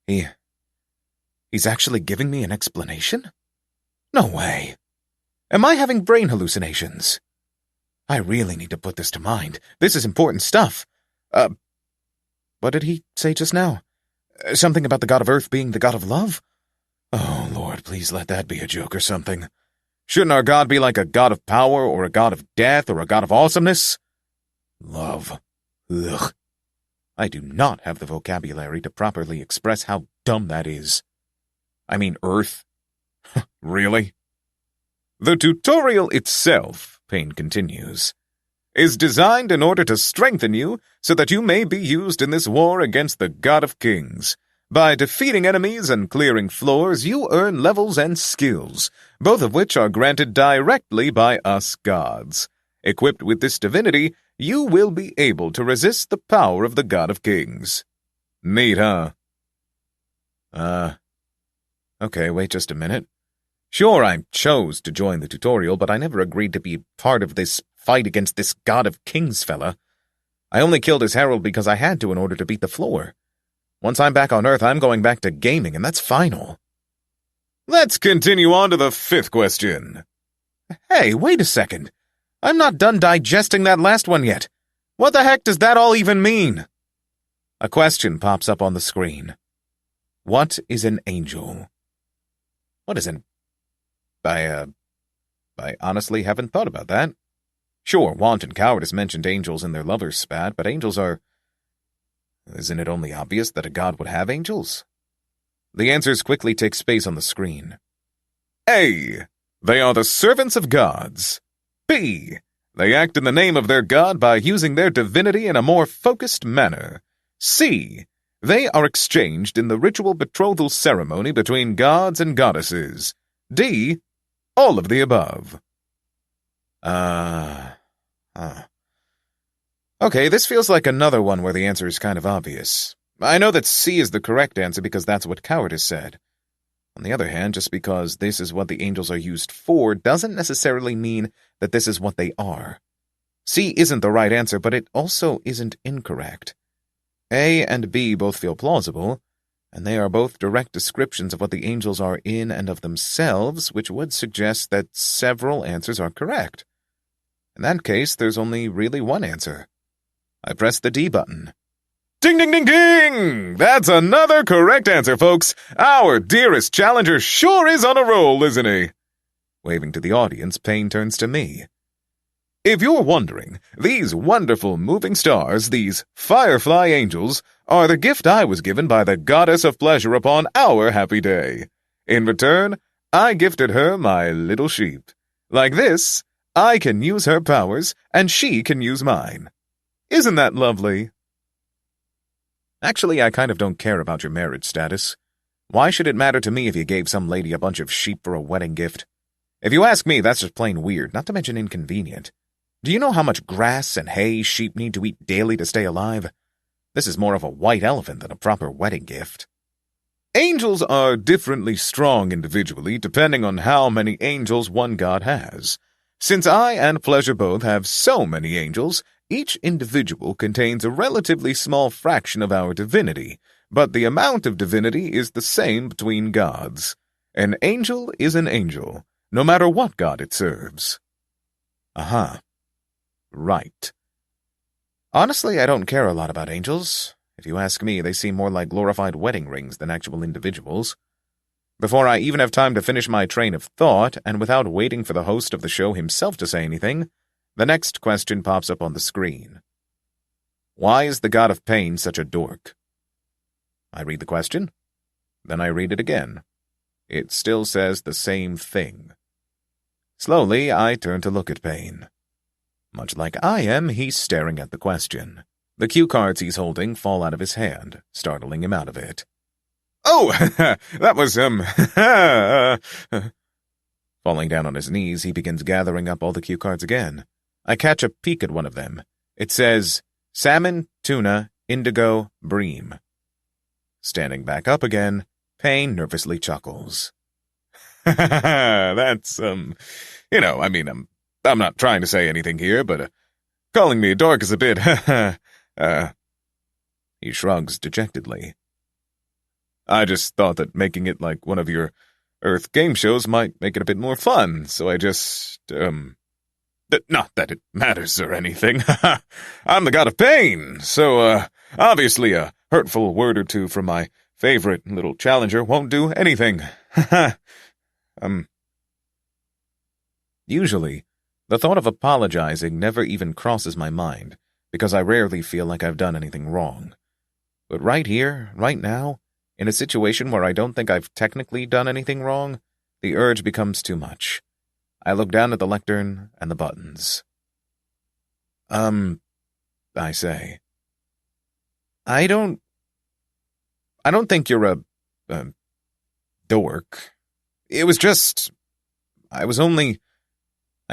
He's actually giving me an explanation? No way. Am I having brain hallucinations? I really need to put this to mind. This is important stuff. What did he say just now? Something about the god of earth being the god of love? Oh, Lord, please let that be a joke or something. Shouldn't our god be like a god of power or a god of death or a god of awesomeness? Love. Ugh. I do not have the vocabulary to properly express how dumb that is. I mean earth. Really? The tutorial itself, Payne continues, is designed in order to strengthen you so that you may be used in this war against the God of Kings. By defeating enemies and clearing floors, you earn levels and skills, both of which are granted directly by us gods. Equipped with this divinity, you will be able to resist the power of the God of Kings. Neat, huh? Okay, wait just a minute. Sure, I chose to join the tutorial, but I never agreed to be part of this fight against this God of Kings fella. I only killed his herald because I had to in order to beat the floor. Once I'm back on Earth, I'm going back to gaming, and that's final. Let's continue on to the 5th question. Hey, wait a second. I'm not done digesting that last one yet. What the heck does that all even mean? A question pops up on the screen. What is an angel? What is an... I honestly haven't thought about that. Sure, want and cowardice mentioned angels in their lover's spat, but angels are... Isn't it only obvious that a god would have angels? The answers quickly take space on the screen. A. They are the servants of gods. B. They act in the name of their god by using their divinity in a more focused manner. C. They are exchanged in the ritual betrothal ceremony between gods and goddesses. D. All of the above. Okay, this feels like another one where the answer is kind of obvious. I know that C is the correct answer because that's what cowardice said. On the other hand, just because this is what the angels are used for doesn't necessarily mean that this is what they are. C isn't the right answer, but it also isn't incorrect. A and B both feel plausible, and they are both direct descriptions of what the angels are in and of themselves, which would suggest that several answers are correct. In that case, there's only really one answer. I press the D button. Ding, ding, ding, ding! That's another correct answer, folks. Our dearest challenger sure is on a roll, isn't he? Waving to the audience, Payne turns to me. If you're wondering, these wonderful moving stars, these firefly angels, are the gift I was given by the goddess of pleasure upon our happy day. In return, I gifted her my little sheep. Like this, I can use her powers, and she can use mine. Isn't that lovely? Actually, I kind of don't care about your marriage status. Why should it matter to me if you gave some lady a bunch of sheep for a wedding gift? If you ask me, that's just plain weird, not to mention inconvenient. Do you know how much grass and hay sheep need to eat daily to stay alive? This is more of a white elephant than a proper wedding gift. Angels are differently strong individually depending on how many angels one god has. Since I and Pleasure both have so many angels, each individual contains a relatively small fraction of our divinity, but the amount of divinity is the same between gods. An angel is an angel, no matter what god it serves. Right. Honestly, I don't care a lot about angels. If you ask me, they seem more like glorified wedding rings than actual individuals. Before I even have time to finish my train of thought, and without waiting for the host of the show himself to say anything, the next question pops up on the screen. Why is the god of pain such a dork? I read the question. Then I read it again. It still says the same thing. Slowly, I turn to look at Payne. Much like I am, he's staring at the question. The cue cards he's holding fall out of his hand, startling him out of it. Oh, that was, Falling down on his knees, he begins gathering up all the cue cards again. I catch a peek at one of them. It says, salmon, tuna, indigo, bream. Standing back up again, Payne nervously chuckles. That's, I'm not trying to say anything here, but, calling me a dork is a bit, He shrugs dejectedly. I just thought that making it like one of your Earth game shows might make it a bit more fun, so I just, not that it matters or anything. I'm the god of pain, so, obviously a hurtful word or two from my favorite little challenger won't do anything. Usually, the thought of apologizing never even crosses my mind, because I rarely feel like I've done anything wrong. But right here, right now, in a situation where I don't think I've technically done anything wrong, the urge becomes too much. I look down at the lectern and the buttons. I say. I don't think you're a dork. It was just, I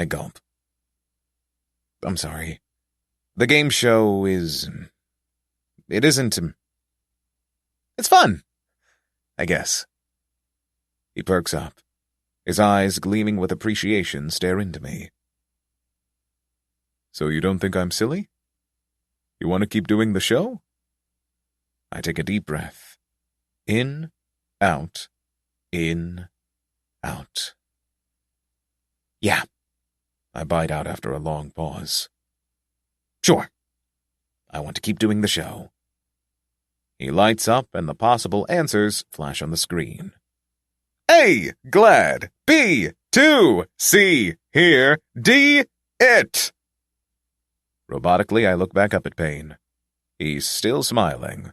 gulp. I'm sorry. The game show it's fun, I guess. He perks up. His eyes, gleaming with appreciation, stare into me. So you don't think I'm silly? You want to keep doing the show? I take a deep breath. In, out, in, out. Yeah, I bite out after a long pause. Sure. I want to keep doing the show. He lights up and the possible answers flash on the screen. A, glad. B, to. C, here. D, it. Robotically, I look back up at Payne. He's still smiling.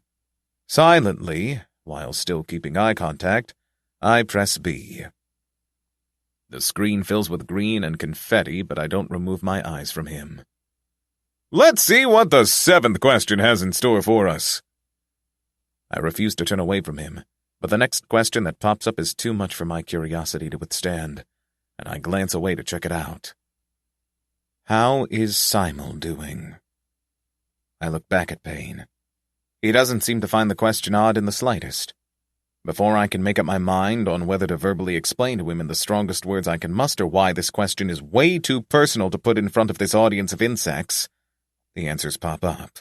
Silently, while still keeping eye contact, I press B. The screen fills with green and confetti, but I don't remove my eyes from him. Let's see what the 7th question has in store for us. I refuse to turn away from him, but the next question that pops up is too much for my curiosity to withstand, and I glance away to check it out. How is Simel doing? I look back at Payne. He doesn't seem to find the question odd in the slightest. Before I can make up my mind on whether to verbally explain to him in the strongest words I can muster why this question is way too personal to put in front of this audience of insects, the answers pop up.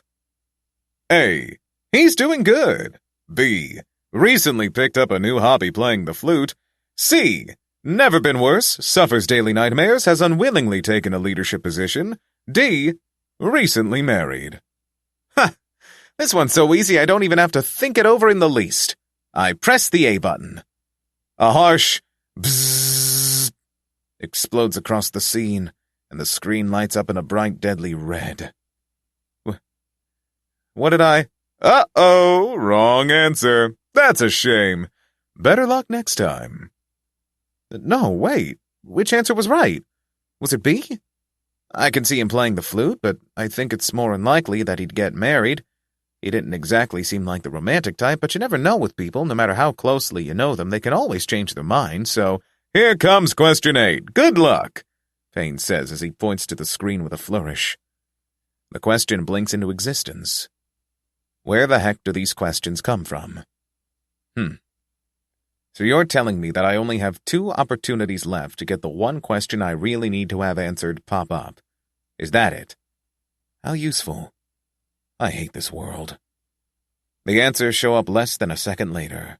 A. He's doing good. B. Recently picked up a new hobby playing the flute. C. Never been worse, suffers daily nightmares, has unwillingly taken a leadership position. D. Recently married. Ha! This one's so easy I don't even have to think it over in the least. I press the A button. A harsh bzzz explodes across the scene, and the screen lights up in a bright, deadly red. What did I... Uh-oh, wrong answer. That's a shame. Better luck next time. No, wait. Which answer was right? Was it B? I can see him playing the flute, but I think it's more unlikely that he'd get married. He didn't exactly seem like the romantic type, but you never know with people. No matter how closely you know them, they can always change their mind, so... Here comes question 8. Good luck, Payne says as he points to the screen with a flourish. The question blinks into existence. Where the heck do these questions come from? So you're telling me that I only have 2 opportunities left to get the one question I really need to have answered pop up. Is that it? How useful. I hate this world. The answers show up less than a second later.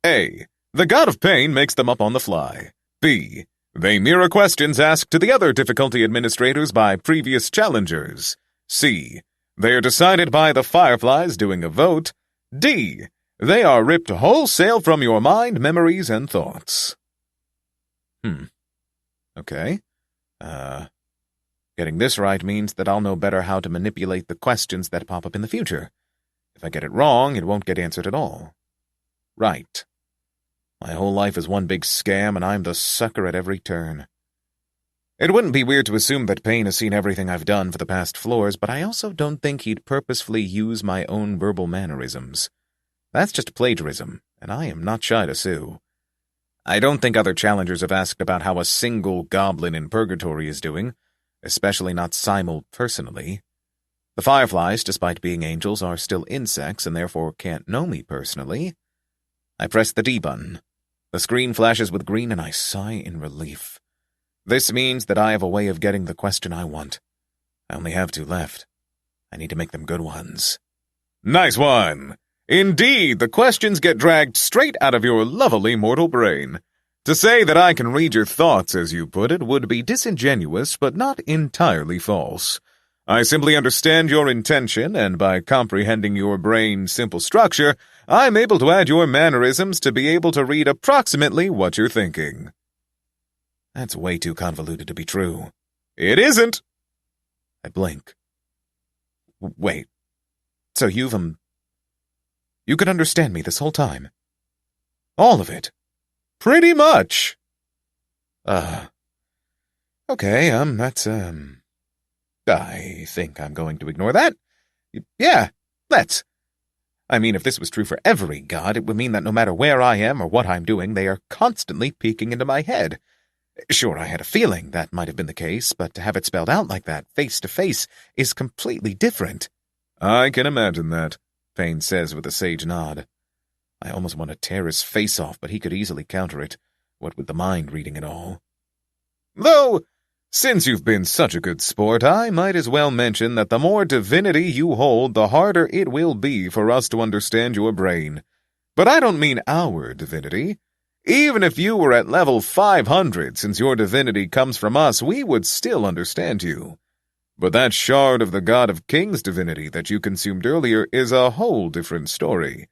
A. The god of pain makes them up on the fly. B. They mirror questions asked to the other difficulty administrators by previous challengers. C. They are decided by the fireflies doing a vote. D. They are ripped wholesale from your mind, memories, and thoughts. Okay. Getting this right means that I'll know better how to manipulate the questions that pop up in the future. If I get it wrong, it won't get answered at all. Right. My whole life is one big scam, and I'm the sucker at every turn. It wouldn't be weird to assume that Payne has seen everything I've done for the past floors, but I also don't think he'd purposefully use my own verbal mannerisms. That's just plagiarism, and I am not shy to sue. I don't think other challengers have asked about how a single goblin in Purgatory is doing, especially not Simel personally. The fireflies, despite being angels, are still insects and therefore can't know me personally. I press the D button. The screen flashes with green and I sigh in relief. This means that I have a way of getting the question I want. I only have 2 left. I need to make them good ones. Nice one! Indeed, the questions get dragged straight out of your lovely mortal brain. To say that I can read your thoughts, as you put it, would be disingenuous, but not entirely false. I simply understand your intention, and by comprehending your brain's simple structure, I'm able to add your mannerisms to be able to read approximately what you're thinking. That's way too convoluted to be true. It isn't! I blink. Wait. So you could understand me this whole time? All of it? Pretty much. Okay, that's, I think I'm going to ignore that. Yeah, let's. I mean, if this was true for every god, it would mean that no matter where I am or what I'm doing, they are constantly peeking into my head. Sure, I had a feeling that might have been the case, but to have it spelled out like that, face to face, is completely different. I can imagine that, Payne says with a sage nod. I almost want to tear his face off, but he could easily counter it, what with the mind reading it all. Though, since you've been such a good sport, I might as well mention that the more divinity you hold, the harder it will be for us to understand your brain. But I don't mean our divinity. Even if you were at level 500, since your divinity comes from us, we would still understand you. But that shard of the God of Kings divinity that you consumed earlier is a whole different story.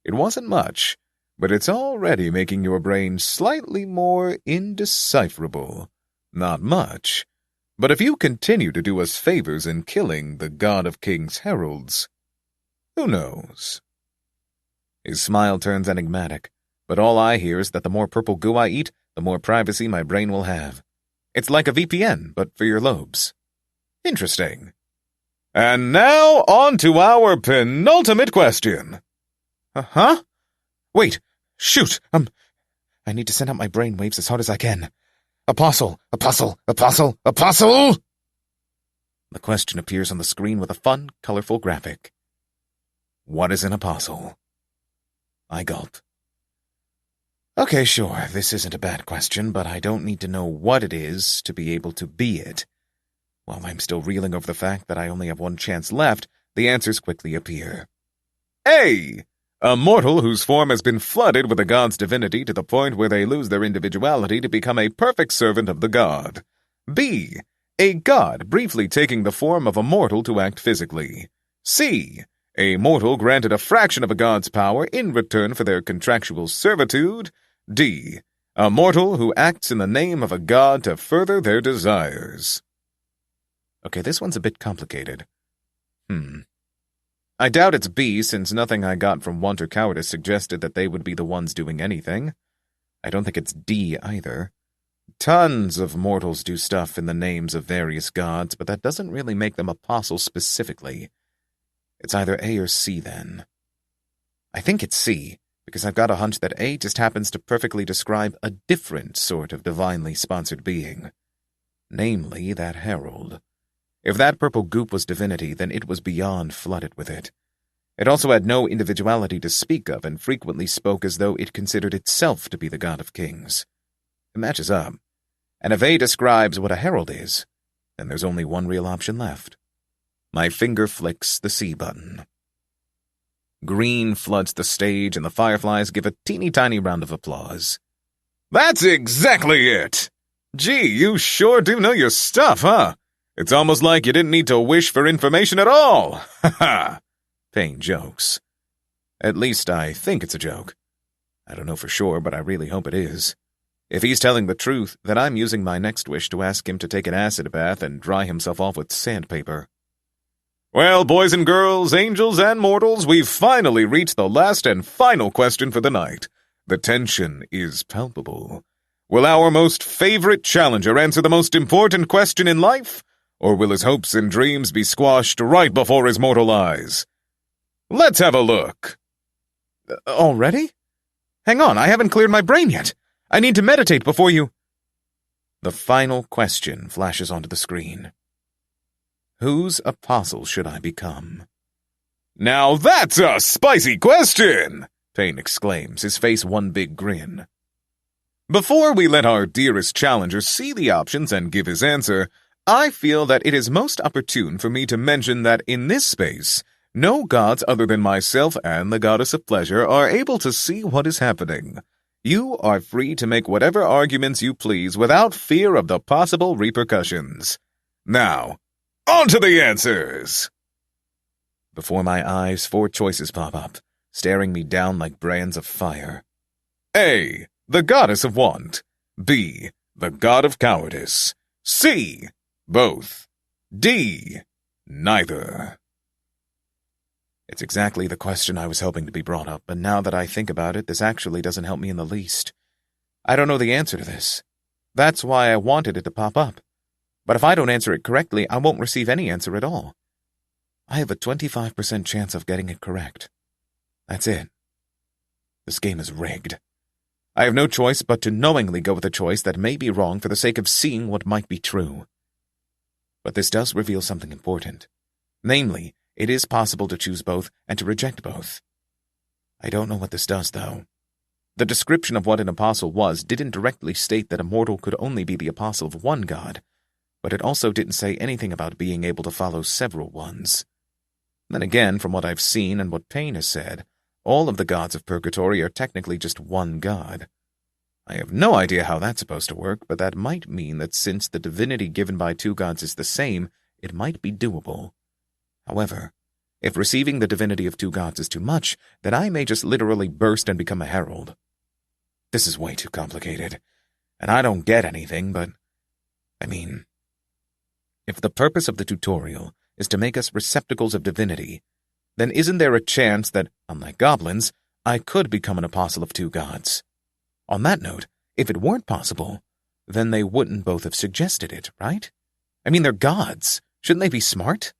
It wasn't much, but it's already making your brain slightly more indecipherable. Not much, but if you continue to do us favors in killing the God of Kings heralds, who knows? His smile turns enigmatic, but all I hear is that the more purple goo I eat, the more privacy my brain will have. It's like a VPN, but for your lobes. Interesting. And now on to our penultimate question. Huh? Wait, shoot, I need to send out my brain waves as hard as I can. Apostle, apostle, apostle, apostle! The question appears on the screen with a fun, colorful graphic. What is an apostle? I gulp. Okay, sure, this isn't a bad question, but I don't need to know what it is to be able to be it. While I'm still reeling over the fact that I only have 1 chance left, the answers quickly appear. A. A mortal whose form has been flooded with a god's divinity to the point where they lose their individuality to become a perfect servant of the god. B. A god briefly taking the form of a mortal to act physically. C. A mortal granted a fraction of a god's power in return for their contractual servitude. D. A mortal who acts in the name of a god to further their desires. Okay, this one's a bit complicated. I doubt it's B, since nothing I got from Want or Cowardice suggested that they would be the ones doing anything. I don't think it's D either. Tons of mortals do stuff in the names of various gods, but that doesn't really make them apostles specifically. It's either A or C, then. I think it's C, because I've got a hunch that A just happens to perfectly describe a different sort of divinely sponsored being. Namely, that herald. If that purple goop was divinity, then it was beyond flooded with it. It also had no individuality to speak of and frequently spoke as though it considered itself to be the god of kings. It matches up. And if A describes what a herald is, then there's only one real option left. My finger flicks the C button. Green floods the stage and the fireflies give a teeny-tiny round of applause. That's exactly it! Gee, you sure do know your stuff, huh? It's almost like you didn't need to wish for information at all. Ha ha! Payne jokes. At least I think it's a joke. I don't know for sure, but I really hope it is. If he's telling the truth, then I'm using my next wish to ask him to take an acid bath and dry himself off with sandpaper. Well, boys and girls, angels and mortals, we've finally reached the last and final question for the night. The tension is palpable. Will our most favorite challenger answer the most important question in life? Or will his hopes and dreams be squashed right before his mortal eyes? Let's have a look. Already? Hang on, I haven't cleared my brain yet. I need to meditate before you... The final question flashes onto the screen. Whose apostle should I become? Now that's a spicy question! Payne exclaims, his face one big grin. Before we let our dearest challenger see the options and give his answer, I feel that it is most opportune for me to mention that in this space, no gods other than myself and the goddess of pleasure are able to see what is happening. You are free to make whatever arguments you please without fear of the possible repercussions. Now, on to the answers! Before my eyes, 4 choices pop up, staring me down like brands of fire. A. The goddess of want. B. The god of cowardice. C. Both. D. Neither. It's exactly the question I was hoping to be brought up, but now that I think about it, this actually doesn't help me in the least. I don't know the answer to this. That's why I wanted it to pop up. But if I don't answer it correctly, I won't receive any answer at all. I have a 25% chance of getting it correct. That's it. This game is rigged. I have no choice but to knowingly go with a choice that may be wrong for the sake of seeing what might be true. But this does reveal something important. Namely, it is possible to choose both and to reject both. I don't know what this does, though. The description of what an apostle was didn't directly state that a mortal could only be the apostle of one god, but it also didn't say anything about being able to follow several ones. Then again, from what I've seen and what Payne has said, all of the gods of Purgatory are technically just one god. I have no idea how that's supposed to work, but that might mean that since the divinity given by 2 gods is the same, it might be doable. However, if receiving the divinity of 2 gods is too much, then I may just literally burst and become a herald. This is way too complicated, and I don't get anything, but... if the purpose of the tutorial is to make us receptacles of divinity, then isn't there a chance that, unlike goblins, I could become an apostle of 2 gods? On that note, if it weren't possible, then they wouldn't both have suggested it, right? They're gods. Shouldn't they be smart?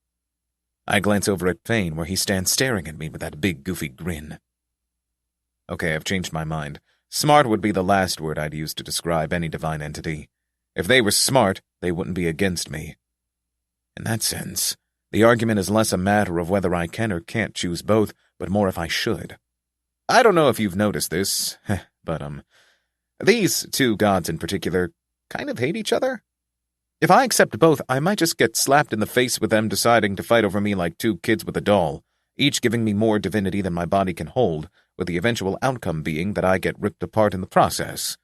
I glance over at Payne, where he stands staring at me with that big, goofy grin. Okay, I've changed my mind. Smart would be the last word I'd use to describe any divine entity. If they were smart, they wouldn't be against me. In that sense, the argument is less a matter of whether I can or can't choose both, but more if I should. I don't know if you've noticed this, but, these 2 gods in particular kind of hate each other. If I accept both, I might just get slapped in the face with them deciding to fight over me like 2 kids with a doll, each giving me more divinity than my body can hold, with the eventual outcome being that I get ripped apart in the process.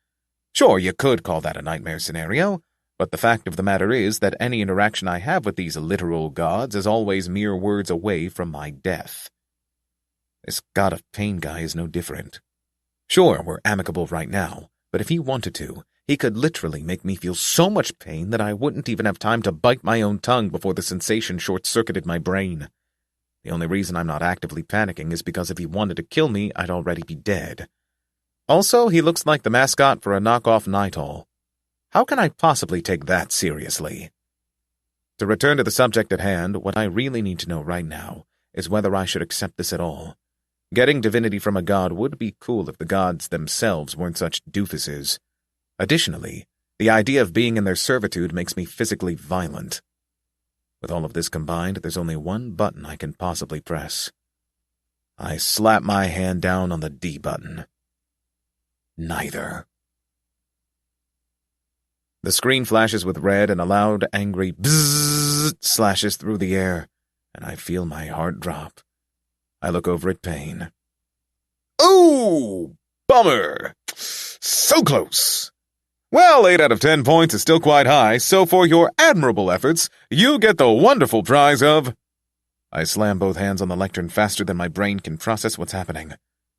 Sure, you could call that a nightmare scenario, but the fact of the matter is that any interaction I have with these literal gods is always mere words away from my death. This god of pain guy is no different. Sure, we're amicable right now, but if he wanted to, he could literally make me feel so much pain that I wouldn't even have time to bite my own tongue before the sensation short-circuited my brain. The only reason I'm not actively panicking is because if he wanted to kill me, I'd already be dead. Also, he looks like the mascot for a knockoff night owl. How can I possibly take that seriously? To return to the subject at hand, what I really need to know right now is whether I should accept this at all. Getting divinity from a god would be cool if the gods themselves weren't such doofuses. Additionally, the idea of being in their servitude makes me physically violent. With all of this combined, there's only one button I can possibly press. I slap my hand down on the D button. Neither. The screen flashes with red and a loud, angry bzzz slashes through the air, and I feel my heart drop. I look over at Payne. Ooh, bummer. So close. Well, 8 out of 10 points is still quite high, so for your admirable efforts, you get the wonderful prize of... I slam both hands on the lectern faster than my brain can process what's happening.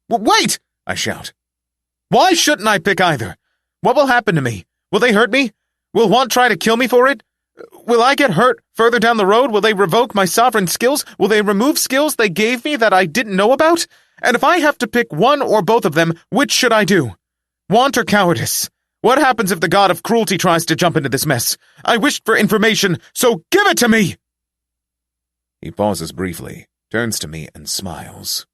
Wait! I shout. Why shouldn't I pick either? What will happen to me? Will they hurt me? Will one try to kill me for it? Will I get hurt further down the road? Will they revoke my sovereign skills? Will they remove skills they gave me that I didn't know about? And if I have to pick one or both of them, which should I do? Want or cowardice? What happens if the god of cruelty tries to jump into this mess? I wished for information, so give it to me! He pauses briefly, turns to me, and smiles.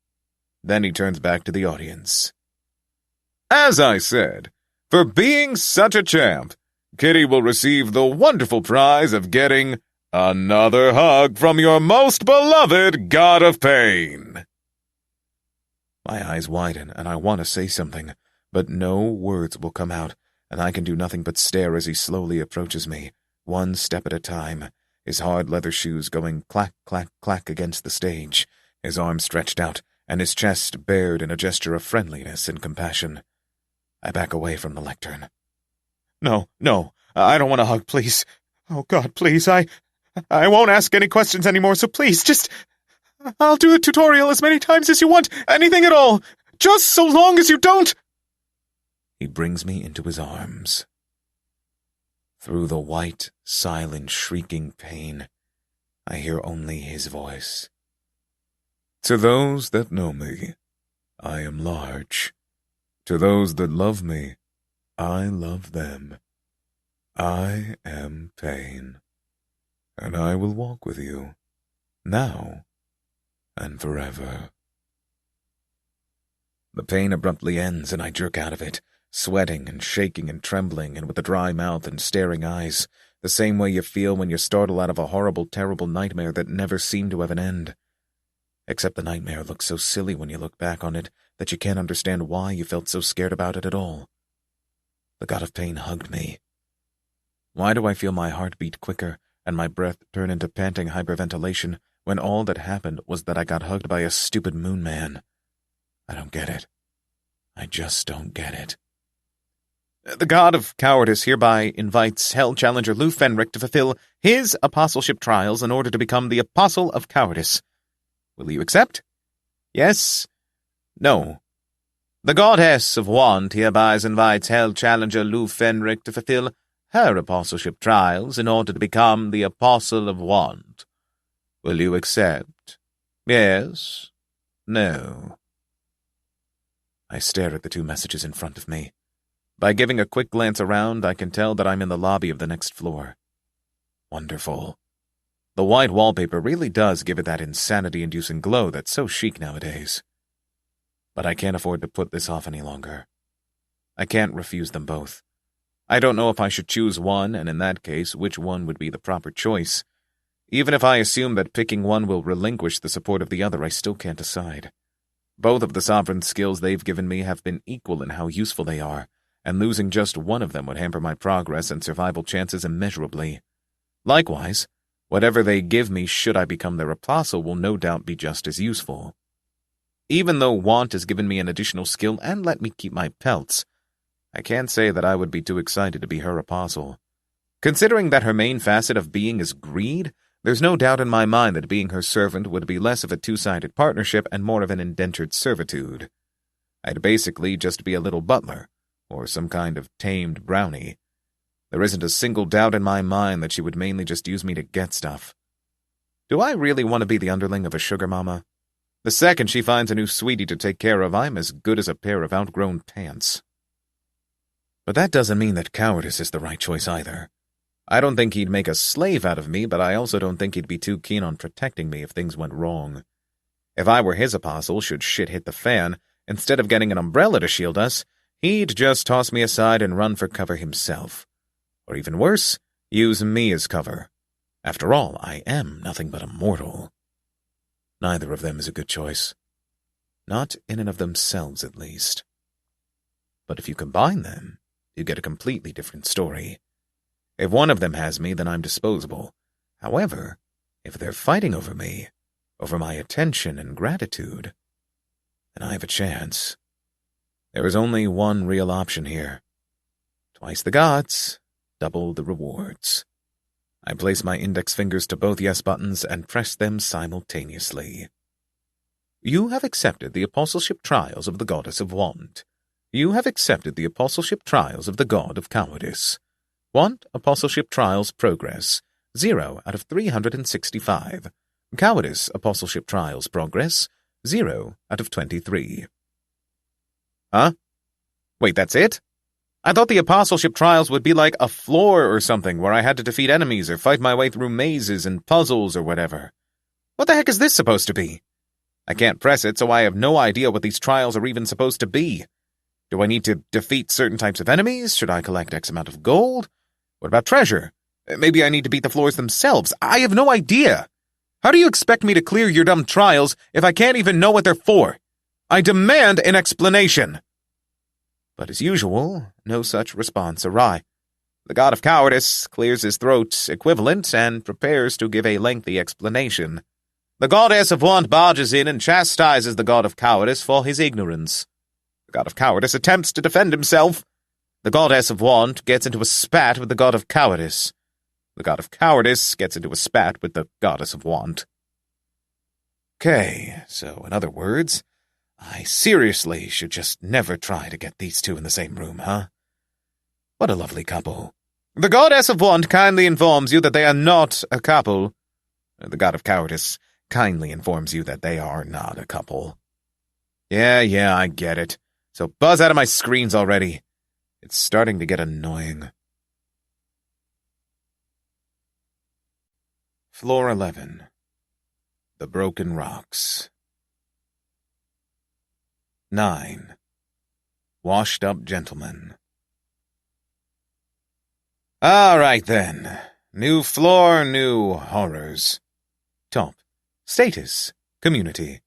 Then he turns back to the audience. As I said, for being such a champ, Kitty will receive the wonderful prize of getting another hug from your most beloved god of pain. My eyes widen, and I want to say something, but no words will come out, and I can do nothing but stare as he slowly approaches me, one step at a time, his hard leather shoes going clack, clack, clack against the stage, his arms stretched out, and his chest bared in a gesture of friendliness and compassion. I back away from the lectern. No, I don't want a hug, please. Oh, God, please, I won't ask any questions anymore, so please, just... I'll do a tutorial as many times as you want, anything at all, just so long as you don't... He brings me into his arms. Through the white, silent, shrieking pain, I hear only his voice. To those that know me, I am large. To those that love me, I love them. I am pain, and I will walk with you, now and forever. The pain abruptly ends, and I jerk out of it, sweating and shaking and trembling, and with a dry mouth and staring eyes, the same way you feel when you're startled out of a horrible, terrible nightmare that never seemed to have an end. Except the nightmare looks so silly when you look back on it that you can't understand why you felt so scared about it at all. The god of pain hugged me. Why do I feel my heart beat quicker and my breath turn into panting hyperventilation when all that happened was that I got hugged by a stupid moon man? I don't get it. I just don't get it. The god of cowardice hereby invites Hell Challenger Lo Fennrick to fulfill his apostleship trials in order to become the Apostle of Cowardice. Will you accept? Yes? No. The goddess of want hereby invites Hell Challenger Lo Fennrick to fulfill her apostleship trials in order to become the Apostle of Want. Will you accept? Yes? No? I stare at the two messages in front of me. By giving a quick glance around, I can tell that I'm in the lobby of the next floor. Wonderful. The white wallpaper really does give it that insanity-inducing glow that's so chic nowadays. But I can't afford to put this off any longer. I can't refuse them both. I don't know if I should choose one, and in that case, which one would be the proper choice. Even if I assume that picking one will relinquish the support of the other, I still can't decide. Both of the sovereign skills they've given me have been equal in how useful they are, and losing just one of them would hamper my progress and survival chances immeasurably. Likewise, whatever they give me should I become their apostle will no doubt be just as useful. Even though Want has given me an additional skill and let me keep my pelts, I can't say that I would be too excited to be her apostle. Considering that her main facet of being is greed, there's no doubt in my mind that being her servant would be less of a two-sided partnership and more of an indentured servitude. I'd basically just be a little butler, or some kind of tamed brownie. There isn't a single doubt in my mind that she would mainly just use me to get stuff. Do I really want to be the underling of a sugar mama? The second she finds a new sweetie to take care of, I'm as good as a pair of outgrown pants. But that doesn't mean that cowardice is the right choice either. I don't think he'd make a slave out of me, but I also don't think he'd be too keen on protecting me if things went wrong. If I were his apostle, should shit hit the fan, instead of getting an umbrella to shield us, he'd just toss me aside and run for cover himself. Or even worse, use me as cover. After all, I am nothing but a mortal. Neither of them is a good choice. Not in and of themselves, at least. But if you combine them, you get a completely different story. If one of them has me, then I'm disposable. However, if they're fighting over me, over my attention and gratitude, then I have a chance. There is only one real option here. Twice the gods, double the rewards. I place my index fingers to both yes buttons and press them simultaneously. You have accepted the apostleship trials of the goddess of Want. You have accepted the apostleship trials of the god of cowardice. Want apostleship trials progress, 0 out of 365. Cowardice apostleship trials progress, 0 out of 23. Huh? Wait, that's it? I thought the apostleship trials would be like a floor or something where I had to defeat enemies or fight my way through mazes and puzzles or whatever. What the heck is this supposed to be? I can't press it, so I have no idea what these trials are even supposed to be. Do I need to defeat certain types of enemies? Should I collect X amount of gold? What about treasure? Maybe I need to beat the floors themselves. I have no idea. How do you expect me to clear your dumb trials if I can't even know what they're for? I demand an explanation. But as usual, no such response awry. The god of cowardice clears his throat equivalent and prepares to give a lengthy explanation. The goddess of want barges in and chastises the god of cowardice for his ignorance. The god of cowardice attempts to defend himself. The goddess of want gets into a spat with the god of cowardice. The god of cowardice gets into a spat with the goddess of want. Okay, so in other words, I seriously should just never try to get these two in the same room, huh? What a lovely couple. The goddess of want kindly informs you that they are not a couple. The god of cowardice kindly informs you that they are not a couple. Yeah, I get it. So buzz out of my screens already. It's starting to get annoying. Floor 11. The Broken Rocks. 9. Washed-up gentleman. All right, then. New floor, new horrors. Top. Status. Community.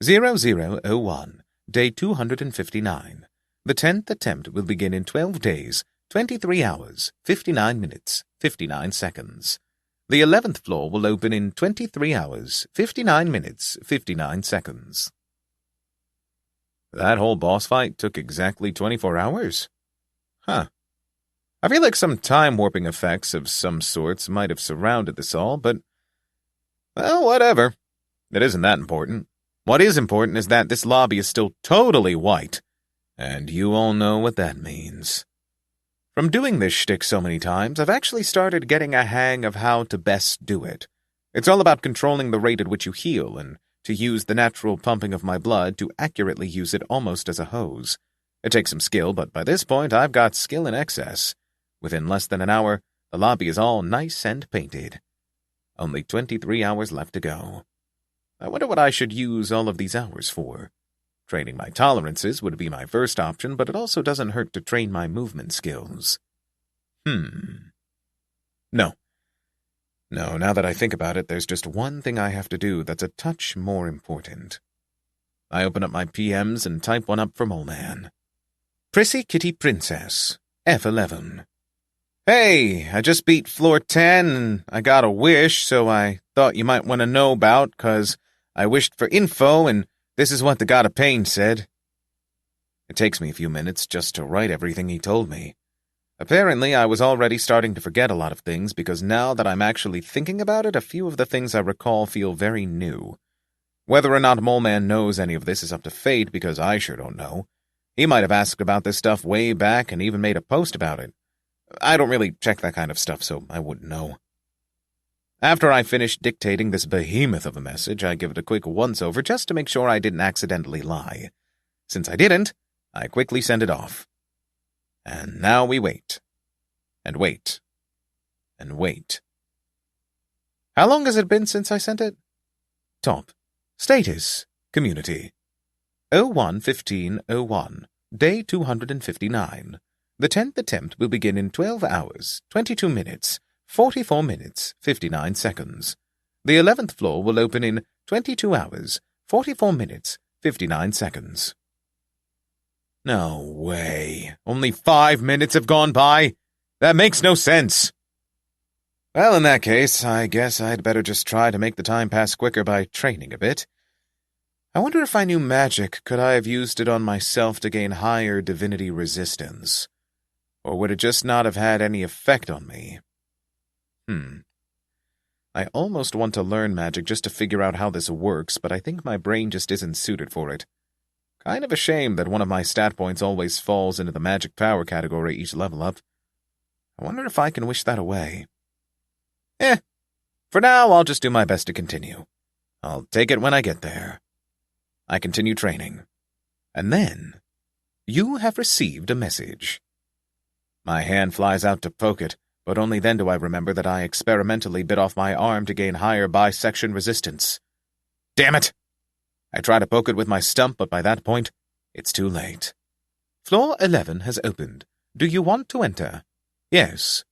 0001. Day 259. The 10th attempt will begin in 12 days, 23 hours, 59 minutes, 59 seconds. The 11th floor will open in 23 hours, 59 minutes, 59 seconds. That whole boss fight took exactly 24 hours? Huh. I feel like some time-warping effects of some sorts might have surrounded this all, but, well, whatever. It isn't that important. What is important is that this lobby is still totally white, and you all know what that means. From doing this shtick so many times, I've actually started getting a hang of how to best do it. It's all about controlling the rate at which you heal, and to use the natural pumping of my blood to accurately use it almost as a hose. It takes some skill, but by this point I've got skill in excess. Within less than an hour, the lobby is all nice and painted. Only 23 hours left to go. I wonder what I should use all of these hours for. Training my tolerances would be my first option, but it also doesn't hurt to train my movement skills. No, now that I think about it, there's just one thing I have to do that's a touch more important. I open up my PMs and type one up for Moleman. PrissyKittyPrincess, F11. Hey, I just beat floor 10 and I got a wish, so I thought you might want to know about, 'cause I wished for info and this is what the god of pain said. It takes me a few minutes just to write everything he told me. Apparently, I was already starting to forget a lot of things because now that I'm actually thinking about it, a few of the things I recall feel very new. Whether or not Moleman knows any of this is up to fate because I sure don't know. He might have asked about this stuff way back and even made a post about it. I don't really check that kind of stuff, so I wouldn't know. After I finish dictating this behemoth of a message, I give it a quick once-over just to make sure I didn't accidentally lie. Since I didn't, I quickly send it off. And now we wait. And wait. And wait. How long has it been since I sent it? Top. Status. Community. 01-15-01. Day 259. The 10th attempt will begin in 12 hours, 22 minutes, 44 minutes, 59 seconds. The 11th floor will open in 22 hours, 44 minutes, 59 seconds. No way. Only 5 minutes have gone by? That makes no sense. Well, in that case, I guess I'd better just try to make the time pass quicker by training a bit. I wonder if I knew magic, could I have used it on myself to gain higher divinity resistance? Or would it just not have had any effect on me? I almost want to learn magic just to figure out how this works, but I think my brain just isn't suited for it. Kind of a shame that one of my stat points always falls into the magic power category each level up. I wonder if I can wish that away. For now, I'll just do my best to continue. I'll take it when I get there. I continue training. And then, you have received a message. My hand flies out to poke it, but only then do I remember that I experimentally bit off my arm to gain higher bisection resistance. Damn it! I try to poke it with my stump, but by that point, it's too late. Floor 11 has opened. Do you want to enter? Yes.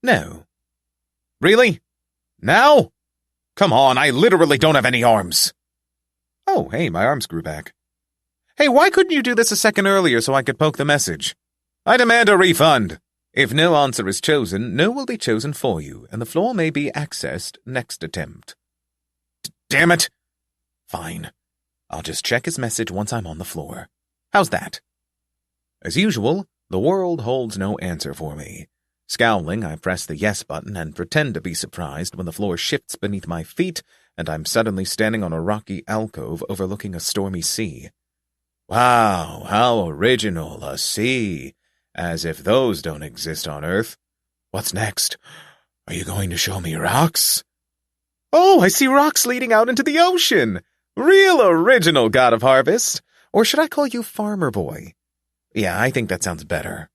No. Really? Now? Come on, I literally don't have any arms. Oh, hey, my arms grew back. Hey, why couldn't you do this a second earlier so I could poke the message? I demand a refund. If no answer is chosen, no will be chosen for you, and the floor may be accessed next attempt. Damn it! Fine. I'll just check his message once I'm on the floor. How's that? As usual, the world holds no answer for me. Scowling, I press the yes button and pretend to be surprised when the floor shifts beneath my feet and I'm suddenly standing on a rocky alcove overlooking a stormy sea. Wow, how original, a sea! As if those don't exist on Earth. What's next? Are you going to show me rocks? Oh, I see rocks leading out into the ocean! Real original, God of Harvest! Or should I call you Farmer Boy? Yeah, I think that sounds better.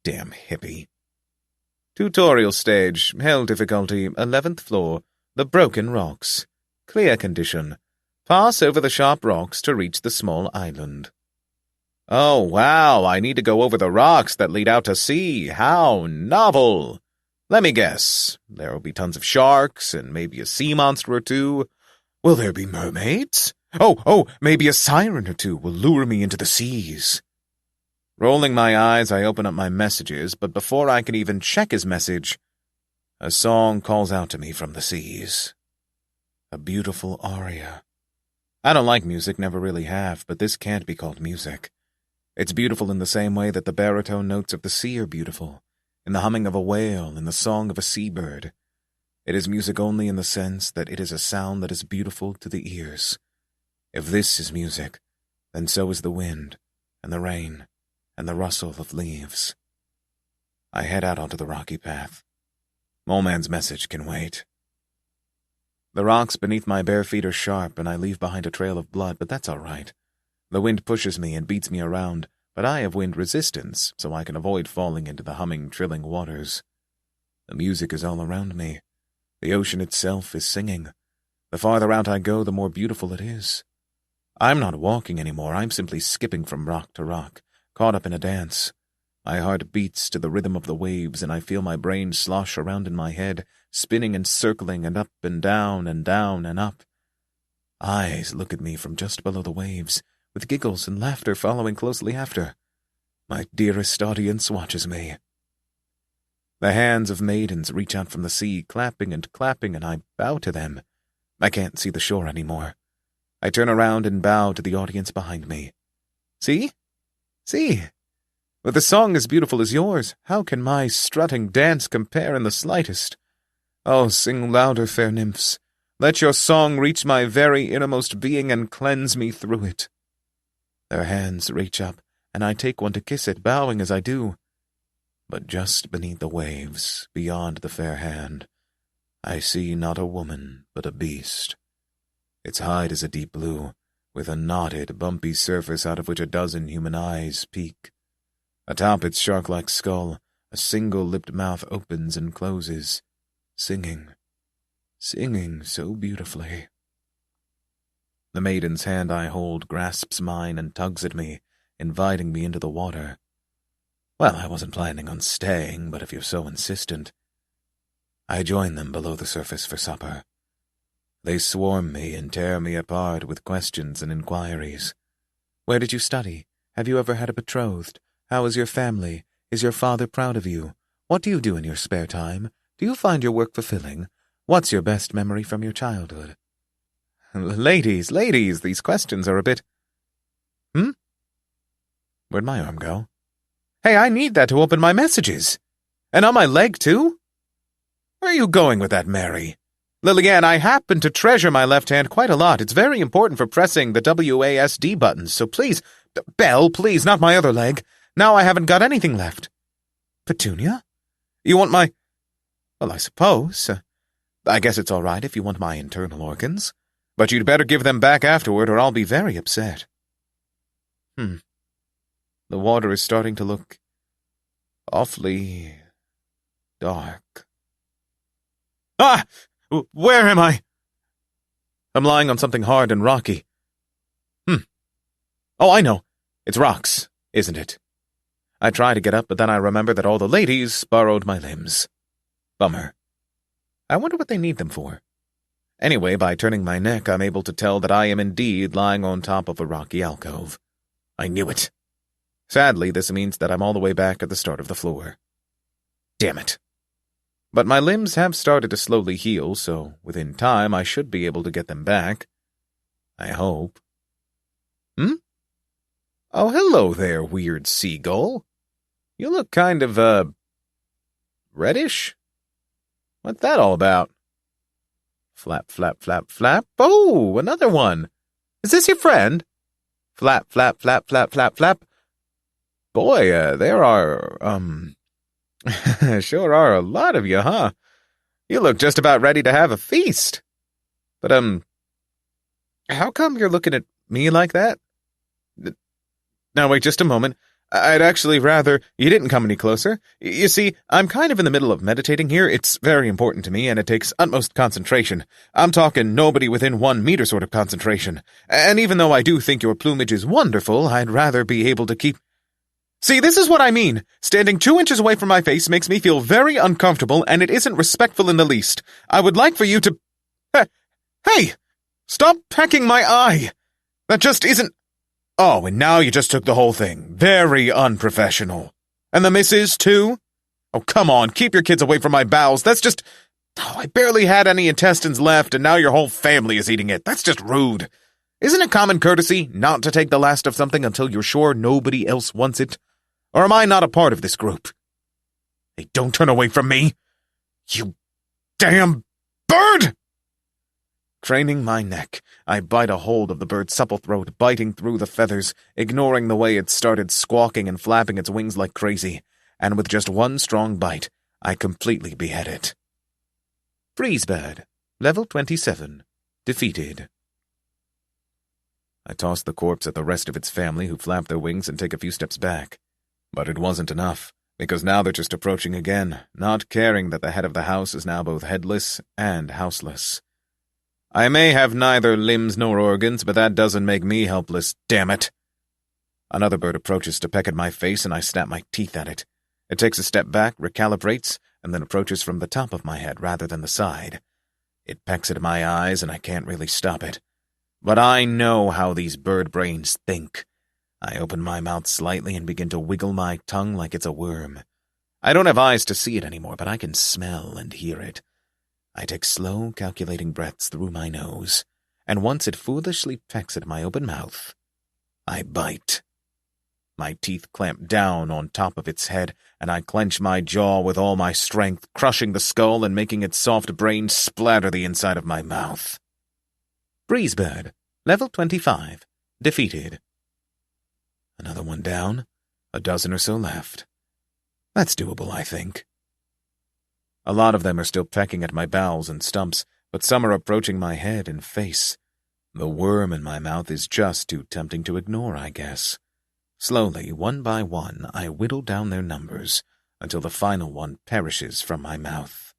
Damn hippie. Tutorial stage, hell difficulty, 11th floor, the broken rocks. Clear condition. Pass over the sharp rocks to reach the small island. Oh, wow, I need to go over the rocks that lead out to sea. How novel! Let me guess. There will be tons of sharks and maybe a sea monster or two. Will there be mermaids? Oh, maybe a siren or two will lure me into the seas. Rolling my eyes, I open up my messages, but before I can even check his message, a song calls out to me from the seas. A beautiful aria. I don't like music, never really have, but this can't be called music. It's beautiful in the same way that the baritone notes of the sea are beautiful, in the humming of a whale, in the song of a seabird. It is music only in the sense that it is a sound that is beautiful to the ears. If this is music, then so is the wind, and the rain, and the rustle of leaves. I head out onto the rocky path. Moleman's message can wait. The rocks beneath my bare feet are sharp, and I leave behind a trail of blood, but that's all right. The wind pushes me and beats me around, but I have wind resistance, so I can avoid falling into the humming, trilling waters. The music is all around me. The ocean itself is singing. The farther out I go, the more beautiful it is. I'm not walking anymore, I'm simply skipping from rock to rock, caught up in a dance. My heart beats to the rhythm of the waves, and I feel my brain slosh around in my head, spinning and circling and up and down and down and up. Eyes look at me from just below the waves, with giggles and laughter following closely after. My dearest audience watches me. The hands of maidens reach out from the sea, clapping, and I bow to them. I can't see the shore anymore. I turn around and bow to the audience behind me. See? See? With a song as beautiful as yours, how can my strutting dance compare in the slightest? Oh, sing louder, fair nymphs. Let your song reach my very innermost being and cleanse me through it. Their hands reach up, and I take one to kiss it, bowing as I do. But just beneath the waves, beyond the fair hand, I see not a woman, but a beast. Its hide is a deep blue, with a knotted, bumpy surface out of which a dozen human eyes peek. Atop its shark-like skull, a single-lipped mouth opens and closes, singing so beautifully. The maiden's hand I hold grasps mine and tugs at me, inviting me into the water. Well, I wasn't planning on staying, but if you're so insistent. I join them below the surface for supper. They swarm me and tear me apart with questions and inquiries. Where did you study? Have you ever had a betrothed? How is your family? Is your father proud of you? What do you do in your spare time? Do you find your work fulfilling? What's your best memory from your childhood? Ladies, these questions are a bit... Where'd my arm go? Hey, I need that to open my messages. And on my leg, too? Where are you going with that, Mary? Lillian, I happen to treasure my left hand quite a lot. It's very important for pressing the WASD buttons, so please... Belle, please, not my other leg. Now I haven't got anything left. Petunia? You want my... Well, I suppose. I guess it's all right if you want my internal organs. But you'd better give them back afterward or I'll be very upset. The water is starting to look awfully dark. Ah! Where am I? I'm lying on something hard and rocky. Oh, I know. It's rocks, isn't it? I try to get up, but then I remember that all the ladies borrowed my limbs. Bummer. I wonder what they need them for. Anyway, by turning my neck, I'm able to tell that I am indeed lying on top of a rocky alcove. I knew it. Sadly, this means that I'm all the way back at the start of the floor. Damn it. But my limbs have started to slowly heal, so within time I should be able to get them back. I hope. Oh, hello there, weird seagull. You look kind of, reddish? What's that all about? Flap, flap, flap, flap. Oh, another one. Is this your friend? Flap, flap, flap, flap, flap, flap. Boy, there are, sure are a lot of you, huh? You look just about ready to have a feast. But, how come you're looking at me like that? Now, wait just a moment. I'd actually rather you didn't come any closer. You see, I'm kind of in the middle of meditating here. It's very important to me, and it takes utmost concentration. I'm talking nobody within 1 meter sort of concentration. And even though I do think your plumage is wonderful, I'd rather be able to keep... See, this is what I mean. Standing 2 inches away from my face makes me feel very uncomfortable, and it isn't respectful in the least. I would like for you to... Hey! Stop pecking my eye! That just isn't... Oh, and now you just took the whole thing. Very unprofessional. And the missus, too? Oh, come on, keep your kids away from my bowels. That's just... Oh, I barely had any intestines left, and now your whole family is eating it. That's just rude. Isn't it common courtesy not to take the last of something until you're sure nobody else wants it? Or am I not a part of this group? Hey, don't turn away from me. You damn bird! Craning my neck, I bite a hold of the bird's supple throat, biting through the feathers, ignoring the way it started squawking and flapping its wings like crazy, and with just one strong bite, I completely behead it. Freeze bird, level 27, defeated. I toss the corpse at the rest of its family, who flap their wings and take a few steps back. But it wasn't enough, because now they're just approaching again, not caring that the head of the house is now both headless and houseless. I may have neither limbs nor organs, but that doesn't make me helpless, damn it. Another bird approaches to peck at my face, and I snap my teeth at it. It takes a step back, recalibrates, and then approaches from the top of my head rather than the side. It pecks at my eyes, and I can't really stop it. But I know how these bird brains think. I open my mouth slightly and begin to wiggle my tongue like it's a worm. I don't have eyes to see it anymore, but I can smell and hear it. I take slow, calculating breaths through my nose, and once it foolishly pecks at my open mouth, I bite. My teeth clamp down on top of its head, and I clench my jaw with all my strength, crushing the skull and making its soft brain splatter the inside of my mouth. Breeze bird, level 25, defeated. Another one down, a dozen or so left. That's doable, I think. A lot of them are still pecking at my bowels and stumps, but some are approaching my head and face. The worm in my mouth is just too tempting to ignore, I guess. Slowly, one by one, I whittle down their numbers, until the final one perishes from my mouth.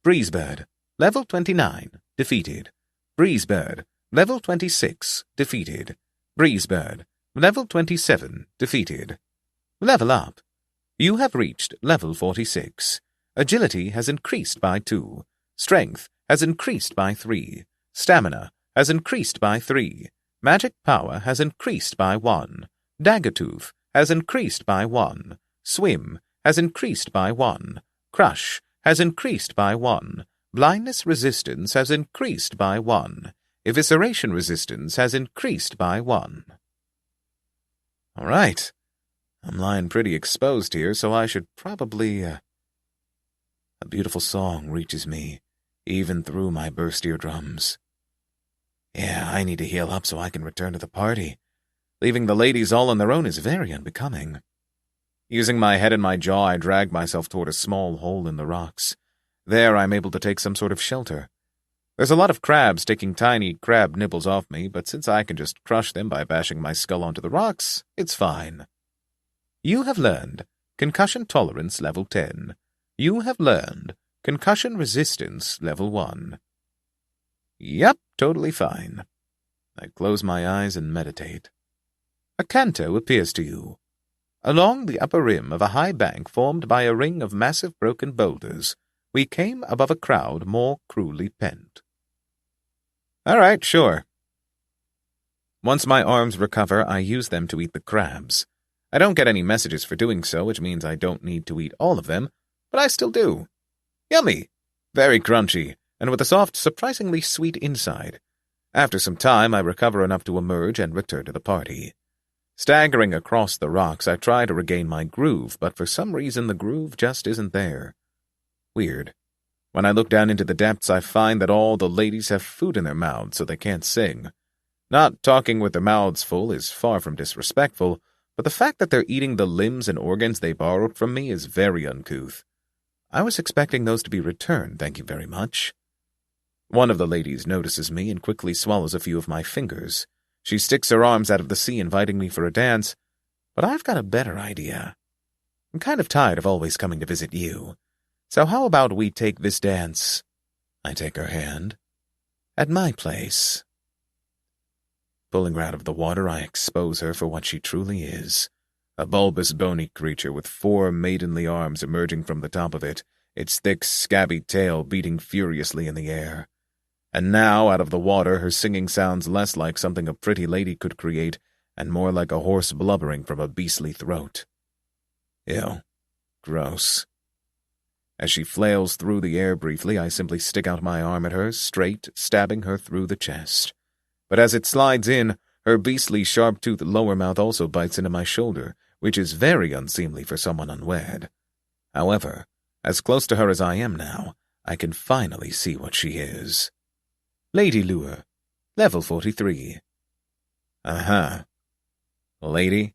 Breezebird, level 29, defeated. Breezebird, level 26, defeated. Breezebird, level 27, defeated. Level up. You have reached level 46. Agility has increased by 2. Strength has increased by 3. Stamina has increased by 3. Magic power has increased by 1. Daggertooth has increased by 1. Swim has increased by 1. Crush has increased by 1. Blindness resistance has increased by 1. Evisceration resistance has increased by 1. All right. I'm lying pretty exposed here, so I should probably... A beautiful song reaches me, even through my burst eardrums. Yeah, I need to heal up so I can return to the party. Leaving the ladies all on their own is very unbecoming. Using my head and my jaw, I drag myself toward a small hole in the rocks. There I'm able to take some sort of shelter. There's a lot of crabs taking tiny crab nibbles off me, but since I can just crush them by bashing my skull onto the rocks, it's fine. You have learned Concussion Tolerance Level 10. You have learned Concussion Resistance Level 1. Yep, totally fine. I close my eyes and meditate. A canto appears to you. Along the upper rim of a high bank formed by a ring of massive broken boulders, we came above a crowd more cruelly pent. All right, sure. Once my arms recover, I use them to eat the crabs. I don't get any messages for doing so, which means I don't need to eat all of them, but I still do. Yummy! Very crunchy, and with a soft, surprisingly sweet inside. After some time, I recover enough to emerge and return to the party. Staggering across the rocks, I try to regain my groove, but for some reason the groove just isn't there. Weird. When I look down into the depths, I find that all the ladies have food in their mouths, so they can't sing. Not talking with their mouths full is far from disrespectful, but the fact that they're eating the limbs and organs they borrowed from me is very uncouth. I was expecting those to be returned, thank you very much. One of the ladies notices me and quickly swallows a few of my fingers. She sticks her arms out of the sea, inviting me for a dance, but I've got a better idea. I'm kind of tired of always coming to visit you, so how about we take this dance? I take her hand. At my place. Pulling her out of the water, I expose her for what she truly is. A bulbous, bony creature with 4 maidenly arms emerging from the top of it, its thick, scabby tail beating furiously in the air. And now, out of the water, her singing sounds less like something a pretty lady could create, and more like a horse blubbering from a beastly throat. Ew. Gross. As she flails through the air briefly, I simply stick out my arm at her, straight, stabbing her through the chest. But as it slides in, her beastly sharp-toothed lower mouth also bites into my shoulder, which is very unseemly for someone unwed. However, as close to her as I am now, I can finally see what she is. Lady Lure, level 43. Uh-huh. Lady?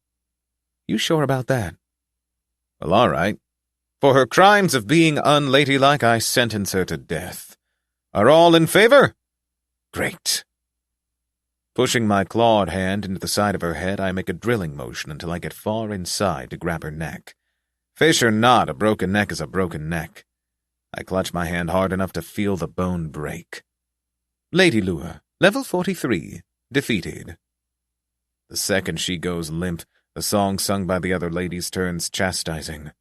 You sure about that? Well, all right. For her crimes of being unladylike, I sentence her to death. Are all in favor? Great. Pushing my clawed hand into the side of her head, I make a drilling motion until I get far inside to grab her neck. Fish or not, a broken neck is a broken neck. I clutch my hand hard enough to feel the bone break. Lady Lure, level 43, defeated. The second she goes limp, the song sung by the other ladies turns chastising.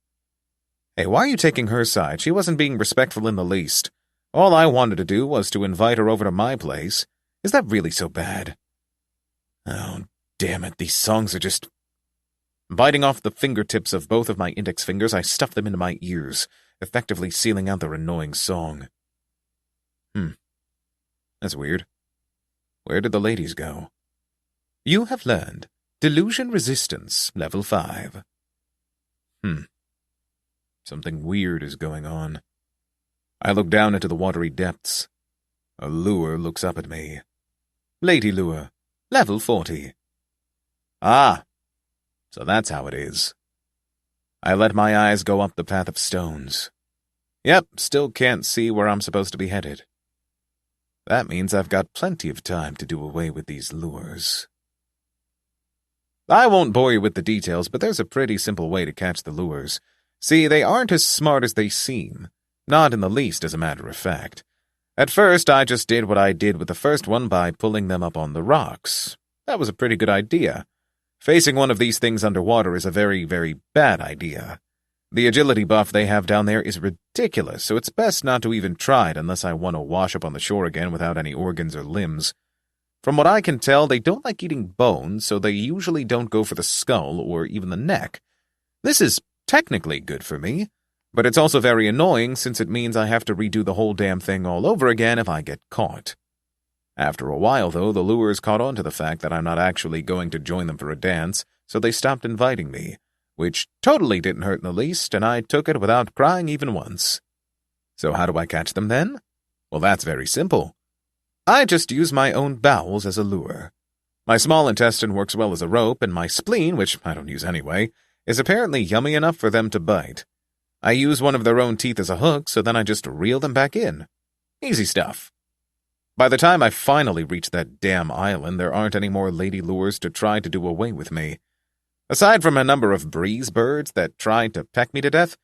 Hey, why are you taking her side? She wasn't being respectful in the least. All I wanted to do was to invite her over to my place. Is that really so bad? Oh, damn it, these songs are just... Biting off the fingertips of both of my index fingers, I stuff them into my ears, effectively sealing out their annoying song. That's weird. Where did the ladies go? You have learned Delusion Resistance, level 5. Something weird is going on. I look down into the watery depths. A lure looks up at me. Lady Lure, level 40. Ah, so that's how it is. I let my eyes go up the path of stones. Yep, still can't see where I'm supposed to be headed. That means I've got plenty of time to do away with these lures. I won't bore you with the details, but there's a pretty simple way to catch the lures. See, they aren't as smart as they seem. Not in the least, as a matter of fact. At first, I just did what I did with the first one by pulling them up on the rocks. That was a pretty good idea. Facing one of these things underwater is a very, very bad idea. The agility buff they have down there is ridiculous, so it's best not to even try it unless I want to wash up on the shore again without any organs or limbs. From what I can tell, they don't like eating bones, so they usually don't go for the skull or even the neck. This is technically good for me, but it's also very annoying since it means I have to redo the whole damn thing all over again if I get caught. After a while, though, the lures caught on to the fact that I'm not actually going to join them for a dance, so they stopped inviting me, which totally didn't hurt in the least, and I took it without crying even once. So how do I catch them then? Well, that's very simple. I just use my own bowels as a lure. My small intestine works well as a rope, and my spleen, which I don't use anyway, is apparently yummy enough for them to bite. I use one of their own teeth as a hook, so then I just reel them back in. Easy stuff. By the time I finally reach that damn island, there aren't any more lady lures to try to do away with me. Aside from a number of breeze birds that tried to peck me to death,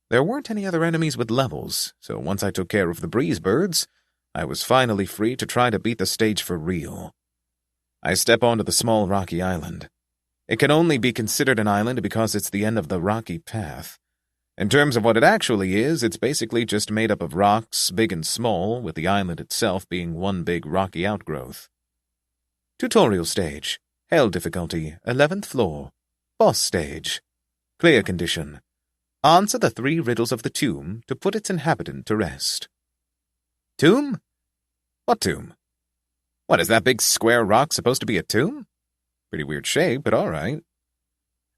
there weren't any other enemies with levels, so once I took care of the breeze birds, I was finally free to try to beat the stage for real. I step onto the small rocky island. It can only be considered an island because it's the end of the rocky path. In terms of what it actually is, it's basically just made up of rocks, big and small, with the island itself being one big rocky outgrowth. Tutorial stage. Hell difficulty, 11th floor. Boss stage. Clear condition. Answer the 3 riddles of the tomb to put its inhabitant to rest. Tomb? What tomb? What, is that big square rock supposed to be a tomb? Pretty weird shape, but all right.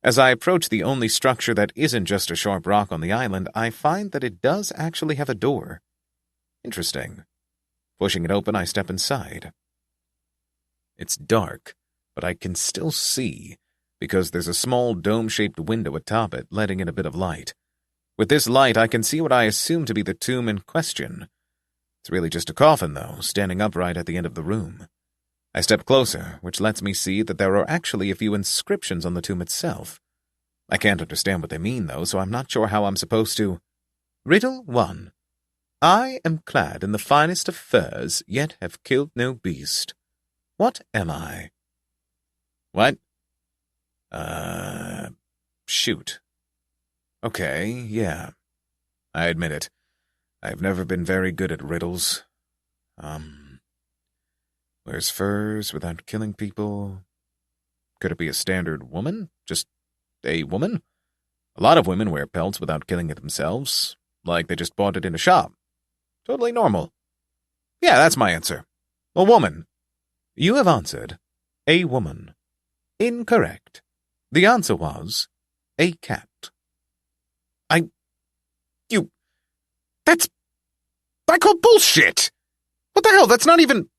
As I approach the only structure that isn't just a sharp rock on the island, I find that it does actually have a door. Interesting. Pushing it open, I step inside. It's dark, but I can still see, because there's a small dome-shaped window atop it, letting in a bit of light. With this light, I can see what I assume to be the tomb in question. It's really just a coffin, though, standing upright at the end of the room. I step closer, which lets me see that there are actually a few inscriptions on the tomb itself. I can't understand what they mean, though, so I'm not sure how I'm supposed to... Riddle 1. I am clad in the finest of furs, yet have killed no beast. What am I? What? Shoot. Okay, yeah. I admit it. I've never been very good at riddles. Wears furs without killing people. Could it be a standard woman? Just a woman? A lot of women wear pelts without killing it themselves, like they just bought it in a shop. Totally normal. Yeah, that's my answer. A woman. You have answered a woman. Incorrect. The answer was a cat. I call bullshit! What the hell, that's not even...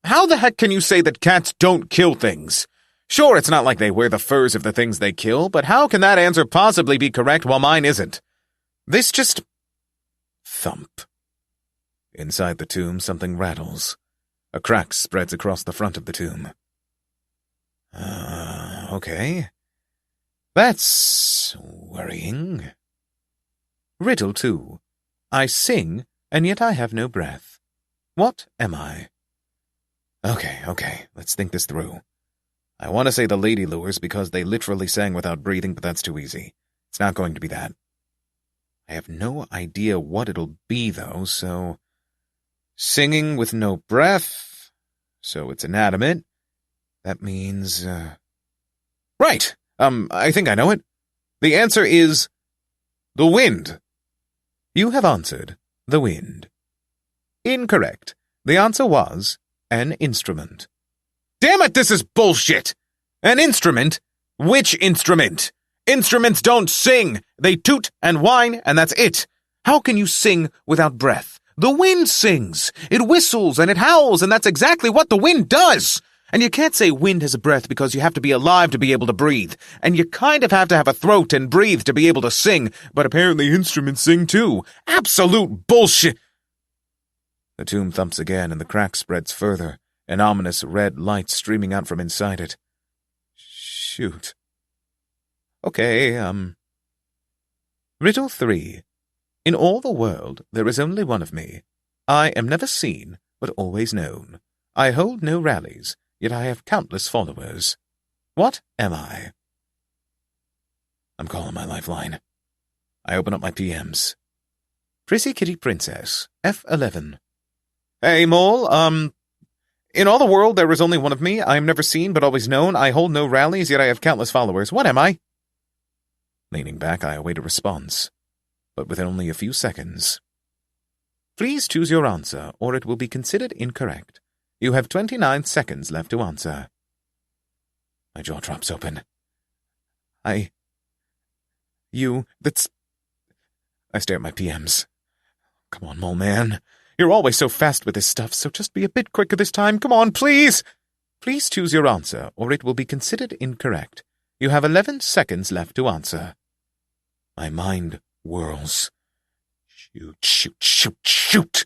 How the heck can you say that cats don't kill things? Sure, it's not like they wear the furs of the things they kill, but how can that answer possibly be correct while mine isn't? This just... Thump. Inside the tomb, something rattles. A crack spreads across the front of the tomb. Okay. That's worrying. Riddle 2. I sing, and yet I have no breath. What am I? Okay, let's think this through. I want to say the lady lures because they literally sang without breathing, but that's too easy. It's not going to be that. I have no idea what it'll be, though, so... Singing with no breath, so it's inanimate. That means, Right! I think I know it. The answer is... the wind. You have answered the wind. Incorrect. The answer was an instrument. Damn it, this is bullshit! An instrument? Which instrument? Instruments don't sing. They toot and whine, and that's it. How can you sing without breath? The wind sings. It whistles and it howls, and that's exactly what the wind does. And you can't say wind has a breath because you have to be alive to be able to breathe. And you kind of have to have a throat and breathe to be able to sing, but apparently instruments sing too. Absolute bullshit. The tomb thumps again, and the crack spreads further, an ominous red light streaming out from inside it. Shoot. Okay, Riddle 3. In all the world, there is only one of me. I am never seen, but always known. I hold no rallies, yet I have countless followers. What am I? I'm calling my lifeline. I open up my PMs. PrissyKittyPrincess, F11. Hey, Mole, in all the world there is only one of me. I am never seen, but always known. I hold no rallies, yet I have countless followers. What am I? Leaning back, I await a response, but within only a few seconds. Please choose your answer, or it will be considered incorrect. You have 29 seconds left to answer. My jaw drops open. I stare at my PMs. Come on, Moleman. You're always so fast with this stuff, so just be a bit quicker this time. Come on, please! Please choose your answer, or it will be considered incorrect. You have 11 seconds left to answer. My mind whirls. Shoot!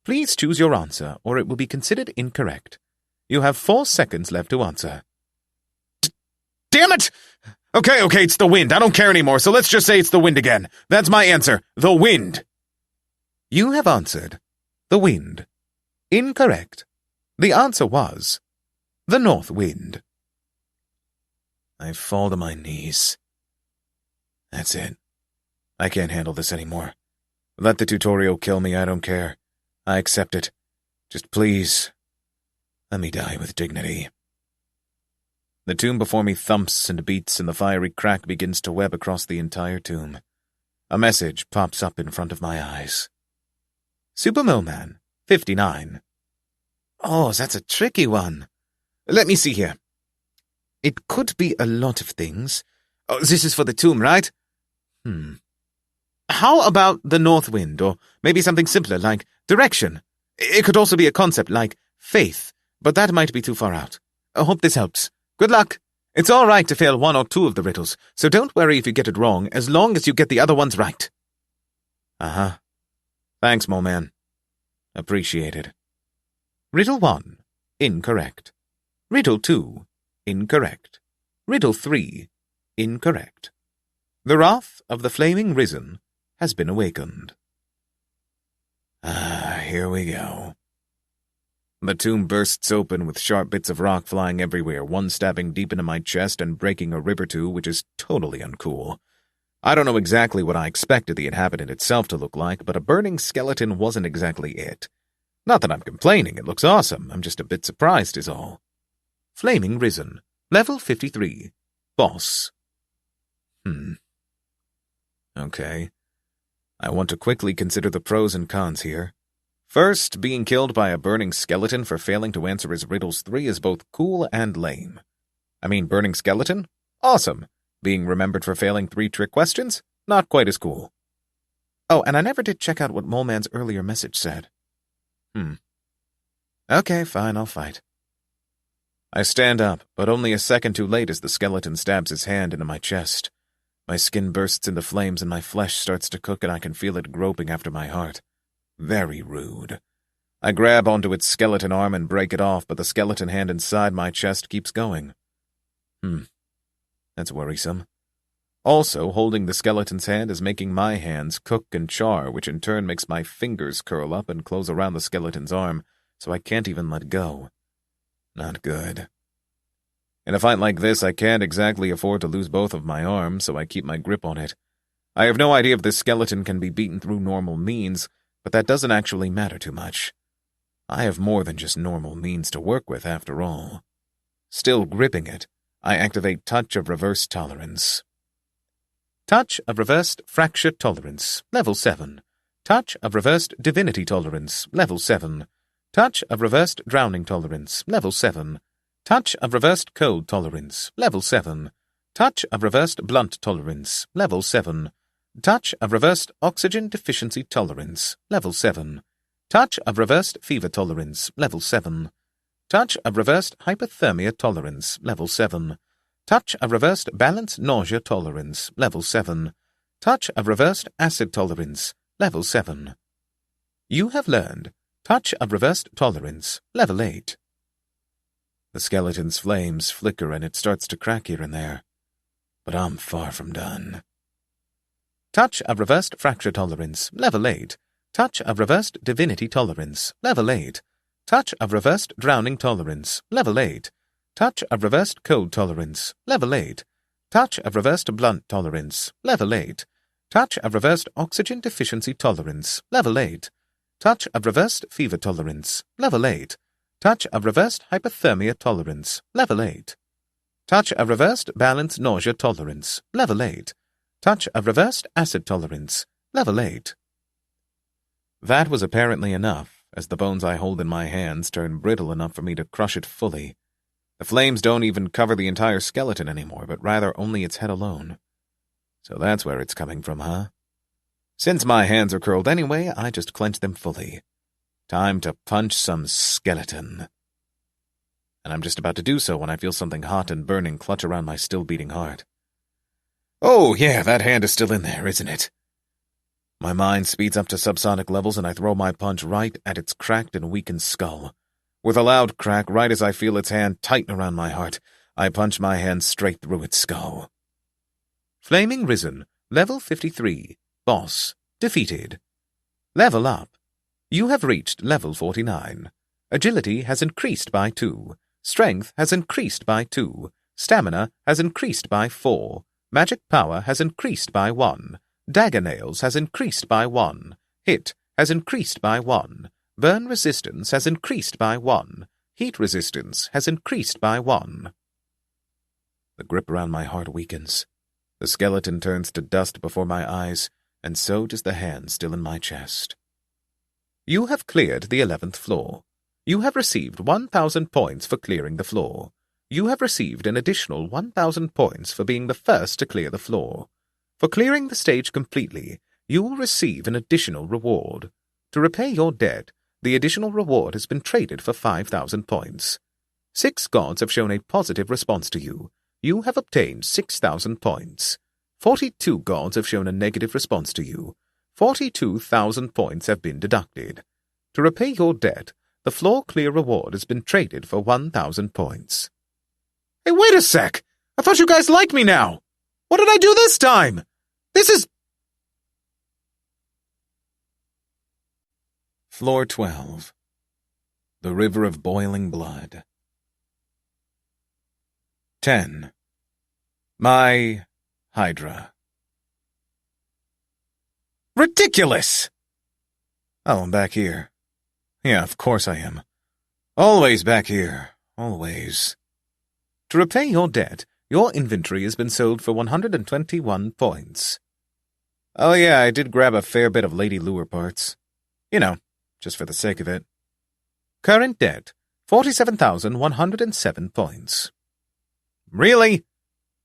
Please choose your answer, or it will be considered incorrect. You have 4 seconds left to answer. Damn it! Okay, it's the wind. I don't care anymore, so let's just say it's the wind again. That's my answer. The wind. You have answered the wind. Incorrect. The answer was the north wind. I fall to my knees. That's it. I can't handle this anymore. Let the tutorial kill me, I don't care. I accept it. Just please, let me die with dignity. The tomb before me thumps and beats, and the fiery crack begins to web across the entire tomb. A message pops up in front of my eyes. Super Moleman, 59. Oh, that's a tricky one. Let me see here. It could be a lot of things. Oh, this is for the tomb, right? How about the north wind, or maybe something simpler like direction? It could also be a concept like faith, but that might be too far out. I hope this helps. Good luck. It's all right to fail one or two of the riddles, so don't worry if you get it wrong, as long as you get the other ones right. Uh-huh. Thanks, Moleman. Appreciated. Riddle 1, incorrect. Riddle 2, incorrect. Riddle 3, incorrect. The wrath of the flaming risen has been awakened. Here we go. The tomb bursts open with sharp bits of rock flying everywhere, one stabbing deep into my chest and breaking a rib or two, which is totally uncool. I don't know exactly what I expected the inhabitant itself to look like, but a burning skeleton wasn't exactly it. Not that I'm complaining, it looks awesome, I'm just a bit surprised is all. Flaming Risen, level 53, boss. Okay. I want to quickly consider the pros and cons here. First, being killed by a burning skeleton for failing to answer his riddles 3 is both cool and lame. I mean, burning skeleton? Awesome. Being remembered for failing 3 trick questions? Not quite as cool. Oh, and I never did check out what Moleman's earlier message said. Okay, fine, I'll fight. I stand up, but only a second too late as the skeleton stabs his hand into my chest. My skin bursts into flames and my flesh starts to cook and I can feel it groping after my heart. Very rude. I grab onto its skeleton arm and break it off, but the skeleton hand inside my chest keeps going. That's worrisome. Also, holding the skeleton's hand is making my hands cook and char, which in turn makes my fingers curl up and close around the skeleton's arm, so I can't even let go. Not good. In a fight like this, I can't exactly afford to lose both of my arms, so I keep my grip on it. I have no idea if this skeleton can be beaten through normal means, but that doesn't actually matter too much. I have more than just normal means to work with, after all. Still gripping it, I activate Touch of Reverse Tolerance. Touch of Reversed Fracture Tolerance, level 7. Touch of Reversed Divinity Tolerance, level 7. Touch of Reversed Drowning Tolerance, level 7. Touch of Reversed Cold Tolerance, level 7. Touch of Reversed Blunt Tolerance, level 7. Touch of Reversed Oxygen Deficiency Tolerance, level 7. Touch of Reversed Fever Tolerance, level 7. Touch of Reversed Hypothermia Tolerance, level 7. Touch of Reversed Balance Nausea Tolerance, level 7. Touch of Reversed Acid Tolerance, level 7. You have learned Touch of Reversed Tolerance, level 8. The skeleton's flames flicker and it starts to crack here and there, but I'm far from done. Touch of Reversed Fracture Tolerance, level 8. Touch of Reversed Divinity Tolerance, level 8. Touch of Reversed Drowning Tolerance, level 8. Touch of Reversed Cold Tolerance, level 8. Touch of Reversed Blunt Tolerance, level 8. Touch of Reversed Oxygen Deficiency Tolerance, level 8. Touch of Reversed Fever Tolerance, level 8. Touch of Reversed Hypothermia Tolerance, level 8. Touch of Reversed Balance Nausea Tolerance, level 8. Touch of Reversed Acid Tolerance, level 8. That was apparently enough, as the bones I hold in my hands turn brittle enough for me to crush it fully. The flames don't even cover the entire skeleton anymore, but rather only its head alone. So that's where it's coming from, huh? Since my hands are curled anyway, I just clench them fully. Time to punch some skeleton. And I'm just about to do so when I feel something hot and burning clutch around my still-beating heart. Oh, yeah, that hand is still in there, isn't it? My mind speeds up to subsonic levels and I throw my punch right at its cracked and weakened skull. With a loud crack, right as I feel its hand tighten around my heart, I punch my hand straight through its skull. Flaming Risen, level 53, boss, defeated. Level up. You have reached level 49. Agility has increased by 2. Strength has increased by 2. Stamina has increased by 4. Magic power has increased by 1. Dagger nails has increased by 1. Hit has increased by 1. Burn resistance has increased by 1. Heat resistance has increased by 1. The grip around my heart weakens. The skeleton turns to dust before my eyes, and so does the hand still in my chest. You have cleared the 11th floor. You have received 1,000 points for clearing the floor. You have received an additional 1,000 points for being the first to clear the floor. For clearing the stage completely, you will receive an additional reward. To repay your debt, the additional reward has been traded for 5,000 points. 6 gods have shown a positive response to you. You have obtained 6,000 points. 42 gods have shown a negative response to you. 42,000 points have been deducted. To repay your debt, the floor clear reward has been traded for 1,000 points. Hey, wait a sec! I thought you guys liked me now! What did I do this time? This is... Floor 12. The River of Boiling Blood. 10. My Hydra. Ridiculous! Oh, I'm back here. Yeah, of course I am. Always back here. Always. To repay your debt, your inventory has been sold for 121 points. Oh yeah, I did grab a fair bit of Lady Lure parts. You know, just for the sake of it. Current debt, 47,107 points. Really?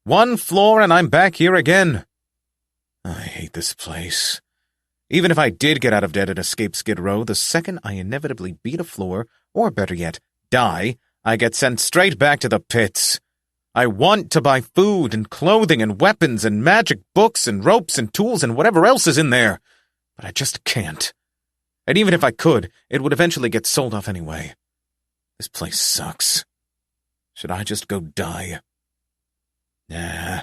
1 floor and I'm back here again? I hate this place. Even if I did get out of debt and escape Skid Row, the second I inevitably beat a floor, or better yet, die, I get sent straight back to the pits. I want to buy food and clothing and weapons and magic books and ropes and tools and whatever else is in there, but I just can't. And even if I could, it would eventually get sold off anyway. This place sucks. Should I just go die? Nah.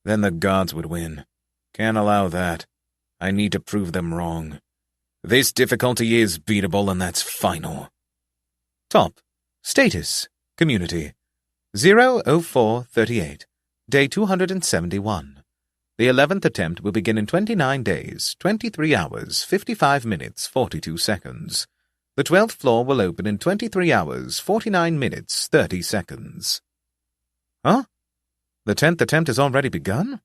Then the gods would win. Can't allow that. I need to prove them wrong. This difficulty is beatable, and that's final. Top. Status. Community. 00438. Day 271. The 11th attempt will begin in 29 days, 23 hours, 55 minutes, 42 seconds. The 12th floor will open in 23 hours, 49 minutes, 30 seconds. Huh? The 10th attempt has already begun?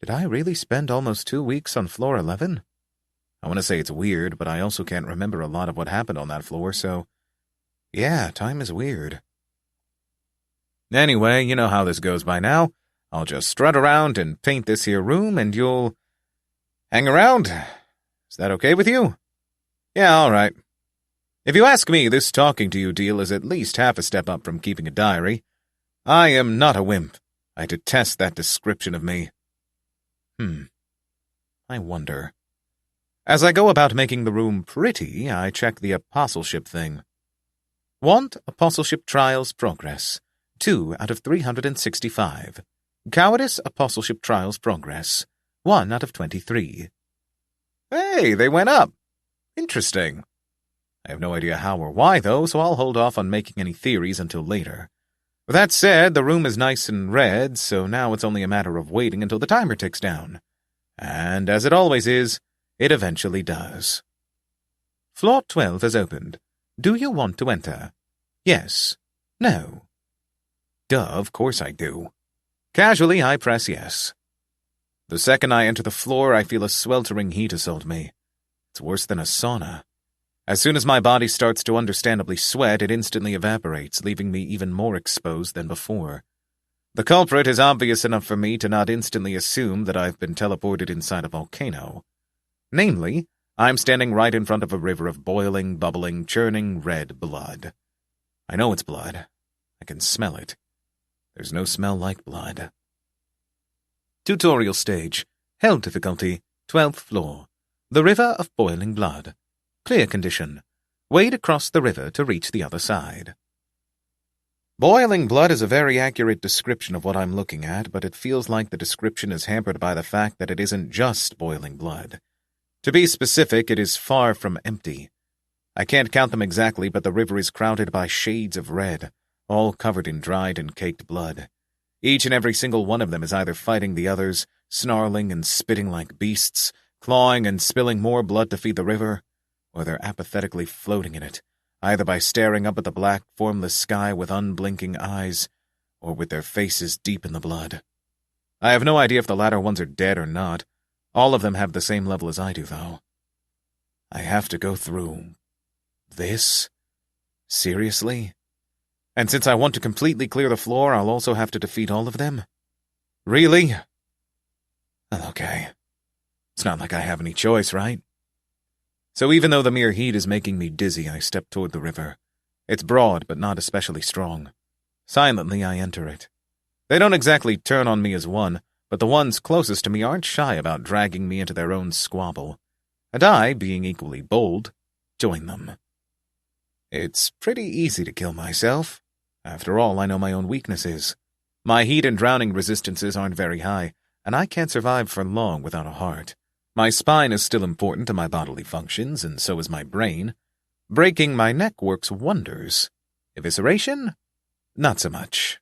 Did I really spend almost 2 weeks on floor 11? I want to say it's weird, but I also can't remember a lot of what happened on that floor, so... yeah, time is weird. Anyway, you know how this goes by now. I'll just strut around and paint this here room, and you'll... hang around? Is that okay with you? Yeah, all right. If you ask me, this talking to you deal is at least half a step up from keeping a diary. I am not a wimp. I detest that description of me. I wonder. As I go about making the room pretty, I check the apostleship thing. Want apostleship trials progress. 2 out of 365. Cowardice apostleship trials progress. 1 out of 23. Hey, they went up. Interesting. I have no idea how or why, though, so I'll hold off on making any theories until later. That said, the room is nice and red, so now it's only a matter of waiting until the timer ticks down. And as it always is, it eventually does. Floor 12 has opened. Do you want to enter? Yes. No. Duh, of course I do. Casually, I press yes. The second I enter the floor, I feel a sweltering heat assault me. It's worse than a sauna. As soon as my body starts to understandably sweat, it instantly evaporates, leaving me even more exposed than before. The culprit is obvious enough for me to not instantly assume that I've been teleported inside a volcano. Namely, I'm standing right in front of a river of boiling, bubbling, churning red blood. I know it's blood. I can smell it. There's no smell like blood. Tutorial stage. Hell difficulty. 12th floor. The river of boiling blood. Clear condition. Wade across the river to reach the other side. Boiling blood is a very accurate description of what I'm looking at, but it feels like the description is hampered by the fact that it isn't just boiling blood. To be specific, it is far from empty. I can't count them exactly, but the river is crowded by shades of red, all covered in dried and caked blood. Each and every single one of them is either fighting the others, snarling and spitting like beasts, clawing and spilling more blood to feed the river, or they're apathetically floating in it, either by staring up at the black, formless sky with unblinking eyes, or with their faces deep in the blood. I have no idea if the latter ones are dead or not. All of them have the same level as I do, though. I have to go through this? Seriously? And since I want to completely clear the floor, I'll also have to defeat all of them? Really? Well, okay. It's not like I have any choice, right? So even though the mere heat is making me dizzy, I step toward the river. It's broad, but not especially strong. Silently, I enter it. They don't exactly turn on me as one, but the ones closest to me aren't shy about dragging me into their own squabble. And I, being equally bold, join them. It's pretty easy to kill myself. After all, I know my own weaknesses. My heat and drowning resistances aren't very high, and I can't survive for long without a heart. My spine is still important to my bodily functions, and so is my brain. Breaking my neck works wonders. Evisceration? Not so much.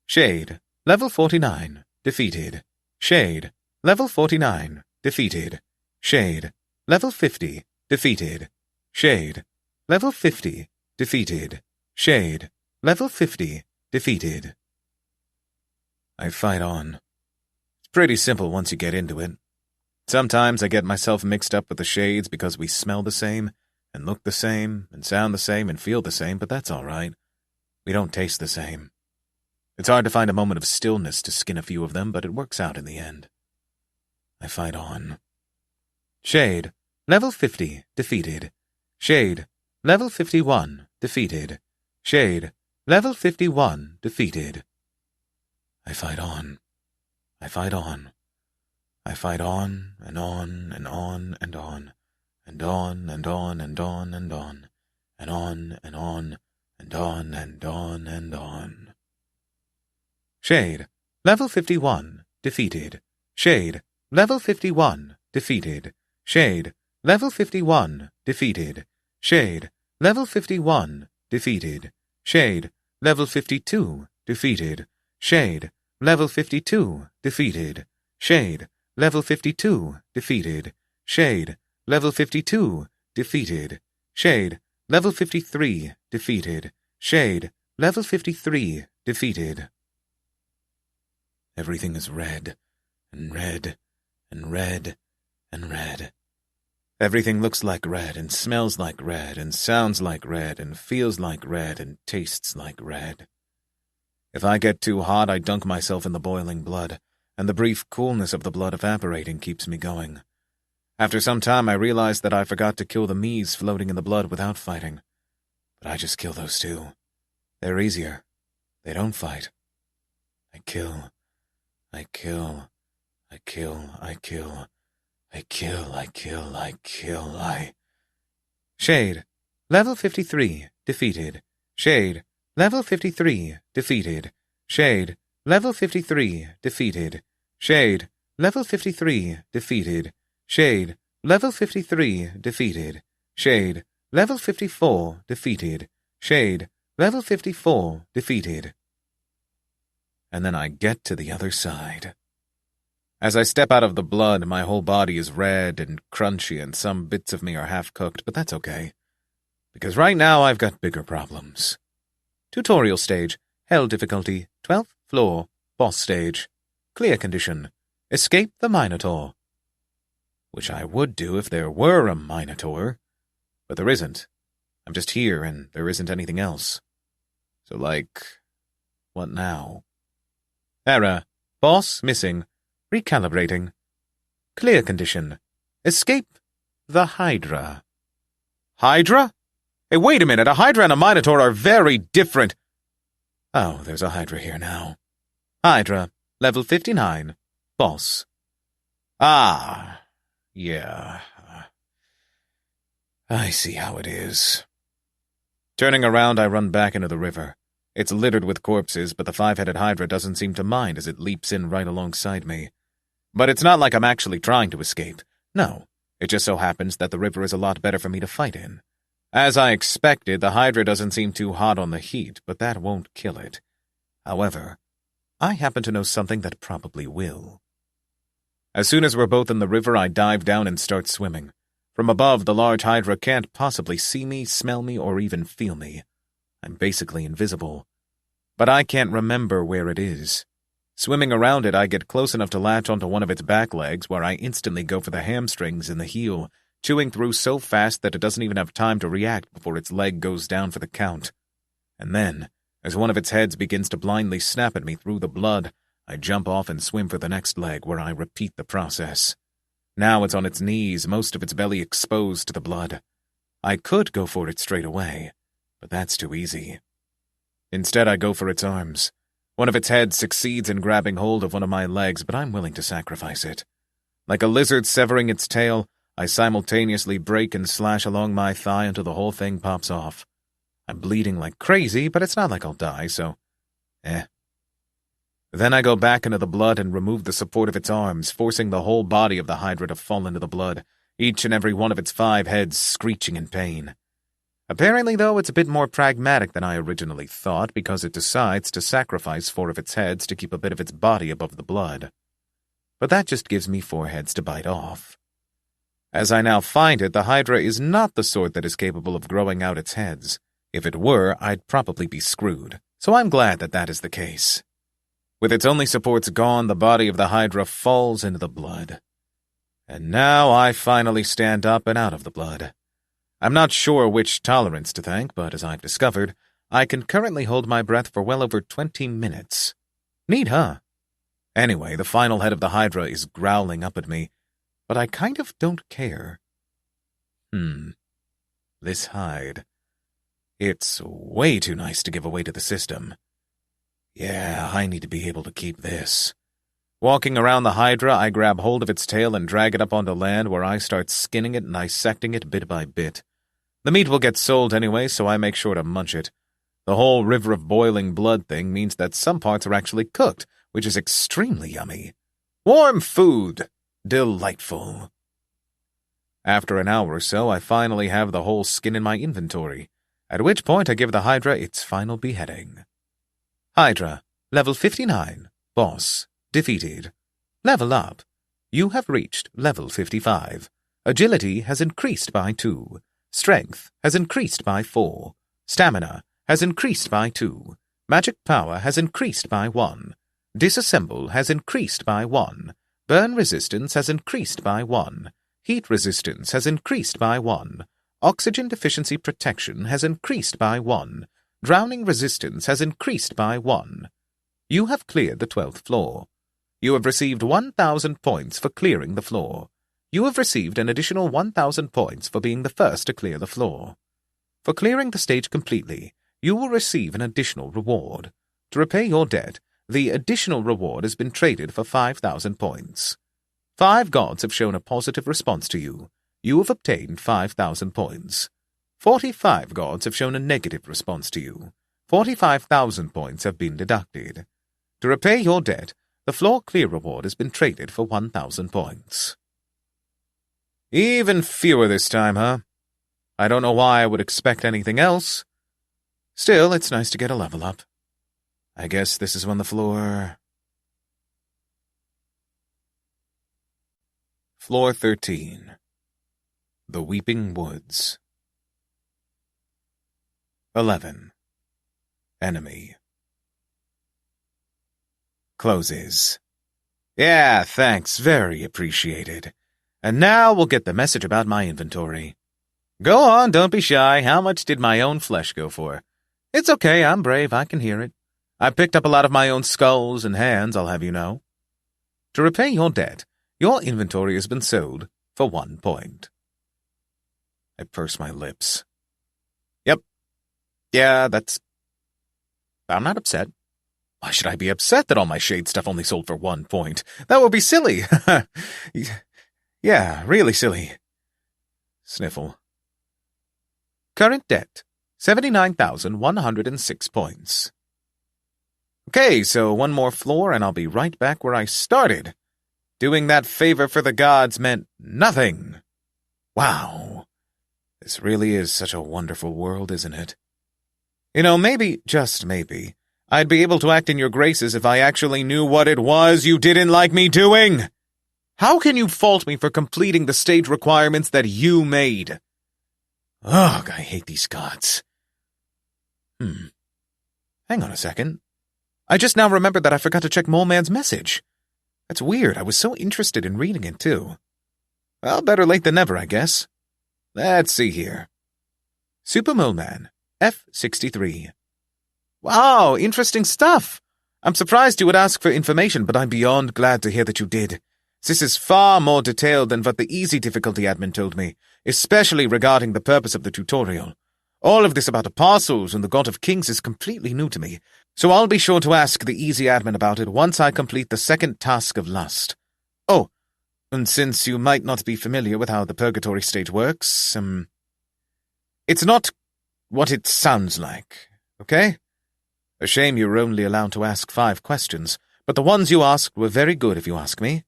Shade, level 49, defeated. Shade, level 49, defeated. Shade, level 50, defeated. Shade, level 50, defeated. Shade, level 50, defeated. I fight on. It's pretty simple once you get into it. Sometimes I get myself mixed up with the shades because we smell the same, and look the same, and sound the same, and feel the same, but that's all right. We don't taste the same. It's hard to find a moment of stillness to skin a few of them, but it works out in the end. I fight on. Shade, level 50, defeated. Shade, level 51, defeated. Shade, level 51, defeated. I fight on. I fight on. I fight on, and on, and on, and on, and on, and on, and on, and on, and on, and on, and on, and on, and on. Shade, level 51, defeated. Shade, level 51, defeated. Shade, level 51, defeated. Shade, level 51, defeated. Shade, level 52, defeated. Shade, level 52, defeated. Shade, level 52, defeated. Shade, level 52, defeated. Shade, level 53, defeated. Shade, level 53, defeated. Everything is red, and red, and red, and red. Everything looks like red, and smells like red, and sounds like red, and feels like red, and tastes like red. If I get too hot, I dunk myself in the boiling blood, and the brief coolness of the blood evaporating keeps me going. After some time, I realize that I forgot to kill the me's floating in the blood without fighting. But I just kill those too. They're easier. They don't fight. I kill. I kill. I kill. I kill. I kill. I kill. I kill. Shade, level 53, defeated. Shade, level 53, defeated. Shade, level 53, defeated. Shade, level 53, defeated. Shade, level 53, defeated. Shade, level 54, defeated. Shade, level 54, defeated. And then I get to the other side. As I step out of the blood, my whole body is red and crunchy, and some bits of me are half-cooked, but that's okay. Because right now I've got bigger problems. Tutorial stage, Hell difficulty, 12th floor, boss stage. Clear condition, escape the Minotaur. Which I would do if there were a Minotaur, but there isn't. I'm just here, and there isn't anything else. So, what now? Error, boss missing, recalibrating. Clear condition, escape the Hydra. Hydra? Hey, wait a minute, a Hydra and a Minotaur are very different. Oh, there's a Hydra here now. Hydra, level 59, boss. Ah, yeah. I see how it is. Turning around, I run back into the river. It's littered with corpses, but the five-headed Hydra doesn't seem to mind as it leaps in right alongside me. But it's not like I'm actually trying to escape. No, it just so happens that the river is a lot better for me to fight in. As I expected, the Hydra doesn't seem too hot on the heat, but that won't kill it. However, I happen to know something that probably will. As soon as we're both in the river, I dive down and start swimming. From above, the large hydra can't possibly see me, smell me, or even feel me. I'm basically invisible. But I can't remember where it is. Swimming around it, I get close enough to latch onto one of its back legs, where I instantly go for the hamstrings in the heel, chewing through so fast that it doesn't even have time to react before its leg goes down for the count. And then, as one of its heads begins to blindly snap at me through the blood, I jump off and swim for the next leg, where I repeat the process. Now it's on its knees, most of its belly exposed to the blood. I could go for it straight away, but that's too easy. Instead, I go for its arms. One of its heads succeeds in grabbing hold of one of my legs, but I'm willing to sacrifice it. Like a lizard severing its tail, I simultaneously break and slash along my thigh until the whole thing pops off. I'm bleeding like crazy, but it's not like I'll die, so Then I go back into the blood and remove the support of its arms, forcing the whole body of the hydra to fall into the blood, each and every one of its 5 heads screeching in pain. Apparently, though, it's a bit more pragmatic than I originally thought, because it decides to sacrifice 4 of its heads to keep a bit of its body above the blood. But that just gives me 4 heads to bite off. As I now find it, the hydra is not the sort that is capable of growing out its heads. If it were, I'd probably be screwed, so I'm glad that that is the case. With its only supports gone, the body of the hydra falls into the blood. And now I finally stand up and out of the blood. I'm not sure which tolerance to thank, but as I've discovered, I can currently hold my breath for well over 20 minutes. Neat, huh? Anyway, the final head of the hydra is growling up at me, but I kind of don't care. This hide. It's way too nice to give away to the system. Yeah, I need to be able to keep this. Walking around the hydra, I grab hold of its tail and drag it up onto land, where I start skinning it and dissecting it bit by bit. The meat will get sold anyway, so I make sure to munch it. The whole river of boiling blood thing means that some parts are actually cooked, which is extremely yummy. Warm food! Delightful. After an hour or so, I finally have the whole skin in my inventory, at which point I give the hydra its final beheading. Hydra, level 59, boss, defeated. Level up. You have reached level 55. Agility has increased by 2. Strength has increased by 4. Stamina has increased by 2. Magic power has increased by 1. Disassemble has increased by 1. Burn resistance has increased by 1. Heat resistance has increased by 1. Oxygen deficiency protection has increased by 1. Drowning resistance has increased by 1. You have cleared the 12th floor. You have received 1,000 points for clearing the floor. You have received an additional 1,000 points for being the first to clear the floor. For clearing the stage completely, you will receive an additional reward. To repay your debt, the additional reward has been traded for 5,000 points. 5 gods have shown a positive response to you. You have obtained 5,000 points. 45 gods have shown a negative response to you. 45,000 points have been deducted. To repay your debt, the floor clear reward has been traded for 1,000 points. Even fewer this time, huh? I don't know why I would expect anything else. Still, it's nice to get a level up. I guess this is when the floor... Floor 13. The Weeping Woods. 11. Enemy. Closes. Yeah, thanks, very appreciated. And now we'll get the message about my inventory. Go on, don't be shy. How much did my own flesh go for? It's okay, I'm brave, I can hear it. I picked up a lot of my own skulls and hands, I'll have you know. To repay your debt, your inventory has been sold for 1 point. I purse my lips. Yep. Yeah, I'm not upset. Why should I be upset that all my shade stuff only sold for 1 point? That would be silly. Yeah, really silly. Sniffle. Current debt, 79,106 points. Okay, so 1 more floor and I'll be right back where I started. Doing that favor for the gods meant nothing. Wow. This really is such a wonderful world, isn't it? You know, maybe, just maybe, I'd be able to act in your graces if I actually knew what it was you didn't like me doing. How can you fault me for completing the stage requirements that you made? Ugh, I hate these gods. Hang on a second. I just now remembered that I forgot to check Moleman's message. That's weird. I was so interested in reading it, too. Well, better late than never, I guess. Let's see here. Super Moleman, F63. Wow, interesting stuff. I'm surprised you would ask for information, but I'm beyond glad to hear that you did. This is far more detailed than what the easy difficulty admin told me, especially regarding the purpose of the tutorial. All of this about apostles and the God of Kings is completely new to me, so I'll be sure to ask the easy admin about it once I complete the second task of Lust. Oh, and since you might not be familiar with how the Purgatory stage works, it's not what it sounds like, okay? A shame you're only allowed to ask 5 questions, but the ones you asked were very good if you ask me.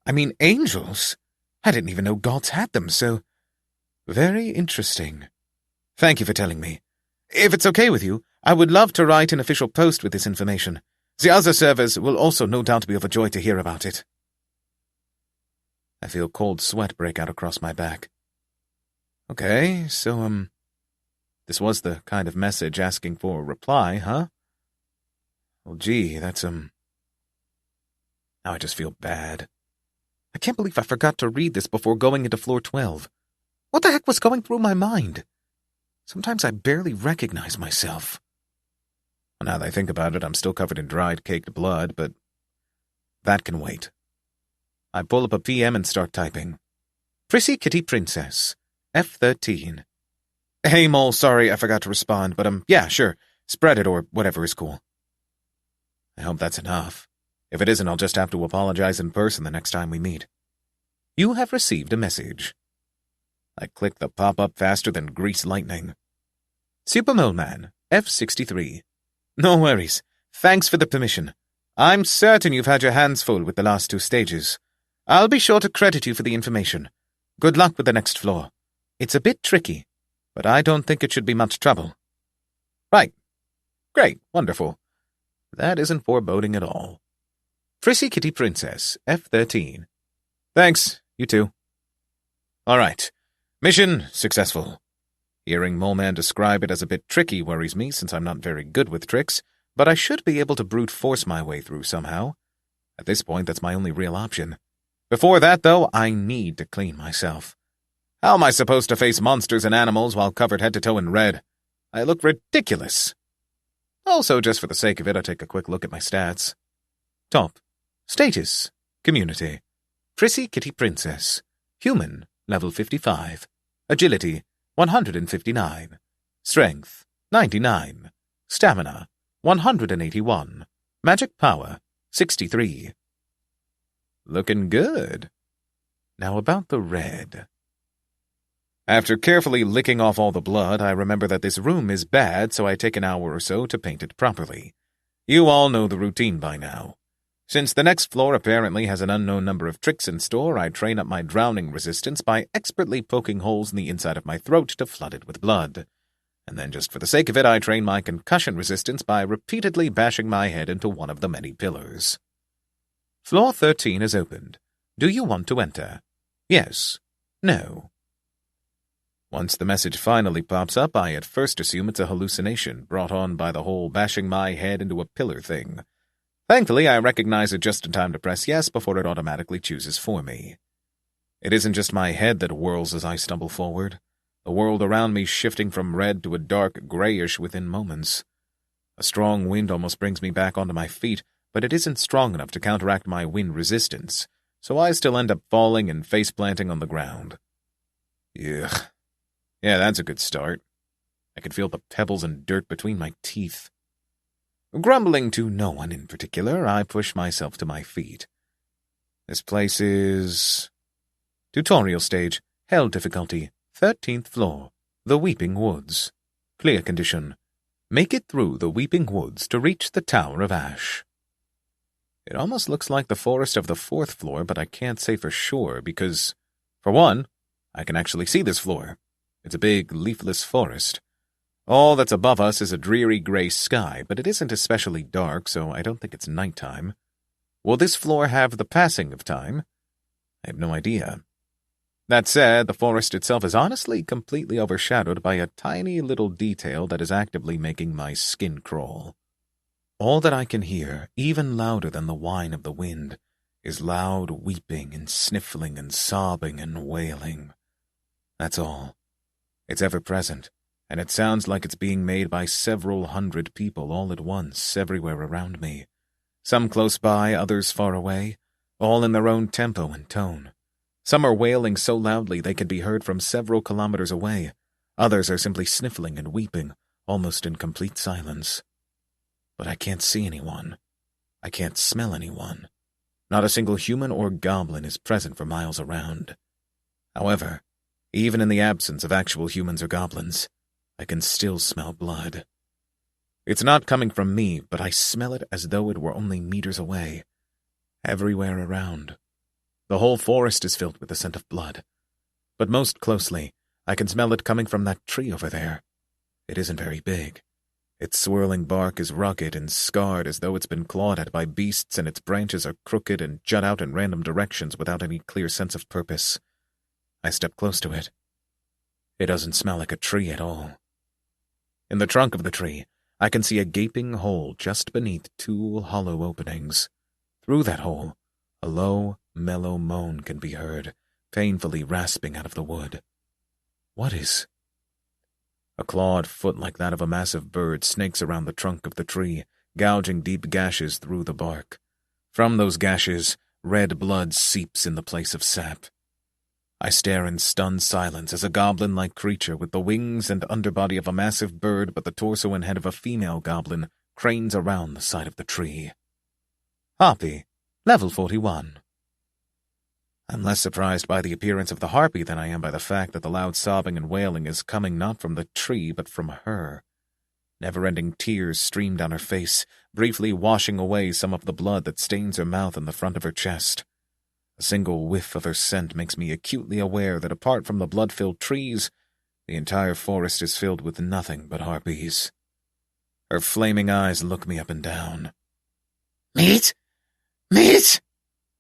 I mean, angels? I didn't even know gods had them, so... Very interesting. Thank you for telling me. If it's okay with you, I would love to write an official post with this information. The other servers will also no doubt be overjoyed to hear about it. I feel cold sweat break out across my back. Okay, so, this was the kind of message asking for a reply, huh? Well, gee, that's, now I just feel bad. I can't believe I forgot to read this before going into floor 12. What the heck was going through my mind? Sometimes I barely recognize myself. Now that I think about it, I'm still covered in dried, caked blood, but that can wait. I pull up a PM and start typing. PrissyKittyPrincess, F13. Hey, Mole, sorry I forgot to respond, but, yeah, sure. Spread it or whatever is cool. I hope that's enough. If it isn't, I'll just have to apologize in person the next time we meet. You have received a message. I click the pop-up faster than grease lightning. Super Moleman, F63. No worries. Thanks for the permission. I'm certain you've had your hands full with the last 2 stages. I'll be sure to credit you for the information. Good luck with the next floor. It's a bit tricky, but I don't think it should be much trouble. Right. Great. Wonderful. That isn't foreboding at all. PrissyKittyPrincess, F13. Thanks. You too. All right. Mission successful. Hearing Moleman describe it as a bit tricky worries me since I'm not very good with tricks, but I should be able to brute force my way through somehow. At this point, that's my only real option. Before that, though, I need to clean myself. How am I supposed to face monsters and animals while covered head to toe in red? I look ridiculous. Also, just for the sake of it, I take a quick look at my stats. Top. Status. Community. PrissyKittyPrincess. Human. Level 55. Agility. 159. Strength. 99. Stamina. 181. Magic power. 63. Looking good. Now about the red. After carefully licking off all the blood, I remember that this room is bad, so I take an hour or so to paint it properly. You all know the routine by now. Since the next floor apparently has an unknown number of tricks in store, I train up my drowning resistance by expertly poking holes in the inside of my throat to flood it with blood. And then just for the sake of it, I train my concussion resistance by repeatedly bashing my head into one of the many pillars. Floor 13 is opened. Do you want to enter? Yes. No. Once the message finally pops up, I at first assume it's a hallucination brought on by the whole bashing my head into a pillar thing. Thankfully, I recognize it just in time to press yes before it automatically chooses for me. It isn't just my head that whirls as I stumble forward, the world around me shifting from red to a dark grayish within moments. A strong wind almost brings me back onto my feet, but it isn't strong enough to counteract my wind resistance, so I still end up falling and face-planting on the ground. Ugh. Yeah, that's a good start. I could feel the pebbles and dirt between my teeth. Grumbling to no one in particular, I push myself to my feet. This place is... Tutorial stage, Hell difficulty, 13th floor, The Weeping Woods. Clear condition. Make it through the Weeping Woods to reach the Tower of Ash. It almost looks like the forest of the 4th floor, but I can't say for sure because, for one, I can actually see this floor. It's a big, leafless forest. All that's above us is a dreary gray sky, but it isn't especially dark, so I don't think it's nighttime. Will this floor have the passing of time? I have no idea. That said, the forest itself is honestly completely overshadowed by a tiny little detail that is actively making my skin crawl. All that I can hear, even louder than the whine of the wind, is loud weeping and sniffling and sobbing and wailing. That's all. It's ever present, and it sounds like it's being made by several hundred people all at once, everywhere around me. Some close by, others far away, all in their own tempo and tone. Some are wailing so loudly they can be heard from several kilometers away. Others are simply sniffling and weeping, almost in complete silence. But I can't see anyone. I can't smell anyone. Not a single human or goblin is present for miles around. However, even in the absence of actual humans or goblins, I can still smell blood. It's not coming from me, but I smell it as though it were only meters away. Everywhere around. The whole forest is filled with the scent of blood. But most closely, I can smell it coming from that tree over there. It isn't very big. Its swirling bark is rugged and scarred as though it's been clawed at by beasts, and its branches are crooked and jut out in random directions without any clear sense of purpose. I step close to it. It doesn't smell like a tree at all. In the trunk of the tree, I can see a gaping hole just beneath two hollow openings. Through that hole, a low, mellow moan can be heard, painfully rasping out of the wood. What is? A clawed foot like that of a massive bird snakes around the trunk of the tree, gouging deep gashes through the bark. From those gashes, red blood seeps in the place of sap. I stare in stunned silence as a goblin-like creature with the wings and underbody of a massive bird but the torso and head of a female goblin cranes around the side of the tree. Harpy, level 41. I'm less surprised by the appearance of the harpy than I am by the fact that the loud sobbing and wailing is coming not from the tree but from her. Never-ending tears stream down her face, briefly washing away some of the blood that stains her mouth and the front of her chest. A single whiff of her scent makes me acutely aware that apart from the blood-filled trees, the entire forest is filled with nothing but harpies. Her flaming eyes look me up and down. Meat? Meat?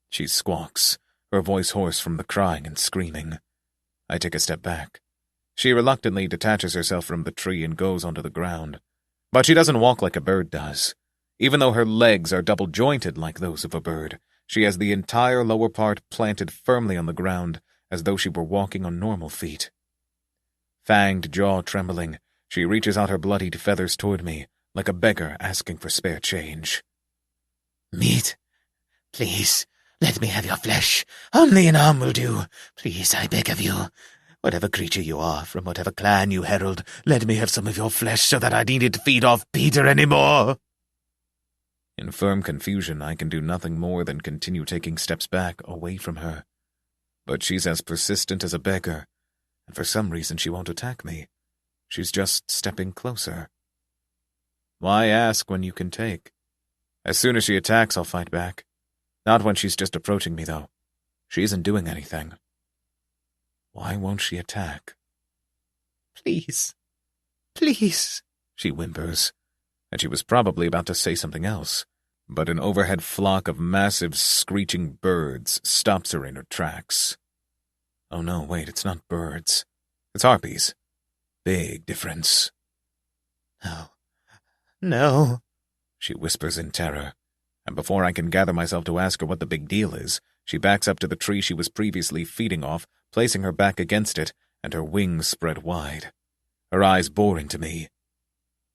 She squawks, her voice hoarse from the crying and screaming. I take a step back. She reluctantly detaches herself from the tree and goes onto the ground. But she doesn't walk like a bird does. Even though her legs are double-jointed like those of a bird, she has the entire lower part planted firmly on the ground, as though she were walking on normal feet. Fanged jaw trembling, she reaches out her bloodied feathers toward me, like a beggar asking for spare change. Meat? Please, let me have your flesh. Only an arm will do. Please, I beg of you. Whatever creature you are, from whatever clan you herald, let me have some of your flesh so that I needn't feed off Peter anymore. In firm confusion, I can do nothing more than continue taking steps back, away from her. But she's as persistent as a beggar, and for some reason she won't attack me. She's just stepping closer. Why ask when you can take? As soon as she attacks, I'll fight back. Not when she's just approaching me, though. She isn't doing anything. Why won't she attack? Please, please, she whimpers, and she was probably about to say something else, but an overhead flock of massive, screeching birds stops her in her tracks. Oh no, wait, it's not birds. It's harpies. Big difference. No, no, she whispers in terror, and before I can gather myself to ask her what the big deal is, she backs up to the tree she was previously feeding off, placing her back against it, and her wings spread wide. Her eyes bore into me.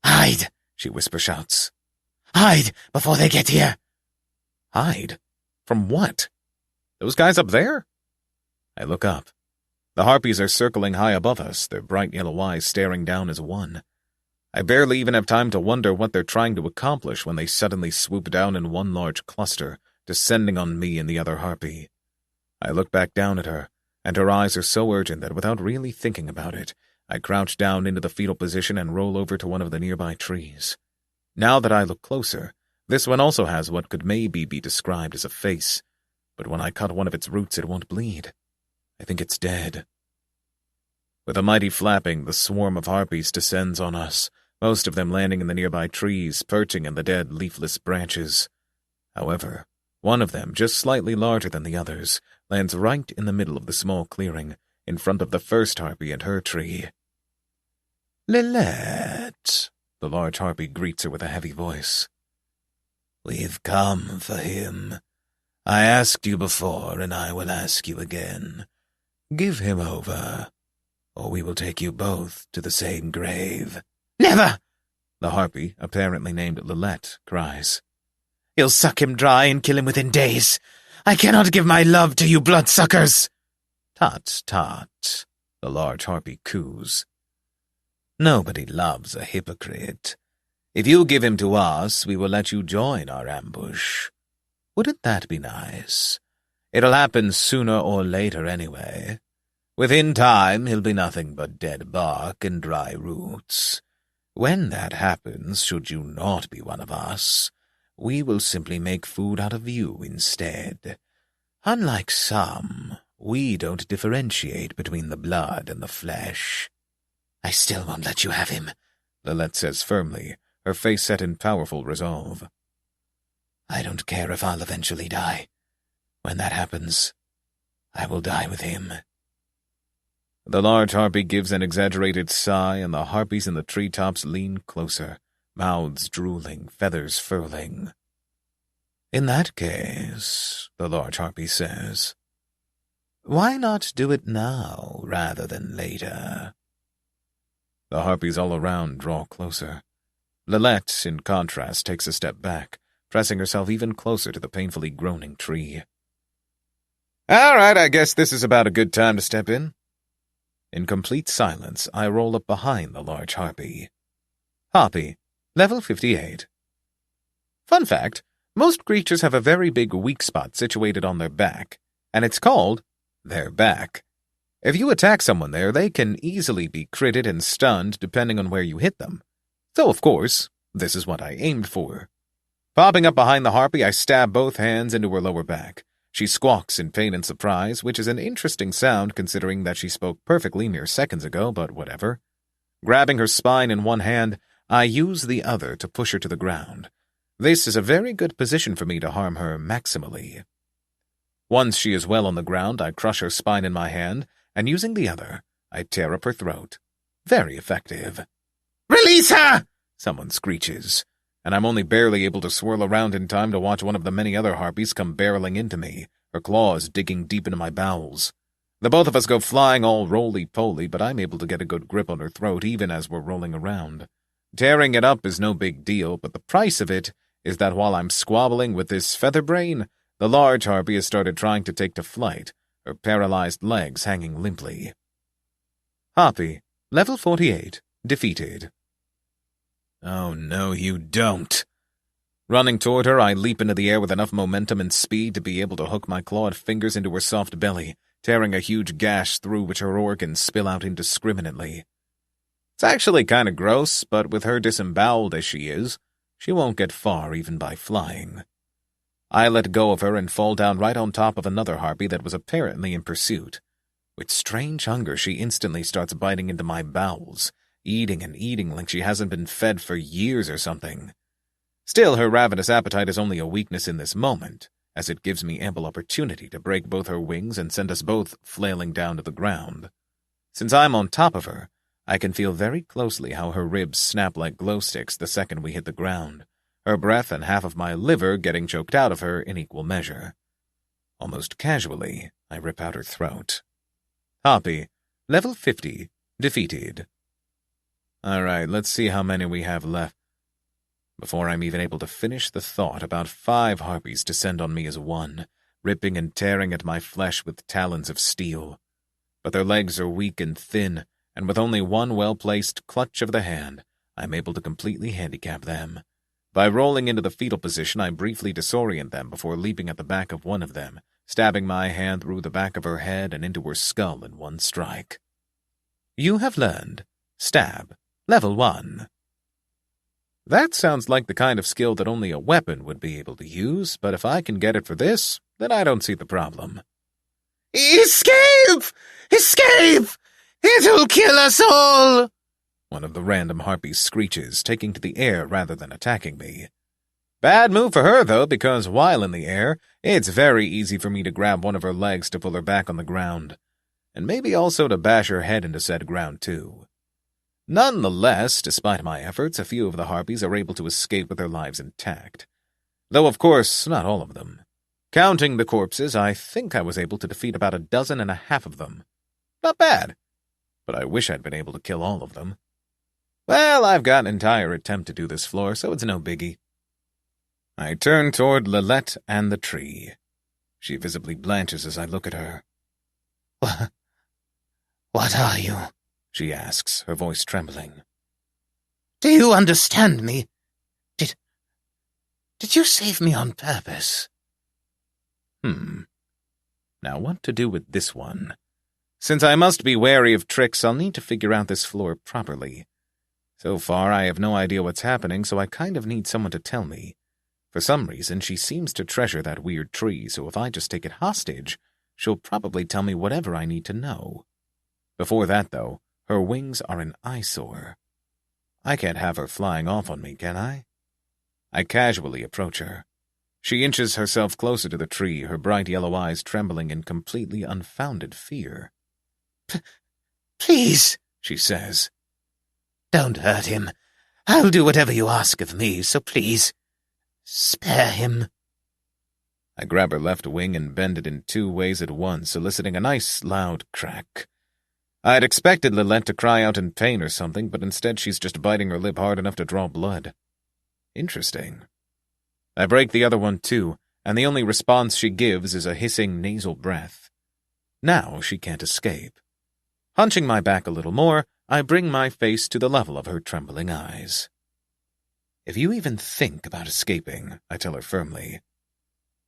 Hide, she whisper-shouts. Hide before they get here. Hide? From what? Those guys up there? I look up. The harpies are circling high above us, their bright yellow eyes staring down as one. I barely even have time to wonder what they're trying to accomplish when they suddenly swoop down in one large cluster, descending on me and the other harpy. I look back down at her, and her eyes are so urgent that without really thinking about it, I crouch down into the fetal position and roll over to one of the nearby trees. Now that I look closer, this one also has what could maybe be described as a face, but when I cut one of its roots it won't bleed. I think it's dead. With a mighty flapping, the swarm of harpies descends on us, most of them landing in the nearby trees, perching in the dead, leafless branches. However, one of them, just slightly larger than the others, lands right in the middle of the small clearing, in front of the first harpy and her tree. "Lilette," the large harpy greets her with a heavy voice. "We've come for him. I asked you before, and I will ask you again. Give him over, or we will take you both to the same grave." "Never!" the harpy, apparently named Lilette, cries. "You'll suck him dry and kill him within days. I cannot give my love to you bloodsuckers." "Tut, tut," the large harpy coos. "Nobody loves a hypocrite. If you give him to us, we will let you join our ambush. Wouldn't that be nice? It'll happen sooner or later anyway. Within time, he'll be nothing but dead bark and dry roots. When that happens, should you not be one of us, we will simply make food out of you instead. Unlike some, we don't differentiate between the blood and the flesh." "I still won't let you have him," Lilette says firmly, her face set in powerful resolve. "I don't care if I'll eventually die. When that happens, I will die with him." The large harpy gives an exaggerated sigh, and the harpies in the treetops lean closer, mouths drooling, feathers furling. "In that case," the large harpy says, "why not do it now rather than later?" The harpies all around draw closer. Lilette, in contrast, takes a step back, pressing herself even closer to the painfully groaning tree. "All right, I guess this is about a good time to step in." In complete silence, I roll up behind the large harpy. Harpy, level 58. Fun fact, most creatures have a very big weak spot situated on their back, and it's called their back. If you attack someone there, they can easily be critted and stunned depending on where you hit them. So, of course, this is what I aimed for. Popping up behind the harpy, I stab both hands into her lower back. She squawks in pain and surprise, which is an interesting sound considering that she spoke perfectly mere seconds ago, but whatever. Grabbing her spine in one hand, I use the other to push her to the ground. This is a very good position for me to harm her maximally. Once she is well on the ground, I crush her spine in my hand, and using the other, I tear up her throat. Very effective. "Release her!" someone screeches, and I'm only barely able to swirl around in time to watch one of the many other harpies come barreling into me, her claws digging deep into my bowels. The both of us go flying all roly-poly, but I'm able to get a good grip on her throat even as we're rolling around. Tearing it up is no big deal, but the price of it is that while I'm squabbling with this featherbrain, the large harpy has started trying to take to flight, her paralyzed legs hanging limply. Harpy, level 48, defeated. Oh, no, you don't. Running toward her, I leap into the air with enough momentum and speed to be able to hook my clawed fingers into her soft belly, tearing a huge gash through which her organs spill out indiscriminately. It's actually kind of gross, but with her disemboweled as she is, she won't get far even by flying. I let go of her and fall down right on top of another harpy that was apparently in pursuit. With strange hunger, she instantly starts biting into my bowels, eating and eating like she hasn't been fed for years or something. Still, her ravenous appetite is only a weakness in this moment, as it gives me ample opportunity to break both her wings and send us both flailing down to the ground. Since I'm on top of her, I can feel very closely how her ribs snap like glow sticks the second we hit the ground, her breath and half of my liver getting choked out of her in equal measure. Almost casually, I rip out her throat. Harpy, level 50, defeated. All right, let's see how many we have left. Before I'm even able to finish the thought, about 5 harpies descend on me as one, ripping and tearing at my flesh with talons of steel. But their legs are weak and thin, and with only one well-placed clutch of the hand, I'm able to completely handicap them. By rolling into the fetal position, I briefly disorient them before leaping at the back of one of them, stabbing my hand through the back of her head and into her skull in one strike. You have learned Stab, level 1. That sounds like the kind of skill that only a weapon would be able to use, but if I can get it for this, then I don't see the problem. Escape! Escape! It'll kill us all! One of the random harpies screeches, taking to the air rather than attacking me. Bad move for her, though, because while in the air, it's very easy for me to grab one of her legs to pull her back on the ground, and maybe also to bash her head into said ground, too. Nonetheless, despite my efforts, a few of the harpies are able to escape with their lives intact. Though, of course, not all of them. Counting the corpses, I think I was able to defeat about 12.5 of them. Not bad, but I wish I'd been able to kill all of them. Well, I've got an entire attempt to do this floor, so it's no biggie. I turn toward Lilette and the tree. She visibly blanches as I look at her. What are you? She asks, her voice trembling. Do you understand me? Did you save me on purpose? Now what to do with this one? Since I must be wary of tricks, I'll need to figure out this floor properly. So far, I have no idea what's happening, so I kind of need someone to tell me. For some reason, she seems to treasure that weird tree, so if I just take it hostage, she'll probably tell me whatever I need to know. Before that, though, her wings are an eyesore. I can't have her flying off on me, can I? I casually approach her. She inches herself closer to the tree, her bright yellow eyes trembling in completely unfounded fear. Please, she says. Don't hurt him. I'll do whatever you ask of me, so please, spare him. I grab her left wing and bend it in 2 ways at once, eliciting a nice, loud crack. I had expected Lilette to cry out in pain or something, but instead she's just biting her lip hard enough to draw blood. Interesting. I break the other one too, and the only response she gives is a hissing nasal breath. Now she can't escape. Hunching my back a little more, I bring my face to the level of her trembling eyes. If you even think about escaping, I tell her firmly,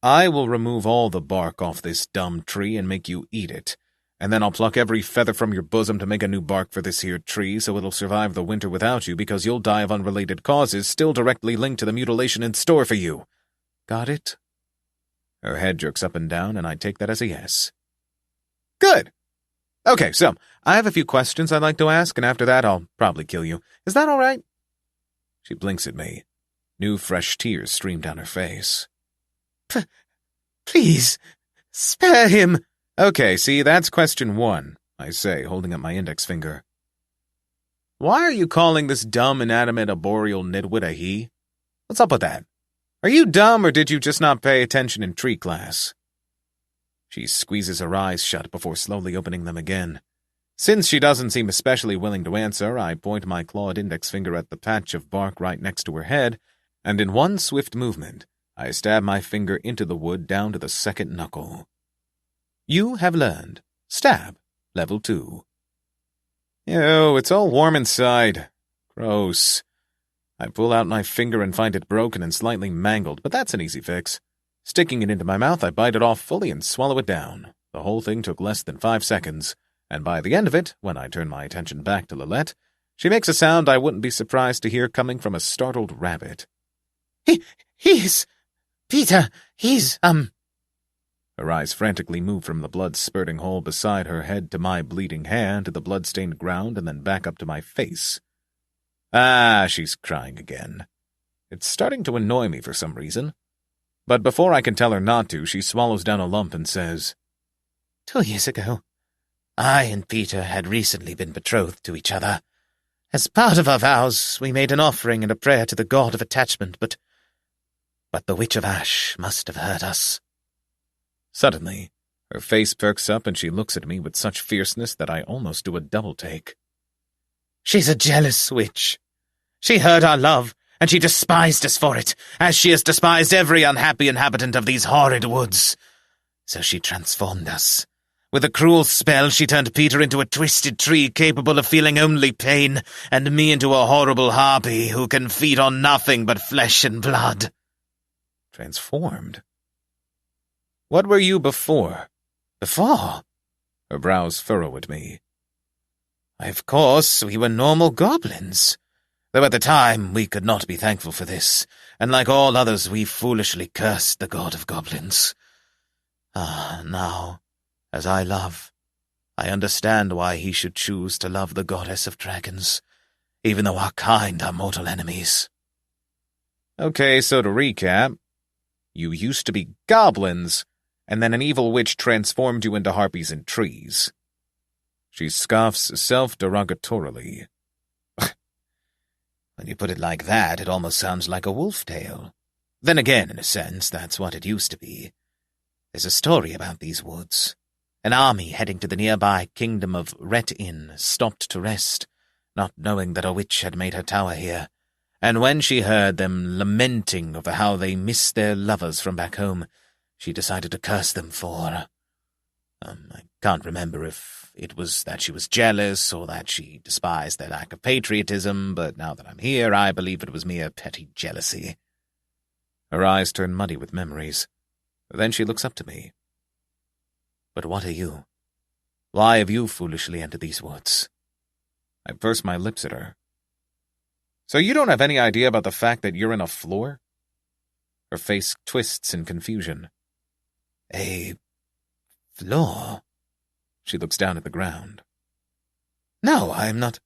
I will remove all the bark off this dumb tree and make you eat it, and then I'll pluck every feather from your bosom to make a new bark for this here tree so it'll survive the winter without you because you'll die of unrelated causes still directly linked to the mutilation in store for you. Got it? Her head jerks up and down, and I take that as a yes. Good. Okay, so I have a few questions I'd like to ask, and after that I'll probably kill you. Is that all right? She blinks at me. New fresh tears stream down her face. Please, spare him. Okay, see, that's question 1, I say, holding up my index finger. Why are you calling this dumb, inanimate, arboreal nitwit a he? What's up with that? Are you dumb, or did you just not pay attention in tree class? She squeezes her eyes shut before slowly opening them again. Since she doesn't seem especially willing to answer, I point my clawed index finger at the patch of bark right next to her head, and in one swift movement, I stab my finger into the wood down to the second knuckle. You have learned. Stab. Level 2. Ew, it's all warm inside. Gross. I pull out my finger and find it broken and slightly mangled, but that's an easy fix. Sticking it into my mouth, I bite it off fully and swallow it down. The whole thing took less than 5 seconds, and by the end of it, when I turn my attention back to Lilette, she makes a sound I wouldn't be surprised to hear coming from a startled rabbit. He's... Peter, he's, Her eyes frantically move from the blood-spurting hole beside her head to my bleeding hand to the blood-stained ground and then back up to my face. Ah, she's crying again. It's starting to annoy me for some reason. But before I can tell her not to, she swallows down a lump and says, 2 years ago, I and Peter had recently been betrothed to each other. As part of our vows, we made an offering and a prayer to the god of attachment, but the Witch of Ash must have hurt us. Suddenly, her face perks up and she looks at me with such fierceness that I almost do a double take. She's a jealous witch. She heard our love, and she despised us for it, as she has despised every unhappy inhabitant of these horrid woods. So she transformed us. With a cruel spell, she turned Peter into a twisted tree capable of feeling only pain, and me into a horrible harpy who can feed on nothing but flesh and blood. Transformed? What were you before? Before? Her brows furrow at me. Of course, we were normal goblins. Though at the time we could not be thankful for this, and like all others we foolishly cursed the god of goblins. Ah, now, as I love, I understand why he should choose to love the goddess of dragons, even though our kind are mortal enemies. Okay, so to recap, you used to be goblins, and then an evil witch transformed you into harpies and trees. She scoffs self-derogatorily. When you put it like that, it almost sounds like a wolf tale. Then again, in a sense, that's what it used to be. There's a story about these woods. An army heading to the nearby kingdom of Ret-In stopped to rest, not knowing that a witch had made her tower here. And when she heard them lamenting over how they missed their lovers from back home, she decided to curse them for... I can't remember if it was that she was jealous or that she despised their lack of patriotism, but now that I'm here, I believe it was mere petty jealousy. Her eyes turn muddy with memories. Then she looks up to me. But what are you? Why have you foolishly entered these woods? I purse my lips at her. So you don't have any idea about the fact that you're in a floor? Her face twists in confusion. A floor? She looks down at the ground. No, I'm not.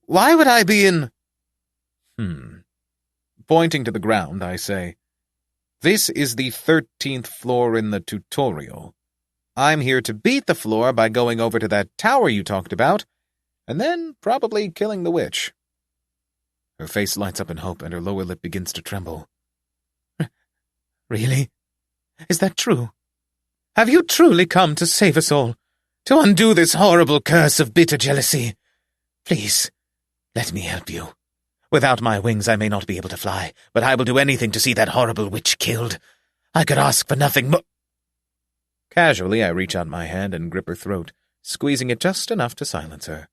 Why would I be in... Pointing to the ground, I say, "This is the 13th floor in the tutorial. I'm here to beat the floor by going over to that tower you talked about, and then probably killing the witch." Her face lights up in hope, and her lower lip begins to tremble. Really? Is that true? Have you truly come to save us all? To undo this horrible curse of bitter jealousy? Please, let me help you. Without my wings I may not be able to fly, but I will do anything to see that horrible witch killed. I could ask for nothing more. Casually, I reach out my hand and grip her throat, squeezing it just enough to silence her.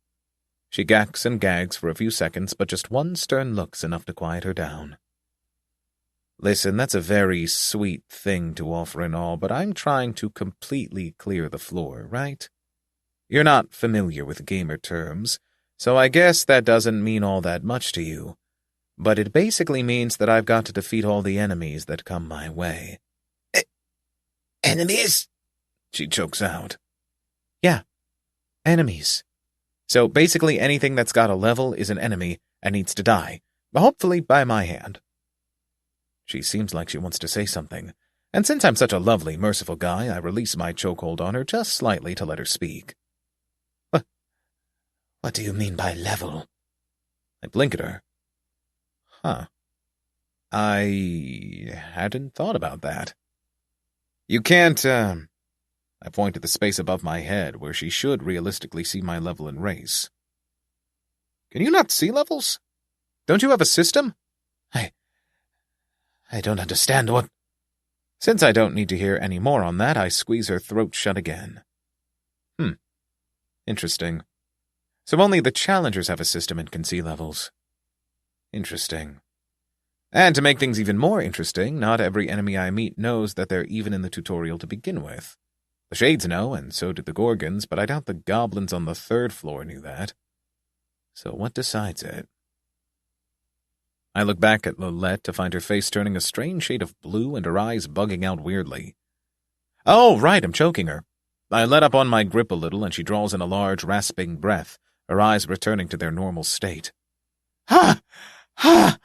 She gacks and gags for a few seconds, but just one stern look's enough to quiet her down. "Listen, that's a very sweet thing to offer and all, but I'm trying to completely clear the floor, right? You're not familiar with gamer terms, so I guess that doesn't mean all that much to you. But it basically means that I've got to defeat all the enemies that come my way." Enemies? She chokes out. "Yeah, enemies. So basically anything that's got a level is an enemy and needs to die, hopefully by my hand." She seems like she wants to say something, and since I'm such a lovely, merciful guy, I release my chokehold on her just slightly to let her speak. What do you mean by level? I blink at her. I hadn't thought about that. You can't, I point to the space above my head where she should realistically see my level and race. Can you not see levels? Don't you have a system? I don't understand what... Since I don't need to hear any more on that, I squeeze her throat shut again. Interesting. So only the challengers have a system and can see levels. Interesting. And to make things even more interesting, not every enemy I meet knows that they're even in the tutorial to begin with. The Shades know, and so did the Gorgons, but I doubt the goblins on the 3rd floor knew that. So what decides it? I look back at Lolette to find her face turning a strange shade of blue and her eyes bugging out weirdly. Oh, right, I'm choking her. I let up on my grip a little, and she draws in a large, rasping breath, her eyes returning to their normal state. Ha! Ha!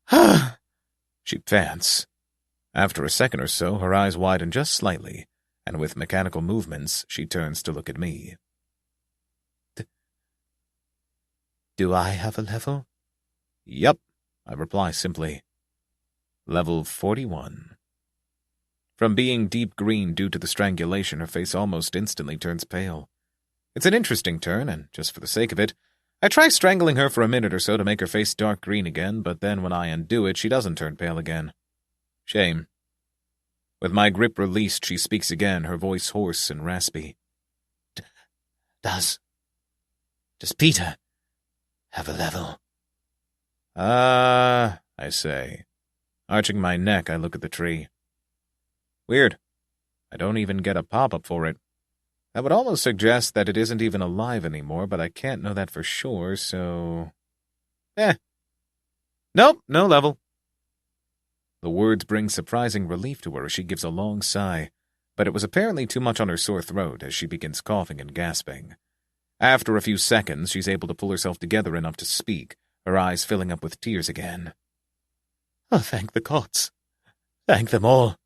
Ha! She pants. After a second or so, her eyes widen just slightly, and with mechanical movements, she turns to look at me. Do I have a level? Yup, I reply simply. Level 41. From being deep green due to the strangulation, her face almost instantly turns pale. It's an interesting turn, and just for the sake of it, I try strangling her for a minute or so to make her face dark green again, but then when I undo it, she doesn't turn pale again. Shame. With my grip released, she speaks again, her voice hoarse and raspy. Does Peter have a level? I say. Arching my neck, I look at the tree. Weird. I don't even get a pop-up for it. That would almost suggest that it isn't even alive anymore, but I can't know that for sure, so... Nope, no level. The words bring surprising relief to her as she gives a long sigh, but it was apparently too much on her sore throat as she begins coughing and gasping. After a few seconds, she's able to pull herself together enough to speak, her eyes filling up with tears again. Oh, thank the gods. Thank them all.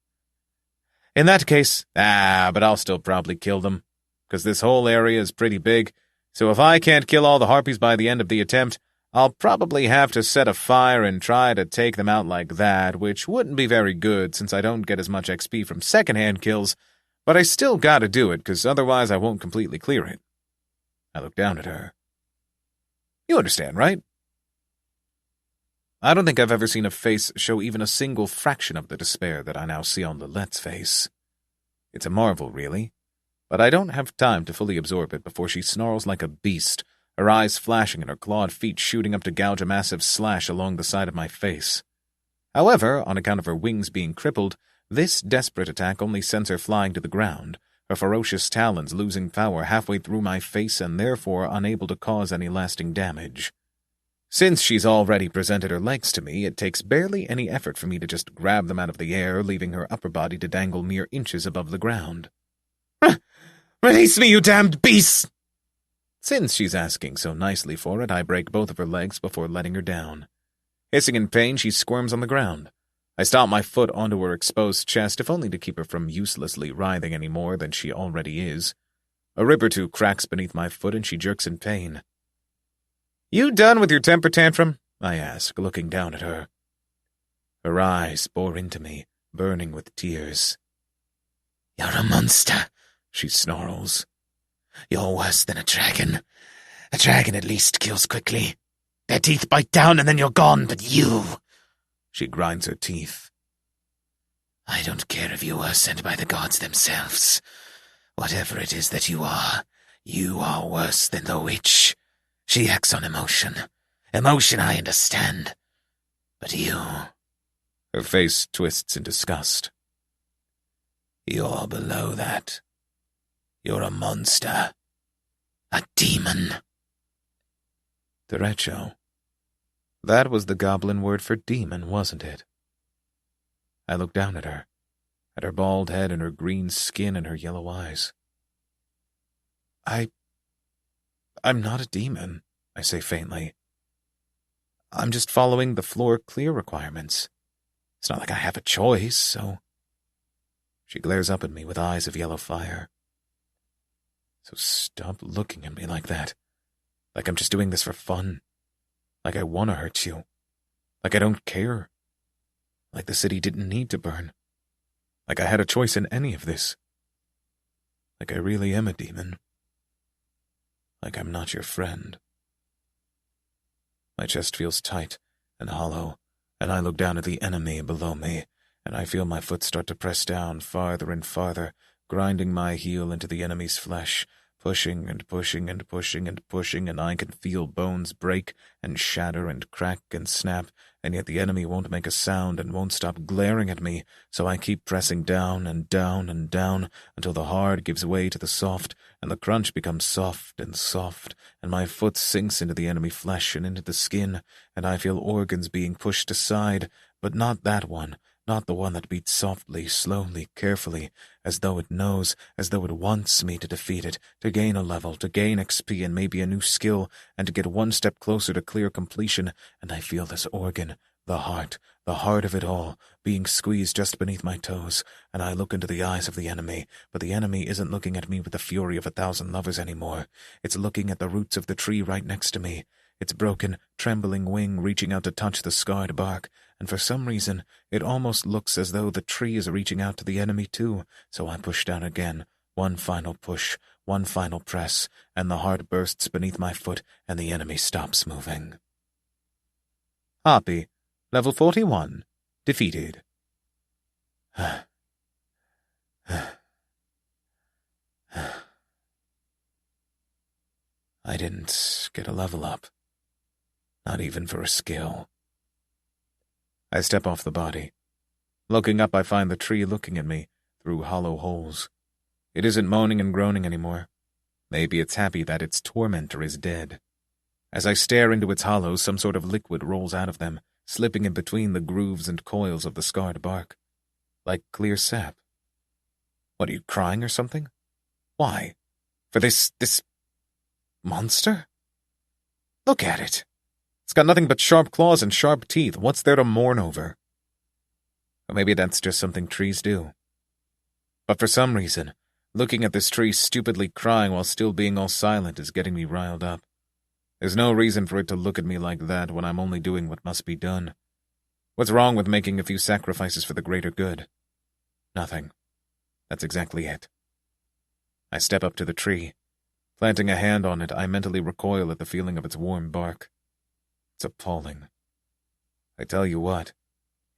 In that case, but I'll still probably kill them, because this whole area is pretty big, so if I can't kill all the harpies by the end of the attempt, I'll probably have to set a fire and try to take them out like that, which wouldn't be very good since I don't get as much XP from secondhand kills, but I still gotta do it, because otherwise I won't completely clear it. I look down at her. You understand, right? I don't think I've ever seen a face show even a single fraction of the despair that I now see on Lilette's face. It's a marvel, really, but I don't have time to fully absorb it before she snarls like a beast, her eyes flashing and her clawed feet shooting up to gouge a massive slash along the side of my face. However, on account of her wings being crippled, this desperate attack only sends her flying to the ground, her ferocious talons losing power halfway through my face and therefore unable to cause any lasting damage. Since she's already presented her legs to me, it takes barely any effort for me to just grab them out of the air, leaving her upper body to dangle mere inches above the ground. Release me, you damned beasts! Since she's asking so nicely for it, I break both of her legs before letting her down. Hissing in pain, she squirms on the ground. I stomp my foot onto her exposed chest, if only to keep her from uselessly writhing any more than she already is. A rib or two cracks beneath my foot and she jerks in pain. You done with your temper tantrum? I ask, looking down at her. Her eyes bore into me, burning with tears. You're a monster, she snarls. You're worse than a dragon. A dragon at least kills quickly. Their teeth bite down and then you're gone, but you... She grinds her teeth. I don't care if you were sent by the gods themselves. Whatever it is that you are worse than the witch. She acts on emotion. Emotion I understand. But you... Her face twists in disgust. You're below that. You're a monster. A demon. Derecho. That was the goblin word for demon, wasn't it? I look down at her bald head and her green skin and her yellow eyes. I'm not a demon, I say faintly. I'm just following the floor clear requirements. It's not like I have a choice, so... She glares up at me with eyes of yellow fire. So stop looking at me like that. Like I'm just doing this for fun. Like I want to hurt you. Like I don't care. Like the city didn't need to burn. Like I had a choice in any of this. Like I really am a demon. Like I'm not your friend. My chest feels tight and hollow, and I look down at the enemy below me, and I feel my foot start to press down farther and farther, grinding my heel into the enemy's flesh, pushing and pushing and pushing and pushing, and I can feel bones break and shatter and crack and snap, and yet the enemy won't make a sound and won't stop glaring at me, so I keep pressing down and down and down until the hard gives way to the soft, and the crunch becomes soft, and my foot sinks into the enemy flesh and into the skin, and I feel organs being pushed aside, but not that one. Not the one that beats softly, slowly, carefully, as though it knows, as though it wants me to defeat it, to gain a level, to gain XP and maybe a new skill, and to get one step closer to clear completion, and I feel this organ, the heart of it all, being squeezed just beneath my toes, and I look into the eyes of the enemy, but the enemy isn't looking at me with the fury of 1,000 lovers anymore. It's looking at the roots of the tree right next to me, its broken, trembling wing reaching out to touch the scarred bark, and for some reason it almost looks as though the tree is reaching out to the enemy too, so I push down again, one final push, one final press, and the heart bursts beneath my foot, and the enemy stops moving. Harpy, level 41, defeated. I didn't get a level up. Not even for a skill. I step off the body. Looking up, I find the tree looking at me through hollow holes. It isn't moaning and groaning anymore. Maybe it's happy that its tormentor is dead. As I stare into its hollows, some sort of liquid rolls out of them, slipping in between the grooves and coils of the scarred bark, like clear sap. What, are you crying or something? Why? For this monster? Look at it. It's got nothing but sharp claws and sharp teeth. What's there to mourn over? Or maybe that's just something trees do. But for some reason, looking at this tree stupidly crying while still being all silent is getting me riled up. There's no reason for it to look at me like that when I'm only doing what must be done. What's wrong with making a few sacrifices for the greater good? Nothing. That's exactly it. I step up to the tree. Planting a hand on it, I mentally recoil at the feeling of its warm bark. It's appalling. I tell you what,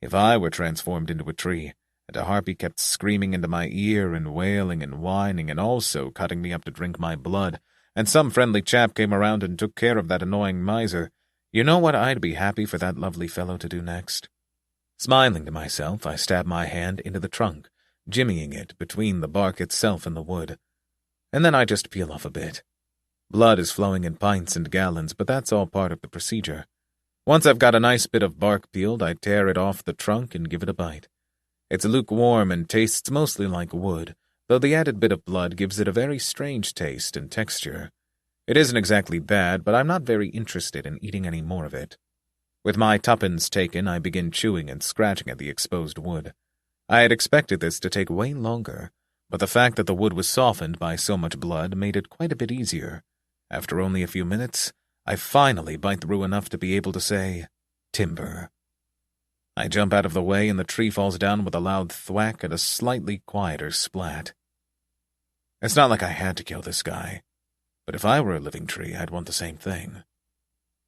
if I were transformed into a tree, and a harpy kept screaming into my ear and wailing and whining and also cutting me up to drink my blood, and some friendly chap came around and took care of that annoying miser, you know what I'd be happy for that lovely fellow to do next? Smiling to myself, I stab my hand into the trunk, jimmying it between the bark itself and the wood. And then I just peel off a bit. Blood is flowing in pints and gallons, but that's all part of the procedure. Once I've got a nice bit of bark peeled, I tear it off the trunk and give it a bite. It's lukewarm and tastes mostly like wood, though the added bit of blood gives it a very strange taste and texture. It isn't exactly bad, but I'm not very interested in eating any more of it. With my tuppence taken, I begin chewing and scratching at the exposed wood. I had expected this to take way longer, but the fact that the wood was softened by so much blood made it quite a bit easier. After only a few minutes, I finally bite through enough to be able to say, timber. I jump out of the way and the tree falls down with a loud thwack and a slightly quieter splat. It's not like I had to kill this guy, but if I were a living tree, I'd want the same thing.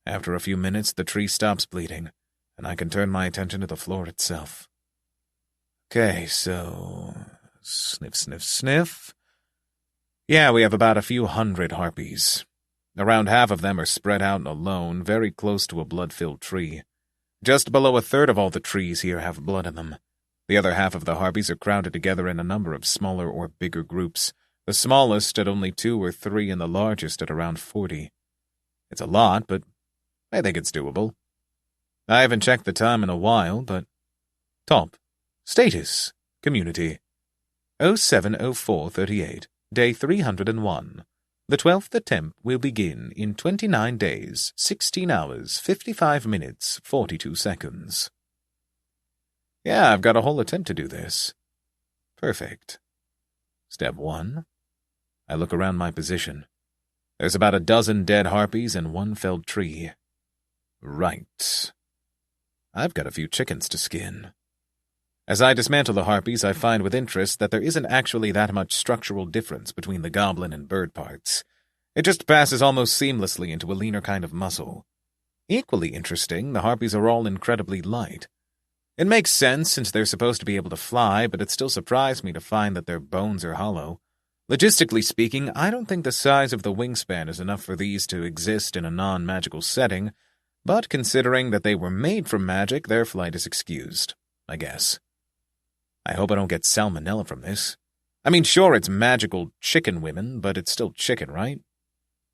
After a few minutes, the tree stops bleeding, and I can turn my attention to the floor itself. Okay, so... sniff, sniff, sniff. Yeah, we have about a few hundred harpies. Around half of them are spread out and alone, very close to a blood-filled tree. Just below a third of all the trees here have blood in them. The other half of the harpies are crowded together in a number of smaller or bigger groups, the smallest at only 2 or 3 and the largest at around 40. It's a lot, but I think it's doable. I haven't checked the time in a while, but... Top. Status. Community. 070438. Day 301. The 12th attempt will begin in 29 days, 16 hours, 55 minutes, 42 seconds. Yeah, I've got a whole attempt to do this. Perfect. Step 1. I look around my position. There's about a dozen dead harpies and 1 felled tree. Right. I've got a few chickens to skin. As I dismantle the harpies, I find with interest that there isn't actually that much structural difference between the goblin and bird parts. It just passes almost seamlessly into a leaner kind of muscle. Equally interesting, the harpies are all incredibly light. It makes sense since they're supposed to be able to fly, but it still surprised me to find that their bones are hollow. Logistically speaking, I don't think the size of the wingspan is enough for these to exist in a non-magical setting, but considering that they were made from magic, their flight is excused, I guess. I hope I don't get salmonella from this. I mean, sure, it's magical chicken women, but it's still chicken, right?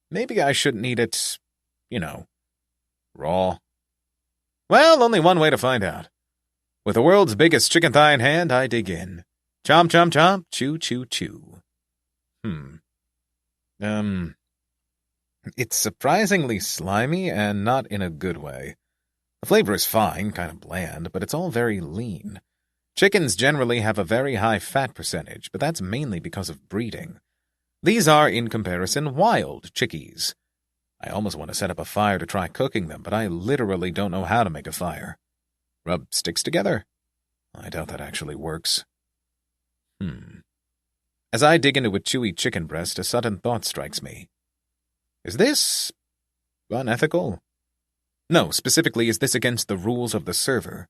Maybe I shouldn't eat it, raw. Well, only one way to find out. With the world's biggest chicken thigh in hand, I dig in. Chomp, chomp, chomp, chew, chew, chew. It's surprisingly slimy and not in a good way. The flavor is fine, kind of bland, but it's all very lean. Chickens generally have a very high fat percentage, but that's mainly because of breeding. These are, in comparison, wild chickies. I almost want to set up a fire to try cooking them, but I literally don't know how to make a fire. Rub sticks together? I doubt that actually works. As I dig into a chewy chicken breast, a sudden thought strikes me. Is this unethical? No, specifically, is this against the rules of the server?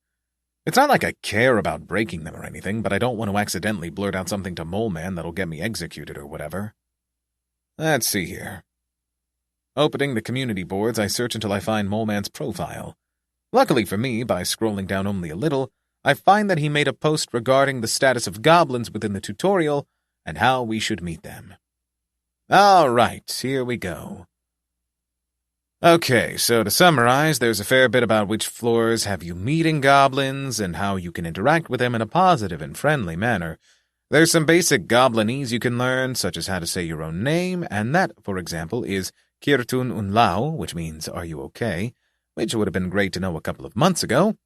It's not like I care about breaking them or anything, but I don't want to accidentally blurt out something to Moleman that'll get me executed or whatever. Let's see here. Opening the community boards, I search until I find Moleman's profile. Luckily for me, by scrolling down only a little, I find that he made a post regarding the status of goblins within the tutorial and how we should meet them. All right, here we go. Okay, so to summarize, there's a fair bit about which floors have you meeting goblins and how you can interact with them in a positive and friendly manner. There's some basic goblinese you can learn, such as how to say your own name, and that, for example, is Kirtun Unlao, which means, are you okay? Which would have been great to know a couple of months ago.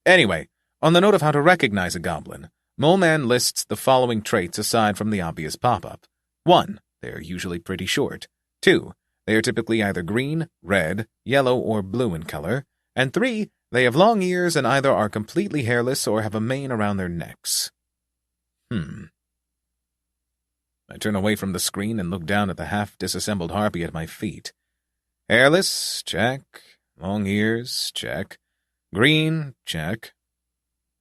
Anyway, on the note of how to recognize a goblin, Moleman lists the following traits aside from the obvious pop-up. 1. They are usually pretty short. 2. They are typically either green, red, yellow, or blue in color. And 3. They have long ears and either are completely hairless or have a mane around their necks. I turn away from the screen and look down at the half-disassembled harpy at my feet. Hairless? Check. Long ears? Check. Green? Check.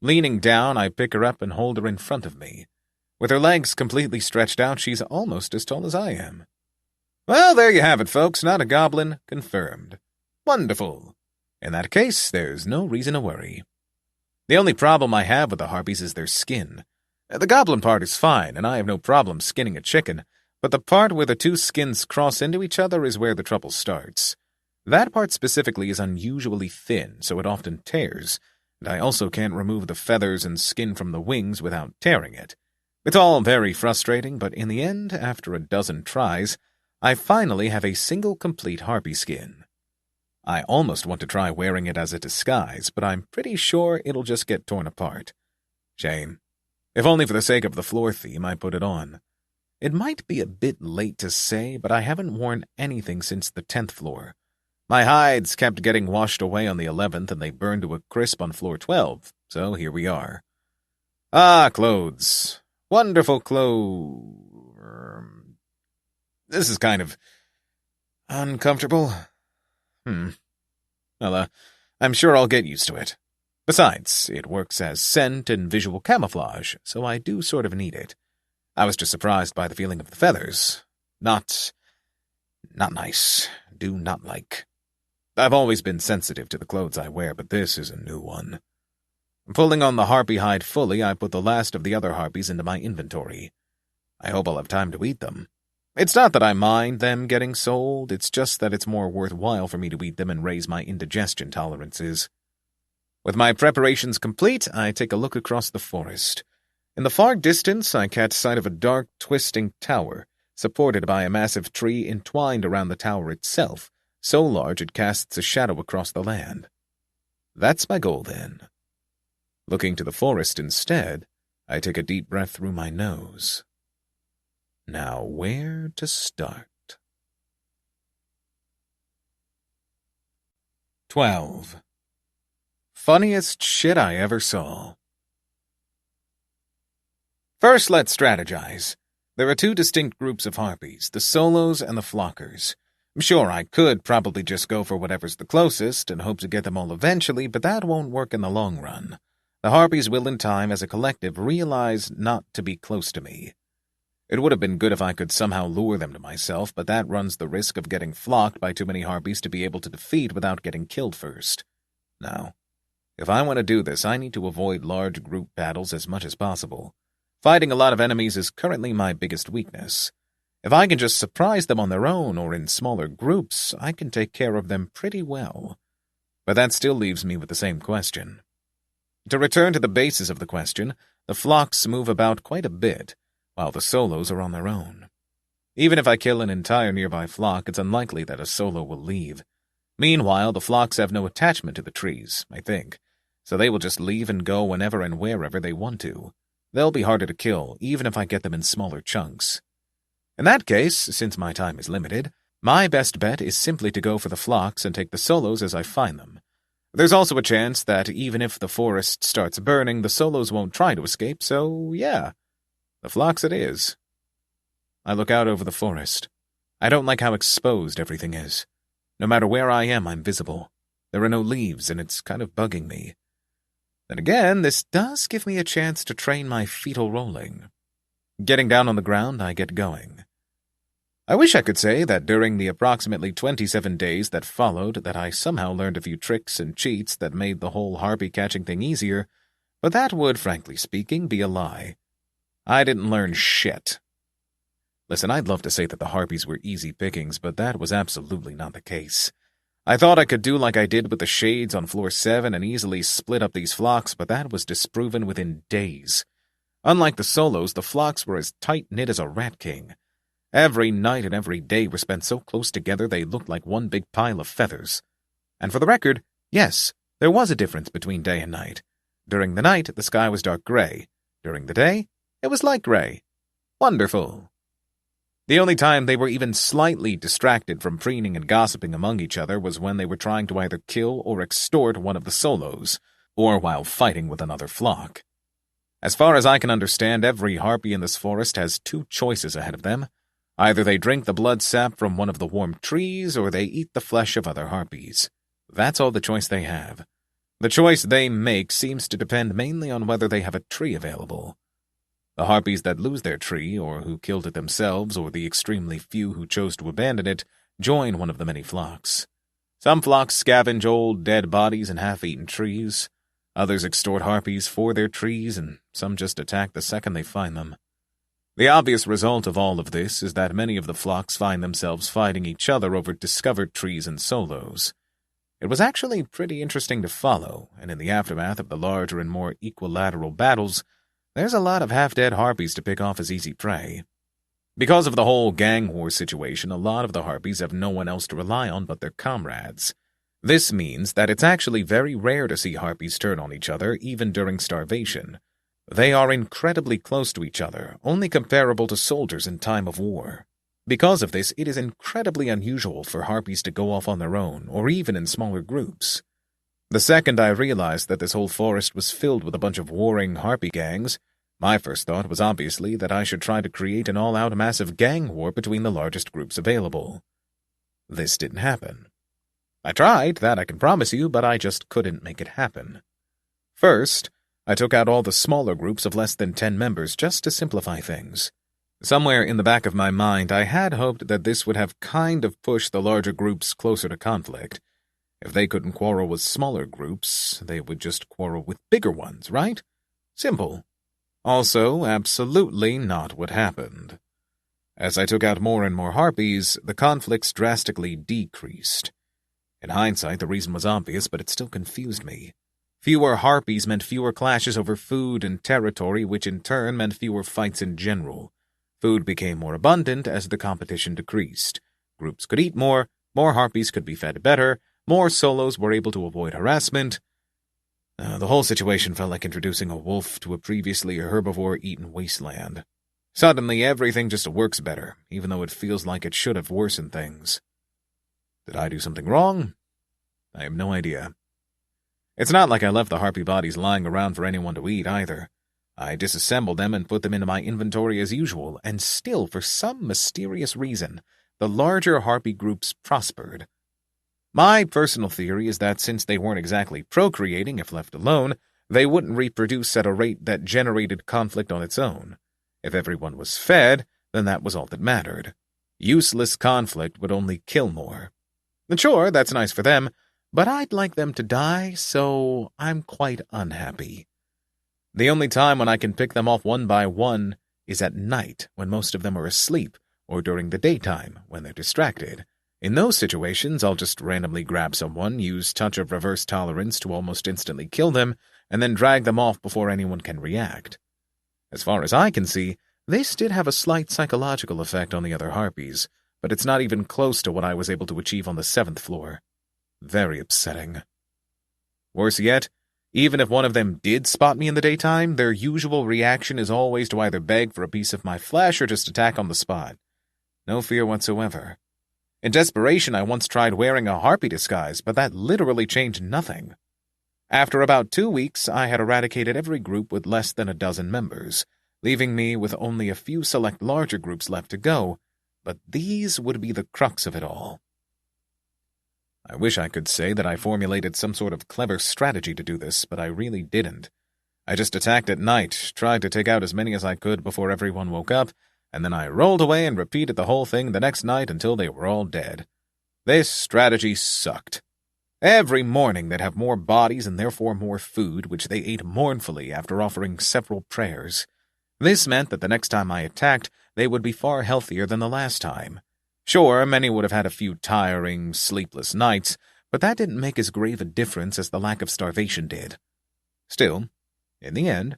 Leaning down, I pick her up and hold her in front of me. With her legs completely stretched out, she's almost as tall as I am. Well, there you have it, folks. Not a goblin. Confirmed. Wonderful. In that case, there's no reason to worry. The only problem I have with the harpies is their skin. The goblin part is fine, and I have no problem skinning a chicken, but the part where the two skins cross into each other is where the trouble starts. That part specifically is unusually thin, so it often tears, and I also can't remove the feathers and skin from the wings without tearing it. It's all very frustrating, but in the end, after a dozen tries, I finally have a single complete harpy skin. I almost want to try wearing it as a disguise, but I'm pretty sure it'll just get torn apart. Shame. If only for the sake of the floor theme, I put it on. It might be a bit late to say, but I haven't worn anything since the 10th floor. My hides kept getting washed away on the 11th, and they burned to a crisp on floor 12, so here we are. Ah, clothes. Wonderful clothes. This is kind of uncomfortable. Well, I'm sure I'll get used to it. Besides, it works as scent and visual camouflage, so I do sort of need it. I was just surprised by the feeling of the feathers. Not nice. Do not like. I've always been sensitive to the clothes I wear, but this is a new one. Pulling on the harpy hide fully, I put the last of the other harpies into my inventory. I hope I'll have time to eat them. It's not that I mind them getting sold, it's just that it's more worthwhile for me to eat them and raise my indigestion tolerances. With my preparations complete, I take a look across the forest. In the far distance, I catch sight of a dark, twisting tower, supported by a massive tree entwined around the tower itself, so large it casts a shadow across the land. That's my goal, then. Looking to the forest instead, I take a deep breath through my nose. Now, where to start? 12. Funniest shit I ever saw. First, let's strategize. There are two distinct groups of harpies, the solos and the flockers. Sure, I could probably just go for whatever's the closest and hope to get them all eventually, but that won't work in the long run. The harpies will in time, as a collective, realize not to be close to me. It would have been good if I could somehow lure them to myself, but that runs the risk of getting flocked by too many harpies to be able to defeat without getting killed first. Now, if I want to do this, I need to avoid large group battles as much as possible. Fighting a lot of enemies is currently my biggest weakness. If I can just surprise them on their own or in smaller groups, I can take care of them pretty well. But that still leaves me with the same question. To return to the basis of the question, the flocks move about quite a bit, while the solos are on their own. Even if I kill an entire nearby flock, it's unlikely that a solo will leave. Meanwhile, the flocks have no attachment to the trees, I think, so they will just leave and go whenever and wherever they want to. They'll be harder to kill, even if I get them in smaller chunks. In that case, since my time is limited, my best bet is simply to go for the flocks and take the solos as I find them. There's also a chance that even if the forest starts burning, the solos won't try to escape, so yeah, the flocks it is. I look out over the forest. I don't like how exposed everything is. No matter where I am, I'm visible. There are no leaves, and it's kind of bugging me. Then again, this does give me a chance to train my fetal rolling. Getting down on the ground, I get going. I wish I could say that during the approximately 27 days that followed that I somehow learned a few tricks and cheats that made the whole harpy-catching thing easier, but that would, frankly speaking, be a lie. I didn't learn shit. Listen, I'd love to say that the harpies were easy pickings, but that was absolutely not the case. I thought I could do like I did with the shades on floor 7 and easily split up these flocks, but that was disproven within days. Unlike the solos, the flocks were as tight-knit as a rat king. Every night and every day were spent so close together they looked like one big pile of feathers. And for the record, yes, there was a difference between day and night. During the night, the sky was dark gray. During the day, it was light gray. Wonderful. The only time they were even slightly distracted from preening and gossiping among each other was when they were trying to either kill or extort one of the solos, or while fighting with another flock. As far as I can understand, every harpy in this forest has two choices ahead of them. Either they drink the blood sap from one of the warm trees, or they eat the flesh of other harpies. That's all the choice they have. The choice they make seems to depend mainly on whether they have a tree available. The harpies that lose their tree, or who killed it themselves, or the extremely few who chose to abandon it, join one of the many flocks. Some flocks scavenge old, dead bodies and half-eaten trees. Others extort harpies for their trees, and some just attack the second they find them. The obvious result of all of this is that many of the flocks find themselves fighting each other over discovered trees and solos. It was actually pretty interesting to follow, and in the aftermath of the larger and more equilateral battles, there's a lot of half-dead harpies to pick off as easy prey. Because of the whole gang war situation, a lot of the harpies have no one else to rely on but their comrades. This means that it's actually very rare to see harpies turn on each other, even during starvation. They are incredibly close to each other, only comparable to soldiers in time of war. Because of this, it is incredibly unusual for harpies to go off on their own, or even in smaller groups. The second I realized that this whole forest was filled with a bunch of warring harpy gangs, my first thought was obviously that I should try to create an all-out massive gang war between the largest groups available. This didn't happen. I tried, that I can promise you, but I just couldn't make it happen. First, I took out all the smaller groups of less than 10 members just to simplify things. Somewhere in the back of my mind, I had hoped that this would have kind of pushed the larger groups closer to conflict. If they couldn't quarrel with smaller groups, they would just quarrel with bigger ones, right? Simple. Also, absolutely not what happened. As I took out more and more harpies, the conflicts drastically decreased. In hindsight, the reason was obvious, but it still confused me. Fewer harpies meant fewer clashes over food and territory, which in turn meant fewer fights in general. Food became more abundant as the competition decreased. Groups could eat more harpies could be fed better, more solos were able to avoid harassment. The whole situation felt like introducing a wolf to a previously herbivore-eaten wasteland. Suddenly, everything just works better, even though it feels like it should have worsened things. Did I do something wrong? I have no idea. It's not like I left the harpy bodies lying around for anyone to eat, either. I disassembled them and put them into my inventory as usual, and still, for some mysterious reason, the larger harpy groups prospered. My personal theory is that since they weren't exactly procreating if left alone, they wouldn't reproduce at a rate that generated conflict on its own. If everyone was fed, then that was all that mattered. Useless conflict would only kill more. And sure, that's nice for them, but I'd like them to die, so I'm quite unhappy. The only time when I can pick them off one by one is at night, when most of them are asleep, or during the daytime, when they're distracted. In those situations, I'll just randomly grab someone, use Touch of Reverse Tolerance to almost instantly kill them, and then drag them off before anyone can react. As far as I can see, this did have a slight psychological effect on the other harpies, but it's not even close to what I was able to achieve on the 7th floor. Very upsetting. Worse yet, even if one of them did spot me in the daytime, their usual reaction is always to either beg for a piece of my flesh or just attack on the spot. No fear whatsoever. In desperation, I once tried wearing a harpy disguise, but that literally changed nothing. After about 2 weeks, I had eradicated every group with less than a dozen members, leaving me with only a few select larger groups left to go, but these would be the crux of it all. I wish I could say that I formulated some sort of clever strategy to do this, but I really didn't. I just attacked at night, tried to take out as many as I could before everyone woke up, and then I rolled away and repeated the whole thing the next night until they were all dead. This strategy sucked. Every morning they'd have more bodies and therefore more food, which they ate mournfully after offering several prayers. This meant that the next time I attacked, they would be far healthier than the last time. Sure, many would have had a few tiring, sleepless nights, but that didn't make as grave a difference as the lack of starvation did. Still, in the end,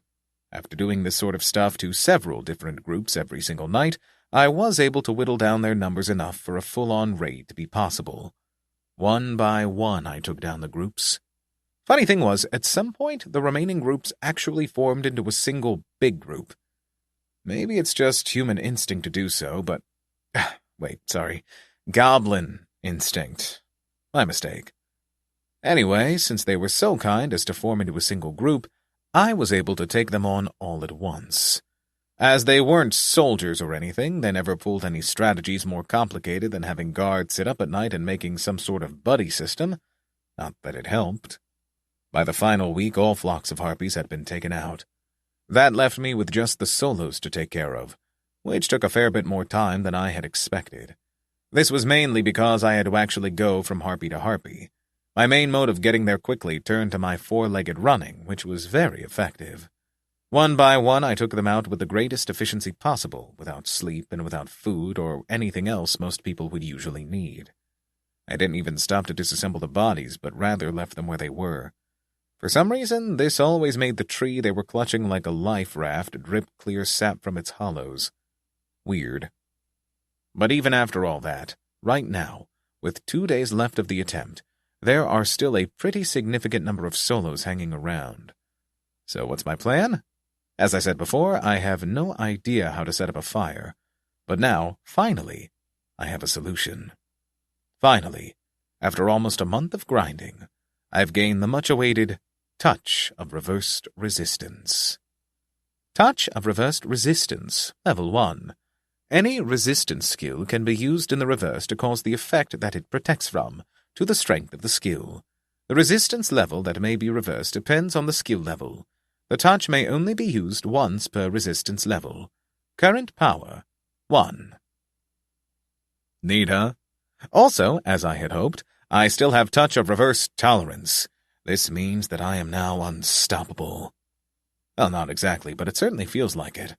After doing this sort of stuff to several different groups every single night, I was able to whittle down their numbers enough for a full-on raid to be possible. One by one I took down the groups. Funny thing was, at some point, the remaining groups actually formed into a single big group. Maybe it's just human instinct to do so, but... Goblin instinct. My mistake. Anyway, since they were so kind as to form into a single group, I was able to take them on all at once. As they weren't soldiers or anything, they never pulled any strategies more complicated than having guards sit up at night and making some sort of buddy system. Not that it helped. By the final week, all flocks of harpies had been taken out. That left me with just the solos to take care of, which took a fair bit more time than I had expected. This was mainly because I had to actually go from harpy to harpy. My main mode of getting there quickly turned to my four-legged running, which was very effective. One by one, I took them out with the greatest efficiency possible, without sleep and without food or anything else most people would usually need. I didn't even stop to disassemble the bodies, but rather left them where they were. For some reason, this always made the tree they were clutching like a life raft drip clear sap from its hollows. Weird. But even after all that, right now, with 2 days left of the attempt, there are still a pretty significant number of solos hanging around. So what's my plan? As I said before, I have no idea how to set up a fire. But now, finally, I have a solution. Finally, after almost a month of grinding, I've gained the much-awaited Touch of Reversed Resistance. Touch of Reversed Resistance, Level 1. Any resistance skill can be used in the reverse to cause the effect that it protects from, to the strength of the skill. The resistance level that may be reversed depends on the skill level. The touch may only be used once per resistance level. Current power, 1. Neat, huh? Also, as I had hoped, I still have Touch of Reversed Tolerance. This means that I am now unstoppable. Well, not exactly, but it certainly feels like it.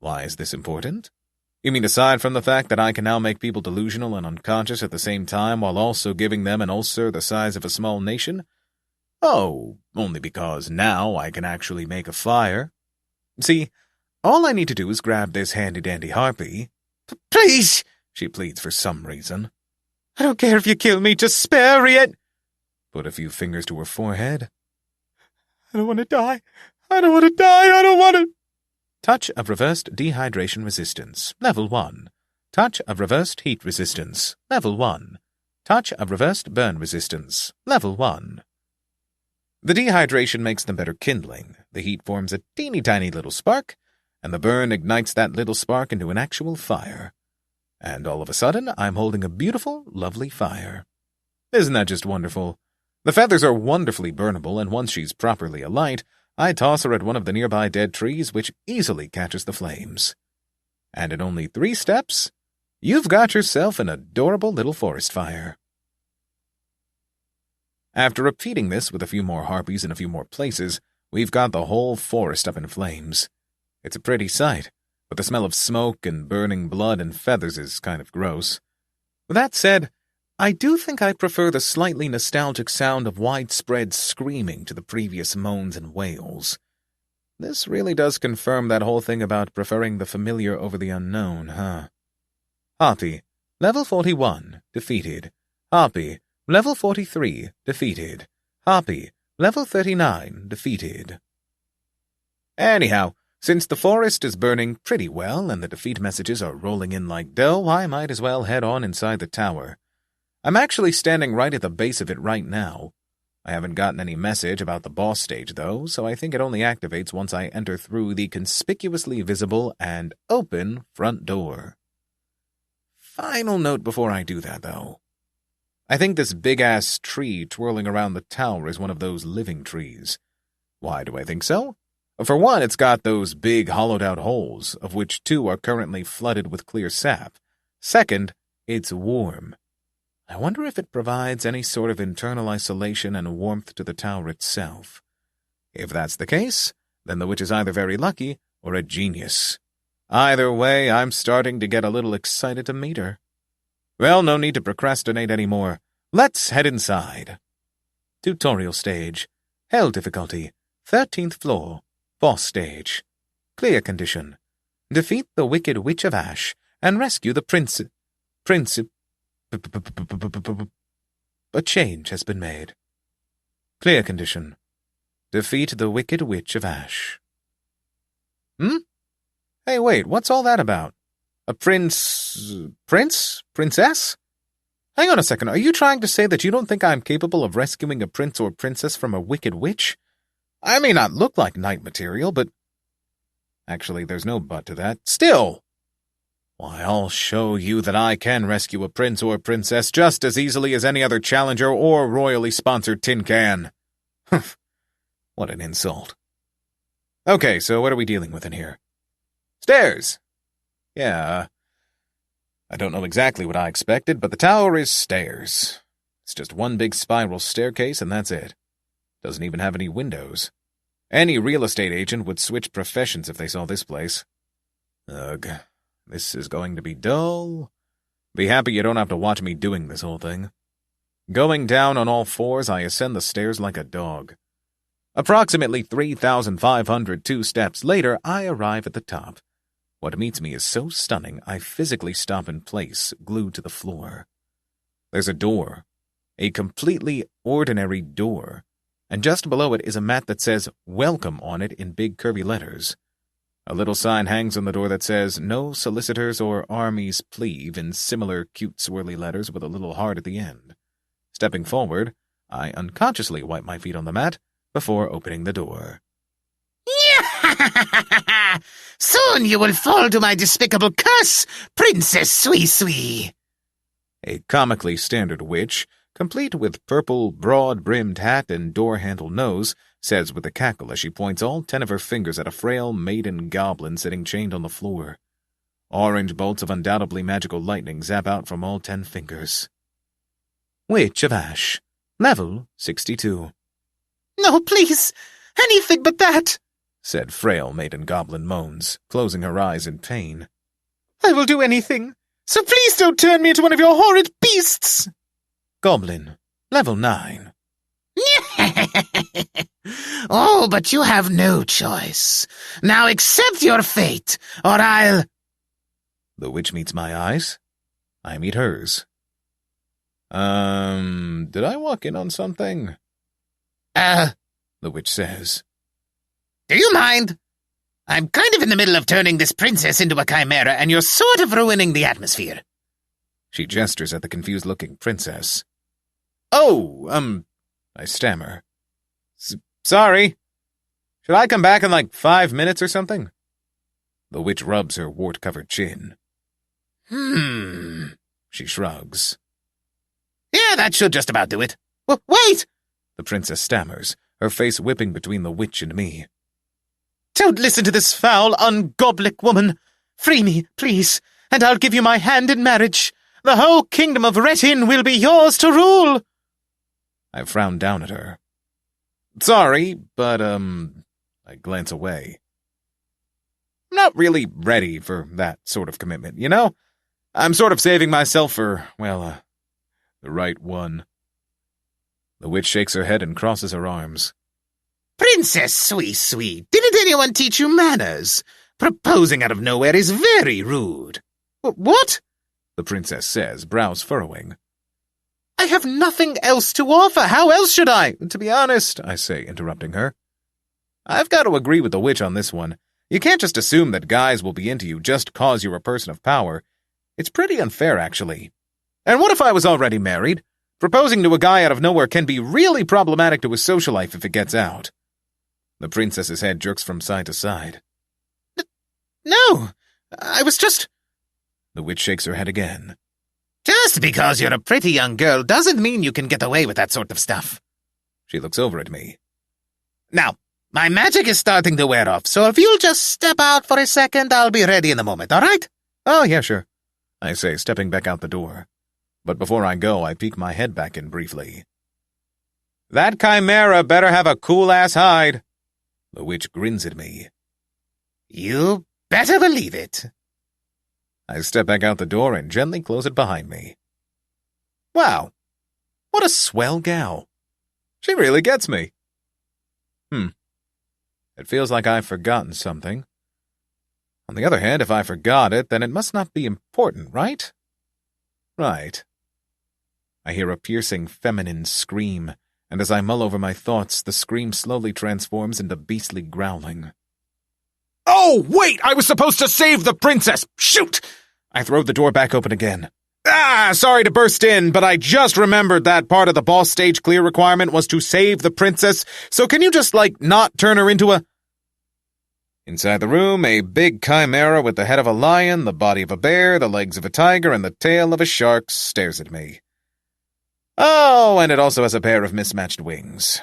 Why is this important? You mean aside from the fact that I can now make people delusional and unconscious at the same time while also giving them an ulcer the size of a small nation? Oh, only because now I can actually make a fire. See, all I need to do is grab this handy-dandy harpy. Please, she pleads for some reason. I don't care if you kill me, just spare it. Put a few fingers to her forehead. I don't want to die. I don't want to die. I don't want to... Touch of Reversed Dehydration Resistance, Level 1. Touch of Reversed Heat Resistance, Level 1. Touch of Reversed Burn Resistance, Level 1. The dehydration makes them better kindling, the heat forms a teeny-tiny little spark, and the burn ignites that little spark into an actual fire. And all of a sudden, I'm holding a beautiful, lovely fire. Isn't that just wonderful? The feathers are wonderfully burnable, and once she's properly alight, I toss her at one of the nearby dead trees, which easily catches the flames. And in only 3 steps, you've got yourself an adorable little forest fire. After repeating this with a few more harpies in a few more places, we've got the whole forest up in flames. It's a pretty sight, but the smell of smoke and burning blood and feathers is kind of gross. That said, I do think I prefer the slightly nostalgic sound of widespread screaming to the previous moans and wails. This really does confirm that whole thing about preferring the familiar over the unknown, huh? Harpy, Level 41, defeated. Harpy, Level 43, defeated. Harpy, Level 39, defeated. Anyhow, since the forest is burning pretty well and the defeat messages are rolling in like dough, I might as well head on inside the tower. I'm actually standing right at the base of it right now. I haven't gotten any message about the boss stage, though, so I think it only activates once I enter through the conspicuously visible and open front door. Final note before I do that, though. I think this big-ass tree twirling around the tower is one of those living trees. Why do I think so? For one, it's got those big hollowed-out holes, of which 2 are currently flooded with clear sap. Second, it's warm. I wonder if it provides any sort of internal isolation and warmth to the tower itself. If that's the case, then the witch is either very lucky or a genius. Either way, I'm starting to get a little excited to meet her. Well, no need to procrastinate anymore. Let's head inside. Tutorial stage. Hell difficulty. 13th floor. Boss stage. Clear condition. Defeat the Wicked Witch of Ash and rescue the prince. A change has been made. Clear condition. Defeat the Wicked Witch of Ash. Hey, wait, what's all that about? A princess? Hang on a second, are you trying to say that you don't think I'm capable of rescuing a prince or princess from a wicked witch? I may not look like knight material, but... Actually, there's no but to that. Still! Why, I'll show you that I can rescue a prince or princess just as easily as any other challenger or royally sponsored tin can. Humph. What an insult. Okay, so what are we dealing with in here? Stairs! Yeah, I don't know exactly what I expected, but the tower is stairs. It's just one big spiral staircase and that's it. Doesn't even have any windows. Any real estate agent would switch professions if they saw this place. Ugh, this is going to be dull. Be happy you don't have to watch me doing this whole thing. Going down on all fours, I ascend the stairs like a dog. Approximately 3,502 steps later, I arrive at the top. What meets me is so stunning, I physically stop in place, glued to the floor. There's a door. A completely ordinary door. And just below it is a mat that says, "Welcome" on it in big curvy letters. A little sign hangs on the door that says, "No solicitors or armies pleave" in similar cute swirly letters with a little heart at the end. Stepping forward, I unconsciously wipe my feet on the mat before opening the door. Soon you will fall to my despicable curse, Princess Sui. A comically standard witch, complete with purple, broad-brimmed hat and door-handle nose, says with a cackle as she points all 10 of her fingers at a frail maiden goblin sitting chained on the floor. Orange bolts of undoubtedly magical lightning zap out from all 10 fingers. Witch of Ash. Level 62. No, please, anything but that, said frail maiden goblin moans, closing her eyes in pain. I will do anything, so please don't turn me into one of your horrid beasts. Goblin. Level 9. Oh, but you have no choice. Now accept your fate, or I'll... The witch meets my eyes. I meet hers. Did I walk in on something? The witch says. Do you mind? I'm kind of in the middle of turning this princess into a chimera, and you're sort of ruining the atmosphere. She gestures at the confused-looking princess. Oh, I stammer. Sorry. Should I come back in like 5 minutes or something? The witch rubs her wart-covered chin. She shrugs. Yeah, that should just about do it. Wait! The princess stammers, her face whipping between the witch and me. Don't listen to this foul, ungoblic woman. Free me, please, and I'll give you my hand in marriage. The whole kingdom of Retin will be yours to rule. I frown down at her. Sorry, but, I glance away. I'm not really ready for that sort of commitment, you know? I'm sort of saving myself for, well, the right one. The witch shakes her head and crosses her arms. Princess Sui, didn't anyone teach you manners? Proposing out of nowhere is very rude. What? The princess says, brows furrowing. I have nothing else to offer. How else should I? To be honest, I say, interrupting her, I've got to agree with the witch on this one. You can't just assume that guys will be into you just cause you're a person of power. It's pretty unfair, actually. And what if I was already married? Proposing to a guy out of nowhere can be really problematic to his social life if it gets out. The princess's head jerks from side to side. No, I was just... The witch shakes her head again. Just because you're a pretty young girl doesn't mean you can get away with that sort of stuff. She looks over at me. Now, my magic is starting to wear off, so if you'll just step out for a second, I'll be ready in a moment, all right? Oh, yeah, sure, I say, stepping back out the door. But before I go, I peek my head back in briefly. That chimera better have a cool-ass hide. The witch grins at me. You better believe it. I step back out the door and gently close it behind me. Wow, what a swell gal. She really gets me. It feels like I've forgotten something. On the other hand, if I forgot it, then it must not be important, right? Right. I hear a piercing feminine scream, and as I mull over my thoughts, the scream slowly transforms into beastly growling. Oh, wait! I was supposed to save the princess! Shoot! I throw the door back open again. Sorry to burst in, but I just remembered that part of the boss stage clear requirement was to save the princess, so can you just, not turn her into a... Inside the room, a big chimera with the head of a lion, the body of a bear, the legs of a tiger, and the tail of a shark stares at me. Oh, and it also has a pair of mismatched wings.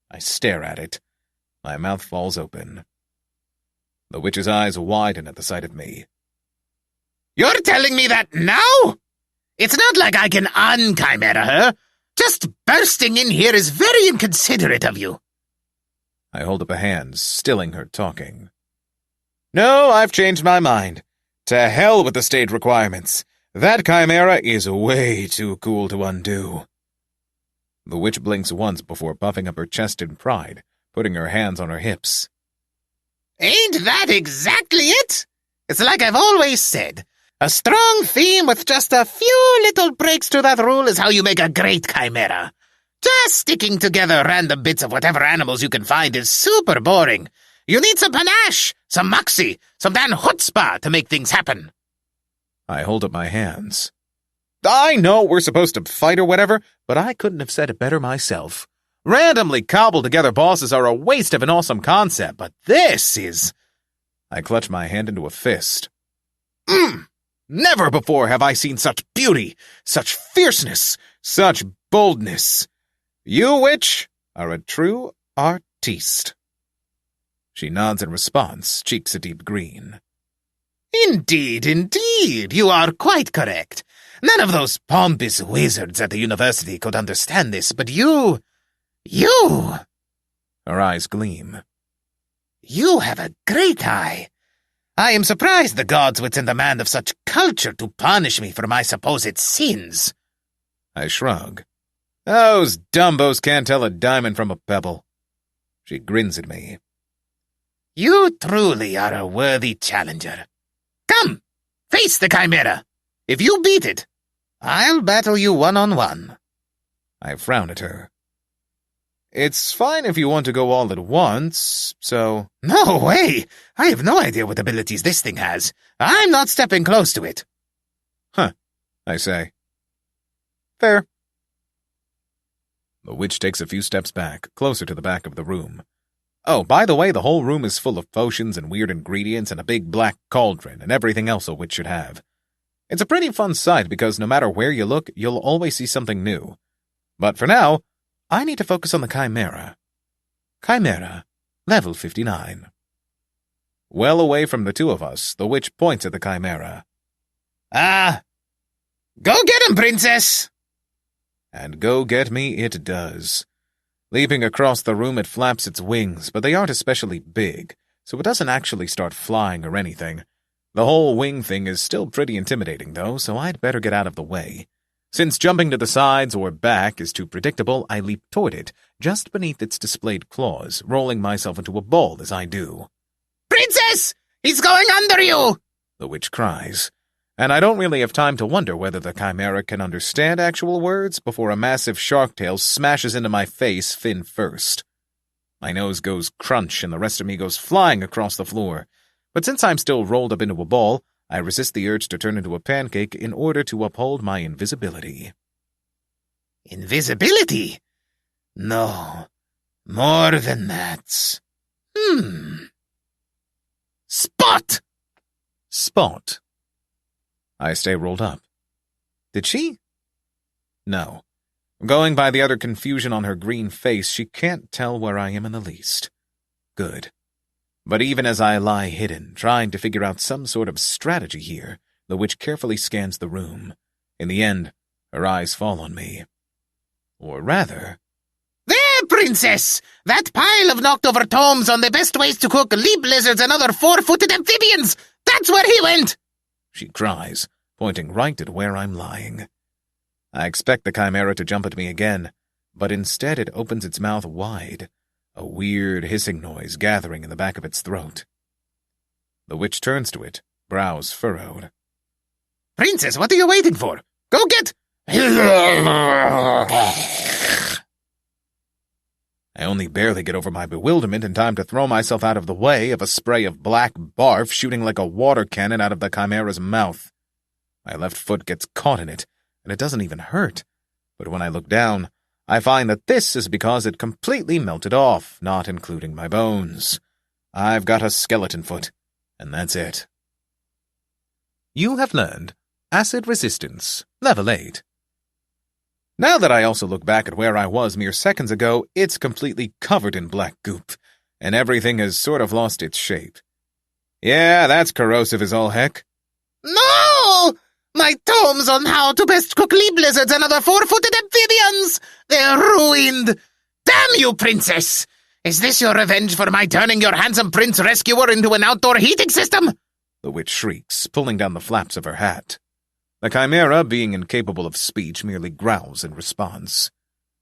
I stare at it. My mouth falls open. The witch's eyes widen at the sight of me. You're telling me that now? It's not like I can un-chimera her. Just bursting in here is very inconsiderate of you. I hold up a hand, stilling her talking. No, I've changed my mind. To hell with the stage requirements. That chimera is way too cool to undo. The witch blinks once before puffing up her chest in pride, putting her hands on her hips. Ain't that exactly it? It's like I've always said. A strong theme with just a few little breaks to that rule is how you make a great chimera. Just sticking together random bits of whatever animals you can find is super boring. You need some panache, some moxie, some damn chutzpah to make things happen. I hold up my hands. I know we're supposed to fight or whatever, but I couldn't have said it better myself. Randomly cobbled together bosses are a waste of an awesome concept, but this is... I clutch my hand into a fist. Never before have I seen such beauty, such fierceness, such boldness. You, witch, are a true artiste. She nods in response, cheeks a deep green. Indeed, indeed, you are quite correct. None of those pompous wizards at the university could understand this, but you... Her eyes gleam. You have a great eye. I am surprised the gods would send a man of such culture to punish me for my supposed sins. I shrug. Those dumbos can't tell a diamond from a pebble. She grins at me. You truly are a worthy challenger. Come, face the chimera. If you beat it, I'll battle you one-on-one. I frown at her. It's fine if you want to go all at once, so... No way! I have no idea what abilities this thing has. I'm not stepping close to it. Huh, I say. Fair. The witch takes a few steps back, closer to the back of the room. Oh, by the way, the whole room is full of potions and weird ingredients and a big black cauldron and everything else a witch should have. It's a pretty fun sight because no matter where you look, you'll always see something new. But for now, I need to focus on the chimera. Chimera, level 59. Well away from the two of us, the witch points at the chimera. Go get him, princess! And go get me it does. Leaping across the room, it flaps its wings, but they aren't especially big, so it doesn't actually start flying or anything. The whole wing thing is still pretty intimidating, though, so I'd better get out of the way. Since jumping to the sides or back is too predictable, I leap toward it, just beneath its displayed claws, rolling myself into a ball as I do. Princess! He's going under you! The witch cries. And I don't really have time to wonder whether the chimera can understand actual words before a massive shark tail smashes into my face fin first. My nose goes crunch and the rest of me goes flying across the floor. But since I'm still rolled up into a ball, I resist the urge to turn into a pancake in order to uphold my invisibility. Invisibility? No, more than that. Spot! Spot. I stay rolled up. Did she? No. Going by the utter confusion on her green face, she can't tell where I am in the least. Good. But even as I lie hidden, trying to figure out some sort of strategy here, the witch carefully scans the room. In the end, her eyes fall on me. Or rather... There, princess! That pile of knocked-over tomes on the best ways to cook leap lizards and other four-footed amphibians! That's where he went! She cries, pointing right at where I'm lying. I expect the chimera to jump at me again, but instead it opens its mouth wide. a weird hissing noise gathering in the back of its throat. The witch turns to it, brows furrowed. Princess, what are you waiting for? Go get... I only barely get over my bewilderment in time to throw myself out of the way of a spray of black barf shooting like a water cannon out of the chimera's mouth. My left foot gets caught in it, and it doesn't even hurt. But when I look down, I find that this is because it completely melted off, not including my bones. I've got a skeleton foot, and that's it. You have learned Acid Resistance, Level 8. Now that I also look back at where I was mere seconds ago, it's completely covered in black goop, and everything has sort of lost its shape. Yeah, that's corrosive as all heck. No! My tomes on how to best cook leaf lizards and other four-footed amphibians! They're ruined! Damn you, princess! Is this your revenge for my turning your handsome prince rescuer into an outdoor heating system? The witch shrieks, pulling down the flaps of her hat. The chimera, being incapable of speech, merely growls in response.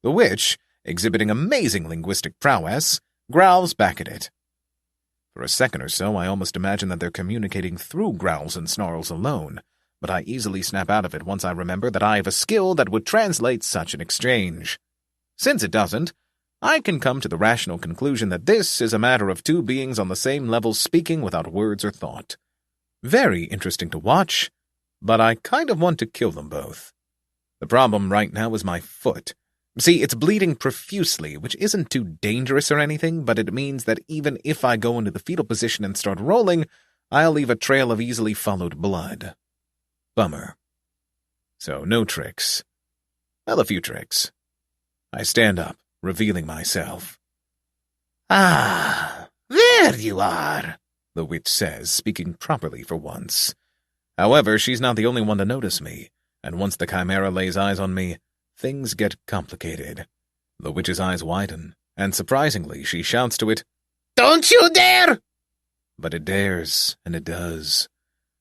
The witch, exhibiting amazing linguistic prowess, growls back at it. For a second or so, I almost imagine that they're communicating through growls and snarls alone, but I easily snap out of it once I remember that I have a skill that would translate such an exchange. Since it doesn't, I can come to the rational conclusion that this is a matter of two beings on the same level speaking without words or thought. Very interesting to watch, but I kind of want to kill them both. The problem right now is my foot. See, it's bleeding profusely, which isn't too dangerous or anything, but it means that even if I go into the fetal position and start rolling, I'll leave a trail of easily followed blood. Bummer. So, no tricks. Well, a few tricks. I stand up, revealing myself. Ah, there you are, the witch says, speaking properly for once. However, she's not the only one to notice me, and once the chimera lays eyes on me, things get complicated. The witch's eyes widen, and surprisingly, she shouts to it, "Don't you dare!" But it dares, and it does.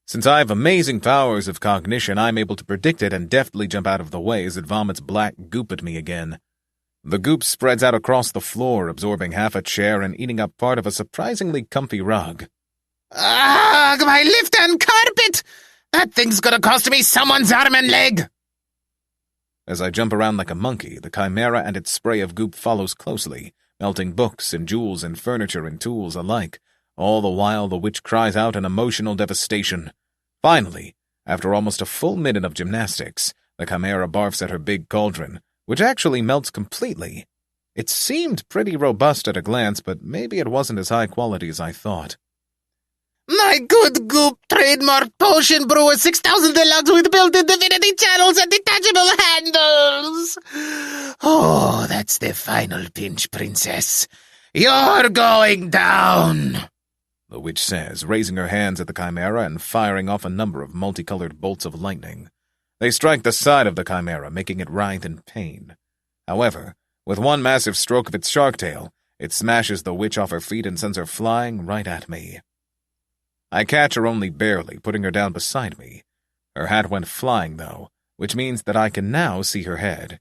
Since I have amazing powers of cognition, I'm able to predict it and deftly jump out of the way as it vomits black goop at me again. The goop spreads out across the floor, absorbing half a chair and eating up part of a surprisingly comfy rug. Ugh, my lift and carpet! That thing's gonna cost me someone's arm and leg! As I jump around like a monkey, the chimera and its spray of goop follows closely, melting books and jewels and furniture and tools alike. All the while, the witch cries out in emotional devastation. Finally, after almost a full minute of gymnastics, the chimera barfs at her big cauldron, which actually melts completely. It seemed pretty robust at a glance, but maybe it wasn't as high quality as I thought. My good goop trademark potion brewer 6000 deluxe with built-in divinity channels and detachable handles. Oh, that's the final pinch, princess. You're going down, the witch says, raising her hands at the chimera and firing off a number of multicolored bolts of lightning. They strike the side of the chimera, making it writhe in pain. However, with one massive stroke of its shark tail, it smashes the witch off her feet and sends her flying right at me. I catch her only barely, putting her down beside me. Her hat went flying, though, which means that I can now see her head.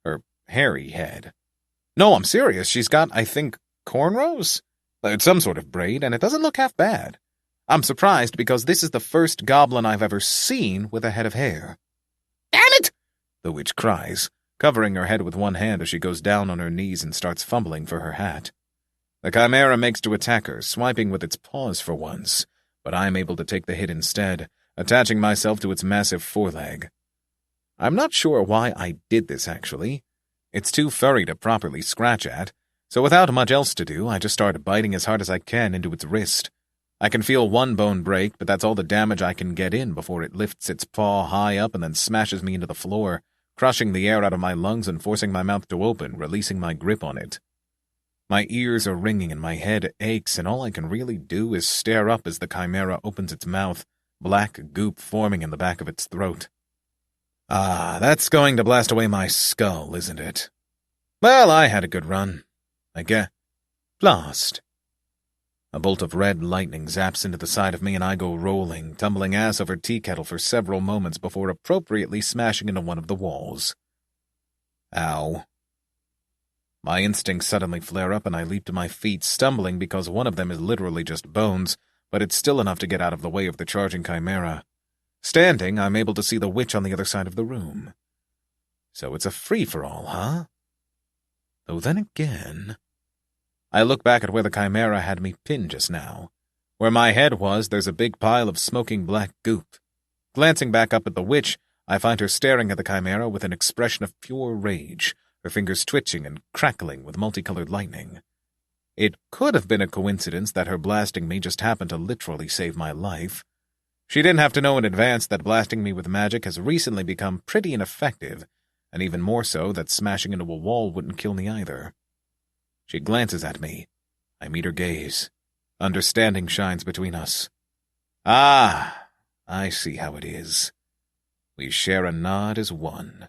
Her hairy head. No, I'm serious. She's got, I think, cornrows? It's some sort of braid, and it doesn't look half bad. I'm surprised because this is the first goblin I've ever seen with a head of hair. Damn it! The witch cries, covering her head with one hand as she goes down on her knees and starts fumbling for her hat. The chimera makes to attack her, swiping with its paws for once, but I'm able to take the hit instead, attaching myself to its massive foreleg. I'm not sure why I did this, actually. It's too furry to properly scratch at, so without much else to do, I just start biting as hard as I can into its wrist. I can feel one bone break, but that's all the damage I can get in before it lifts its paw high up and then smashes me into the floor, crushing the air out of my lungs and forcing my mouth to open, releasing my grip on it. My ears are ringing and my head aches, and all I can really do is stare up as the chimera opens its mouth, black goop forming in the back of its throat. Ah, that's going to blast away my skull, isn't it? Well, I had a good run. I guess. Blast. A bolt of red lightning zaps into the side of me and I go rolling, tumbling ass over tea kettle for several moments before appropriately smashing into one of the walls. Ow. My instincts suddenly flare up and I leap to my feet, stumbling because one of them is literally just bones, but it's still enough to get out of the way of the charging chimera. Standing, I'm able to see the witch on the other side of the room. So it's a free-for-all, huh? Though then again... I look back at where the chimera had me pinned just now. Where my head was, there's a big pile of smoking black goop. Glancing back up at the witch, I find her staring at the chimera with an expression of pure rage, her fingers twitching and crackling with multicolored lightning. It could have been a coincidence that her blasting me just happened to literally save my life. She didn't have to know in advance that blasting me with magic has recently become pretty ineffective, and even more so that smashing into a wall wouldn't kill me either. She glances at me. I meet her gaze. Understanding shines between us. Ah, I see how it is. We share a nod as one.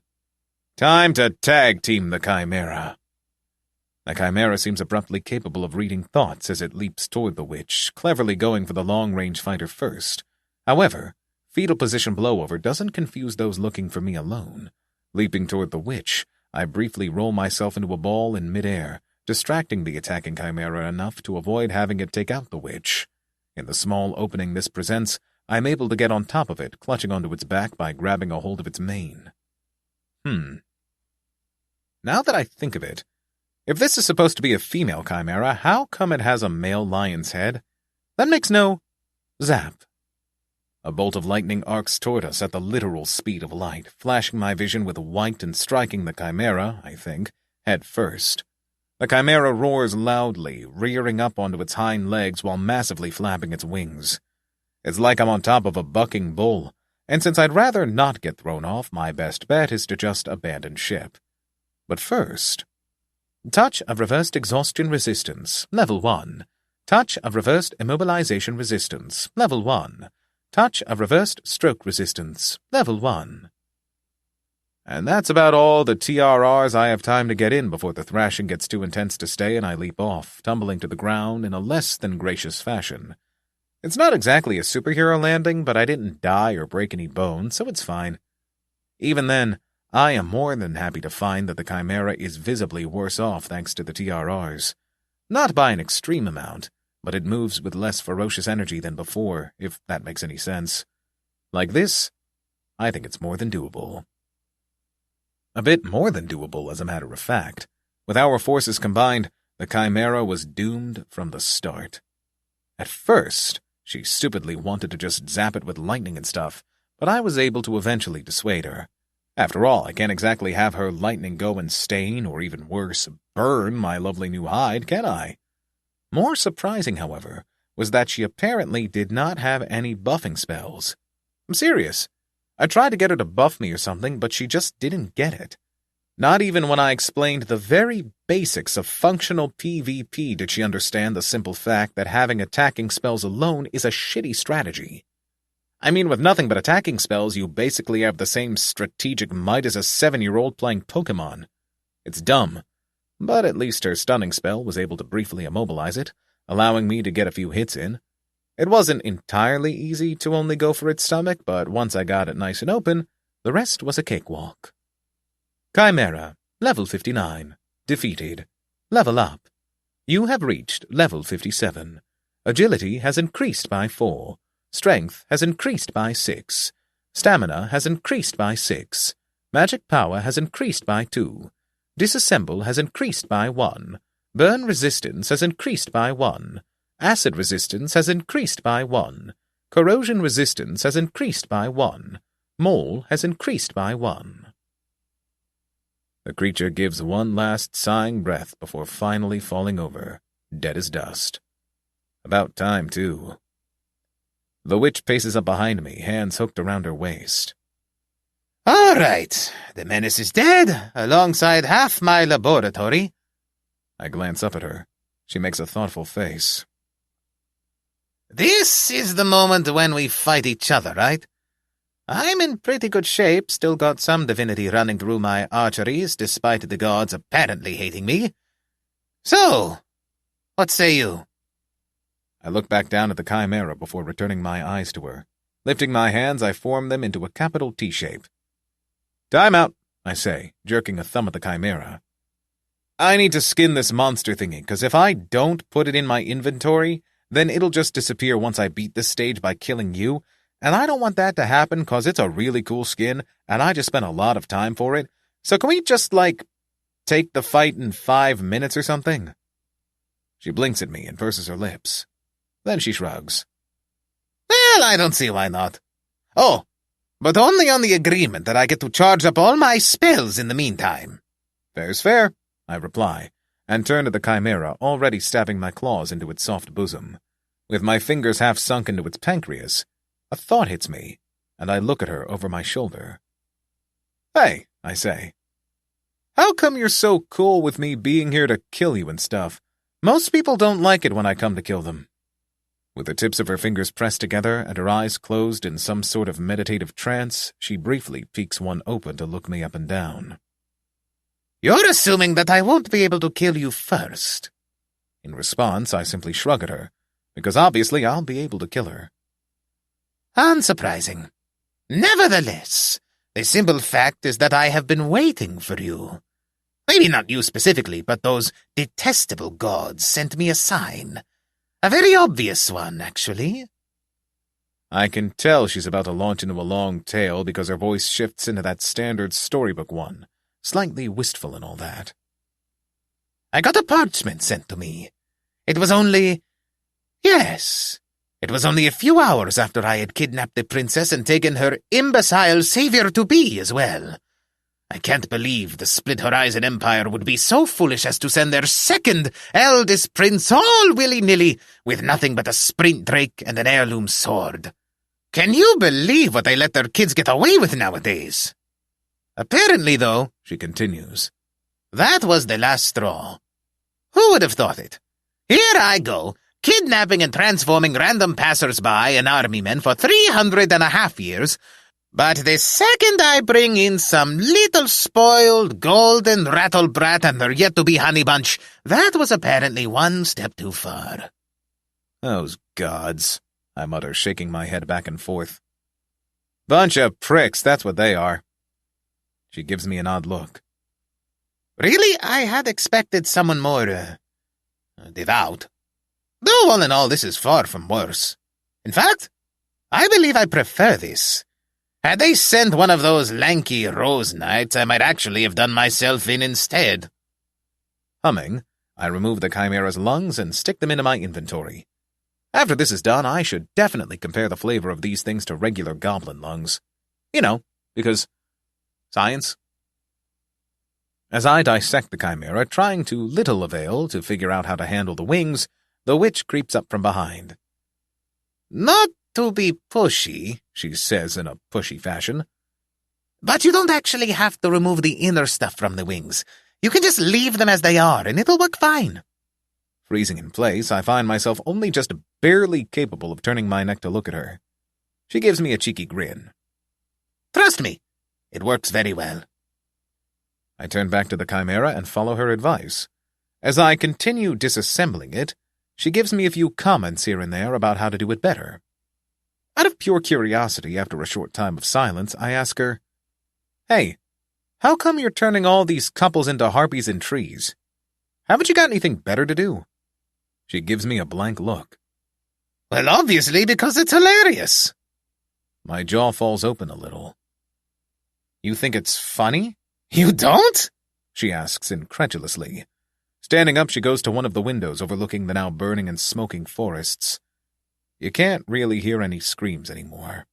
Time to tag-team the chimera. The chimera seems abruptly capable of reading thoughts as it leaps toward the witch, cleverly going for the long-range fighter first. However, fetal position blowover doesn't confuse those looking for me alone. Leaping toward the witch, I briefly roll myself into a ball in midair, distracting the attacking chimera enough to avoid having it take out the witch. In the small opening this presents, I'm able to get on top of it, clutching onto its back by grabbing a hold of its mane. Now that I think of it, if this is supposed to be a female chimera, how come it has a male lion's head? That makes no... Zap. A bolt of lightning arcs toward us at the literal speed of light, flashing my vision with white and striking the chimera, I think, head first. The chimera roars loudly, rearing up onto its hind legs while massively flapping its wings. It's like I'm on top of a bucking bull, and since I'd rather not get thrown off, my best bet is to just abandon ship. But first... Touch of reversed exhaustion resistance, level 1. Touch of reversed immobilization resistance, level 1. Touch of reversed stroke resistance, level 1. And that's about all the TRRs I have time to get in before the thrashing gets too intense to stay and I leap off, tumbling to the ground in a less than gracious fashion. It's not exactly a superhero landing, but I didn't die or break any bones, so it's fine. Even then, I am more than happy to find that the chimera is visibly worse off thanks to the TRRs. Not by an extreme amount, but it moves with less ferocious energy than before, if that makes any sense. Like this, I think it's more than doable. A bit more than doable, as a matter of fact. With our forces combined, the chimera was doomed from the start. At first, she stupidly wanted to just zap it with lightning and stuff, but I was able to eventually dissuade her. After all, I can't exactly have her lightning go and stain, or even worse, burn my lovely new hide, can I? More surprising, however, was that she apparently did not have any buffing spells. I'm serious. I tried to get her to buff me or something, but she just didn't get it. Not even when I explained the very basics of functional PvP did she understand the simple fact that having attacking spells alone is a shitty strategy. I mean, with nothing but attacking spells, you basically have the same strategic might as a 7-year-old playing Pokemon. It's dumb, but at least her stunning spell was able to briefly immobilize it, allowing me to get a few hits in. It wasn't entirely easy to only go for its stomach, but once I got it nice and open, the rest was a cakewalk. Chimera, level 59. Defeated. Level up. You have reached level 57. Agility has increased by 4. Strength has increased by 6. Stamina has increased by 6. Magic power has increased by 2. Disassemble has increased by 1. Burn resistance has increased by 1. Acid resistance has increased by 1. Corrosion resistance has increased by 1. Mole has increased by 1. The creature gives one last sighing breath before finally falling over, dead as dust. About time, too. The witch paces up behind me, hands hooked around her waist. All right, the menace is dead, alongside half my laboratory. I glance up at her. She makes a thoughtful face. This is the moment when we fight each other, right? I'm in pretty good shape, still got some divinity running through my arteries, despite the gods apparently hating me. So, what say you? I look back down at the chimera before returning my eyes to her. Lifting my hands, I form them into a capital T shape. Time out, I say, jerking a thumb at the chimera. I need to skin this monster thingy, because if I don't put it in my inventory, then it'll just disappear once I beat this stage by killing you, and I don't want that to happen because it's a really cool skin, and I just spent a lot of time for it. So can we just, take the fight in 5 minutes or something? She blinks at me and purses her lips. Then she shrugs. Well, I don't see why not. Oh, but only on the agreement that I get to charge up all my spells in the meantime. Fair's fair, I reply, and turn to the chimera, already stabbing my claws into its soft bosom. With my fingers half sunk into its pancreas, a thought hits me, and I look at her over my shoulder. Hey, I say. How come you're so cool with me being here to kill you and stuff? Most people don't like it when I come to kill them. With the tips of her fingers pressed together and her eyes closed in some sort of meditative trance, she briefly peeks one open to look me up and down. You're assuming that I won't be able to kill you first. In response, I simply shrug at her, because obviously I'll be able to kill her. Unsurprising. Nevertheless, the simple fact is that I have been waiting for you. Maybe not you specifically, but those detestable gods sent me a sign. A very obvious one, actually. I can tell she's about to launch into a long tale because her voice shifts into that standard storybook one, slightly wistful and all that. I got a parchment sent to me. It was only a few hours after I had kidnapped the princess and taken her imbecile savior-to-be as well. I can't believe the Split Horizon Empire would be so foolish as to send their second eldest prince all willy-nilly with nothing but a sprint drake and an heirloom sword. Can you believe what they let their kids get away with nowadays? Apparently, though, she continues, that was the last straw. Who would have thought it? Here I go, kidnapping and transforming random passers-by and army men for 300.5 years, but the second I bring in some little spoiled golden rattle brat and her yet-to-be honey bunch, that was apparently one step too far. Those gods, I mutter, shaking my head back and forth. Bunch of pricks, that's what they are. She gives me an odd look. Really, I had expected someone more, devout. Though all in all, this is far from worse. In fact, I believe I prefer this. Had they sent one of those lanky rose knights, I might actually have done myself in instead. Humming, I remove the chimera's lungs and stick them into my inventory. After this is done, I should definitely compare the flavor of these things to regular goblin lungs. You know, because science. As I dissect the chimera, trying to little avail to figure out how to handle the wings, the witch creeps up from behind. Not to be pushy, she says in a pushy fashion, but you don't actually have to remove the inner stuff from the wings. You can just leave them as they are, and it'll work fine. Freezing in place, I find myself only just barely capable of turning my neck to look at her. She gives me a cheeky grin. Trust me, it works very well. I turn back to the chimera and follow her advice. As I continue disassembling it, she gives me a few comments here and there about how to do it better. Out of pure curiosity, after a short time of silence, I ask her, Hey, how come you're turning all these couples into harpies in trees? Haven't you got anything better to do? She gives me a blank look. Well, obviously, because it's hilarious. My jaw falls open a little. You think it's funny? You don't? She asks incredulously. Standing up, she goes to one of the windows overlooking the now burning and smoking forests. You can't really hear any screams anymore.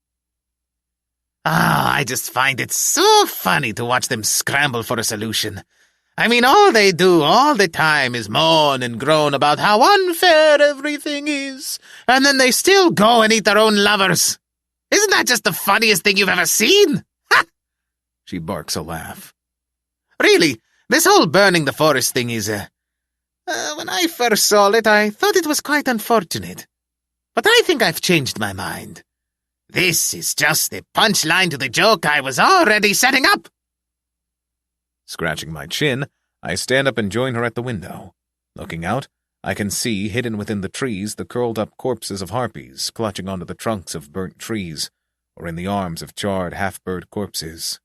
I just find it so funny to watch them scramble for a solution. I mean, all they do all the time is moan and groan about how unfair everything is, and then they still go and eat their own lovers. Isn't that just the funniest thing you've ever seen? Ha! She barks a laugh. Really, this whole burning the forest thing is, when I first saw it, I thought it was quite unfortunate. But I think I've changed my mind. This is just the punchline to the joke I was already setting up. Scratching my chin, I stand up and join her at the window. Looking out, I can see, hidden within the trees, the curled-up corpses of harpies clutching onto the trunks of burnt trees, or in the arms of charred half-bird corpses.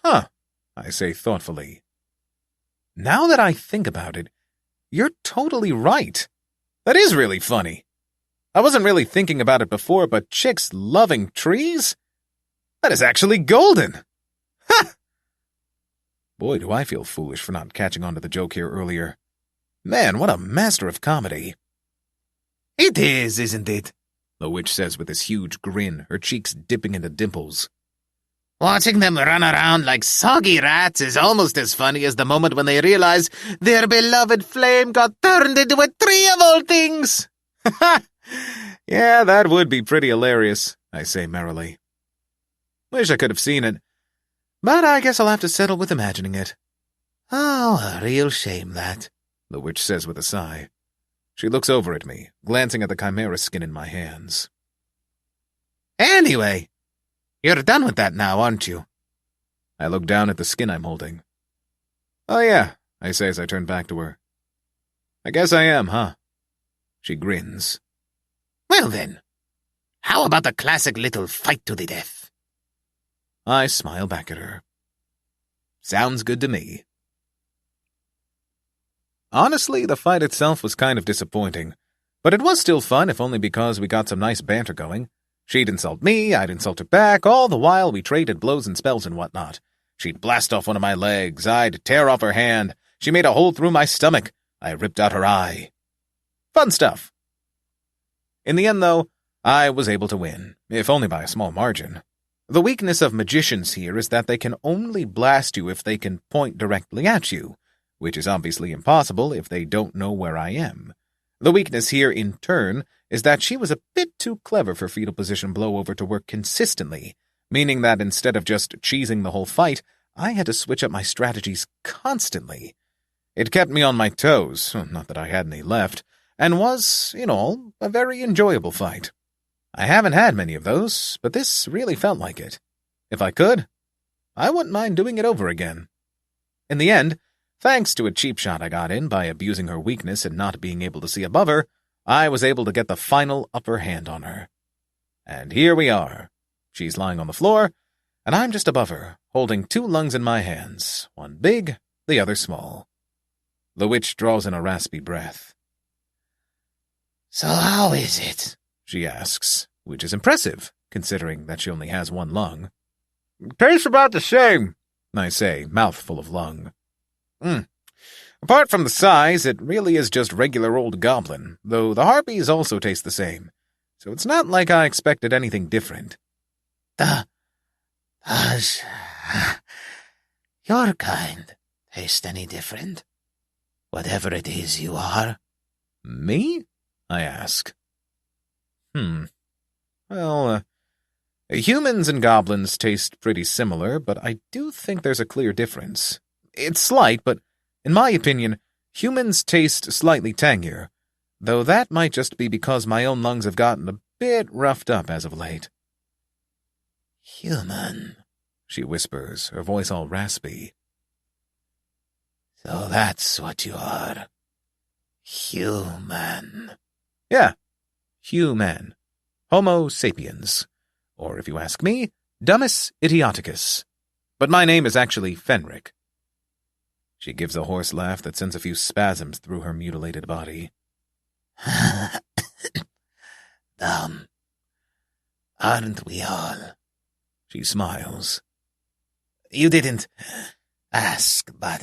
Huh, I say thoughtfully. Now that I think about it, you're totally right. That is really funny. I wasn't really thinking about it before, but chicks loving trees? That is actually golden. Ha! Boy, do I feel foolish for not catching on to the joke here earlier. Man, what a master of comedy. It is, isn't it? The witch says with this huge grin, her cheeks dipping into dimples. Watching them run around like soggy rats is almost as funny as the moment when they realize their beloved flame got turned into a tree of all things. Yeah, that would be pretty hilarious, I say merrily. Wish I could have seen it, but I guess I'll have to settle with imagining it. Oh, a real shame, that, the witch says with a sigh. She looks over at me, glancing at the chimera skin in my hands. Anyway, you're done with that now, aren't you? I look down at the skin I'm holding. Oh yeah, I say as I turn back to her. I guess I am, huh? She grins. Well then, how about the classic little fight to the death? I smile back at her. Sounds good to me. Honestly, the fight itself was kind of disappointing, but it was still fun if only because we got some nice banter going. She'd insult me, I'd insult her back, all the while we traded blows and spells and whatnot. She'd blast off one of my legs, I'd tear off her hand, she made a hole through my stomach, I ripped out her eye. Fun stuff. In the end, though, I was able to win, if only by a small margin. The weakness of magicians here is that they can only blast you if they can point directly at you, which is obviously impossible if they don't know where I am. The weakness here, in turn, is that she was a bit too clever for fetal position blowover to work consistently, meaning that instead of just cheesing the whole fight, I had to switch up my strategies constantly. It kept me on my toes, not that I had any left, and was, in all, a very enjoyable fight. I haven't had many of those, but this really felt like it. If I could, I wouldn't mind doing it over again. In the end, thanks to a cheap shot I got in by abusing her weakness and not being able to see above her, I was able to get the final upper hand on her. And here we are. She's lying on the floor, and I'm just above her, holding two lungs in my hands, one big, the other small. The witch draws in a raspy breath. So how is it? She asks, which is impressive, considering that she only has one lung. Tastes about the same, I say, mouth full of lung. Apart from the size, it really is just regular old goblin, though the harpies also taste the same, so it's not like I expected anything different. Does your kind taste any different? Whatever it is you are. Me? I ask. Well, humans and goblins taste pretty similar, but I do think there's a clear difference. It's slight, but in my opinion, humans taste slightly tangier, though that might just be because my own lungs have gotten a bit roughed up as of late. Human, she whispers, her voice all raspy. So that's what you are. Human. Yeah, human. Homo sapiens. Or, if you ask me, Dummus idioticus. But my name is actually Fennrick. She gives a hoarse laugh that sends a few spasms through her mutilated body. Dumb. Aren't we all? She smiles. You didn't ask, but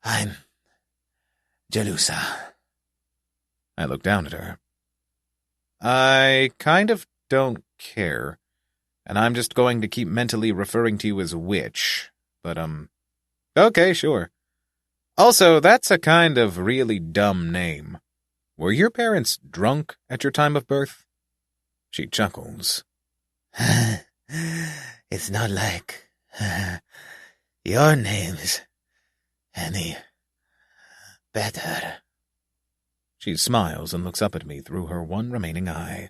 I'm Jalusa. I look down at her. I kind of don't care, and I'm just going to keep mentally referring to you as witch, but, okay, sure. Also, that's a kind of really dumb name. Were your parents drunk at your time of birth? She chuckles. It's not like your name's any better. She smiles and looks up at me through her one remaining eye.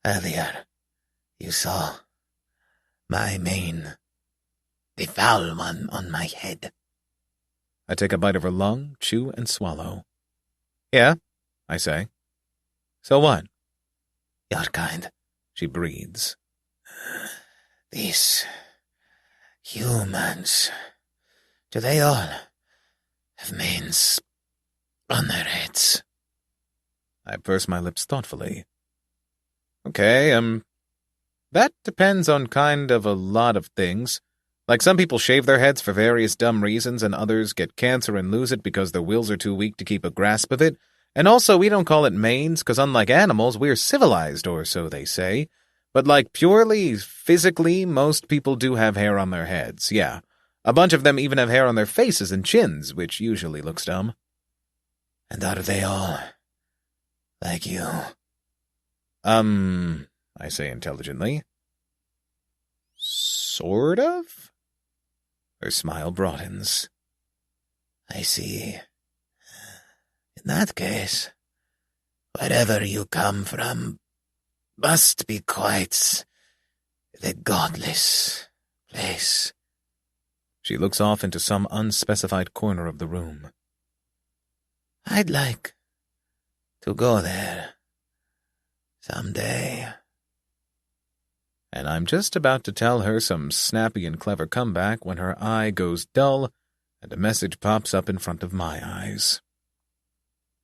Earlier, you saw my mane, the foul one on my head. I take a bite of her lung, chew, and swallow. Yeah, I say. So what? Your kind, she breathes. These humans Do they all have manes on their heads? I purse my lips thoughtfully. Okay, that depends on kind of a lot of things. Like some people shave their heads for various dumb reasons, and others get cancer and lose it because their wills are too weak to keep a grasp of it. And also, we don't call it manes, because unlike animals, we're civilized, or so they say. But like purely physically, most people do have hair on their heads, yeah. A bunch of them even have hair on their faces and chins, which usually looks dumb. And are they all like you? I say intelligently. Sort of? Her smile broadens. I see. In that case, wherever you come from must be quite the godless place. She looks off into some unspecified corner of the room. I'd like to go there someday. And I'm just about to tell her some snappy and clever comeback when her eye goes dull and a message pops up in front of my eyes.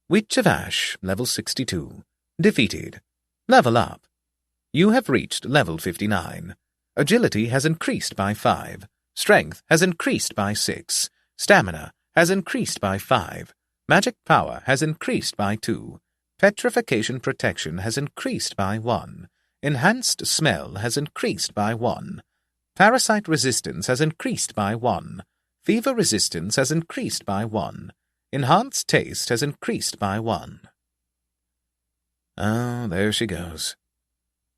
Witch of Ash, level 62. Defeated. Level up. You have reached level 59. Agility has increased by 5. Strength has increased by 6. Stamina has increased by 5. Magic power has increased by 2. Petrification protection has increased by 1. Enhanced smell has increased by 1. Parasite resistance has increased by 1. Fever resistance has increased by 1. Enhanced taste has increased by 1. Oh, there she goes.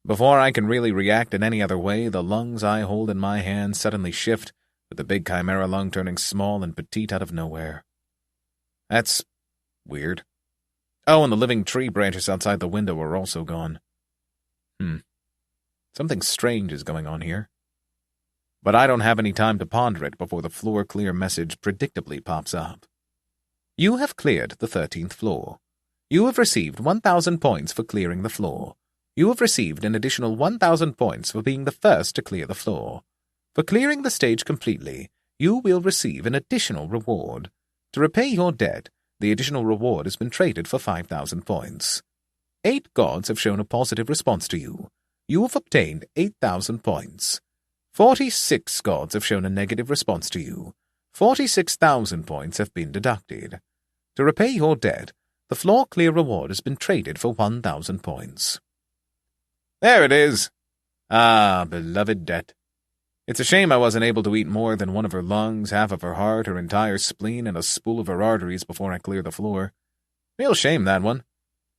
Before I can really react in any other way, the lungs I hold in my hand suddenly shift, with the big chimera lung turning small and petite out of nowhere. That's weird. Oh, and the living tree branches outside the window are also gone. Something strange is going on here. But I don't have any time to ponder it before the floor clear message predictably pops up. You have cleared the 13th floor. You have received 1,000 points for clearing the floor. You have received an additional 1,000 points for being the first to clear the floor. For clearing the stage completely, you will receive an additional reward. To repay your debt, the additional reward has been traded for 5,000 points. 8 gods have shown a positive response to you. You have obtained 8,000 points. 46 gods have shown a negative response to you. 46,000 points have been deducted. To repay your debt, the floor clear reward has been traded for 1,000 points. There it is. Ah, beloved debt. It's a shame I wasn't able to eat more than one of her lungs, half of her heart, her entire spleen, and a spool of her arteries before I clear the floor. Real shame, that one.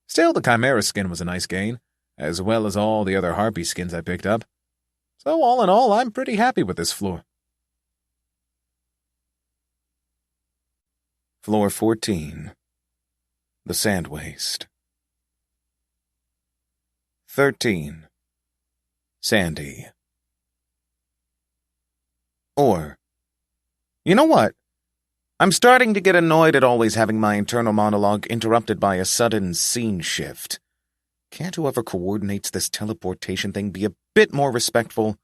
Still, the chimera skin was a nice gain, as well as all the other harpy skins I picked up. So all in all, I'm pretty happy with this floor. Floor 14. The Sand Waste. 13. Sandy. Or, you know what? I'm starting to get annoyed at always having my internal monologue interrupted by a sudden scene shift. Can't whoever coordinates this teleportation thing be a bit more respectful?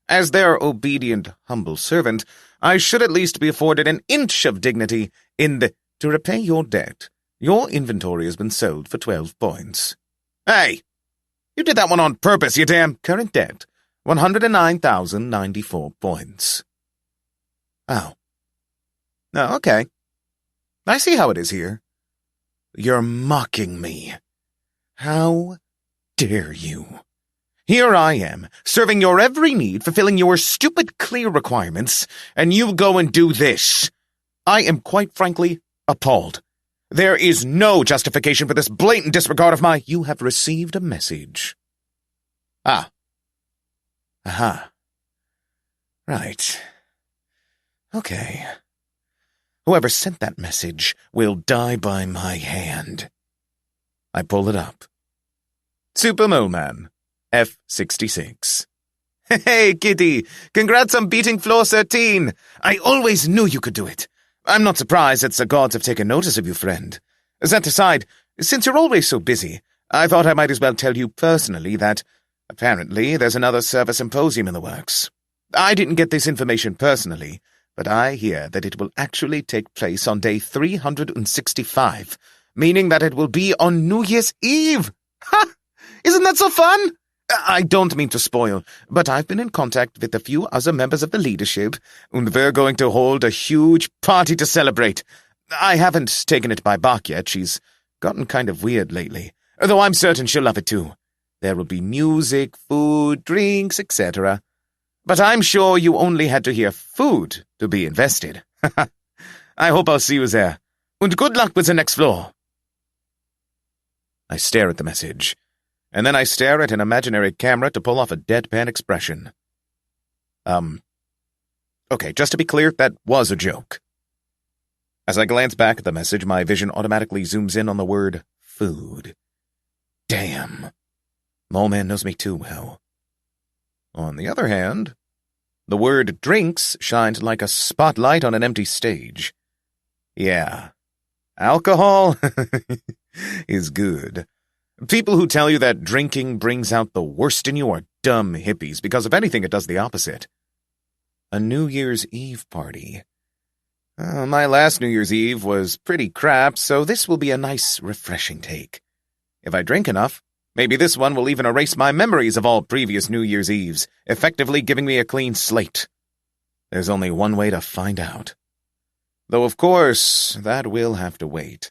As their obedient, humble servant, I should at least be afforded an inch of dignity in the, to repay your debt. Your inventory has been sold for 12 points. Hey! You did that one on purpose, you damn current debt. 109,094 points. Oh. Oh, okay. I see how it is here. You're mocking me. How dare you? Here I am, serving your every need, fulfilling your stupid clear requirements, and you go and do this. I am quite frankly appalled. There is no justification for this blatant disregard of my— You have received a message. Ah. Aha. Right. Okay. Whoever sent that message will die by my hand. I pull it up. Super Moleman, F66. Hey, Kitty! Congrats on beating floor 13! I always knew you could do it. I'm not surprised that the gods have taken notice of you, friend. That aside, since you're always so busy, I thought I might as well tell you personally that, apparently, there's another service symposium in the works. I didn't get this information personally, but I hear that it will actually take place on day 365, meaning that it will be on New Year's Eve. Ha! Isn't that so fun? I don't mean to spoil, but I've been in contact with a few other members of the leadership, and we're going to hold a huge party to celebrate. I haven't taken it by Bach yet. She's gotten kind of weird lately, though I'm certain she'll love it too. There will be music, food, drinks, etc. But I'm sure you only had to hear food to be invested. I hope I'll see you there, and good luck with the next floor. I stare at the message, and then I stare at an imaginary camera to pull off a deadpan expression. Okay, just to be clear, that was a joke. As I glance back at the message, my vision automatically zooms in on the word food. Damn. Moleman knows me too well. On the other hand, the word drinks shined like a spotlight on an empty stage. Yeah, alcohol is good. People who tell you that drinking brings out the worst in you are dumb hippies, because if anything, it does the opposite. A New Year's Eve party. My last New Year's Eve was pretty crap, so this will be a nice, refreshing take. If I drink enough, maybe this one will even erase my memories of all previous New Year's Eves, effectively giving me a clean slate. There's only one way to find out. Though, of course, that will have to wait.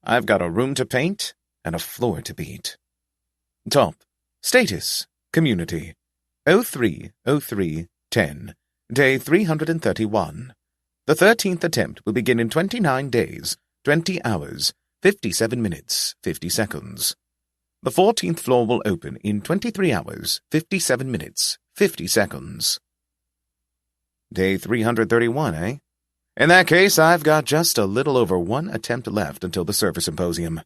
I've got a room to paint and a floor to beat. Top. Status. Community. 03/03/10. Day 331. The 13th attempt will begin in 29 days, 20 hours, 57 minutes, 50 seconds. The 14th floor will open in 23 hours, 57 minutes, 50 seconds. Day 331, eh? In that case, I've got just a little over one attempt left until the Surfer Symposium.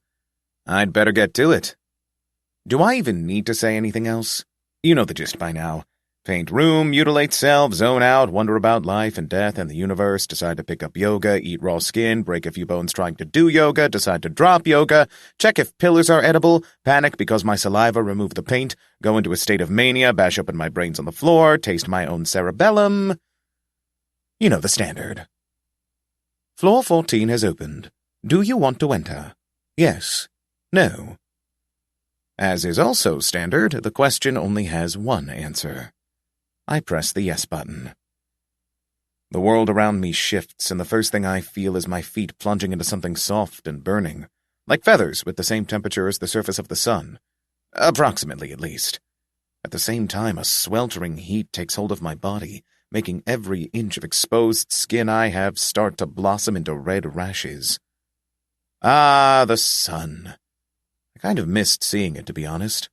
I'd better get to it. Do I even need to say anything else? You know the gist by now. Paint room, mutilate self, zone out, wonder about life and death and the universe, decide to pick up yoga, eat raw skin, break a few bones trying to do yoga, decide to drop yoga, check if pillars are edible, panic because my saliva removed the paint, go into a state of mania, bash open my brains on the floor, taste my own cerebellum. You know the standard. Floor 14 has opened. Do you want to enter? Yes. No. As is also standard, the question only has one answer. I press the yes button. The world around me shifts, and the first thing I feel is my feet plunging into something soft and burning, like feathers with the same temperature as the surface of the sun. Approximately, at least. At the same time, a sweltering heat takes hold of my body, making every inch of exposed skin I have start to blossom into red rashes. Ah, the sun. I kind of missed seeing it, to be honest.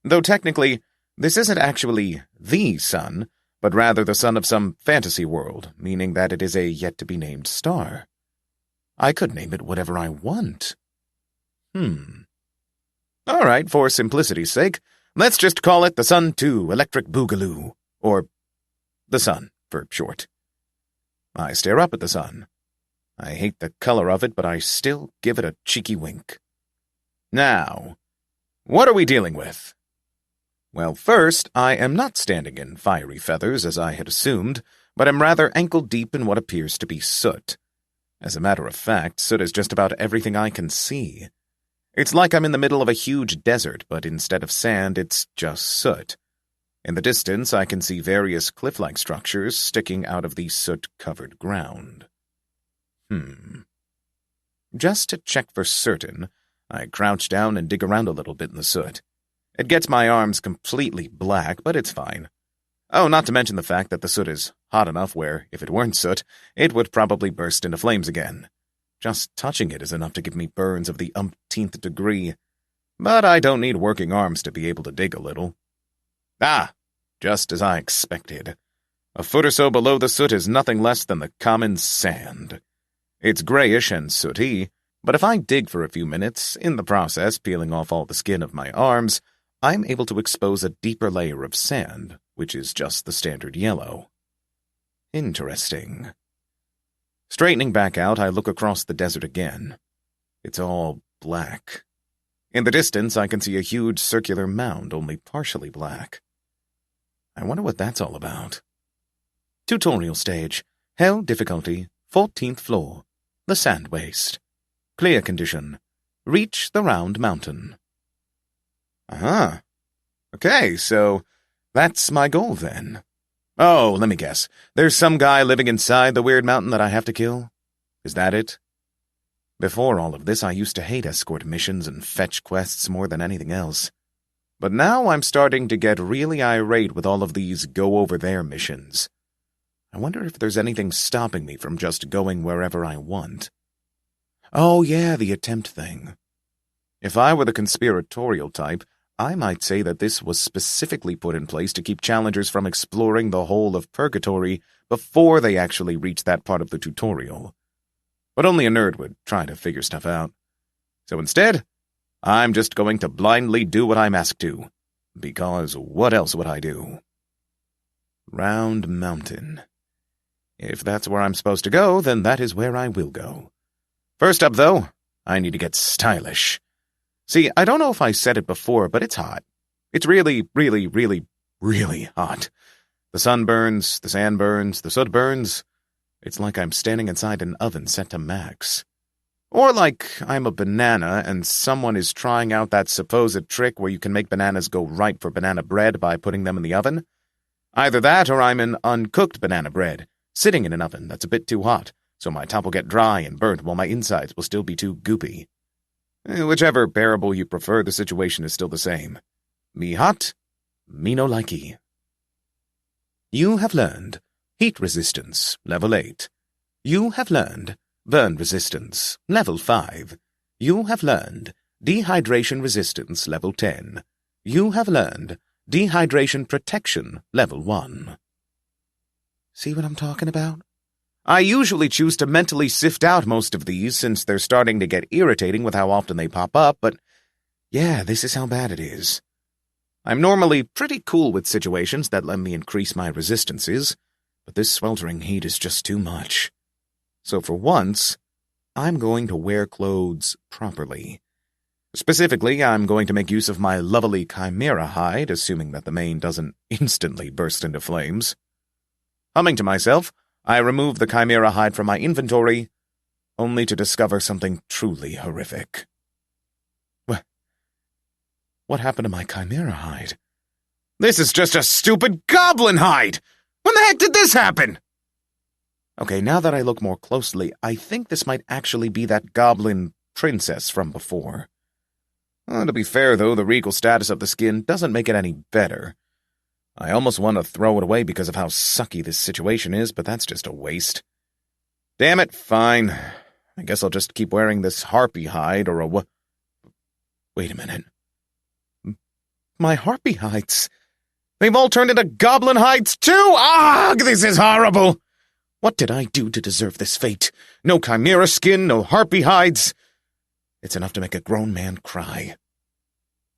Though technically, this isn't actually the sun, but rather the sun of some fantasy world, meaning that it is a yet-to-be-named star. I could name it whatever I want. All right, for simplicity's sake, let's just call it the Sun 2 Electric Boogaloo, or the sun, for short. I stare up at the sun. I hate the color of it, but I still give it a cheeky wink. Now, what are we dealing with? Well, first, I am not standing in fiery feathers, as I had assumed, but am rather ankle-deep in what appears to be soot. As a matter of fact, soot is just about everything I can see. It's like I'm in the middle of a huge desert, but instead of sand, it's just soot. In the distance, I can see various cliff-like structures sticking out of the soot-covered ground. Just to check for certain, I crouch down and dig around a little bit in the soot. It gets my arms completely black, but it's fine. Oh, not to mention the fact that the soot is hot enough where, if it weren't soot, it would probably burst into flames again. Just touching it is enough to give me burns of the umpteenth degree. But I don't need working arms to be able to dig a little. Ah, just as I expected. A foot or so below the soot is nothing less than the common sand. It's grayish and sooty, but if I dig for a few minutes, in the process peeling off all the skin of my arms, I'm able to expose a deeper layer of sand, which is just the standard yellow. Interesting. Straightening back out, I look across the desert again. It's all black. In the distance, I can see a huge circular mound, only partially black. I wonder what that's all about. Tutorial stage. Hell difficulty, 14th floor. The Sand Waste. Clear condition. Reach the round mountain. Uh-huh. Okay, so that's my goal then. Oh, let me guess. There's some guy living inside the weird mountain that I have to kill? Is that it? Before all of this, I used to hate escort missions and fetch quests more than anything else. But now I'm starting to get really irate with all of these go-over-there missions. I wonder if there's anything stopping me from just going wherever I want. Oh yeah, the attempt thing. If I were the conspiratorial type, I might say that this was specifically put in place to keep challengers from exploring the whole of Purgatory before they actually reach that part of the tutorial. But only a nerd would try to figure stuff out. So instead, I'm just going to blindly do what I'm asked to. Because what else would I do? Round Mountain. If that's where I'm supposed to go, then that is where I will go. First up, though, I need to get stylish. See, I don't know if I said it before, but it's hot. It's really, really, really, really hot. The sun burns, the sand burns, the soot burns. It's like I'm standing inside an oven set to max. Or like I'm a banana and someone is trying out that supposed trick where you can make bananas go right for banana bread by putting them in the oven. Either that or I'm an uncooked banana bread, sitting in an oven that's a bit too hot, so my top will get dry and burnt while my insides will still be too goopy. Whichever bearable you prefer, the situation is still the same. Me hot, me no likey. You have learned heat resistance, level 8. You have learned burn resistance, level 5. You have learned dehydration resistance, level 10. You have learned dehydration protection, level 1. See what I'm talking about? I usually choose to mentally sift out most of these since they're starting to get irritating with how often they pop up, but yeah, this is how bad it is. I'm normally pretty cool with situations that let me increase my resistances, but this sweltering heat is just too much. So for once, I'm going to wear clothes properly. Specifically, I'm going to make use of my lovely chimera hide, assuming that the mane doesn't instantly burst into flames. Humming to myself, I remove the chimera hide from my inventory, only to discover something truly horrific. What happened to my chimera hide? This is just a stupid goblin hide! When the heck did this happen? Okay, now that I look more closely, I think this might actually be that goblin princess from before. To be fair, though, the regal status of the skin doesn't make it any better. I almost want to throw it away because of how sucky this situation is, but that's just a waste. Damn it, fine. I guess I'll just keep wearing this harpy hide or a Wait a minute. My harpy hides. They've all turned into goblin hides, too! Ah, this is horrible! What did I do to deserve this fate? No chimera skin, no harpy hides. It's enough to make a grown man cry.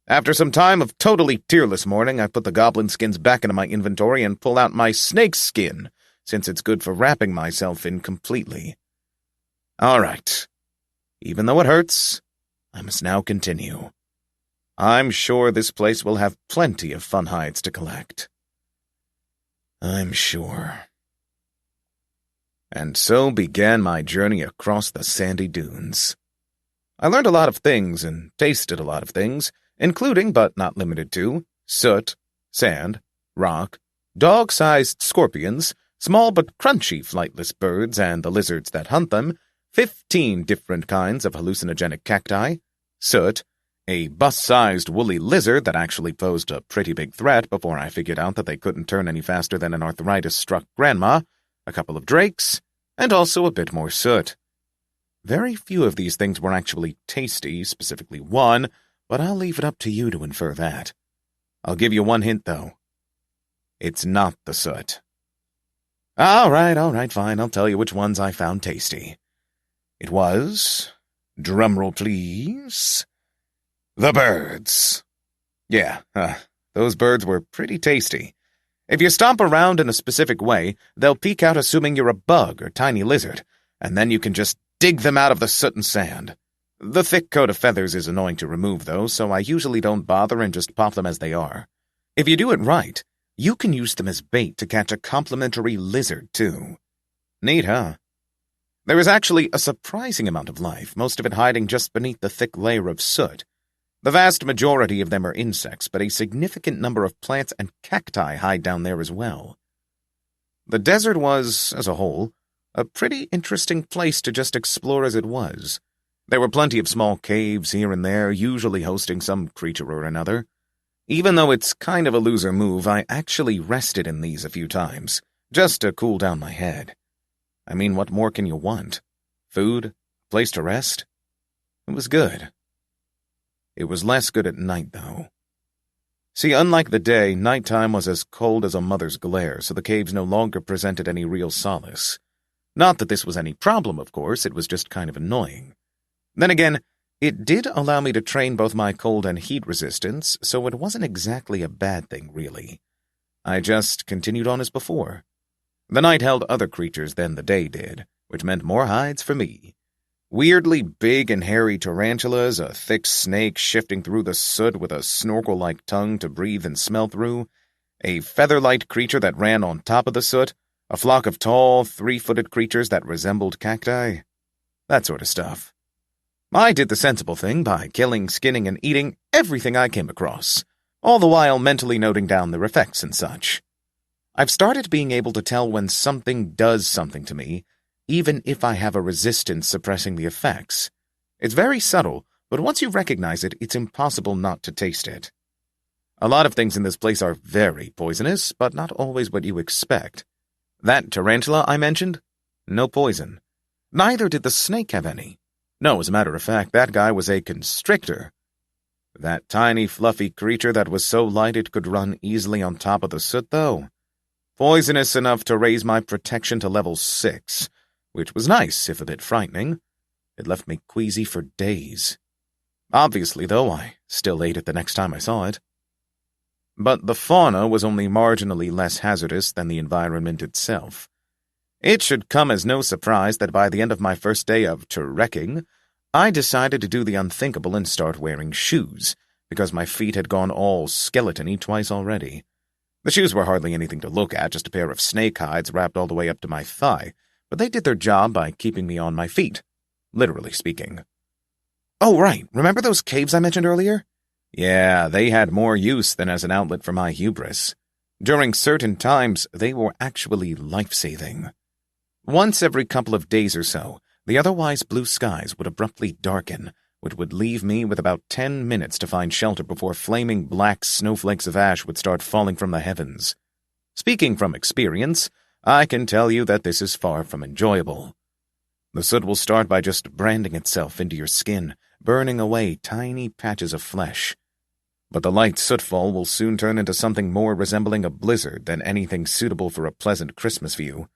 After some time of totally tearless mourning, I put the goblin skins back into my inventory and pull out my snake skin, since it's good for wrapping myself in completely. All right. Even though it hurts, I must now continue. I'm sure this place will have plenty of fun hides to collect. I'm sure. And so began my journey across the sandy dunes. I learned a lot of things and tasted a lot of things, including, but not limited to, soot, sand, rock, dog-sized scorpions, small but crunchy flightless birds and the lizards that hunt them, 15 different kinds of hallucinogenic cacti, soot, a bus-sized woolly lizard that actually posed a pretty big threat before I figured out that they couldn't turn any faster than an arthritis-struck grandma, a couple of drakes, and also a bit more soot. Very few of these things were actually tasty, specifically one, but I'll leave it up to you to infer that. I'll give you one hint, though. It's not the soot. All right, fine, I'll tell you which ones I found tasty. It was, drumroll please, the birds. Yeah, those birds were pretty tasty. If you stomp around in a specific way, they'll peek out assuming you're a bug or tiny lizard, and then you can just dig them out of the soot and sand. The thick coat of feathers is annoying to remove, though, so I usually don't bother and just pop them as they are. If you do it right, you can use them as bait to catch a complimentary lizard, too. Neat, huh? There is actually a surprising amount of life, most of it hiding just beneath the thick layer of soot. The vast majority of them are insects, but a significant number of plants and cacti hide down there as well. The desert was, as a whole, a pretty interesting place to just explore as it was. There were plenty of small caves here and there, usually hosting some creature or another. Even though it's kind of a loser move, I actually rested in these a few times, just to cool down my head. I mean, what more can you want? Food? Place to rest? It was good. It was less good at night, though. See, unlike the day, nighttime was as cold as a mother's glare, so the caves no longer presented any real solace. Not that this was any problem, of course, it was just kind of annoying. Then again, it did allow me to train both my cold and heat resistance, so it wasn't exactly a bad thing, really. I just continued on as before. The night held other creatures than the day did, which meant more hides for me. Weirdly big and hairy tarantulas, a thick snake shifting through the soot with a snorkel-like tongue to breathe and smell through, a feather-light creature that ran on top of the soot, a flock of tall, 3-footed creatures that resembled cacti. That sort of stuff. I did the sensible thing by killing, skinning, and eating everything I came across, all the while mentally noting down their effects and such. I've started being able to tell when something does something to me, even if I have a resistance suppressing the effects. It's very subtle, but once you recognize it, it's impossible not to taste it. A lot of things in this place are very poisonous, but not always what you expect. That tarantula I mentioned? No poison. Neither did the snake have any. No, as a matter of fact, that guy was a constrictor. That tiny, fluffy creature that was so light it could run easily on top of the soot, though. Poisonous enough to raise my protection to level 6, which was nice, if a bit frightening. It left me queasy for days. Obviously, though, I still ate it the next time I saw it. But the fauna was only marginally less hazardous than the environment itself. It should come as no surprise that by the end of my first day of trekking, I decided to do the unthinkable and start wearing shoes, because my feet had gone all skeleton-y twice already. The shoes were hardly anything to look at, just a pair of snake hides wrapped all the way up to my thigh, but they did their job by keeping me on my feet, literally speaking. Oh, right, remember those caves I mentioned earlier? Yeah, they had more use than as an outlet for my hubris. During certain times, they were actually life-saving. Once every couple of days or so, the otherwise blue skies would abruptly darken, which would leave me with about 10 minutes to find shelter before flaming black snowflakes of ash would start falling from the heavens. Speaking from experience, I can tell you that this is far from enjoyable. The soot will start by just branding itself into your skin, burning away tiny patches of flesh. But the light sootfall will soon turn into something more resembling a blizzard than anything suitable for a pleasant Christmas view.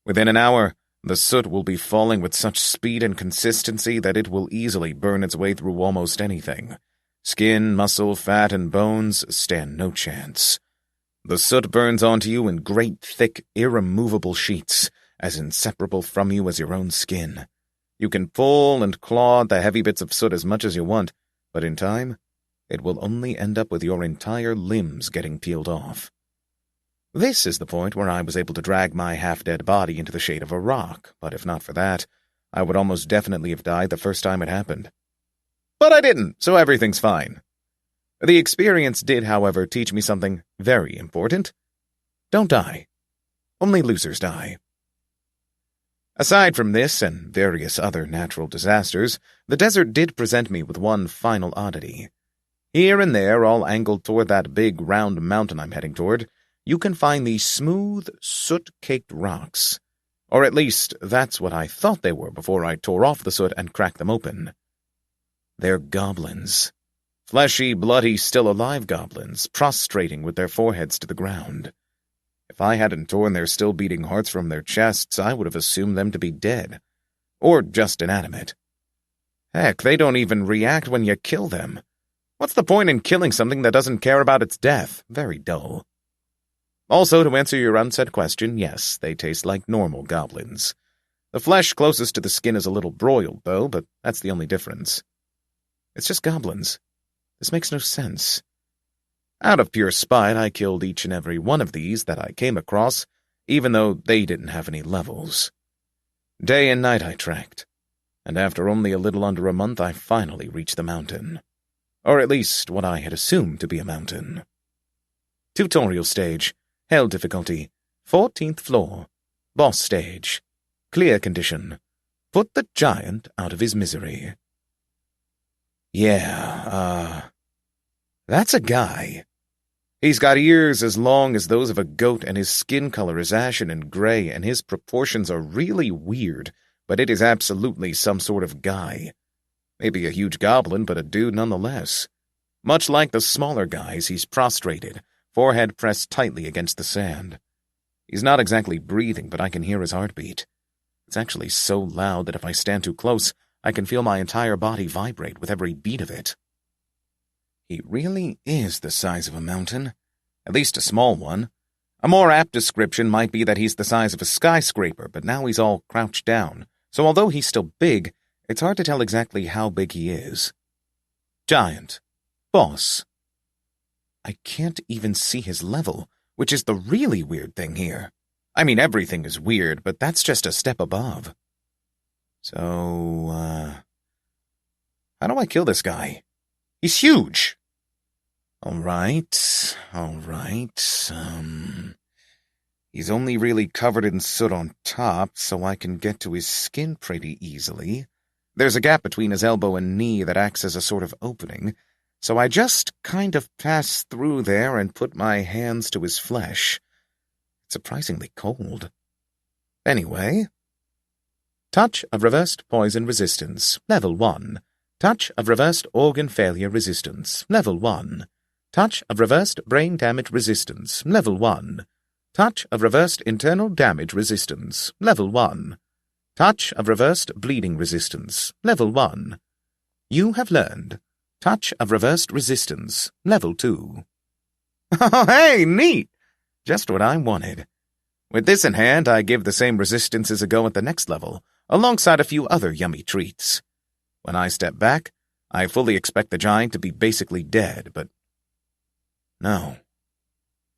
Within an hour, the soot will be falling with such speed and consistency that it will easily burn its way through almost anything. Skin, muscle, fat, and bones stand no chance. The soot burns onto you in great, thick, irremovable sheets, as inseparable from you as your own skin. You can pull and claw at the heavy bits of soot as much as you want, but in time, it will only end up with your entire limbs getting peeled off. This is the point where I was able to drag my half-dead body into the shade of a rock, but if not for that, I would almost definitely have died the first time it happened. But I didn't, so everything's fine. The experience did, however, teach me something very important. Don't die. Only losers die. Aside from this and various other natural disasters, the desert did present me with one final oddity. Here and there, all angled toward that big round mountain I'm heading toward, you can find these smooth, soot-caked rocks. Or at least, that's what I thought they were before I tore off the soot and cracked them open. They're goblins. Fleshy, bloody, still-alive goblins, prostrating with their foreheads to the ground. If I hadn't torn their still-beating hearts from their chests, I would have assumed them to be dead. Or just inanimate. Heck, they don't even react when you kill them. What's the point in killing something that doesn't care about its death? Very dull. Also, to answer your unsaid question, yes, they taste like normal goblins. The flesh closest to the skin is a little broiled, though, but that's the only difference. It's just goblins. This makes no sense. Out of pure spite, I killed each and every one of these that I came across, even though they didn't have any levels. Day and night I trekked, and after only a little under a month I finally reached the mountain. Or at least what I had assumed to be a mountain. Tutorial stage, hell difficulty, 14th floor, boss stage, clear condition, put the giant out of his misery. Yeah, that's a guy. He's got ears as long as those of a goat, and his skin color is ashen and gray, and his proportions are really weird, but it is absolutely some sort of guy. Maybe a huge goblin, but a dude nonetheless. Much like the smaller guys, he's prostrated, forehead pressed tightly against the sand. He's not exactly breathing, but I can hear his heartbeat. It's actually so loud that if I stand too close, I can feel my entire body vibrate with every beat of it. He really is the size of a mountain, at least a small one. A more apt description might be that he's the size of a skyscraper, but now he's all crouched down, so although he's still big, it's hard to tell exactly how big he is. Giant. Boss. I can't even see his level, which is the really weird thing here. I mean, everything is weird, but that's just a step above. So, how do I kill this guy? He's huge! All right. He's only really covered in soot on top, so I can get to his skin pretty easily. There's a gap between his elbow and knee that acts as a sort of opening, so I just kind of pass through there and put my hands to his flesh. It's surprisingly cold. Anyway. Touch of reversed poison resistance, level 1. Touch of reversed organ failure resistance, level 1. Touch of reversed brain damage resistance, level 1. Touch of reversed internal damage resistance, level 1. Touch of reversed bleeding resistance, level 1. You have learned Touch of reversed resistance, level 2. Oh, hey, neat! Just what I wanted. With this in hand, I give the same resistances a go at the next level, alongside a few other yummy treats. When I step back, I fully expect the giant to be basically dead, but no.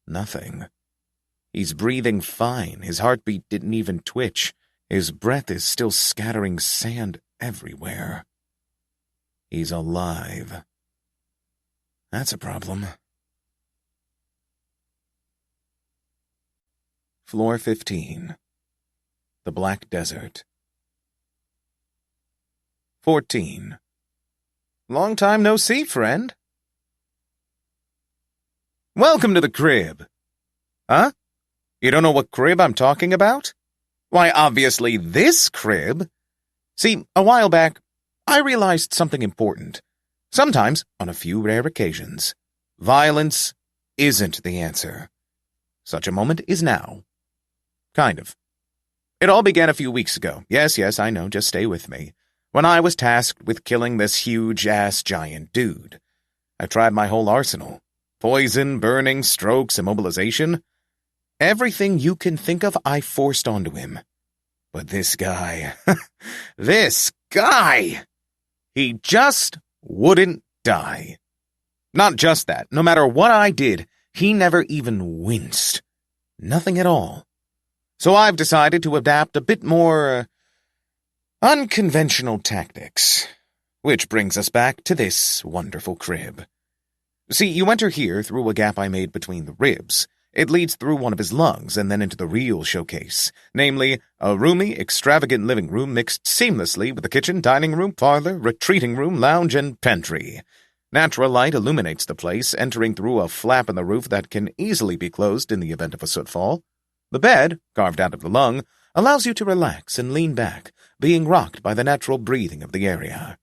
Nothing. He's breathing fine. His heartbeat didn't even twitch. His breath is still scattering sand everywhere. He's alive. That's a problem. Floor 15. The Black Desert. 14. Long time no see, friend. Welcome to the crib. Huh? You don't know what crib I'm talking about? Why, obviously this crib. See, a while back, I realized something important. Sometimes, on a few rare occasions, violence isn't the answer. Such a moment is now. Kind of. It all began a few weeks ago. Yes, I know, just stay with me. When I was tasked with killing this huge-ass giant dude. I tried my whole arsenal. Poison, burning, strokes, immobilization. Everything you can think of I forced onto him. But this guy, he just wouldn't die. Not just that, no matter what I did, he never even winced. Nothing at all. So I've decided to adapt a bit more unconventional tactics. Which brings us back to this wonderful crib. See, you enter here through a gap I made between the ribs. It leads through one of his lungs and then into the real showcase, namely, a roomy, extravagant living room mixed seamlessly with the kitchen, dining room, parlor, retreating room, lounge, and pantry. Natural light illuminates the place, entering through a flap in the roof that can easily be closed in the event of a sootfall. The bed, carved out of the lung, allows you to relax and lean back, being rocked by the natural breathing of the area.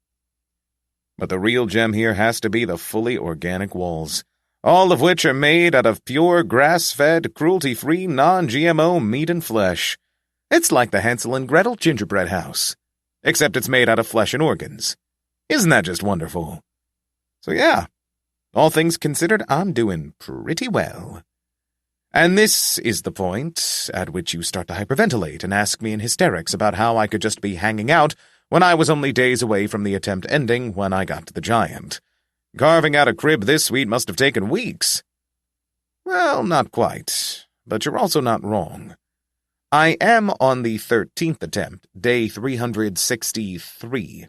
But the real gem here has to be the fully organic walls, all of which are made out of pure, grass-fed, cruelty-free, non-GMO meat and flesh. It's like the Hansel and Gretel gingerbread house, except it's made out of flesh and organs. Isn't that just wonderful? So yeah, all things considered, I'm doing pretty well. And this is the point at which you start to hyperventilate and ask me in hysterics about how I could just be hanging out when I was only days away from the attempt ending when I got to the giant. Carving out a crib this sweet must have taken weeks. Well, not quite, but you're also not wrong. I am on the 13th attempt, day 363.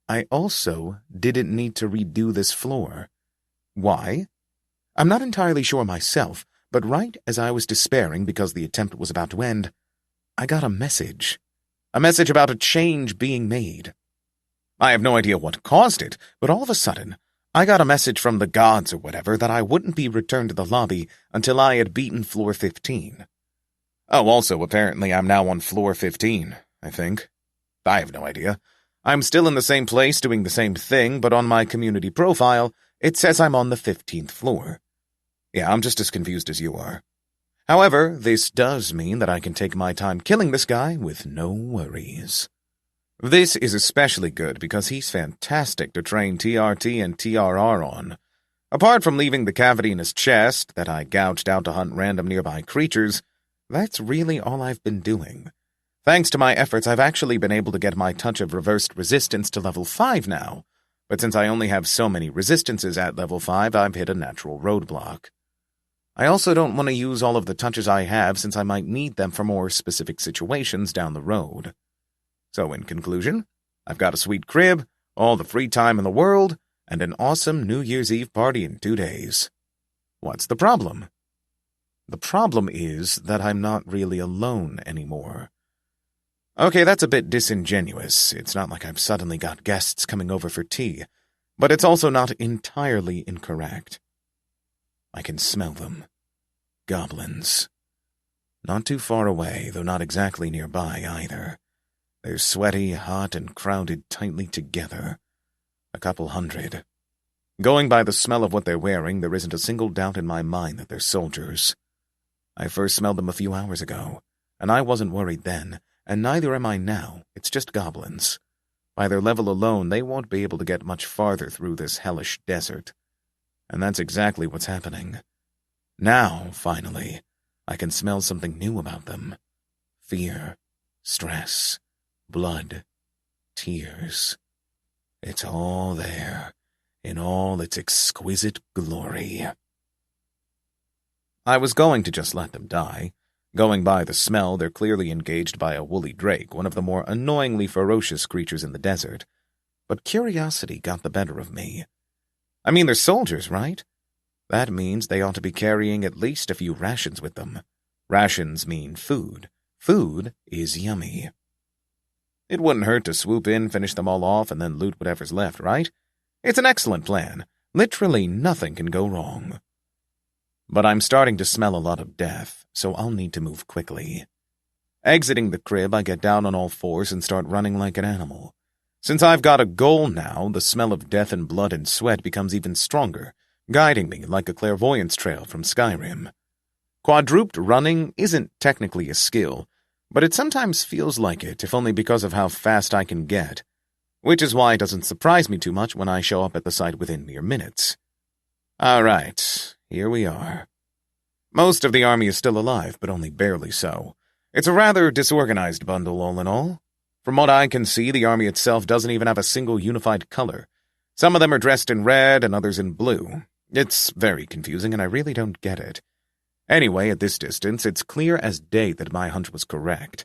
I also didn't need to redo this floor. Why? I'm not entirely sure myself, but right as I was despairing because the attempt was about to end, I got a message. A message about a change being made. I have no idea what caused it, but all of a sudden, I got a message from the gods or whatever that I wouldn't be returned to the lobby until I had beaten floor 15. Oh, also, apparently I'm now on floor 15, I think. I have no idea. I'm still in the same place doing the same thing, but on my community profile, it says I'm on the 15th floor. Yeah, I'm just as confused as you are. However, this does mean that I can take my time killing this guy with no worries. This is especially good because he's fantastic to train TRT and TRR on. Apart from leaving the cavity in his chest that I gouged out to hunt random nearby creatures, that's really all I've been doing. Thanks to my efforts, I've actually been able to get my touch of reversed resistance to level 5 now, but since I only have so many resistances at level 5, I've hit a natural roadblock. I also don't want to use all of the touches I have since I might need them for more specific situations down the road. So in conclusion, I've got a sweet crib, all the free time in the world, and an awesome New Year's Eve party in 2 days. What's the problem? The problem is that I'm not really alone anymore. Okay, that's a bit disingenuous. It's not like I've suddenly got guests coming over for tea, but it's also not entirely incorrect. I can smell them. Goblins. Not too far away, though not exactly nearby either. They're sweaty, hot, and crowded tightly together. A couple hundred. Going by the smell of what they're wearing, there isn't a single doubt in my mind that they're soldiers. I first smelled them a few hours ago, and I wasn't worried then, and neither am I now. It's just goblins. By their level alone, they won't be able to get much farther through this hellish desert. And that's exactly what's happening. Now, finally, I can smell something new about them. Fear, stress, blood, tears. It's all there, in all its exquisite glory. I was going to just let them die. Going by the smell, they're clearly engaged by a woolly drake, one of the more annoyingly ferocious creatures in the desert. But curiosity got the better of me. I mean, they're soldiers, right? That means they ought to be carrying at least a few rations with them. Rations mean food. Food is yummy. It wouldn't hurt to swoop in, finish them all off, and then loot whatever's left, right? It's an excellent plan. Literally nothing can go wrong. But I'm starting to smell a lot of death, so I'll need to move quickly. Exiting the crib, I get down on all fours and start running like an animal. Since I've got a goal now, the smell of death and blood and sweat becomes even stronger, guiding me like a clairvoyance trail from Skyrim. Quadruped running isn't technically a skill, but it sometimes feels like it, if only because of how fast I can get, which is why it doesn't surprise me too much when I show up at the site within mere minutes. All right, here we are. Most of the army is still alive, but only barely so. It's a rather disorganized bundle, all in all. From what I can see, the army itself doesn't even have a single unified color. Some of them are dressed in red and others in blue. It's very confusing, and I really don't get it. Anyway, at this distance, it's clear as day that my hunch was correct.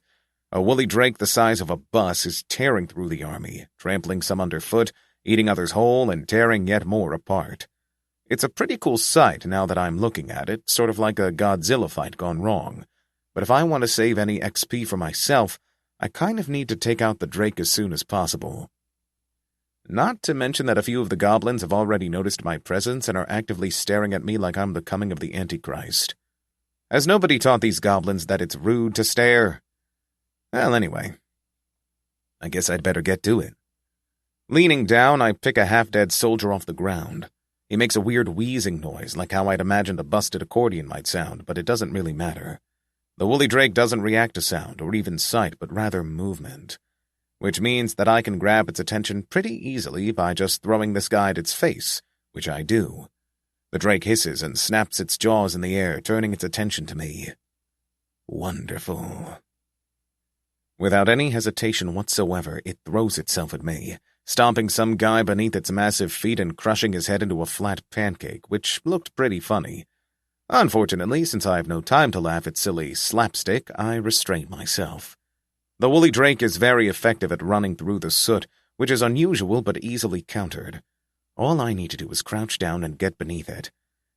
A woolly drake the size of a bus is tearing through the army, trampling some underfoot, eating others whole, and tearing yet more apart. It's a pretty cool sight now that I'm looking at it, sort of like a Godzilla fight gone wrong. But if I want to save any XP for myself, I kind of need to take out the drake as soon as possible. Not to mention that a few of the goblins have already noticed my presence and are actively staring at me like I'm the coming of the Antichrist. Has nobody taught these goblins that it's rude to stare? Well, anyway, I guess I'd better get to it. Leaning down, I pick a half-dead soldier off the ground. He makes a weird wheezing noise, like how I'd imagined a busted accordion might sound, but it doesn't really matter. The woolly drake doesn't react to sound, or even sight, but rather movement, which means that I can grab its attention pretty easily by just throwing this guy at its face, which I do. The drake hisses and snaps its jaws in the air, turning its attention to me. Wonderful. Without any hesitation whatsoever, it throws itself at me, stomping some guy beneath its massive feet and crushing his head into a flat pancake, which looked pretty funny. Unfortunately, since I have no time to laugh at silly slapstick, I restrain myself. The woolly drake is very effective at running through the soot, which is unusual but easily countered. All I need to do is crouch down and get beneath it.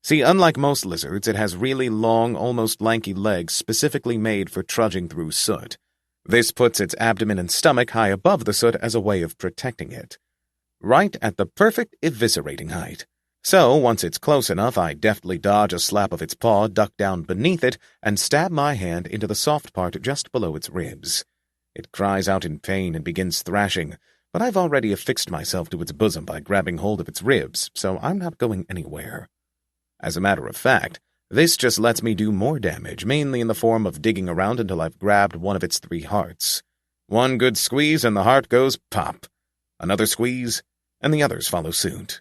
See, unlike most lizards, it has really long, almost lanky legs specifically made for trudging through soot. This puts its abdomen and stomach high above the soot as a way of protecting it. Right at the perfect eviscerating height. So, once it's close enough, I deftly dodge a slap of its paw, duck down beneath it, and stab my hand into the soft part just below its ribs. It cries out in pain and begins thrashing, but I've already affixed myself to its bosom by grabbing hold of its ribs, so I'm not going anywhere. As a matter of fact, this just lets me do more damage, mainly in the form of digging around until I've grabbed one of its 3 hearts. One good squeeze and the heart goes pop. Another squeeze, and the others follow suit.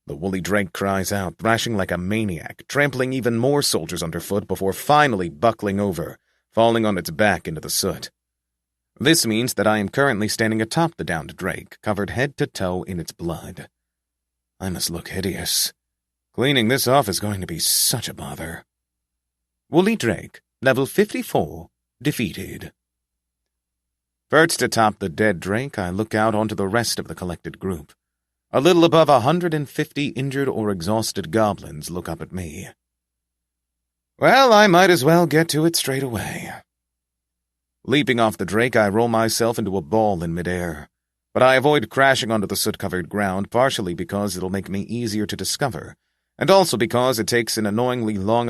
The woolly drake cries out, thrashing like a maniac, trampling even more soldiers underfoot before finally buckling over, falling on its back into the soot. This means that I am currently standing atop the downed drake, covered head to toe in its blood. I must look hideous. Cleaning this off is going to be such a bother. Woolly drake, level 54, defeated. Perched atop the dead drake, I look out onto the rest of the collected group. A little above 150 injured or exhausted goblins look up at me. Well, I might as well get to it straight away. Leaping off the drake, I roll myself into a ball in midair, but I avoid crashing onto the soot-covered ground, partially because it'll make me easier to discover, and also because it takes an annoyingly long